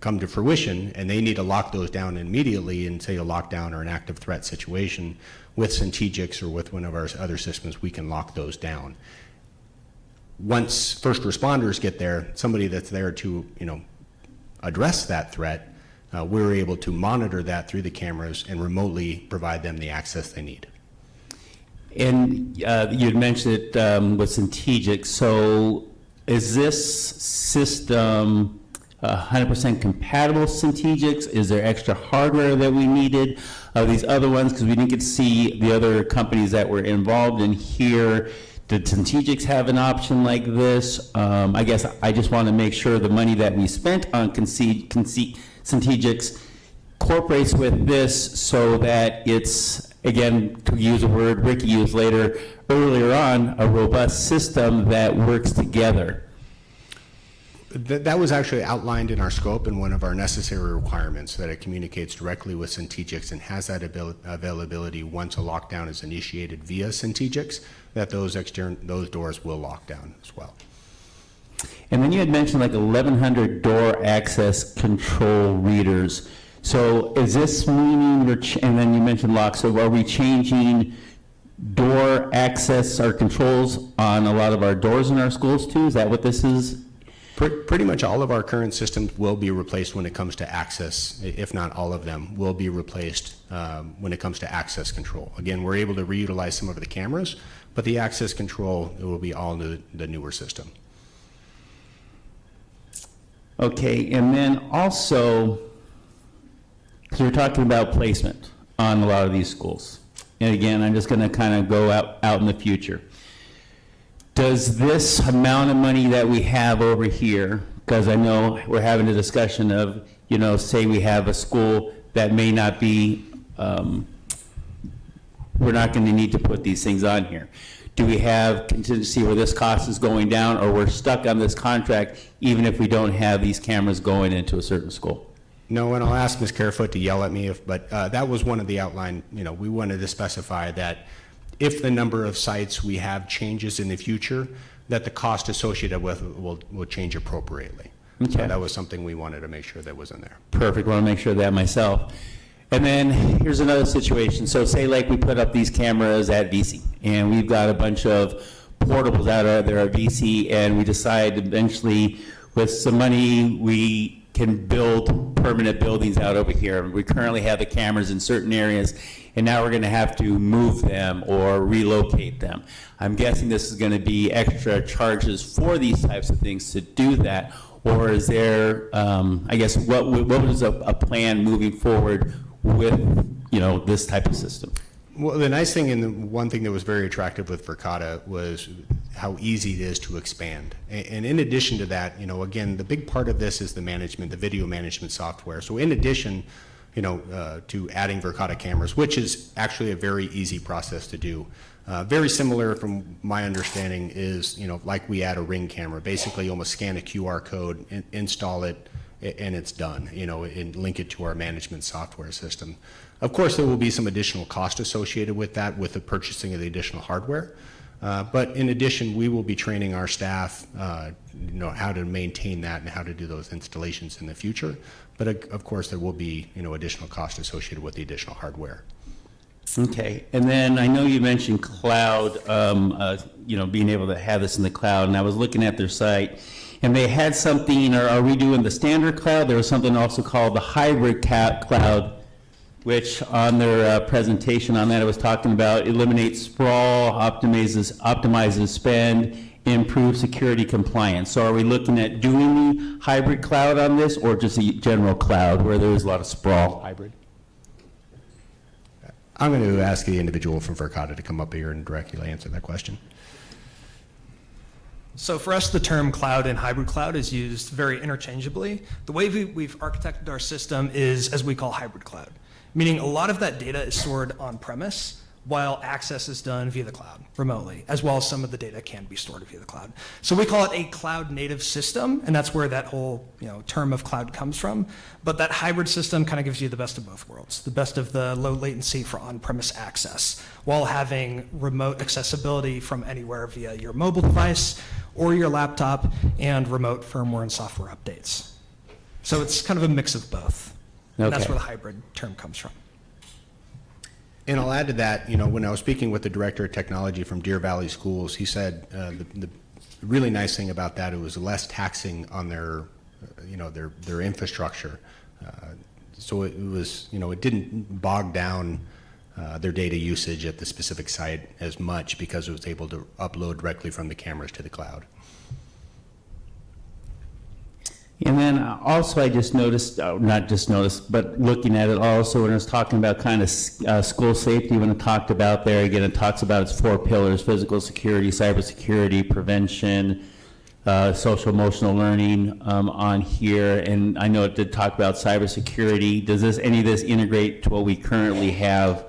come to fruition and they need to lock those down immediately in, say, a lockdown or an active threat situation, with Centegix or with one of our other systems, we can lock those down. Once first responders get there, somebody that's there to, address that threat, we're able to monitor that through the cameras and remotely provide them the access they need. And you had mentioned it with Centegix. So is this system 100% compatible with Centegix? Is there extra hardware that we needed? These other ones, because we didn't get to see the other companies that were involved in here. Did Centegix have an option like this? I guess I just want to make sure the money that we spent on Centegix incorporates with this so that it's, again, to use a word Ricky used earlier on, a robust system that works together. That was actually outlined in our scope and one of our necessary requirements, that it communicates directly with Centegix and has that availability once a lockdown is initiated via Centegix, that those doors will lock down as well. And then you had mentioned like 1,100 door access control readers. So is this meaning, and then you mentioned locks, so are we changing door access or controls on a lot of our doors in our schools too? Is that what this is? Pretty much all of our current systems will be replaced when it comes to access, if not all of them will be replaced when it comes to access control. Again, we're able to reutilize some of the cameras, but the access control, it will be all the newer system. Okay, and then also, because we're talking about placement on a lot of these schools. And again, I'm just going to kind of go out in the future. Does this amount of money that we have over here, because I know we're having a discussion of, say we have a school that may not be, we're not going to need to put these things on here. Do we have contingency where this cost is going down, or we're stuck on this contract even if we don't have these cameras going into a certain school? No, and I'll ask Ms. Carefoot to yell at me, but that was one of the outline, we wanted to specify that if the number of sites we have changes in the future, that the cost associated with it will change appropriately. Okay. So that was something we wanted to make sure that was in there. Perfect, want to make sure of that myself. And then here's another situation. So say like we put up these cameras at VC, and we've got a bunch of portables out there at VC, and we decide eventually with some money we can build permanent buildings out over here. We currently have the cameras in certain areas, and now we're going to have to move them or relocate them. I'm guessing this is going to be extra charges for these types of things to do that, or is there, I guess, what is a plan moving forward with, this type of system? Well, the nice thing and the one thing that was very attractive with Verkada was how easy it is to expand. And in addition to that, again, the big part of this is the video management software. So in addition, to adding Verkada cameras, which is actually a very easy process to do. Very similar from my understanding is, like we add a Ring camera, basically almost scan a QR code, install it, and it's done, and link it to our management software system. Of course, there will be some additional cost associated with that, with the purchasing of the additional hardware. But in addition, we will be training our staff, how to maintain that and how to do those installations in the future. But of course, there will be, additional cost associated with the additional hardware. Okay, and then I know you mentioned cloud, being able to have this in the cloud, and I was looking at their site, and they had something, or are we doing the standard cloud? There was something also called the hybrid cloud, which on their presentation on that, it was talking about eliminates sprawl, optimizes spend, improve security compliance. So are we looking at doing the hybrid cloud on this, or just a general cloud where there's a lot of sprawl hybrid? I'm going to ask the individual from Verkada to come up here and directly answer that question. So for us, the term cloud and hybrid cloud is used very interchangeably. The way we've architected our system is as we call hybrid cloud, meaning a lot of that data is stored on premise while access is done via the cloud remotely, as well as some of the data can be stored via the cloud. So we call it a cloud native system, and that's where that whole term of cloud comes from. But that hybrid system kind of gives you the best of both worlds, the best of the low latency for on-premise access, while having remote accessibility from anywhere via your mobile device or your laptop, and remote firmware and software updates. So it's kind of a mix of both. And that's Okay. where the hybrid term comes from. And I'll add to that, when I was speaking with the director of technology from Deer Valley Schools, he said the really nice thing about that, it was less taxing on their infrastructure. So it was, it didn't bog down their data usage at the specific site as much because it was able to upload directly from the cameras to the cloud. And then also I just noticed, not just noticed, but looking at it also, when I was talking about kind of school safety, when it talked about there, again, it talks about its 4 pillars: physical security, cybersecurity, prevention, social emotional learning on here. And I know it did talk about cybersecurity. Does any of this integrate to what we currently have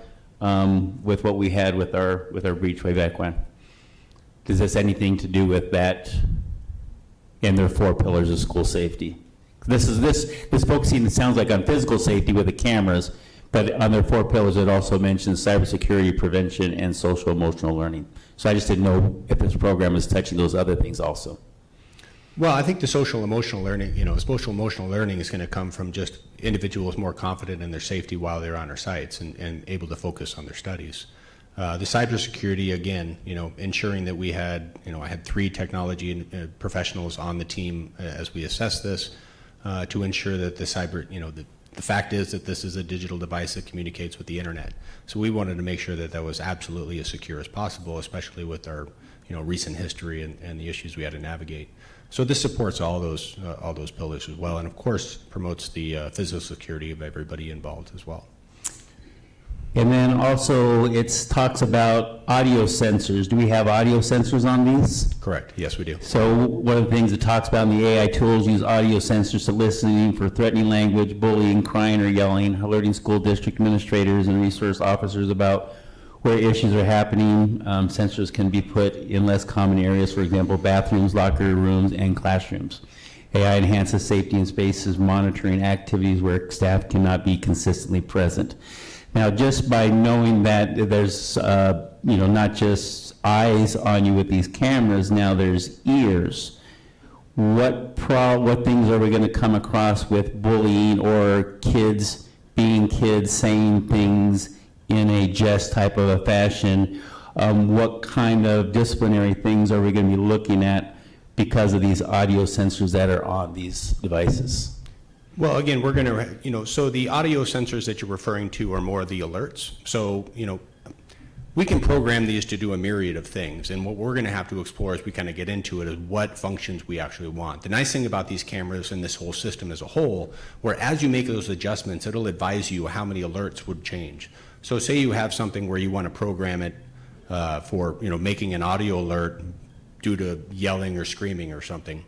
with what we had with our breach way back when? Does this anything to do with that? And their 4 pillars of school safety. This focusing, it sounds like, on physical safety with the cameras, but on their 4 pillars, it also mentions cybersecurity, prevention, and social emotional learning. So I just didn't know if this program is touching those other things also. Well, I think the social emotional learning, social emotional learning is going to come from just individuals more confident in their safety while they're on our sites and able to focus on their studies. The cybersecurity, again, ensuring that we had, I had 3 technology professionals on the team as we assessed this to ensure that the cyber, the fact is that this is a digital device that communicates with the internet. So we wanted to make sure that that was absolutely as secure as possible, especially with our, recent history and the issues we had to navigate. So this supports all those pillars as well, and of course promotes the physical security of everybody involved as well. And then also it talks about audio sensors. Do we have audio sensors on these? Correct, yes we do. So one of the things it talks about in the AI tools use audio sensors to listening for threatening language, bullying, crying, or yelling, alerting school district administrators and resource officers about where issues are happening. Sensors can be put in less common areas, for example, bathrooms, locker rooms, and classrooms. AI enhances safety in spaces, monitoring activities where staff cannot be consistently present. Now, just by knowing that there's, not just eyes on you with these cameras, now there's ears. What things are we going to come across with bullying or kids being kids, saying things in a jest type of a fashion? What kind of disciplinary things are we going to be looking at because of these audio sensors that are on these devices? Well, again, we're going to, so the audio sensors that you're referring to are more the alerts. So, we can program these to do a myriad of things, and what we're going to have to explore as we kind of get into it is what functions we actually want. The nice thing about these cameras and this whole system as a whole, where as you make those adjustments, it'll advise you how many alerts would change. So say you have something where you want to program it for, making an audio alert due to yelling or screaming or something.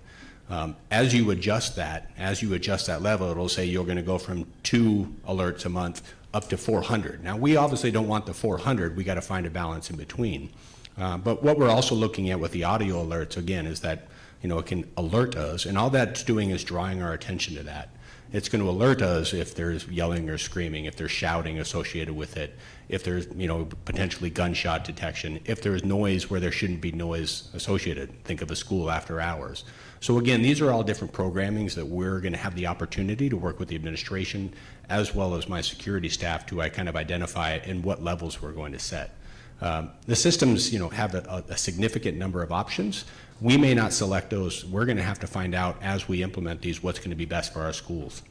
As you adjust that level, it'll say you're going to go from 2 alerts a month up to 400. Now, we obviously don't want the 400. We got to find a balance in between. But what we're also looking at with the audio alerts, again, is that it can alert us, and all that's doing is drawing our attention to that. It's going to alert us if there's yelling or screaming, if there's shouting associated with it, if there's potentially gunshot detection, if there's noise where there shouldn't be noise associated. Think of a school after hours. So again, these are all different programmings that we're going to have the opportunity to work with the administration as well as my security staff to kind of identify in what levels we're going to set. The systems, have a significant number of options. We may not select those. We're going to have to find out as we implement these what's going to be best for our schools.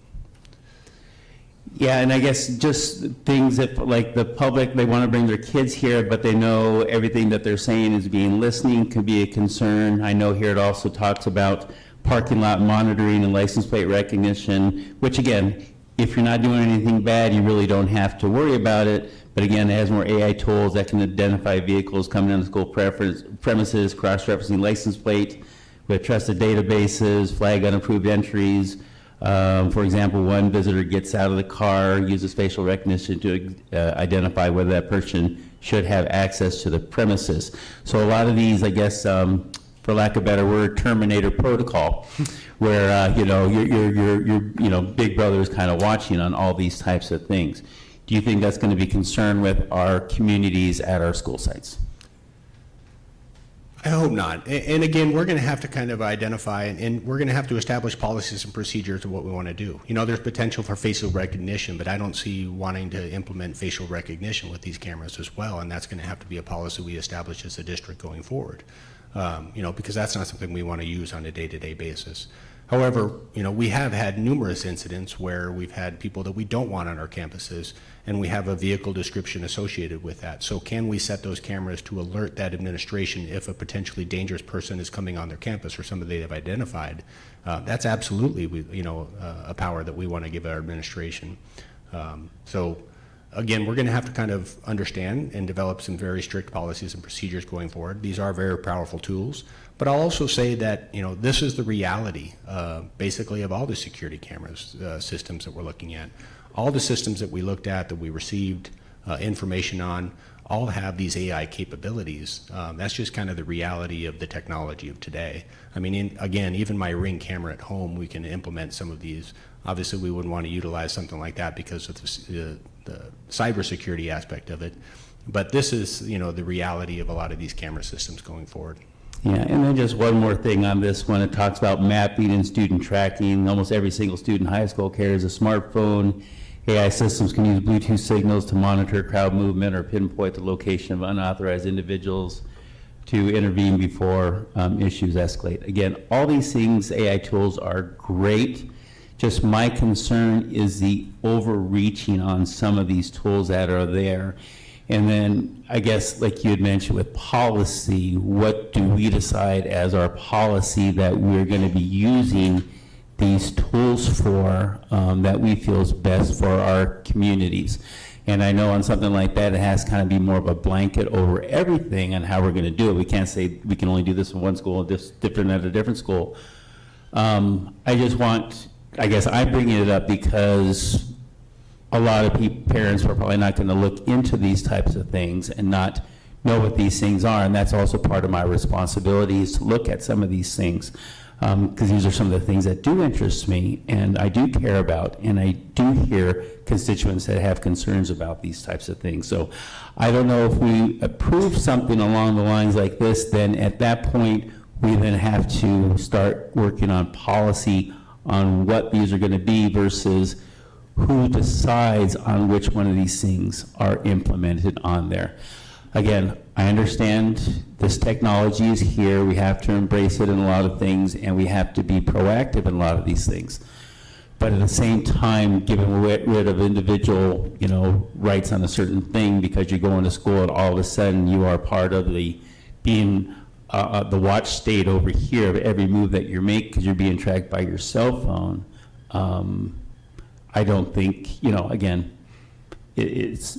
Yeah, and I guess just things that, like the public, they want to bring their kids here, but they know everything that they're saying is being listening could be a concern. I know here it also talks about parking lot monitoring and license plate recognition, which again, if you're not doing anything bad, you really don't have to worry about it. But again, it has more AI tools that can identify vehicles coming on the school premises, cross-referencing license plate with trusted databases, flag unapproved entries. For example, one visitor gets out of the car, uses facial recognition to identify whether that person should have access to the premises. So a lot of these, I guess, for lack of a better word, Terminator protocol, where your big brother is kind of watching on all these types of things. Do you think that's going to be concerned with our communities at our school sites? I hope not. And again, we're going to have to kind of identify, and we're going to have to establish policies and procedures of what we want to do. You know, there's potential for facial recognition, but I don't see wanting to implement facial recognition with these cameras as well, and that's going to have to be a policy we establish as a district going forward. Because that's not something we want to use on a day-to-day basis. However, we have had numerous incidents where we've had people that we don't want on our campuses, and we have a vehicle description associated with that. So can we set those cameras to alert that administration if a potentially dangerous person is coming on their campus or somebody they've identified? That's absolutely a power that we want to give our administration. So again, we're going to have to kind of understand and develop some very strict policies and procedures going forward. These are very powerful tools, but I'll also say that this is the reality basically of all the security cameras systems that we're looking at. All the systems that we looked at, that we received information on, all have these AI capabilities. That's just kind of the reality of the technology of today. I mean, again, even my Ring camera at home, we can implement some of these. Obviously, we wouldn't want to utilize something like that because of the cybersecurity aspect of it. But this is, the reality of a lot of these camera systems going forward. Yeah, and then just one more thing on this one. It talks about mapping and student tracking. Almost every single student in high school carries a smartphone. AI systems can use Bluetooth signals to monitor crowd movement or pinpoint the location of unauthorized individuals to intervene before issues escalate. Again, all these things, AI tools are great. Just my concern is the overreaching on some of these tools that are there. And then I guess, like you had mentioned with policy, what do we decide as our policy that we're going to be using these tools for that we feel is best for our communities? And I know on something like that, it has to kind of be more of a blanket over everything and how we're going to do it. We can't say we can only do this in one school and different at a different school. I guess I'm bringing it up because a lot of parents are probably not going to look into these types of things and not know what these things are. And that's also part of my responsibility is to look at some of these things because these are some of the things that do interest me and I do care about. And I do hear constituents that have concerns about these types of things. So I don't know if we approve something along the lines like this, then at that point, we then have to start working on policy on what these are going to be versus who decides on which one of these things are implemented on there. Again, I understand this technology is here. We have to embrace it in a lot of things, and we have to be proactive in a lot of these things. But at the same time, giving rid of individual, rights on a certain thing because you go into school and all of a sudden you are part of the the watch state over here of every move that you make because you're being tracked by your cell phone. I don't think, again, it's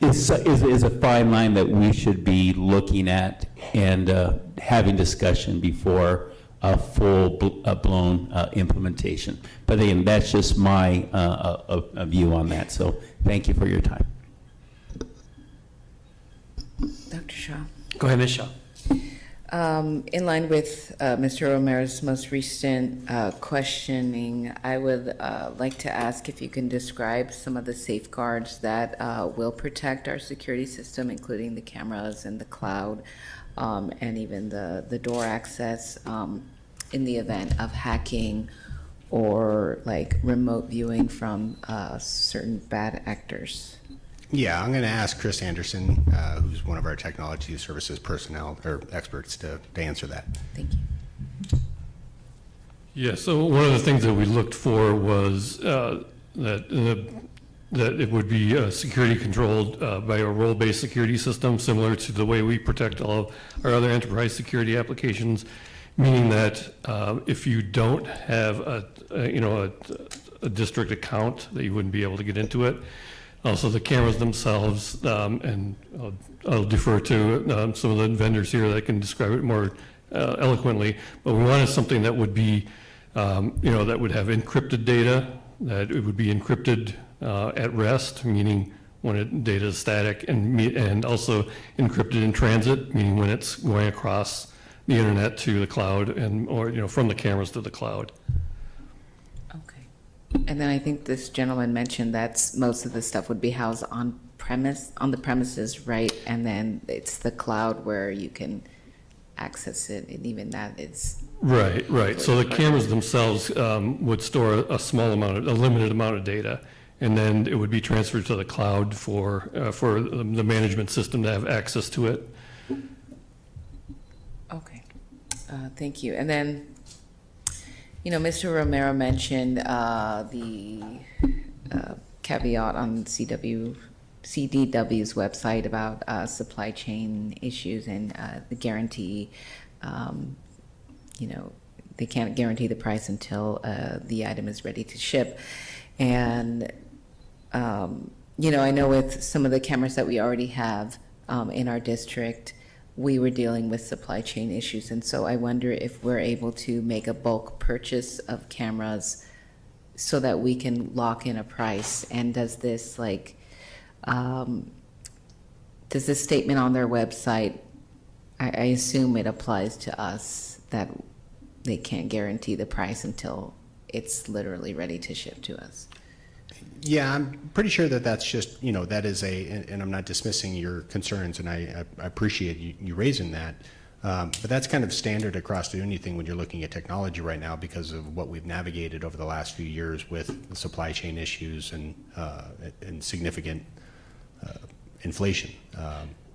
a fine line that we should be looking at and having discussion before a full-blown implementation. But again, that's just my view on that. So thank you for your time. Dr. Shaw. Go ahead, Ms. Shaw. In line with Mr. Romero's most recent questioning, I would like to ask if you can describe some of the safeguards that will protect our security system, including the cameras and the cloud, and even the door access in the event of hacking or like remote viewing from certain bad actors. Yeah, I'm going to ask Chris Anderson, who's one of our technology services personnel or experts, to answer that. Thank you. Yeah, so one of the things that we looked for was that it would be security controlled by a role-based security system, similar to the way we protect all of our other enterprise security applications, meaning that if you don't have a district account, that you wouldn't be able to get into it. Also, the cameras themselves, and I'll defer to some of the vendors here that can describe it more eloquently, but we wanted something that would be, that would have encrypted data, that it would be encrypted at rest, meaning when data is static, and also encrypted in transit, meaning when it's going across the internet to the cloud, or from the cameras to the cloud. And then I think this gentleman mentioned that most of the stuff would be housed on the premises, right? And then it's the cloud where you can access it, and even that is. Right. So the cameras themselves would store a limited amount of data, and then it would be transferred to the cloud for the management system to have access to it. Okay, thank you. And then, Mr. Romero mentioned the caveat on CDW's website about supply chain issues and the guarantee. They can't guarantee the price until the item is ready to ship. And, I know with some of the cameras that we already have in our district, we were dealing with supply chain issues. And so I wonder if we're able to make a bulk purchase of cameras so that we can lock in a price. And does this statement on their website, I assume it applies to us, that they can't guarantee the price until it's literally ready to ship to us. Yeah, I'm pretty sure that that's just, that is and I'm not dismissing your concerns, and I appreciate you raising that. But that's kind of standard across anything when you're looking at technology right now, because of what we've navigated over the last few years with the supply chain issues and significant inflation.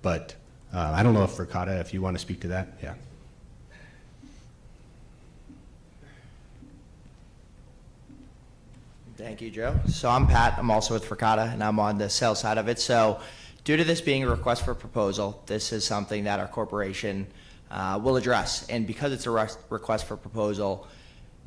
But I don't know if Ricotta, if you want to speak to that, yeah. Thank you, Joe. So I'm Pat. I'm also with Ricotta, and I'm on the sales side of it. So due to this being a request for proposal, this is something that our corporation will address. And because it's a request for proposal,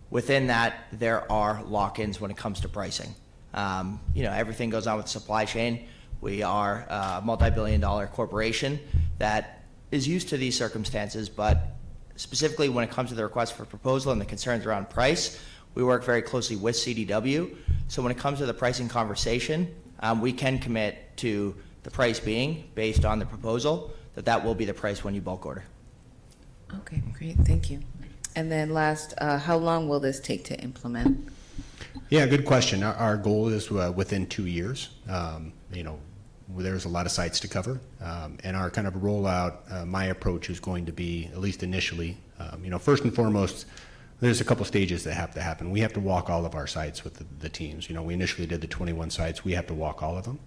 within that, there are lock-ins when it comes to pricing. Everything goes on with supply chain. We are a multi-billion-dollar corporation that is used to these circumstances, but specifically when it comes to the request for proposal and the concerns around price, we work very closely with CDW. So when it comes to the pricing conversation, we can commit to the price being based on the proposal, that will be the price when you bulk order. Okay, great, thank you. And then last, how long will this take to implement? Yeah, good question. Our goal is within 2 years. There's a lot of sites to cover, and our kind of rollout, my approach is going to be, at least initially, first and foremost, there's a couple stages that have to happen. We have to walk all of our sites with the teams. We initially did the 21 sites. We have to walk all of them.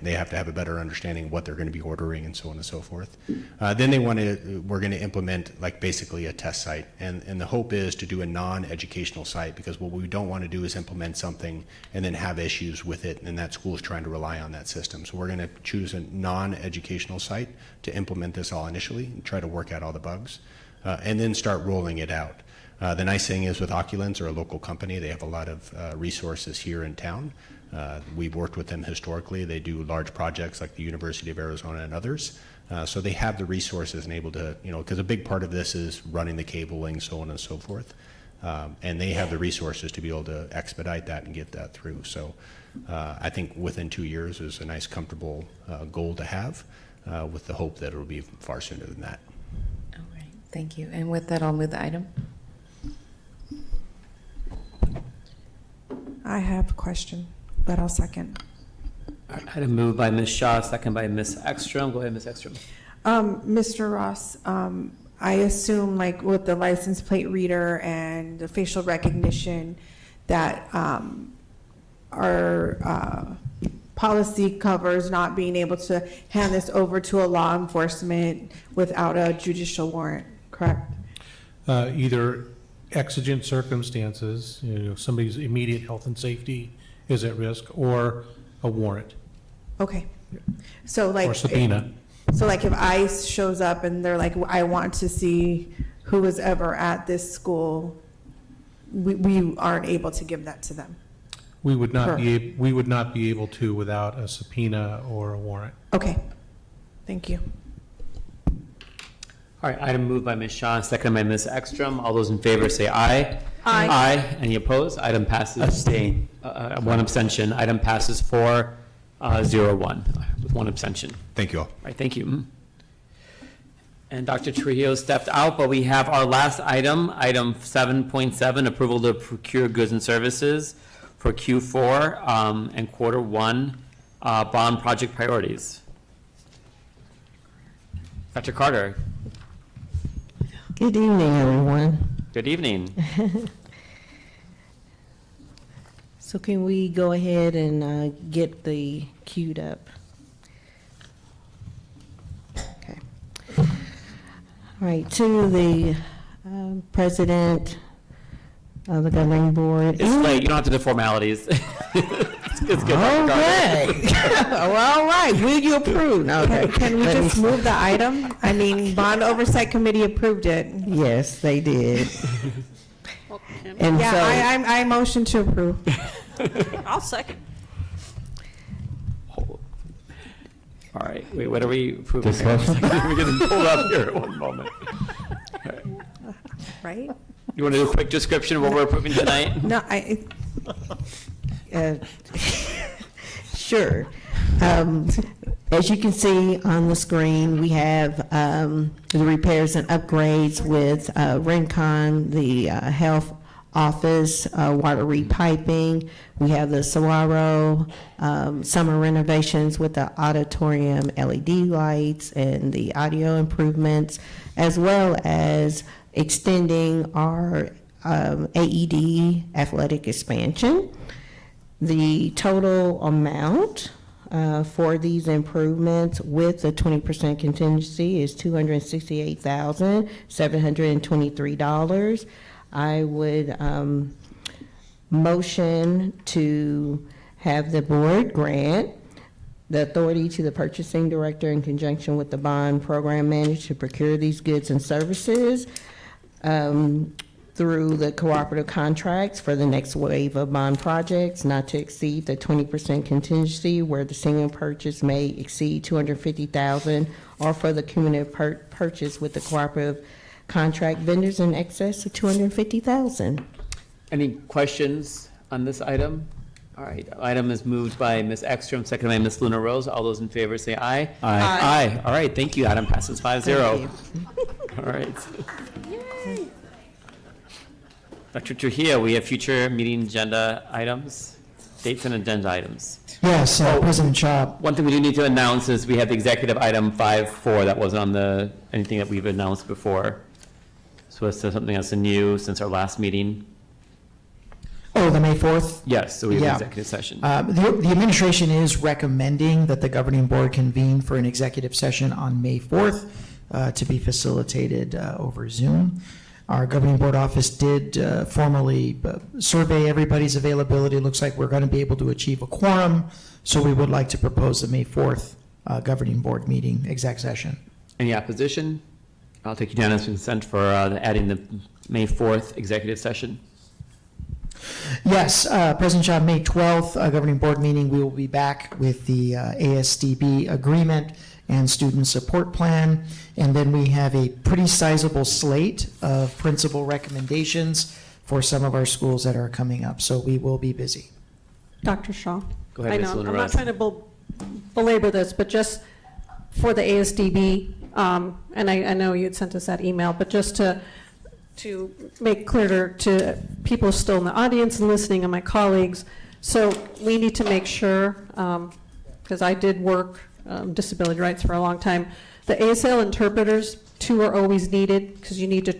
They have to have a better understanding of what they're going to be ordering and so on and so forth. Then we're going to implement basically a test site. And the hope is to do a non-educational site, because what we don't want to do is implement something and then have issues with it, and that school is trying to rely on that system. So we're going to choose a non-educational site to implement this all initially and try to work out all the bugs, and then start rolling it out. The nice thing is with Oculens, or a local company, they have a lot of resources here in town. We've worked with them historically. They do large projects like the University of Arizona and others. So they have the resources and able to, because a big part of this is running the cabling, so on and so forth. And they have the resources to be able to expedite that and get that through. So I think within 2 years is a nice, comfortable goal to have, with the hope that it'll be far sooner than that. All right, thank you. And with that, I'll move the item. I have a question, but I'll second. I had a move by Ms. Shaw, second by Ms. Ekstrom. Go ahead, Ms. Ekstrom. Mr. Ross, I assume with the license plate reader and the facial recognition that our policy covers not being able to hand this over to a law enforcement without a judicial warrant, correct? Either exigent circumstances, somebody's immediate health and safety is at risk, or a warrant Okay. So like. or subpoena. So like if ICE shows up and they're like, I want to see who was ever at this school, we aren't able to give that to them. We would not be able to without a subpoena or a warrant. Okay. Thank you. All right, item moved by Ms. Shaw, seconded by Ms. Ekstrom. All those in favor say aye. Aye. Aye. Any opposed? Item passes. Abstain. One abstention. Item passes 4-0-1 with one abstention. Thank you all. All right, thank you. And Dr. Trujillo stepped out, but we have our last item, item 7.7, approval to procure goods and services for Q4 and Q1 bond project priorities. Dr. Carter. Good evening, everyone. Good evening. So can we go ahead and get the queued up? Okay. All right, to the President of the Governing Board. It's late, you don't have to do formalities. It's good. All Dr. Carter. right. Well, all right, will you approve? Okay. Can we just move the item? I mean, Bond Oversight Committee approved it. Yes, they did. And Yeah, so, I motion to approve. I'll second. All right, wait, what are we approving? Discussion? We're getting pulled up here at one moment. Right? You want to do a quick description of what we're approving tonight? No, sure. As you can see on the screen, we have the repairs and upgrades with Rincon, the health office, water repiping. We have the Saguaro summer renovations with the auditorium LED lights and the audio improvements, as well as extending our AED athletic expansion. The total amount for these improvements with the 20% contingency is $268,723. I would motion to have the board grant the authority to the purchasing director in conjunction with the bond program manager to procure these goods and services through the cooperative contracts for the next wave of bond projects, not to exceed the 20% contingency where the single purchase may exceed $250,000, or for the cumulative purchase with the cooperative contract vendors in excess of $250,000. Any questions on this item? All right, item is moved by Ms. Ekstrom, seconded by Ms. Luna Rose. All those in favor say aye. Aye. Aye. All right, thank you. Item passes 5-0. All right. Yay. Dr. Trujillo, we have future meeting agenda items, dates and agenda items. Yes, President Shaw. One thing we do need to announce is we have the executive item 5-4 that wasn't on anything that we've announced before. So it's something that's new since our last meeting. Oh, the May 4th? Yes, so we have Yeah. an executive session. The administration is recommending that the governing board convene for an executive session on May 4th to be facilitated over Zoom. Our governing board office did formally survey everybody's availability. It looks like we're going to be able to achieve a quorum, so we would like to propose the May 4th governing board meeting exec session. Any opposition? I'll take unanimous consent for adding the May 4th executive session. Yes, President Shaw, May 12th governing board meeting, we will be back with the ASDB agreement and student support plan. And then we have a pretty sizable slate of principal recommendations for some of our schools that are coming up. So we will be busy. Dr. Shaw? Go ahead, I Ms. know, Luna I'm not Rose. trying to belabor this, but just for the ASDB, and I know you had sent us that email, but just to make clear to people still in the audience and listening and my colleagues, so we need to make sure, because I did work disability rights for a long time, the ASL interpreters, 2 are always needed, because you need to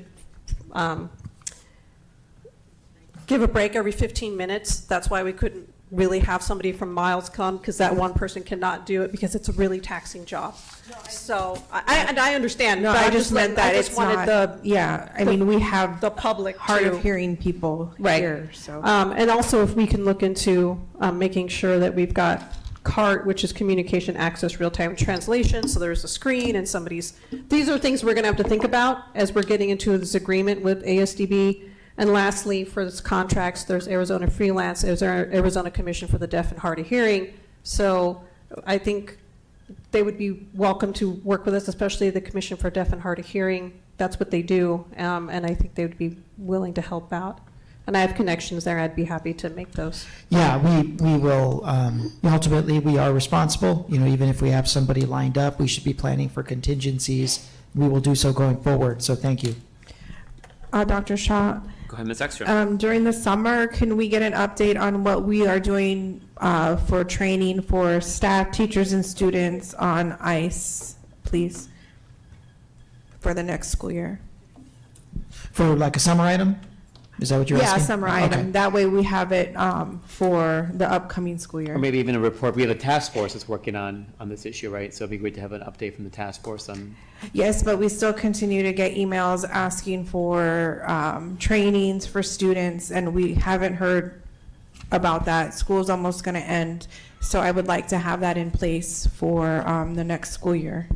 give a break every 15 minutes. That's why we couldn't really have somebody from Miles come, because that one person cannot do it, because it's a really taxing job. So, and I understand. No, but I I'm just meant letting- I that just it's wanted not, yeah, I mean, we have the public hard to- of hearing people Right. here, so. And also, if we can look into making sure that we've got CART, which is Communication Access Real-Time Translation, so there's a screen and these are things we're going to have to think about as we're getting into this agreement with ASDB. And lastly, for this contracts, there's Arizona Freelance, there's our Arizona Commission for the Deaf and Hard of Hearing. So I think they would be welcome to work with us, especially the Commission for Deaf and Hard of Hearing. That's what they do, and I think they would be willing to help out. And I have connections there. I'd be happy to make those. Yeah, we will, ultimately, we are responsible. You know, even if we have somebody lined up, we should be planning for contingencies. We will do so going forward, so thank you. Dr. Shaw, Go ahead, Ms. Ekstrom. during the summer, can we get an update on what we are doing for training for staff, teachers, and students on ICE, please, for the next school year? For like a summer item? Is that what you're asking? Yeah, summer Okay. item. That way we have it for the upcoming school year. Or maybe even a report. We have a task force that's working on this issue, right? So it'd be great to have an update from the task force on. Yes, but we still continue to get emails asking for trainings for students, and we haven't heard about that. School's almost going to end, so I would like to have that in place for the next school year.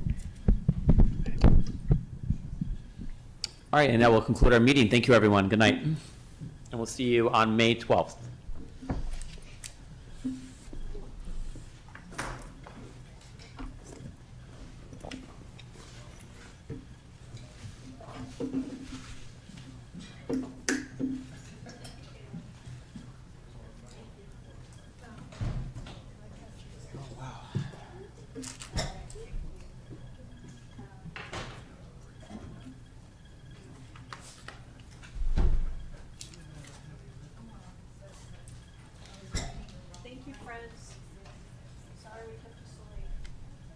All right, and that will conclude our meeting. Thank you, everyone. Good night. And we'll see you on May 12th.